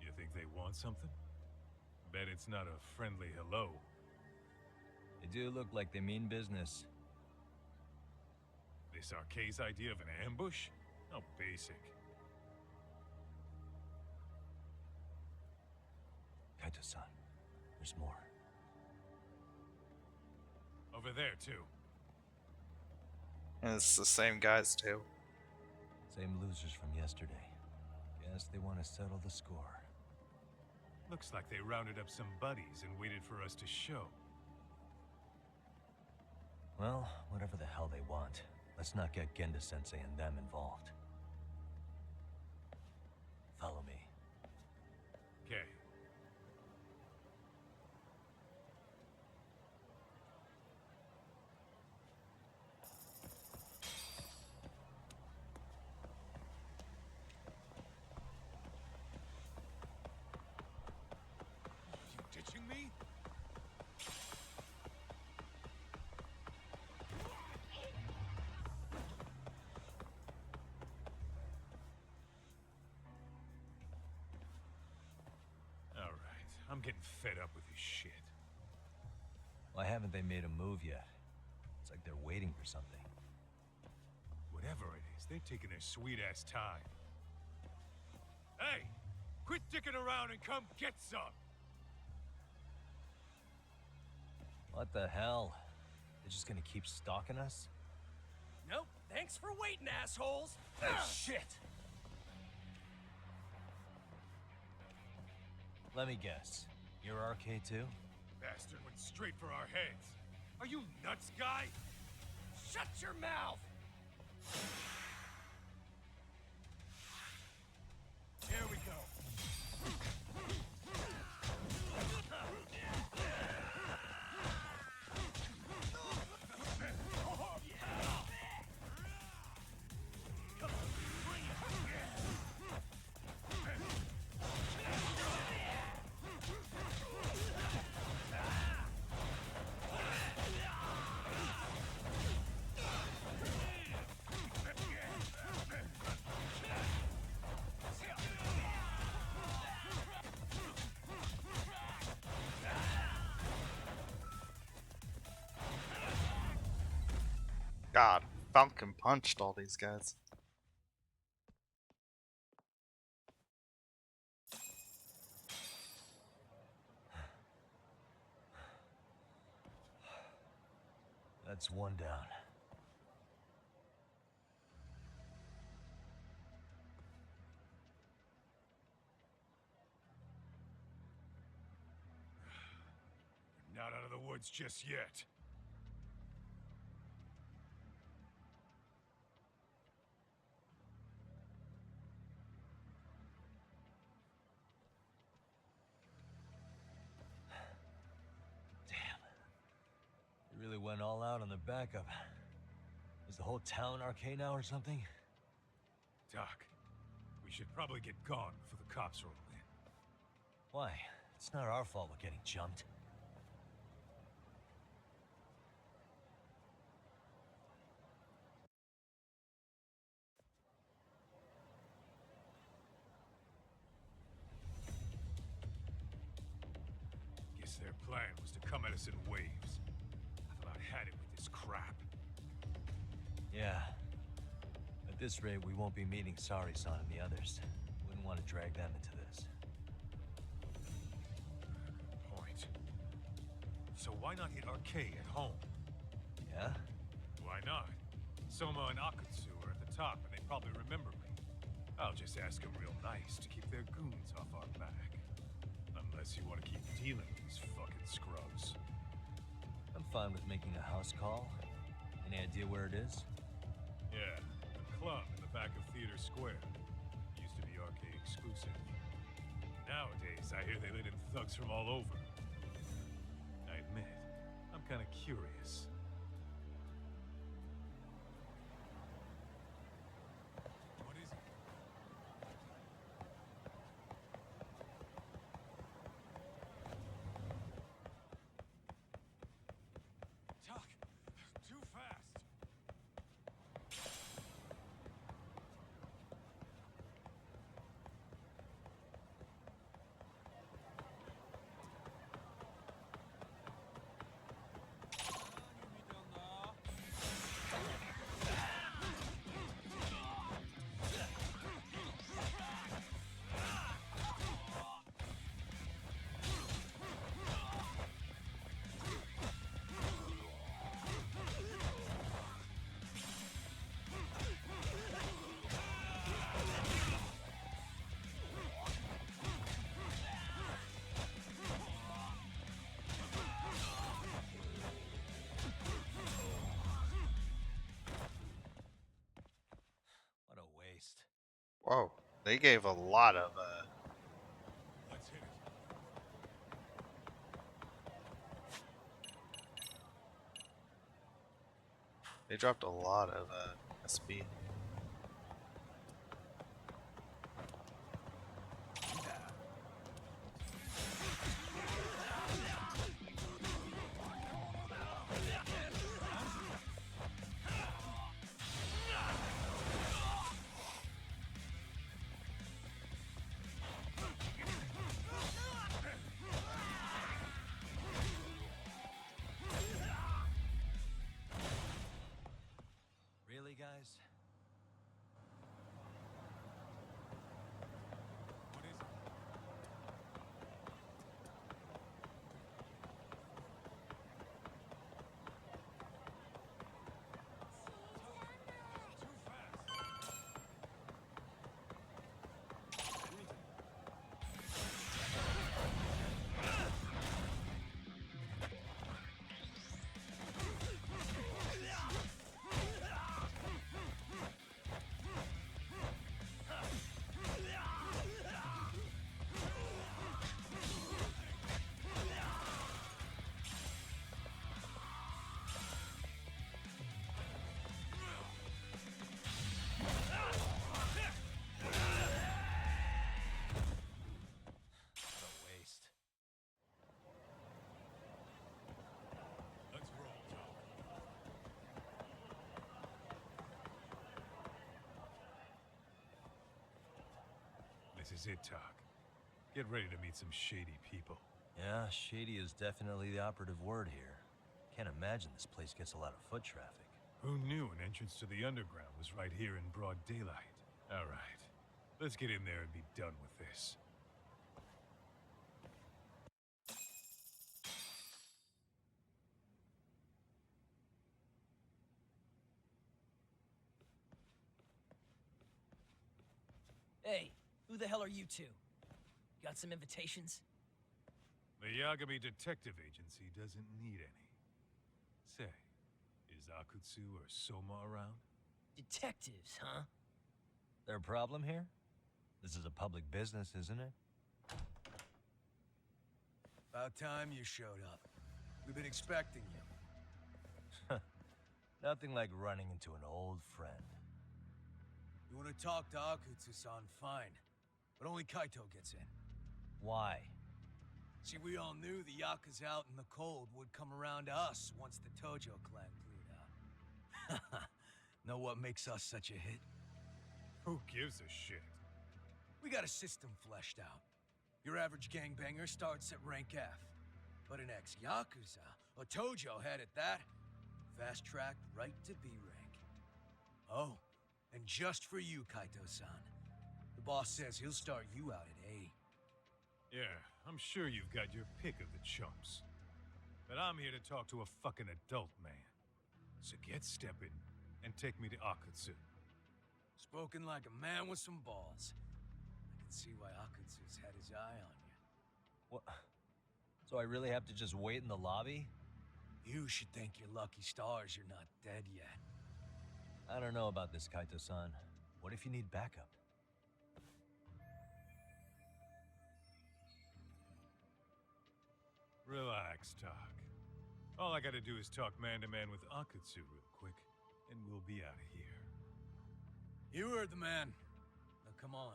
You think they want something? Bet it's not a friendly hello. They do look like they mean business. This Arcade's idea of an ambush? How basic. Kaito-san, there's more. Over there, too. And it's the same guys too. Same losers from yesterday. Guess they want to settle the score. Looks like they rounded up some buddies and waited for us to show. Well, whatever the hell they want, let's not get Genda-sensei and them involved. Follow me. Okay. You ditching me? I'm getting fed up with this shit. Why haven't they made a move yet? It's like they're waiting for something. Whatever it is, they're taking their sweet-ass time. Hey! Quit dicking around and come get some! What the hell? They're just gonna keep stalking us? Nope. Thanks for waiting, assholes! Oh, shit! Let me guess. You're RK too? Bastard went straight for our heads. Are you nuts, guy? Shut your mouth! Here we go. God, Falcon punched all these guys. That's one down. Not out of the woods just yet. They really went all out on the backup. Is the whole town RK now or something? Doc, we should probably get gone before the cops roll in. Why? It's not our fault we're getting jumped. Guess their plan was to come at us in waves. I've about had it with this crap. Yeah. At this rate, we won't be meeting Sari-san and the others. Wouldn't want to drag them into this. Good point. So why not hit RK at home? Yeah? Why not? Soma and Akutsu are at the top, and they probably remember me. I'll just ask them real nice to keep their goons off our back. Unless you want to keep dealing with these fucking scrubs. I'm fine with making a house call. Any idea where it is? Yeah, a club in the back of Theater Square. Used to be RK exclusive. Nowadays, I hear they let in thugs from all over. I admit, I'm kind of curious. What is it? Doc, too fast. waste. Whoa, they gave a lot of, Let's hit it. they dropped a lot of, SP. Really, guys? What is it? What a waste. Let's roll, Tom. This is it, Talk. Get ready to meet some shady people. Yeah, shady is definitely the operative word here. Can't imagine this place gets a lot of foot traffic. Who knew an entrance to the underground was right here in broad daylight? All right, let's get in there and be done with this. Hey, who the hell are you two? Got some invitations? The Yagami Detective Agency doesn't need any. Say, is Akutsu or Soma around? Detectives, huh? There a problem here? This is a public business, isn't it? About time you showed up. We've been expecting you. Nothing like running into an old friend. You want to talk to Akutsu-san, fine. But only Kaito gets in. Why? See, we all knew the Yakuza out in the cold would come around to us once the Tojo clan cleared out. Know what makes us such a hit? Who gives a shit? We got a system fleshed out. Your average gangbanger starts at rank F. But an ex-Yakuza, a Tojo head at that, fast-tracked right to B rank. Oh, and just for you, Kaito-san. The boss says he'll start you out at A. Yeah, I'm sure you've got your pick of the chumps. But I'm here to talk to a fucking adult man. So get stepping and take me to Akutsu. Spoken like a man with some balls. I can see why Akutsu's had his eye on you. What? So I really have to just wait in the lobby? You should thank your lucky stars you're not dead yet. I don't know about this, Kaito-san. What if you need backup? Relax, Talk. All I gotta do is talk man-to-man with Akutsu real quick, and we'll be out of here. You heard the man. Now come on.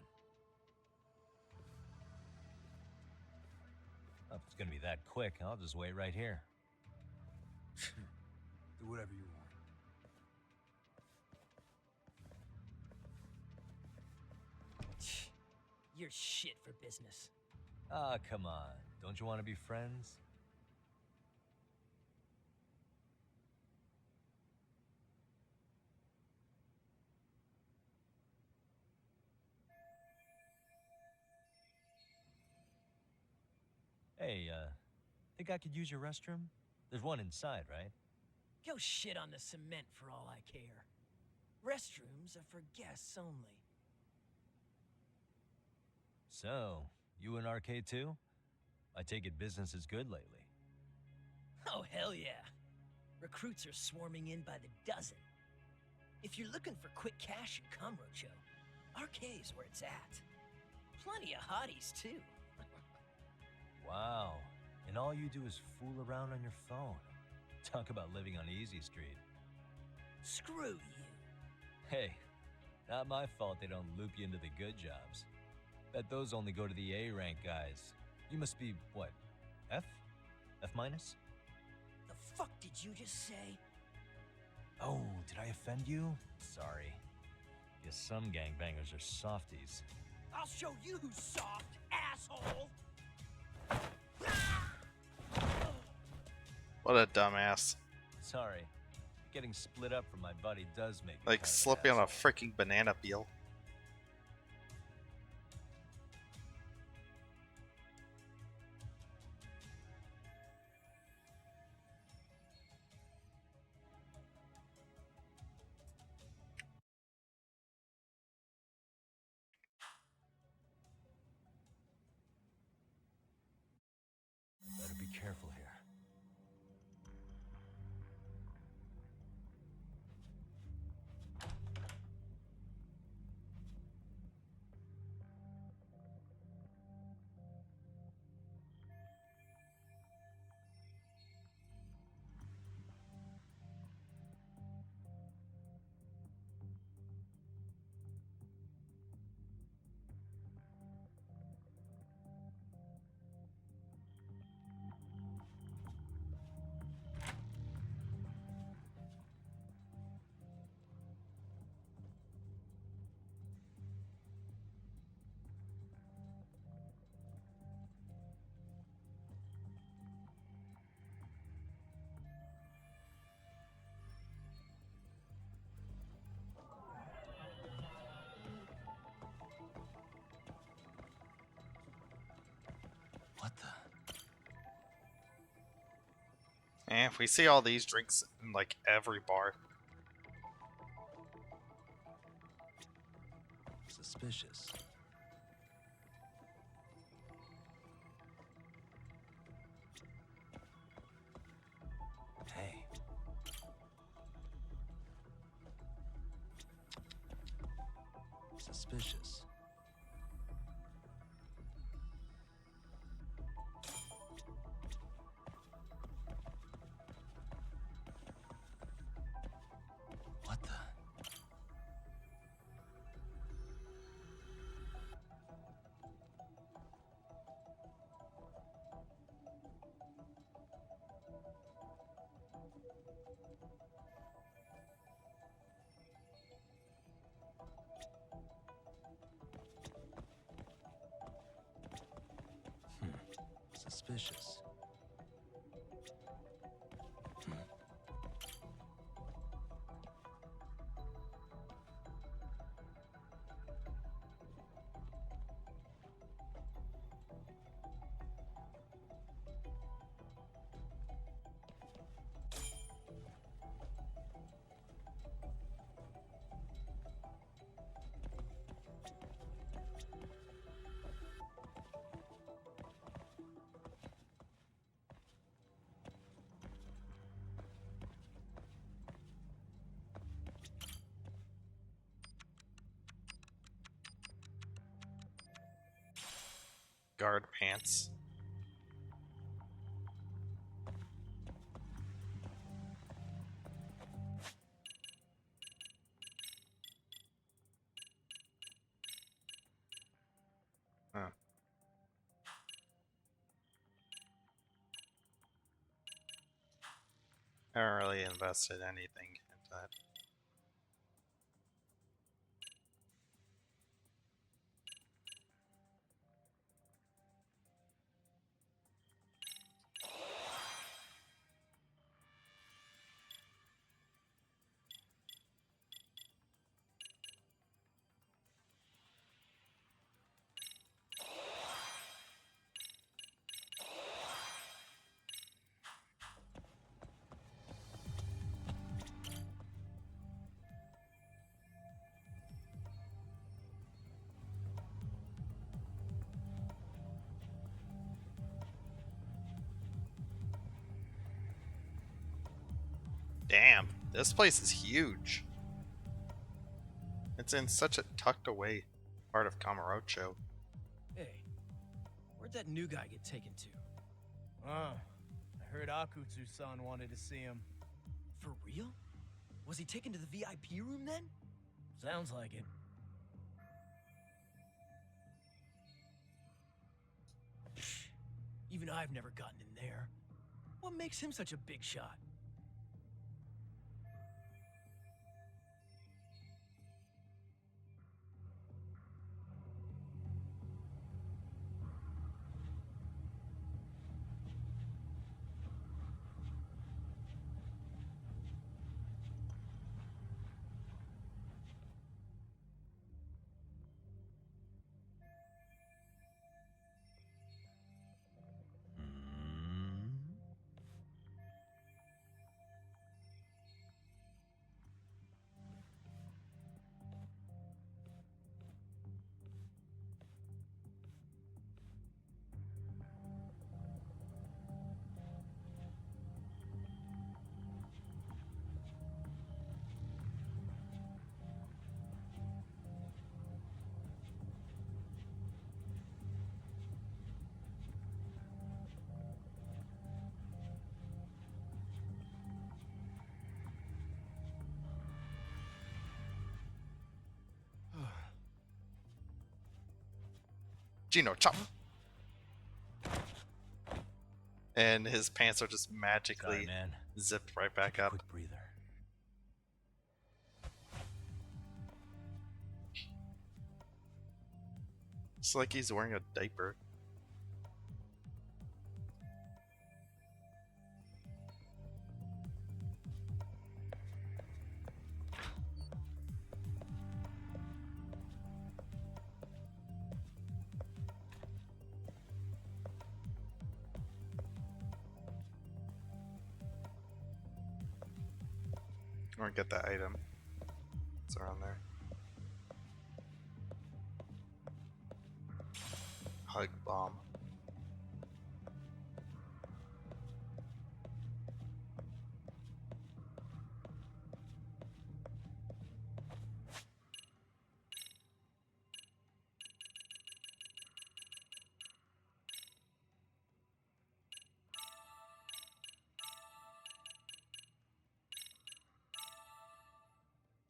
If it's gonna be that quick, I'll just wait right here. Do whatever you want. You're shit for business. Ah, come on. Don't you want to be friends? Hey, think I could use your restroom? There's one inside, right? Go shit on the cement for all I care. Restrooms are for guests only. So, you in RK too? I take it business is good lately. Oh, hell yeah. Recruits are swarming in by the dozen. If you're looking for quick cash in Kamurocho, Arcade's where it's at. Plenty of hotties, too. Wow. And all you do is fool around on your phone. Talk about living on Easy Street. Screw you. Hey, not my fault they don't loop you into the good jobs. Bet those only go to the A rank guys. You must be, what, F? F minus? The fuck did you just say? Oh, did I offend you? Sorry. Guess some gangbangers are softies. I'll show you who's soft, asshole! What a dumbass. Sorry. Getting split up from my buddy does make me Like kind of an slipping on a asshole. freaking banana peel. Better be careful here. What the? And if we see all these drinks in like every bar. Suspicious. Hey. Suspicious. What the? Suspicious. Guard pants. Huh. I haven't really invested anything into that. Damn, this place is huge. It's in such a tucked away part of Kamurocho. Hey, where'd that new guy get taken to? I heard Akutsu-san wanted to see him. For real? Was he taken to the VIP room then? Sounds like it. Even I've never gotten in there. What makes him such a big shot? Gino, chop! And his pants are just magically zipped right back up. Quick breather. It's like he's wearing a diaper. Or get that item. It's around there. Hug bomb.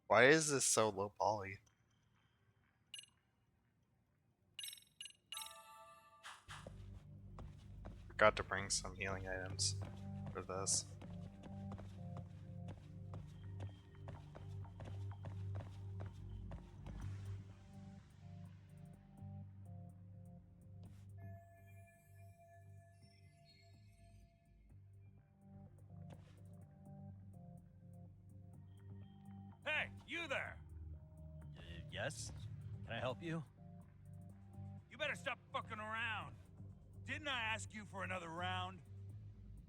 Why is this so low poly? Forgot to bring some healing items for this. Hey, you there! Yes? Can I help you? You better stop fucking around. Didn't I ask you for another round?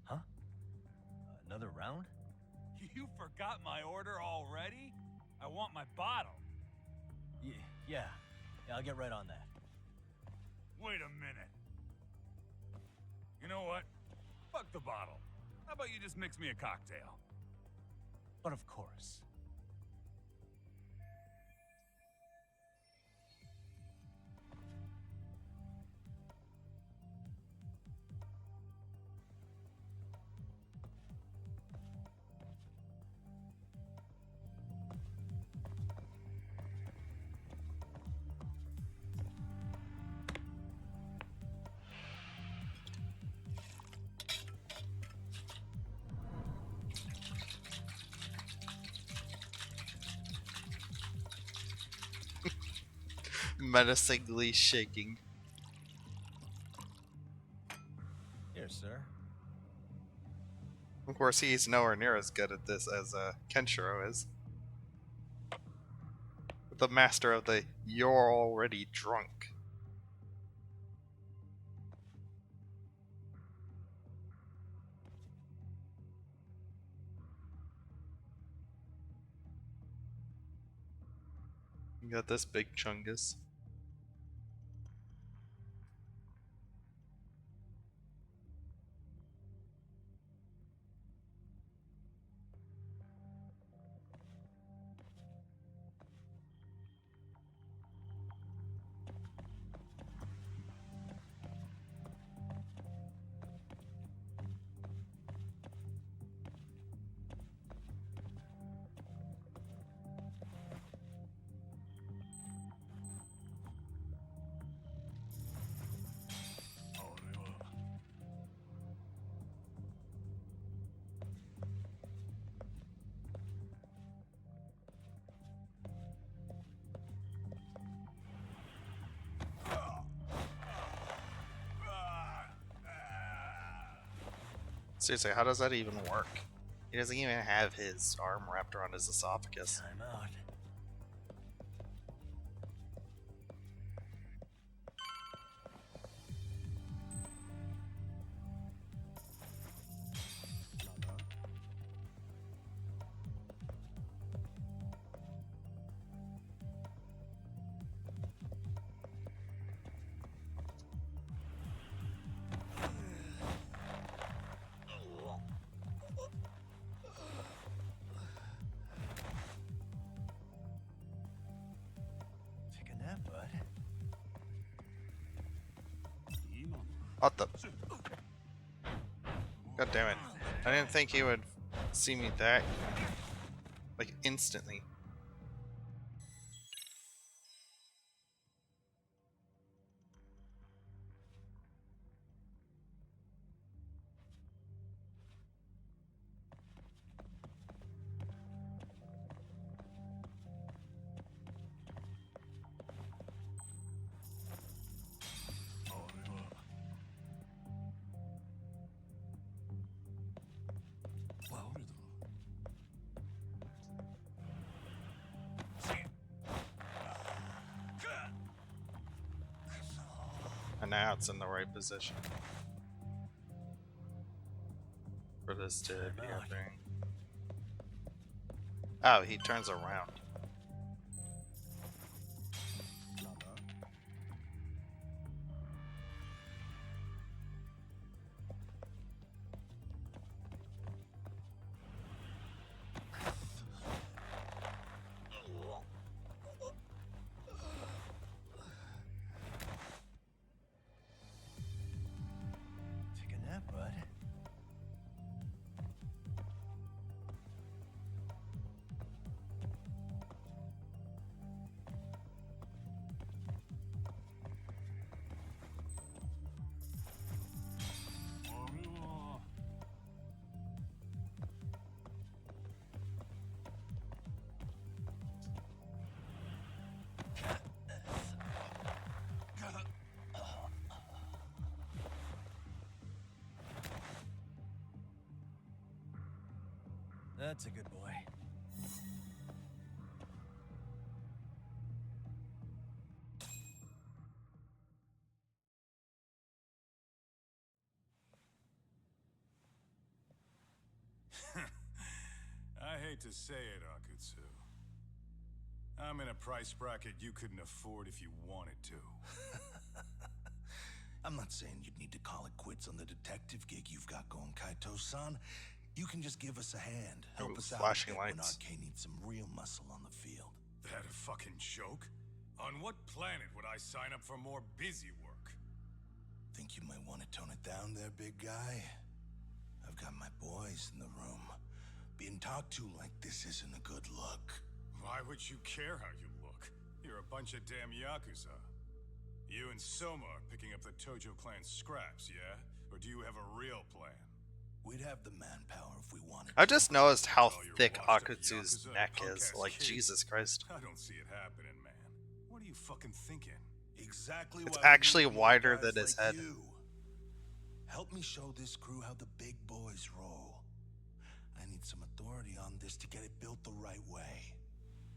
Huh? Another round? You forgot my order already? I want my bottle. Yeah, I'll get right on that. Wait a minute. You know what? Fuck the bottle. How about you just mix me a cocktail? But of course. Menacingly shaking. Here, sir. Of course, he's nowhere near as good at this as Kenshiro is. The master of the "you're already drunk." You got this big chungus. Seriously, how does that even work? He doesn't even have his arm wrapped around his esophagus. Time out. Take a nap, bud. What the? God damn it. I didn't think he would see me that, like, instantly. And now it's in the right position for this to be happening. Oh, he turns around. Take a nap, bud. That's a good boy. I hate to say it, Akutsu. I'm in a price bracket you couldn't afford if you wanted to. I'm not saying you'd need to call it quits on the detective gig you've got going, Kaito-san. You can just give us a hand. Help Ooh, us out flashing a bit when lights. Arcane needs some real muscle on the field. That a fucking joke? On what planet would I sign up for more busy work? Think you might want to tone it down there, big guy? I've got my boys in the room. Being talked to like this isn't a good look. Why would you care how you look? You're a bunch of damn Yakuza. You and Soma are picking up the Tojo clan scraps, yeah? Or do you have a real plan? We'd have the manpower if we wanted. I just noticed how thick Akutsu's neck is. Like, Jesus Christ. I don't see it happening, man. What are you fucking thinking? Exactly. It's why we actually need more wider guys than his like head. you. Help me show this crew how the big boys roll. I need some authority on this to get it built the right way.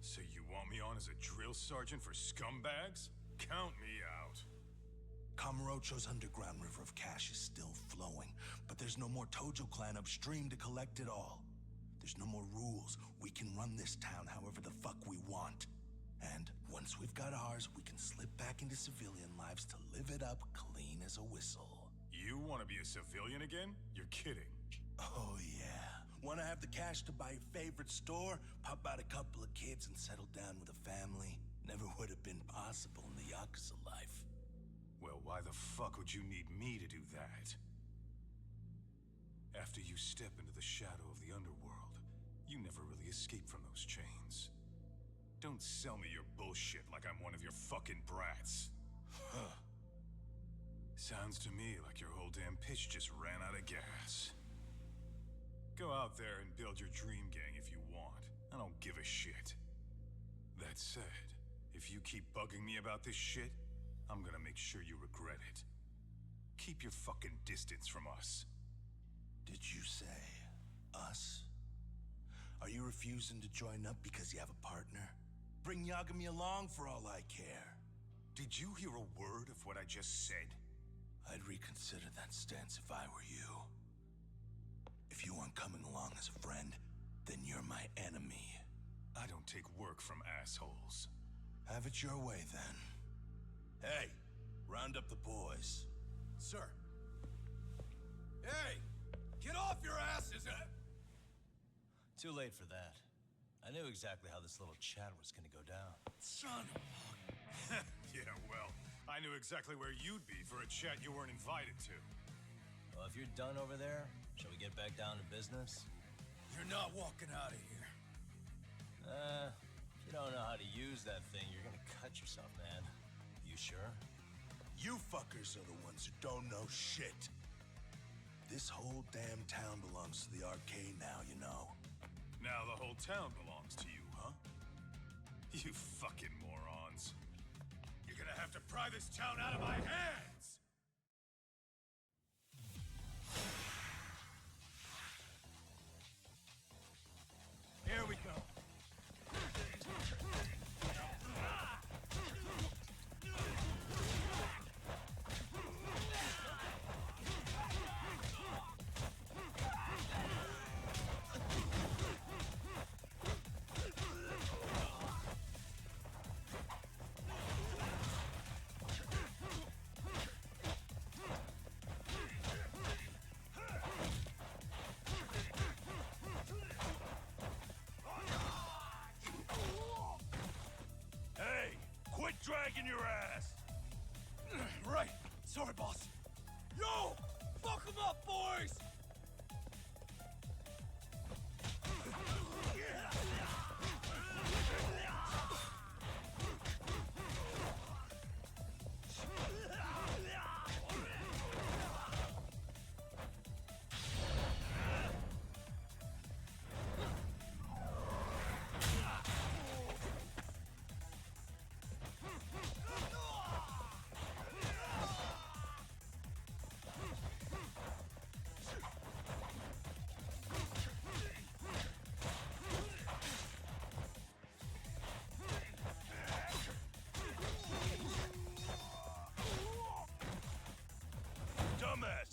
So you want me on as a drill sergeant for scumbags? Count me out. Kamurocho's underground river of cash is still flowing, but there's no more Tojo clan upstream to collect it all. There's no more rules. We can run this town however the fuck we want. And once we've got ours, we can slip back into civilian lives to live it up clean as a whistle. You want to be a civilian again? You're kidding. Oh yeah. Want to have the cash to buy your favorite store, pop out a couple of kids and settle down with a family? Never would have been possible in the Yakuza life. Well, why the fuck would you need me to do that? After you step into the shadow of the underworld, you never really escape from those chains. Don't sell me your bullshit like I'm one of your fucking brats. Huh. Sounds to me like your whole damn pitch just ran out of gas. Go out there and build your dream gang if you want. I don't give a shit. That said, if you keep bugging me about this shit, I'm gonna make sure you regret it. Keep your fucking distance from us. Did you say us? Are you refusing to join up because you have a partner? Bring Yagami along for all I care. Did you hear a word of what I just said? I'd reconsider that stance if I were you. If you aren't coming along as a friend, then you're my enemy. I don't take work from assholes. Have it your way, then. Hey, round up the boys. Sir. Hey! Get off your asses! Too late for that. I knew exactly how this little chat was gonna go down. Son of a... Yeah, well, I knew exactly where you'd be for a chat you weren't invited to. Well, if you're done over there, shall we get back down to business? You're not walking out of here. If you don't know how to use that thing, you're gonna cut yourself, man. You sure? You fuckers are the ones who don't know shit. This whole damn town belongs to the arcade now, you know. Now the whole town belongs to you, huh? You fucking morons. You're gonna have to pry this town out of my hands! Here we go. Dragging your ass! Right. Sorry, boss. Yo! Fuck them up, boys!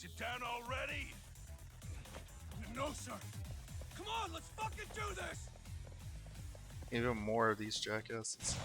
You down already? No, sir. Come on, let's fucking do this! Even more of these jackasses.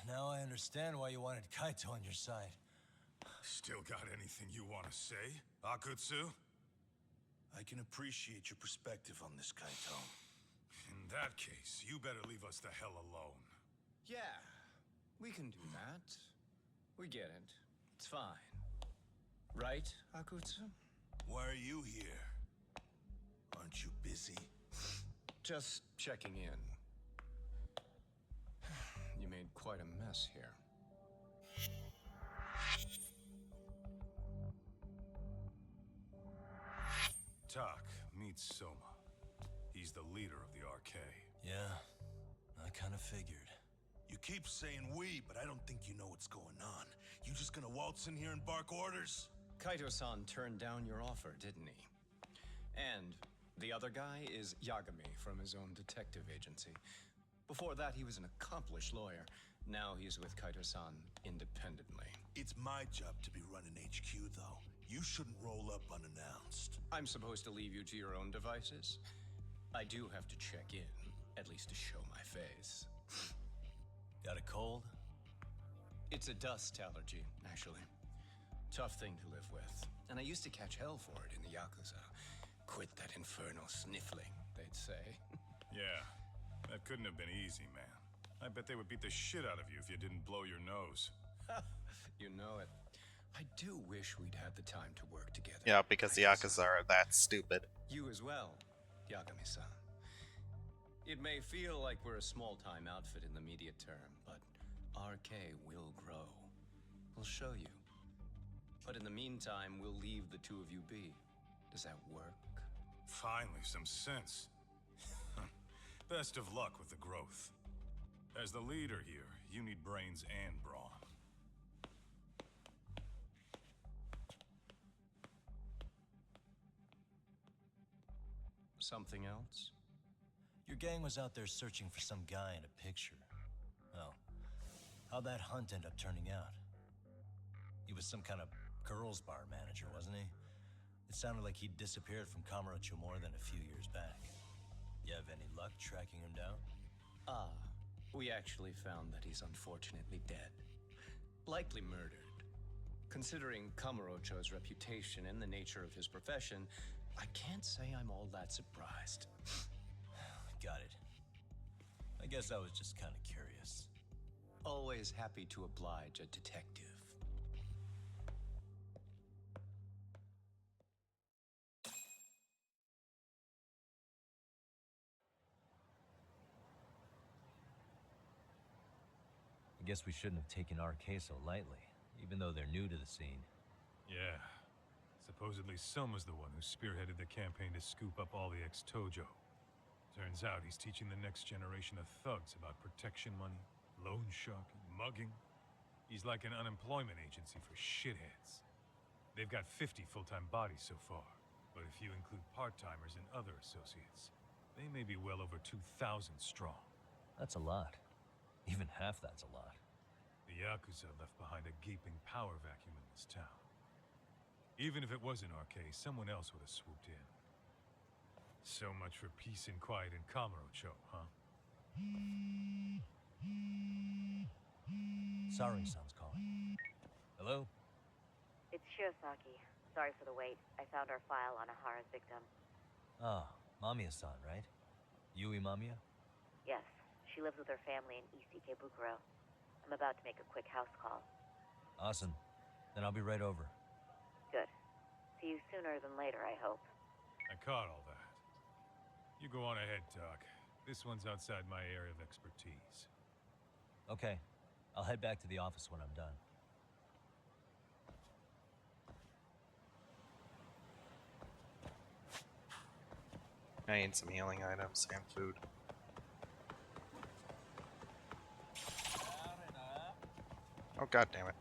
Now I understand why you wanted Kaito on your side. Still got anything you want to say, Akutsu? I can appreciate your perspective on this, Kaito. In that case, you better leave us the hell alone. Yeah, we can do that. We get it. It's fine. Right, Akutsu? Why are you here? Aren't you busy? Just checking in. You made quite a mess here. Tak, meet Soma. He's the leader of the RK. Yeah, I kind of figured. You keep saying we, but I don't think you know what's going on. You just gonna waltz in here and bark orders? Kaito-san turned down your offer, didn't he? And the other guy is Yagami from his own detective agency. Before that, he was an accomplished lawyer. Now he's with Kaito-san independently. It's my job to be running HQ, though. You shouldn't roll up unannounced. I'm supposed to leave you to your own devices? I do have to check in, at least to show my face. Got a cold? It's a dust allergy, actually. Tough thing to live with. And I used to catch hell for it in the Yakuza. Quit that infernal sniffling, they'd say. Yeah, that couldn't have been easy, man. I bet they would beat the shit out of you if you didn't blow your nose. You know it. I do wish we'd had the time to work together. Yeah, because the Yakuza are that stupid. You as well, Yagami-san. It may feel like we're a small-time outfit in the immediate term, but RK will grow. We'll show you. But in the meantime, we'll leave the two of you be. Does that work? Finally, some sense. Best of luck with the growth. As the leader here, you need brains and brawn. Something else? Your gang was out there searching for some guy in a picture. Oh, how'd that hunt end up turning out? He was some kind of girls' bar manager, wasn't he? It sounded like he'd disappeared from Kamurocho more than a few years back. You have any luck tracking him down? We actually found that he's unfortunately dead. Likely murdered. Considering Kamurocho's reputation and the nature of his profession, I can't say I'm all that surprised. Got it. I guess I was just kind of curious. Always happy to oblige a detective. I guess we shouldn't have taken RK so lightly, even though they're new to the scene. Yeah. Supposedly Soma's the one who spearheaded the campaign to scoop up all the ex-Tojo. Turns out he's teaching the next generation of thugs about protection money, loan sharking, mugging. He's like an unemployment agency for shitheads. They've got 50 full-time bodies so far, but if you include part-timers and other associates, they may be well over 2,000 strong. That's a lot. Even half that's a lot. The Yakuza left behind a gaping power vacuum in this town. Even if it wasn't RK, someone else would have swooped in. So much for peace and quiet in Kamurocho, huh? Sari-san's calling. Hello? It's Shirosaki. Sorry for the wait. I found our file on Ahara's victim. Ah, Mamiya-san, right? Yui Mamiya? Yes, she lives with her family in East Ikebukuro. I'm about to make a quick house call. Awesome. Then I'll be right over. Good. See you sooner than later, I hope. I caught all that. You go on ahead, Doc. This one's outside my area of expertise. Okay. I'll head back to the office when I'm done. I need some healing items and food. Oh, god damn it.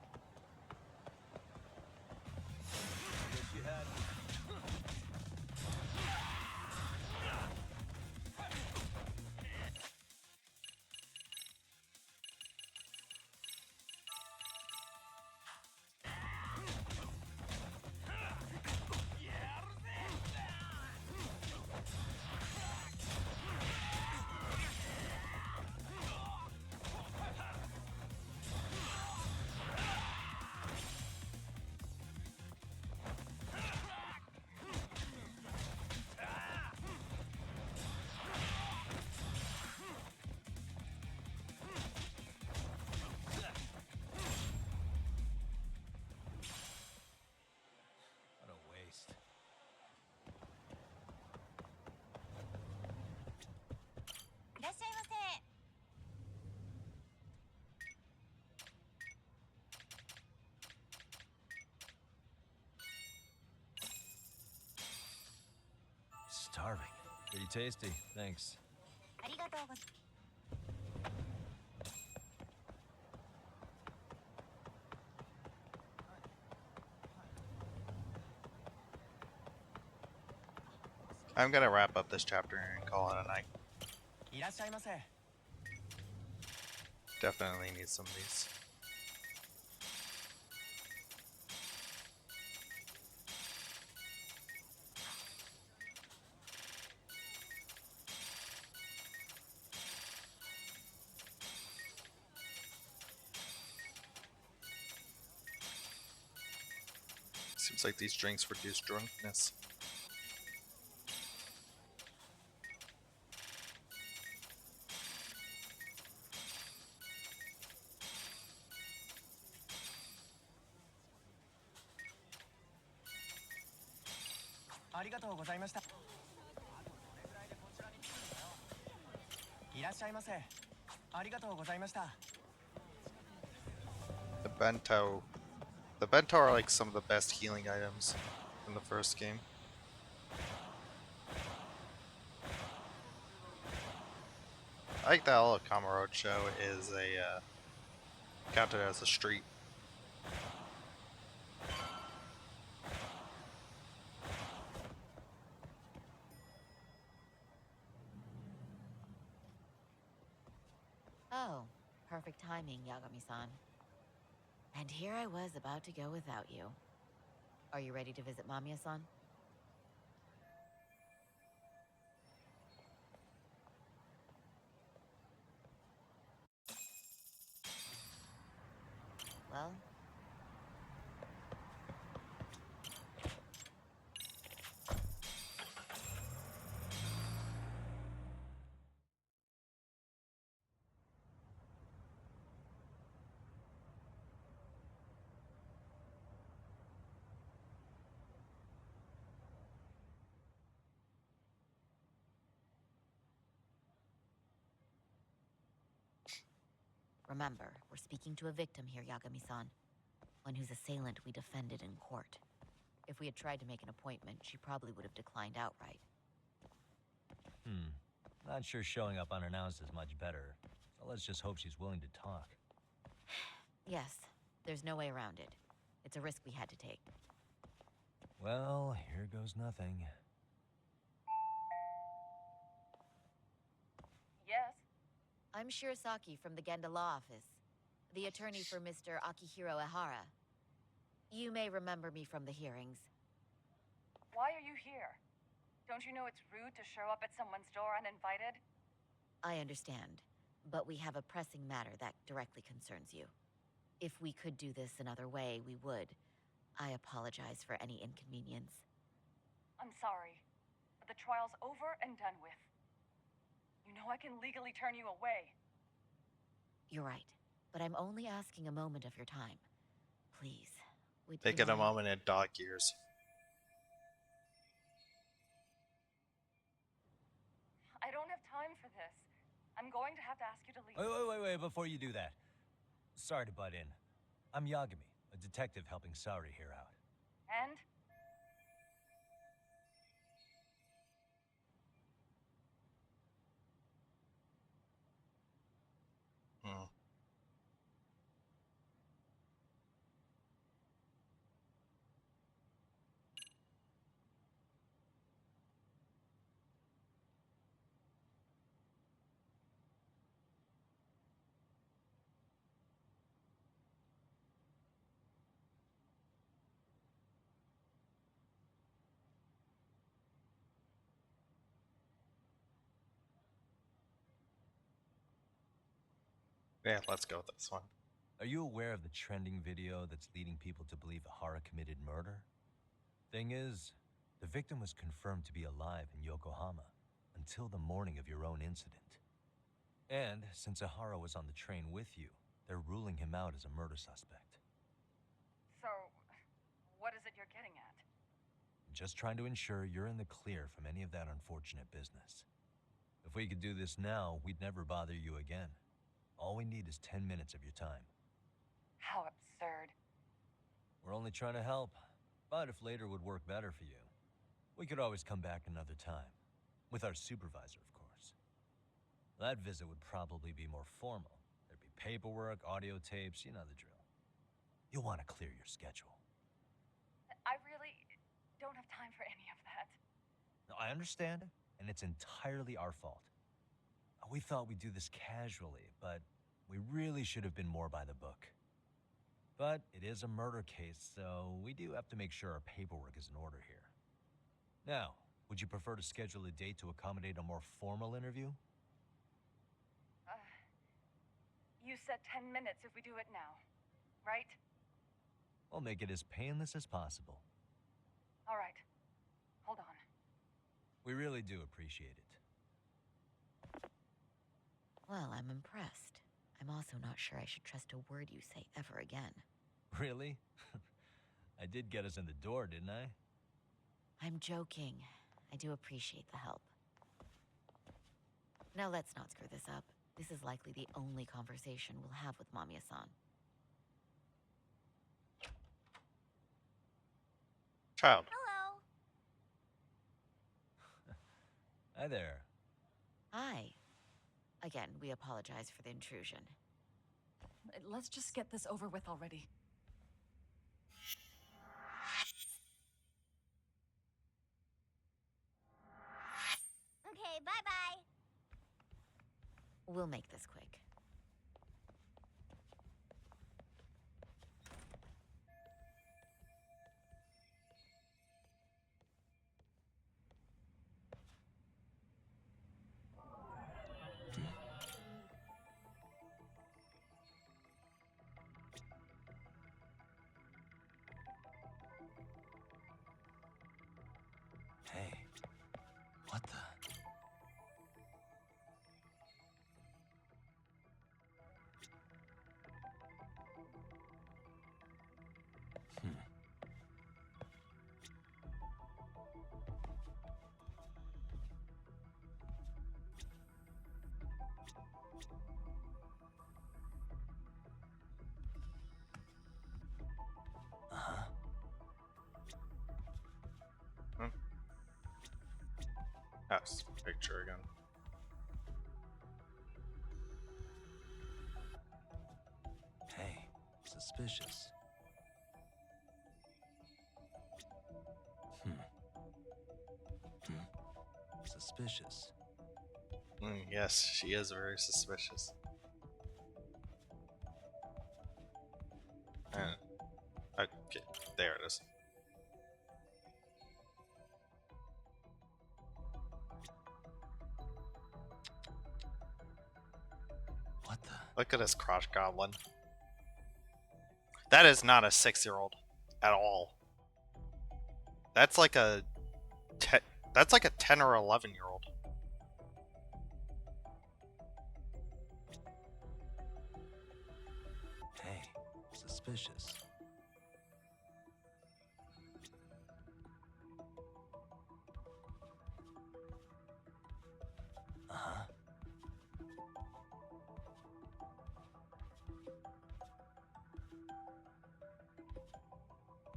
starving. Pretty tasty, thanks. ありがとうござ I'm gonna wrap up this chapter and call it a night. いらっしゃいませ。 Definitely need some of these. Seems like these drinks reduce drunkenness. The bento. The bento are like some of the best healing items in the first game. I like that Alakama Roadshow is a counted as a street. Oh, perfect timing, Yagami-san. And here I was about to go without you. Are you ready to visit Mamiya-san? Well, remember, we're speaking to a victim here, Yagami-san. One whose assailant we defended in court. If we had tried to make an appointment, she probably would have declined outright. Not sure showing up unannounced is much better. So let's just hope she's willing to talk. Yes, there's no way around it. It's a risk we had to take. Well, here goes nothing. Yes? I'm Shirasaki from the Genda Law Office, the attorney for Mr. Akihiro Ehara. You may remember me from the hearings. Why are you here? Don't you know it's rude to show up at someone's door uninvited? I understand, but we have a pressing matter that directly concerns you. If we could do this another way, we would. I apologize for any inconvenience. I'm sorry, but the trial's over and done with. You know I can legally turn you away. You're right, but I'm only asking a moment of your time. Please, would Make you it a mind? moment in dog years. I don't have time for this. I'm going to have to ask you to leave. Wait, before you do that. Sorry to butt in. I'm Yagami, a detective helping Saori here out. And? Yeah, let's go with this one. Are you aware of the trending video that's leading people to believe Ehara committed murder? Thing is, the victim was confirmed to be alive in Yokohama until the morning of your own incident. And since Ehara was on the train with you, they're ruling him out as a murder suspect. So, what is it you're getting at? Just trying to ensure you're in the clear from any of that unfortunate business. If we could do this now, we'd never bother you again. All we need is 10 minutes of your time. How absurd. We're only trying to help, but if later would work better for you, we could always come back another time. With our supervisor, of course. That visit would probably be more formal. There'd be paperwork, audio tapes, you know the drill. You'll want to clear your schedule. I really don't have time for any of that. No, I understand, and it's entirely our fault. We thought we'd do this casually, but we really should have been more by the book. But it is a murder case, so we do have to make sure our paperwork is in order here. Now, would you prefer to schedule a date to accommodate a more formal interview? You said 10 minutes if we do it now, right? We'll make it as painless as possible. All right. Hold on. We really do appreciate it. Well, I'm impressed. I'm also not sure I should trust a word you say ever again. Really? I did get us in the door, didn't I? I'm joking. I do appreciate the help. Now let's not screw this up. This is likely the only conversation we'll have with Mamiya-san. Child. Hello. Hi there. Hi. Again, we apologize for the intrusion. Let's just get this over with already. Okay, bye-bye. We'll make this quick. Hey, what the? That's the picture again. Hey, suspicious. Suspicious. Yes, she is very suspicious. Okay, there it is. What the? Look at this crotch goblin. That is not a 6-year-old at all. That's like a that's like a 10 or 11-year-old. Hey, suspicious. Uh-huh.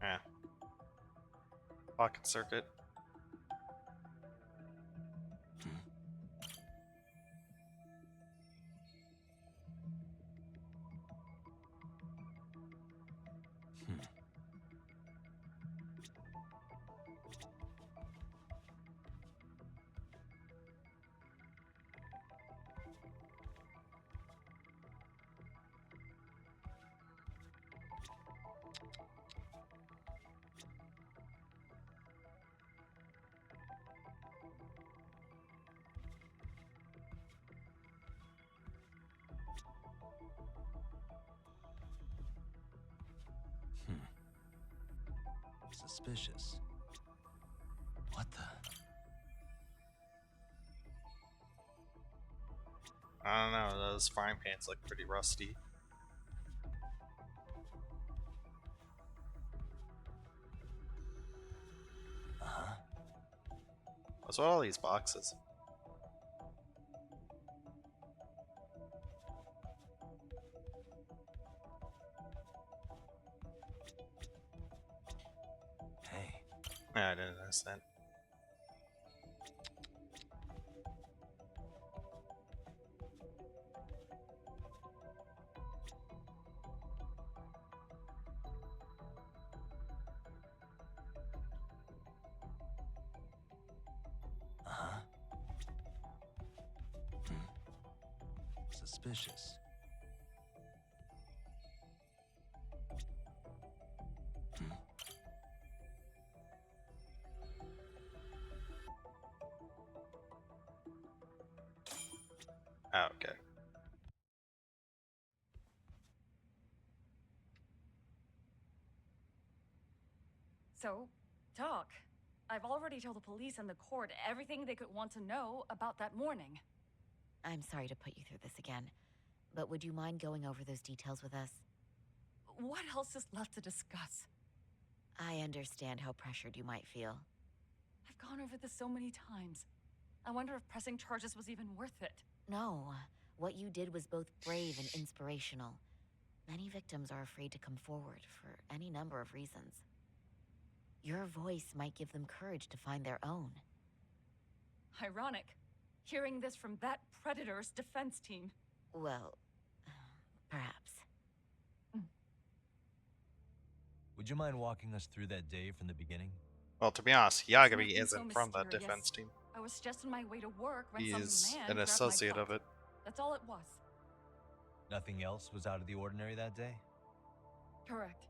Yeah. Pocket circuit. Suspicious. What the? I don't know, those frying pans look pretty rusty. Uh-huh. What's with all these boxes? Hey. Yeah, I didn't notice that. suspicious. Oh, okay. So, talk. I've already told the police and the court everything they could want to know about that morning. I'm sorry to put you through this again, but would you mind going over those details with us? What else is left to discuss? I understand how pressured you might feel. I've gone over this so many times. I wonder if pressing charges was even worth it. No, what you did was both brave and inspirational. Many victims are afraid to come forward for any number of reasons. Your voice might give them courage to find their own. Ironic, hearing this from that predator's defense team. Well, perhaps. Would you mind walking us through that day from the beginning? Well, to be honest, Nothing Yagami so isn't from the mysterious. defense team. I was just on my way to work when He some is man an grabbed my associate butt. of it. That's all it was. Nothing else was out of the ordinary that day? Correct.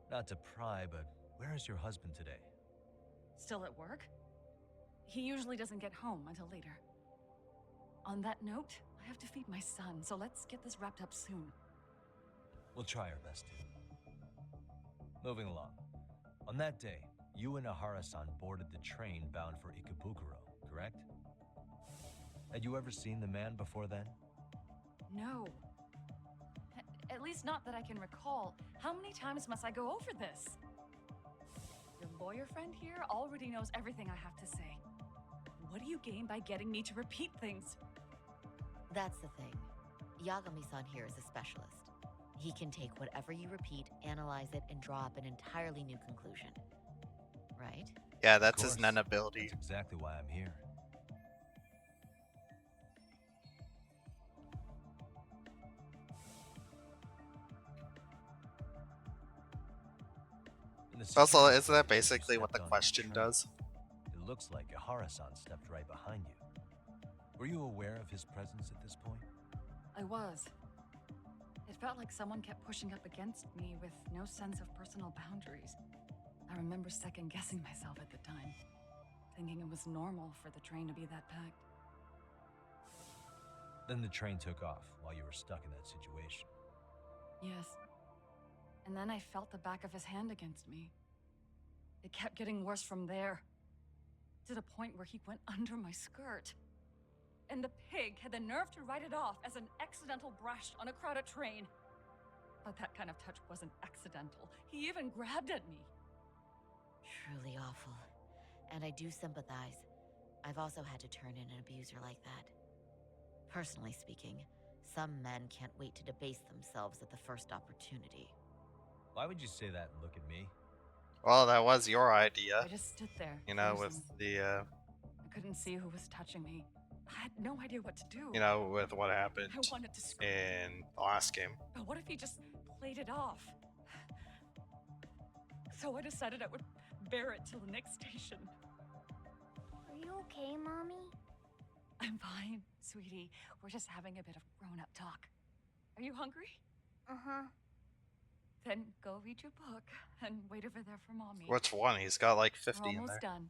Not to pry, but where is your husband today? Still at work? He usually doesn't get home until later. On that note, I have to feed my son, so let's get this wrapped up soon. We'll try our best to. Moving along. On that day, you and Ahara-san boarded the train bound for Ikebukuro, correct? Had you ever seen the man before then? No. At least not that I can recall. How many times must I go over this? Your lawyer friend here already knows everything I have to say. What do you gain by getting me to repeat things? That's the thing. Yagami-san here is a specialist. He can take whatever you repeat, analyze it, and draw up an entirely new conclusion. Right? Yeah, that's his Nen ability. That's exactly why I'm here. Also, isn't that basically what the question does? It looks like Ahara-san stepped right behind you. Were you aware of his presence at this point? I was. It felt like someone kept pushing up against me with no sense of personal boundaries. I remember second-guessing myself at the time, thinking it was normal for the train to be that packed. Then the train took off while you were stuck in that situation. Yes. And then I felt the back of his hand against me. It kept getting worse from there, to the point where he went under my skirt. And the pig had the nerve to write it off as an accidental brush on a crowded train. But that kind of touch wasn't accidental. He even grabbed at me. Truly awful. And I do sympathize. I've also had to turn in an abuser like that. Personally speaking, some men can't wait to debase themselves at the first opportunity. Why would you say that and look at me? Well, that was your idea. I just stood there, You know, frozen. with the, I couldn't see who was touching me. I had no idea what to do. you know, with what happened I wanted to scream. in the last game. But what if he just played it off? So I decided I would bear it till the next station. Are you okay, Mommy? I'm fine, sweetie. We're just having a bit of grown-up talk. Are you hungry? Uh-huh. Then go read your book and wait over there for Mommy. Which one? He's got like 50 We're in almost there. done.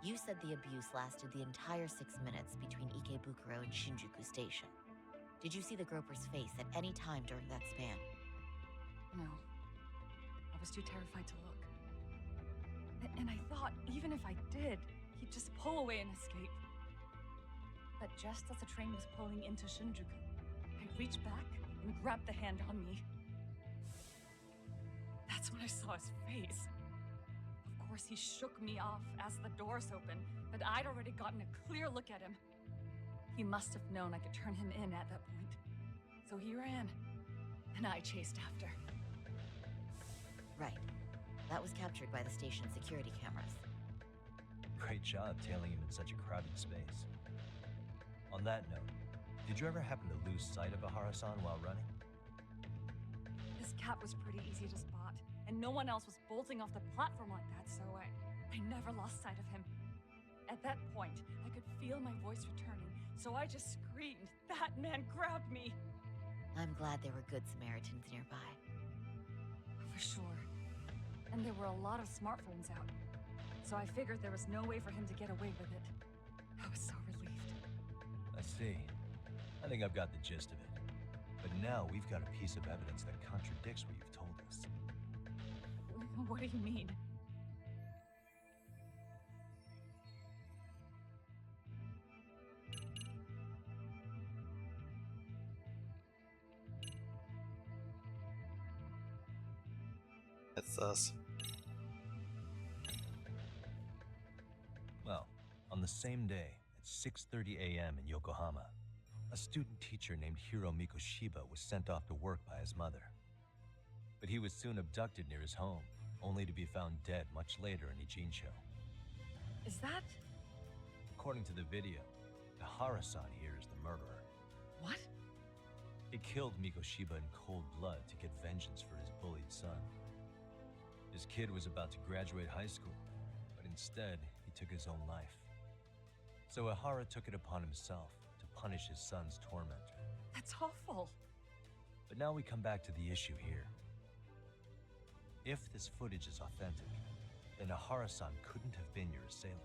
You said the abuse lasted the entire 6 minutes between Ikebukuro and Shinjuku Station. Did you see the groper's face at any time during that span? No. I was too terrified to look. And I thought, even if I did, he'd just pull away and escape. But just as the train was pulling into Shinjuku, I reached back and grabbed the hand on me. That's when I saw his face. Of course, he shook me off as the doors opened, but I'd already gotten a clear look at him. He must have known I could turn him in at that point. So he ran, and I chased after. Right. That was captured by the station's security cameras. Great job tailing him in such a crowded space. On that note, did you ever happen to lose sight of Ahara-san while running? His This cat was pretty easy to spot, and no one else was bolting off the platform like that, so I never lost sight of him. At that point, I could feel my voice returning, so I just screamed. That man grabbed me! I'm glad there were good Samaritans nearby. For sure. And there were a lot of smartphones out, so I figured there was no way for him to get away with it. I was so relieved. I see. I think I've got the gist of it. But now we've got a piece of evidence that contradicts what you've told us. What do you mean? It's us. Well, on the same day, at 6:30 a.m. in Yokohama, a student teacher named Hiro Mikoshiba was sent off to work by his mother. But he was soon abducted near his home, only to be found dead much later in Ijincho. Is that... According to the video, Ihara-san here is the murderer. What? He killed Mikoshiba in cold blood to get vengeance for his bullied son. His kid was about to graduate high school, but instead, he took his own life. So Ihara took it upon himself to punish his son's tormentor. That's awful. But now we come back to the issue here. If this footage is authentic, then Ihara-san couldn't have been your assailant.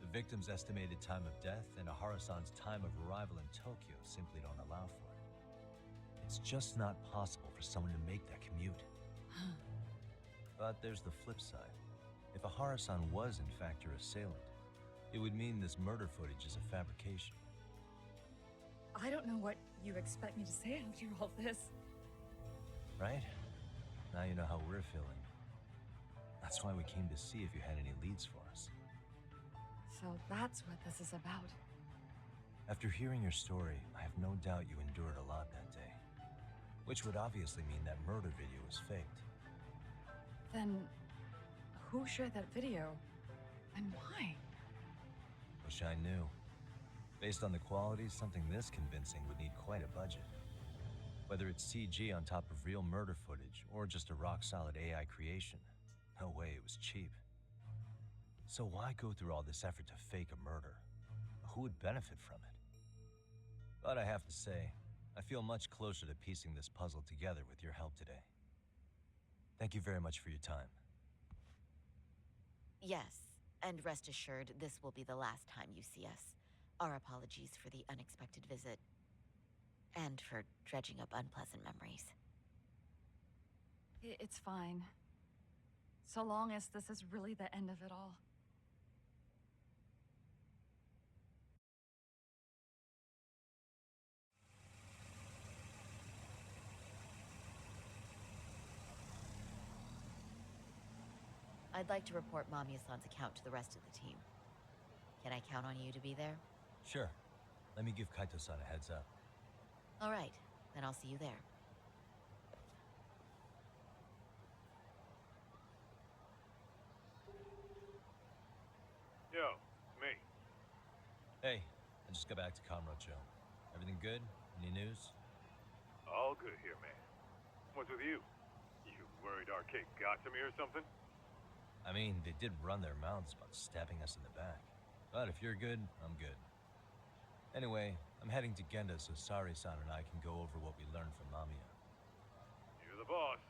The victim's estimated time of death and Ihara-san's time of arrival in Tokyo simply don't allow for it. It's just not possible for someone to make that commute. But there's the flip side. If Ihara-san was in fact your assailant, it would mean this murder footage is a fabrication. I don't know what you expect me to say after all this. Right? Now you know how we're feeling. That's why we came to see if you had any leads for us. So that's what this is about. After hearing your story, I have no doubt you endured a lot that day. Which would obviously mean that murder video was faked. Then, who shared that video? And why? Wish I knew. Based on the quality, something this convincing would need quite a budget. Whether it's CG on top of real murder footage, or just a rock-solid AI creation, no way it was cheap. So why go through all this effort to fake a murder? Who would benefit from it? But I have to say, I feel much closer to piecing this puzzle together with your help today. Thank you very much for your time. Yes, and rest assured, this will be the last time you see us. Our apologies for the unexpected visit. And for dredging up unpleasant memories. It's fine. So long as this is really the end of it all. I'd like to report Mamiya-san's account to the rest of the team. Can I count on you to be there? Sure. Let me give Kaito-san a heads up. All right, then I'll see you there. Yo, it's me. Hey, I just got back to Kamurocho. Everything good? Any news? All good here, man. What's with you? You worried Arcade got to me or something? I mean, they did run their mouths about stabbing us in the back. But if you're good, I'm good. Anyway, I'm heading to Genda so Sari-san and I can go over what we learned from Mamiya. You're the boss.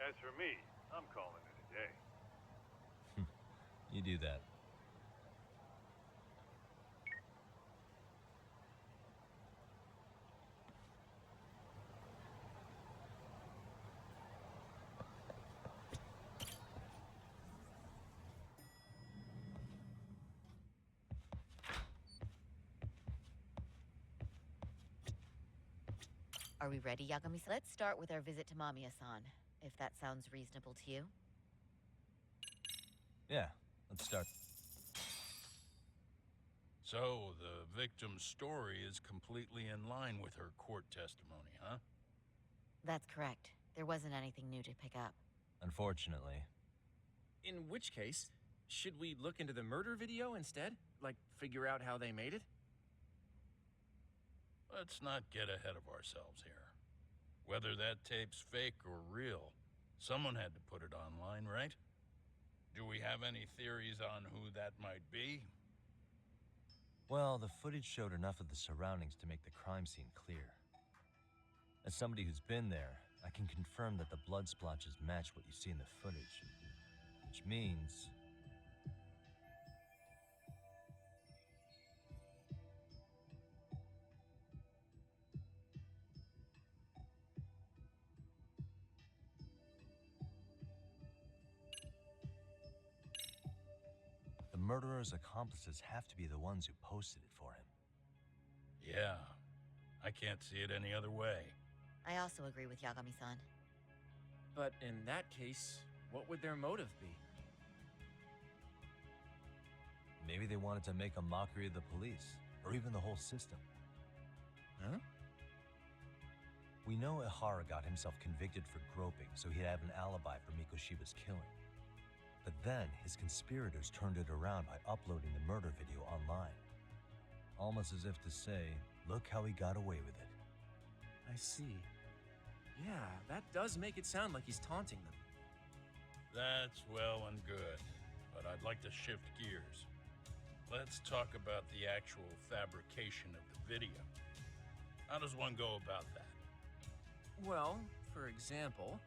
As for me, I'm calling it a day. You do that. Are we ready, Yagami-san? Let's start with our visit to Mamiya-san, if that sounds reasonable to you. Yeah, let's start. So, the victim's story is completely in line with her court testimony, huh? That's correct. There wasn't anything new to pick up. Unfortunately. In which case, should we look into the murder video instead? Like, figure out how they made it? Let's not get ahead of ourselves here. Whether that tape's fake or real, someone had to put it online, right? Do we have any theories on who that might be? Well, the footage showed enough of the surroundings to make the crime scene clear. As somebody who's been there, I can confirm that the blood splotches match what you see in the footage. Which means... the murderer's accomplices have to be the ones who posted it for him. Yeah, I can't see it any other way. I also agree with Yagami-san. But in that case, what would their motive be? Maybe they wanted to make a mockery of the police, or even the whole system. Huh? We know Ihara got himself convicted for groping, so he'd have an alibi for Mikoshiba's killing. But then, his conspirators turned it around by uploading the murder video online. Almost as if to say, look how he got away with it. I see. Yeah, that does make it sound like he's taunting them. That's well and good, but I'd like to shift gears. Let's talk about the actual fabrication of the video. How does one go about that? Well, for example,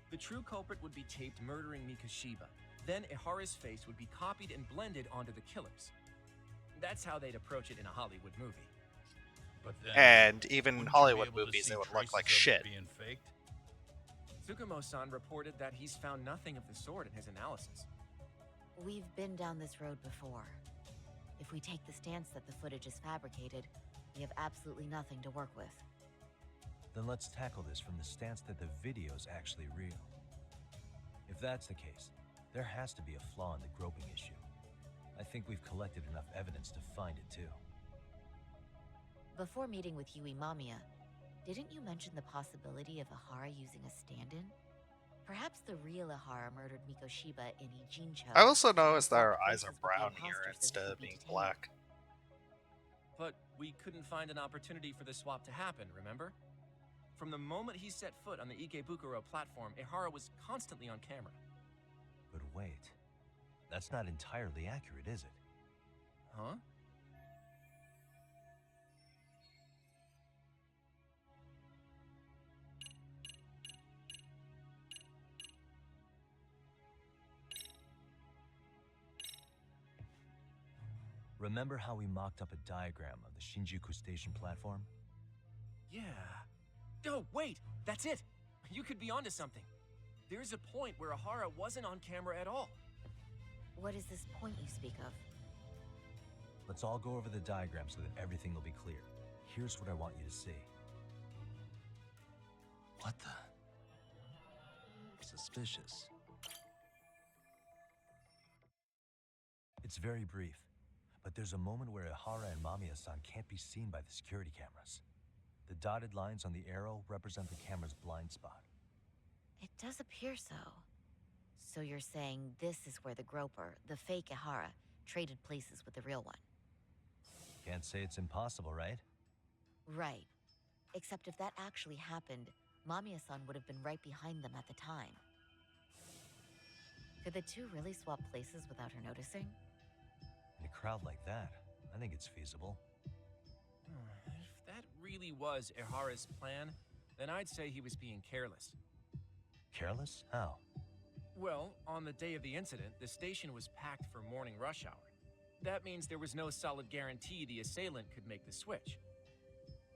the true culprit would be taped murdering Mikoshiba. Then Ihara's face would be copied and blended onto the killers. That's how they'd approach it in a Hollywood movie. But then, And even in wouldn't you be Hollywood able to movies, see it would look traces like of it shit. being faked? Tsukumo-san reported that he's found nothing of the sort in his analysis. We've been down this road before. If we take the stance that the footage is fabricated, we have absolutely nothing to work with. Then let's tackle this from the stance that the video's actually real. If that's the case, there has to be a flaw in the groping issue. I think we've collected enough evidence to find it too. Before meeting with Yui Mamiya, didn't you mention the possibility of Ihara using a stand-in? Perhaps the real Ihara murdered Mikoshiba in Ijincho. I also noticed that her swapped eyes are places with the brown here imposters so instead he of could be being detained. black. But we couldn't find an opportunity for the swap to happen, remember? From the moment he set foot on the Ikebukuro platform, Ihara was constantly on camera. But wait, that's not entirely accurate, is it? Huh? Remember how we mocked up a diagram of the Shinjuku station platform? Yeah. Oh, wait! That's it! You could be onto something. There's a point where Ihara wasn't on camera at all. What is this point you speak of? Let's all go over the diagram so that everything will be clear. Here's what I want you to see. What the? Suspicious. It's very brief, but there's a moment where Ihara and Mamiya-san can't be seen by the security cameras. The dotted lines on the arrow represent the camera's blind spot. It does appear so. So you're saying this is where the groper, the fake Ihara, traded places with the real one? Can't say it's impossible, right? Right. Except if that actually happened, Mamiya-san would have been right behind them at the time. Could the two really swap places without her noticing? In a crowd like that, I think it's feasible. If that really was Ihara's plan, then I'd say he was being careless. Careless? How? Well, on the day of the incident, the station was packed for morning rush hour. That means there was no solid guarantee the assailant could make the switch.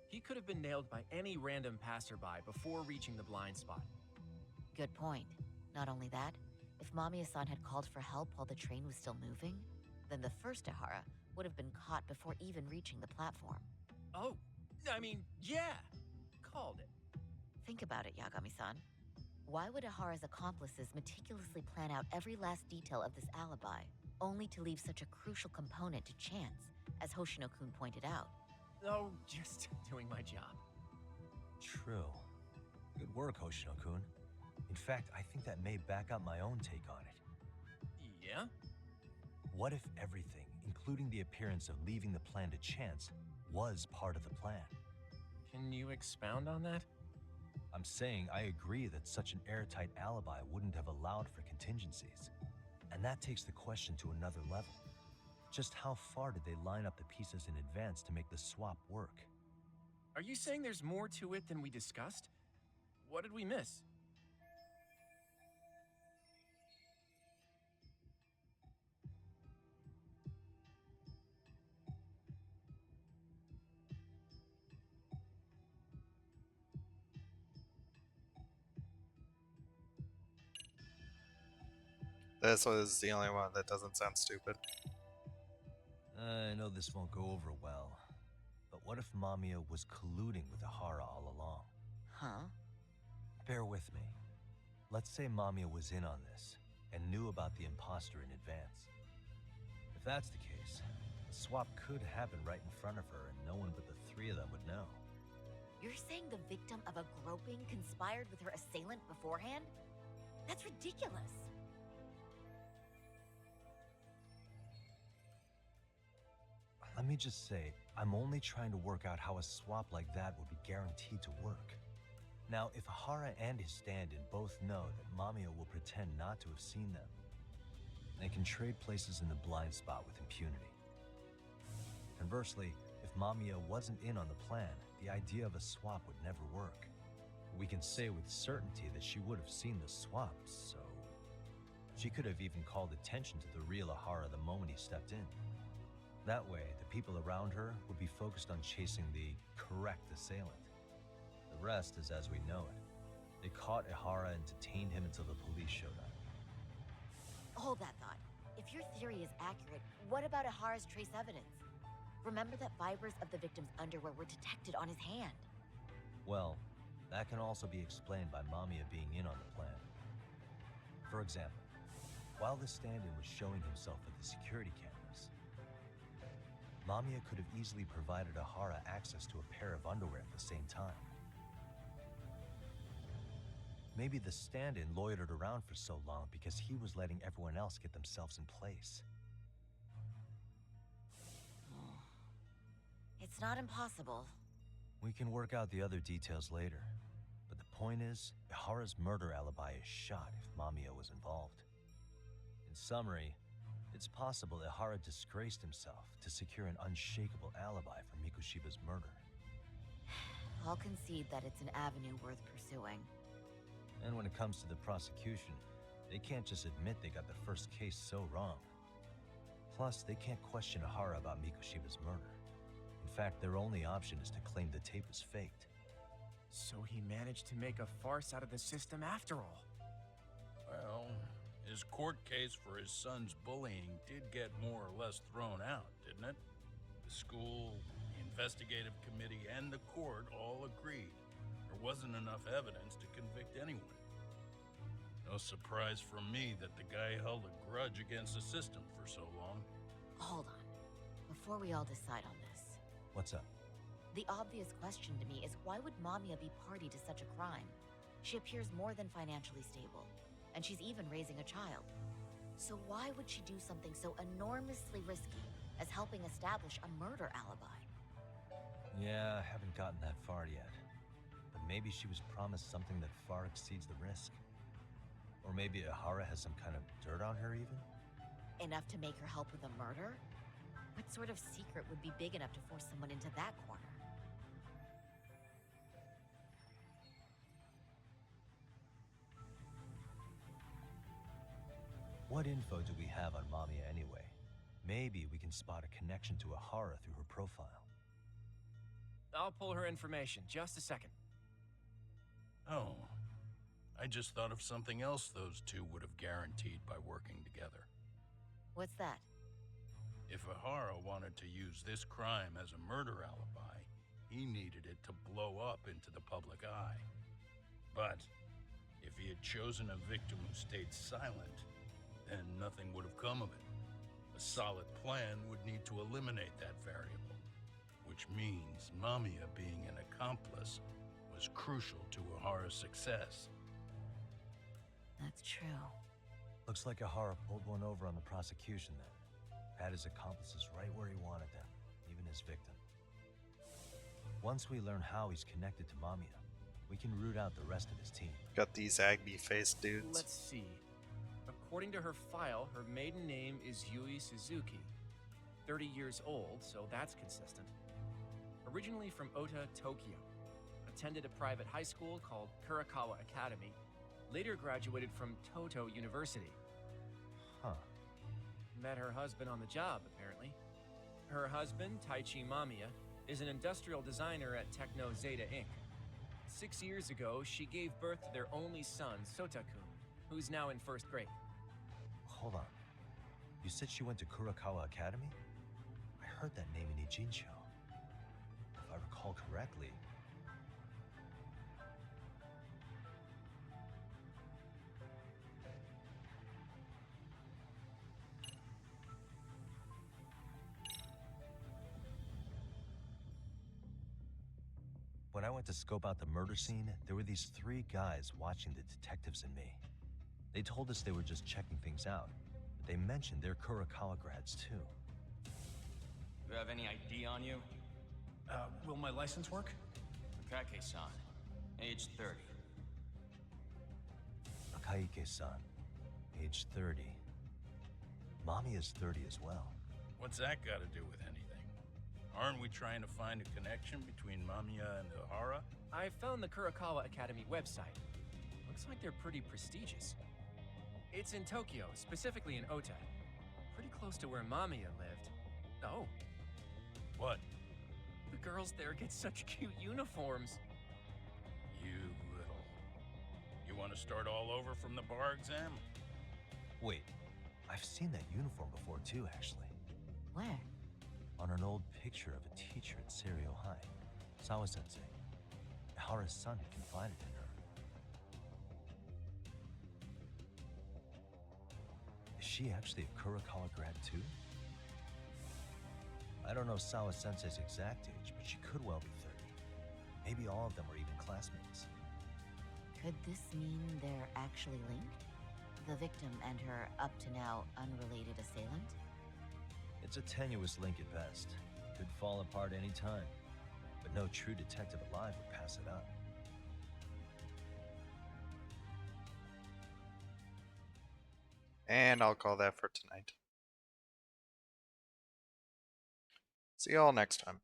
He could have been nailed by any random passerby before reaching the blind spot. Good point. Not only that, if Mamiya-san had called for help while the train was still moving, then the first Ihara would have been caught before even reaching the platform. Oh, I mean, yeah! Called it. Think about it, Yagami-san. Why would Ihara's accomplices meticulously plan out every last detail of this alibi, only to leave such a crucial component to chance, as Hoshino-kun pointed out? Oh, just doing my job. True. Good work, Hoshino-kun. In fact, I think that may back up my own take on it. Yeah? What if everything, including the appearance of leaving the plan to chance, was part of the plan? Can you expound on that? I'm saying I agree that such an airtight alibi wouldn't have allowed for contingencies. And that takes the question to another level. Just how far did they line up the pieces in advance to make the swap work? Are you saying there's more to it than we discussed? What did we miss? This was the only one that doesn't sound stupid. I know this won't go over well, but what if Mamiya was colluding with Ihara all along? Huh? Bear with me. Let's say Mamiya was in on this and knew about the imposter in advance. If that's the case, the swap could happen right in front of her and no one but the three of them would know. You're saying the victim of a groping conspired with her assailant beforehand? That's ridiculous. Let me just say, I'm only trying to work out how a swap like that would be guaranteed to work. Now, if Ihara and his stand-in both know that Mamiya will pretend not to have seen them, they can trade places in the blind spot with impunity. Conversely, if Mamiya wasn't in on the plan, the idea of a swap would never work. We can say with certainty that she would have seen the swap, so... She could have even called attention to the real Ihara the moment he stepped in. That way, the people around her would be focused on chasing the correct assailant. The rest is as we know it. They caught Ihara and detained him until the police showed up. Hold that thought. If your theory is accurate, what about Ihara's trace evidence? Remember that fibers of the victim's underwear were detected on his hand. Well, that can also be explained by Mamiya being in on the plan. For example, while the stand-in was showing himself at the security cameras, Mamiya could have easily provided Ihara access to a pair of underwear at the same time. Maybe the stand-in loitered around for so long because he was letting everyone else get themselves in place. It's not impossible. We can work out the other details later. But the point is, Ihara's murder alibi is shot if Mamiya was involved. In summary, it's possible Ihara disgraced himself to secure an unshakable alibi for Mikoshiba's murder. I'll concede that it's an avenue worth pursuing. And when it comes to the prosecution, they can't just admit they got the first case so wrong. Plus, they can't question Ihara about Mikoshiba's murder. In fact, their only option is to claim the tape is faked. So he managed to make a farce out of the system after all. Well, his court case for his son's bullying did get more or less thrown out, didn't it? The school, the investigative committee, and the court all agreed there wasn't enough evidence to convict anyone. No surprise from me that the guy held a grudge against the system for so long. Hold on. Before we all decide on this, What's up? the obvious question to me is why would Mamiya be party to such a crime? She appears more than financially stable, and she's even raising a child. So why would she do something so enormously risky as helping establish a murder alibi? Yeah, I haven't gotten that far yet. But maybe she was promised something that far exceeds the risk. Or maybe Ihara has some kind of dirt on her even? Enough to make her help with a murder? What sort of secret would be big enough to force someone into that corner? What info do we have on Mamiya anyway? Maybe we can spot a connection to Ihara through her profile. I'll pull her information. Just a second. Oh, I just thought of something else those two would have guaranteed by working together. What's that? If Ihara wanted to use this crime as a murder alibi, he needed it to blow up into the public eye. But if he had chosen a victim who stayed silent, then nothing would have come of it. A solid plan would need to eliminate that variable, which means Mamiya being an accomplice was crucial to Ihara's success. That's true. Looks like Ihara pulled one over on the prosecution then. Had his accomplices right where he wanted them, even his victim. Once we learn how he's connected to Mamiya, we can root out the rest of his team. Got these Agby faced dudes. Let's see. According to her file, her maiden name is Yui Suzuki. 30 years old, so that's consistent. Originally from Ota, Tokyo. Attended a private high school called Kurakawa Academy. Later graduated from Toto University. Huh. Met her husband on the job, apparently. Her husband, Taichi Mamiya, is an industrial designer at Techno Zeta Inc. 6 years ago, she gave birth to their only son, Sotakun, who's now in first grade. Hold on. You said she went to Kurakawa Academy? I heard that name in Ijincho. If I recall correctly. When I went to scope out the murder scene, there were these 3 guys watching the detectives and me. They told us they were just checking things out, but they mentioned they're Kurakawa grads too. You have any ID on you? Will my license work? Akake-san, age 30. Akaike-san, age 30. Mommy is 30 as well. What's that got to do with anything? Aren't we trying to find a connection between Mamiya and Ihara? I found the Kurakawa Academy website. Looks like they're pretty prestigious. It's in Tokyo, specifically in Ota. Pretty close to where Mamiya lived. Oh. What? The girls there get such cute uniforms. You little... You want to start all over from the bar exam? Wait, I've seen that uniform before too, actually. Where? On an old picture of a teacher at Seiryo High, Sawa-sensei. Ihara's son had confided in her. Is she actually a Kurakawa grad too? I don't know Sawa-sensei's exact age, but she could well be 30. Maybe all of them were even classmates. Could this mean they're actually linked? The victim and her up-to-now unrelated assailant? It's a tenuous link at best. Could fall apart any time. But no true detective alive would pass it up. And I'll call that for tonight. See y'all next time.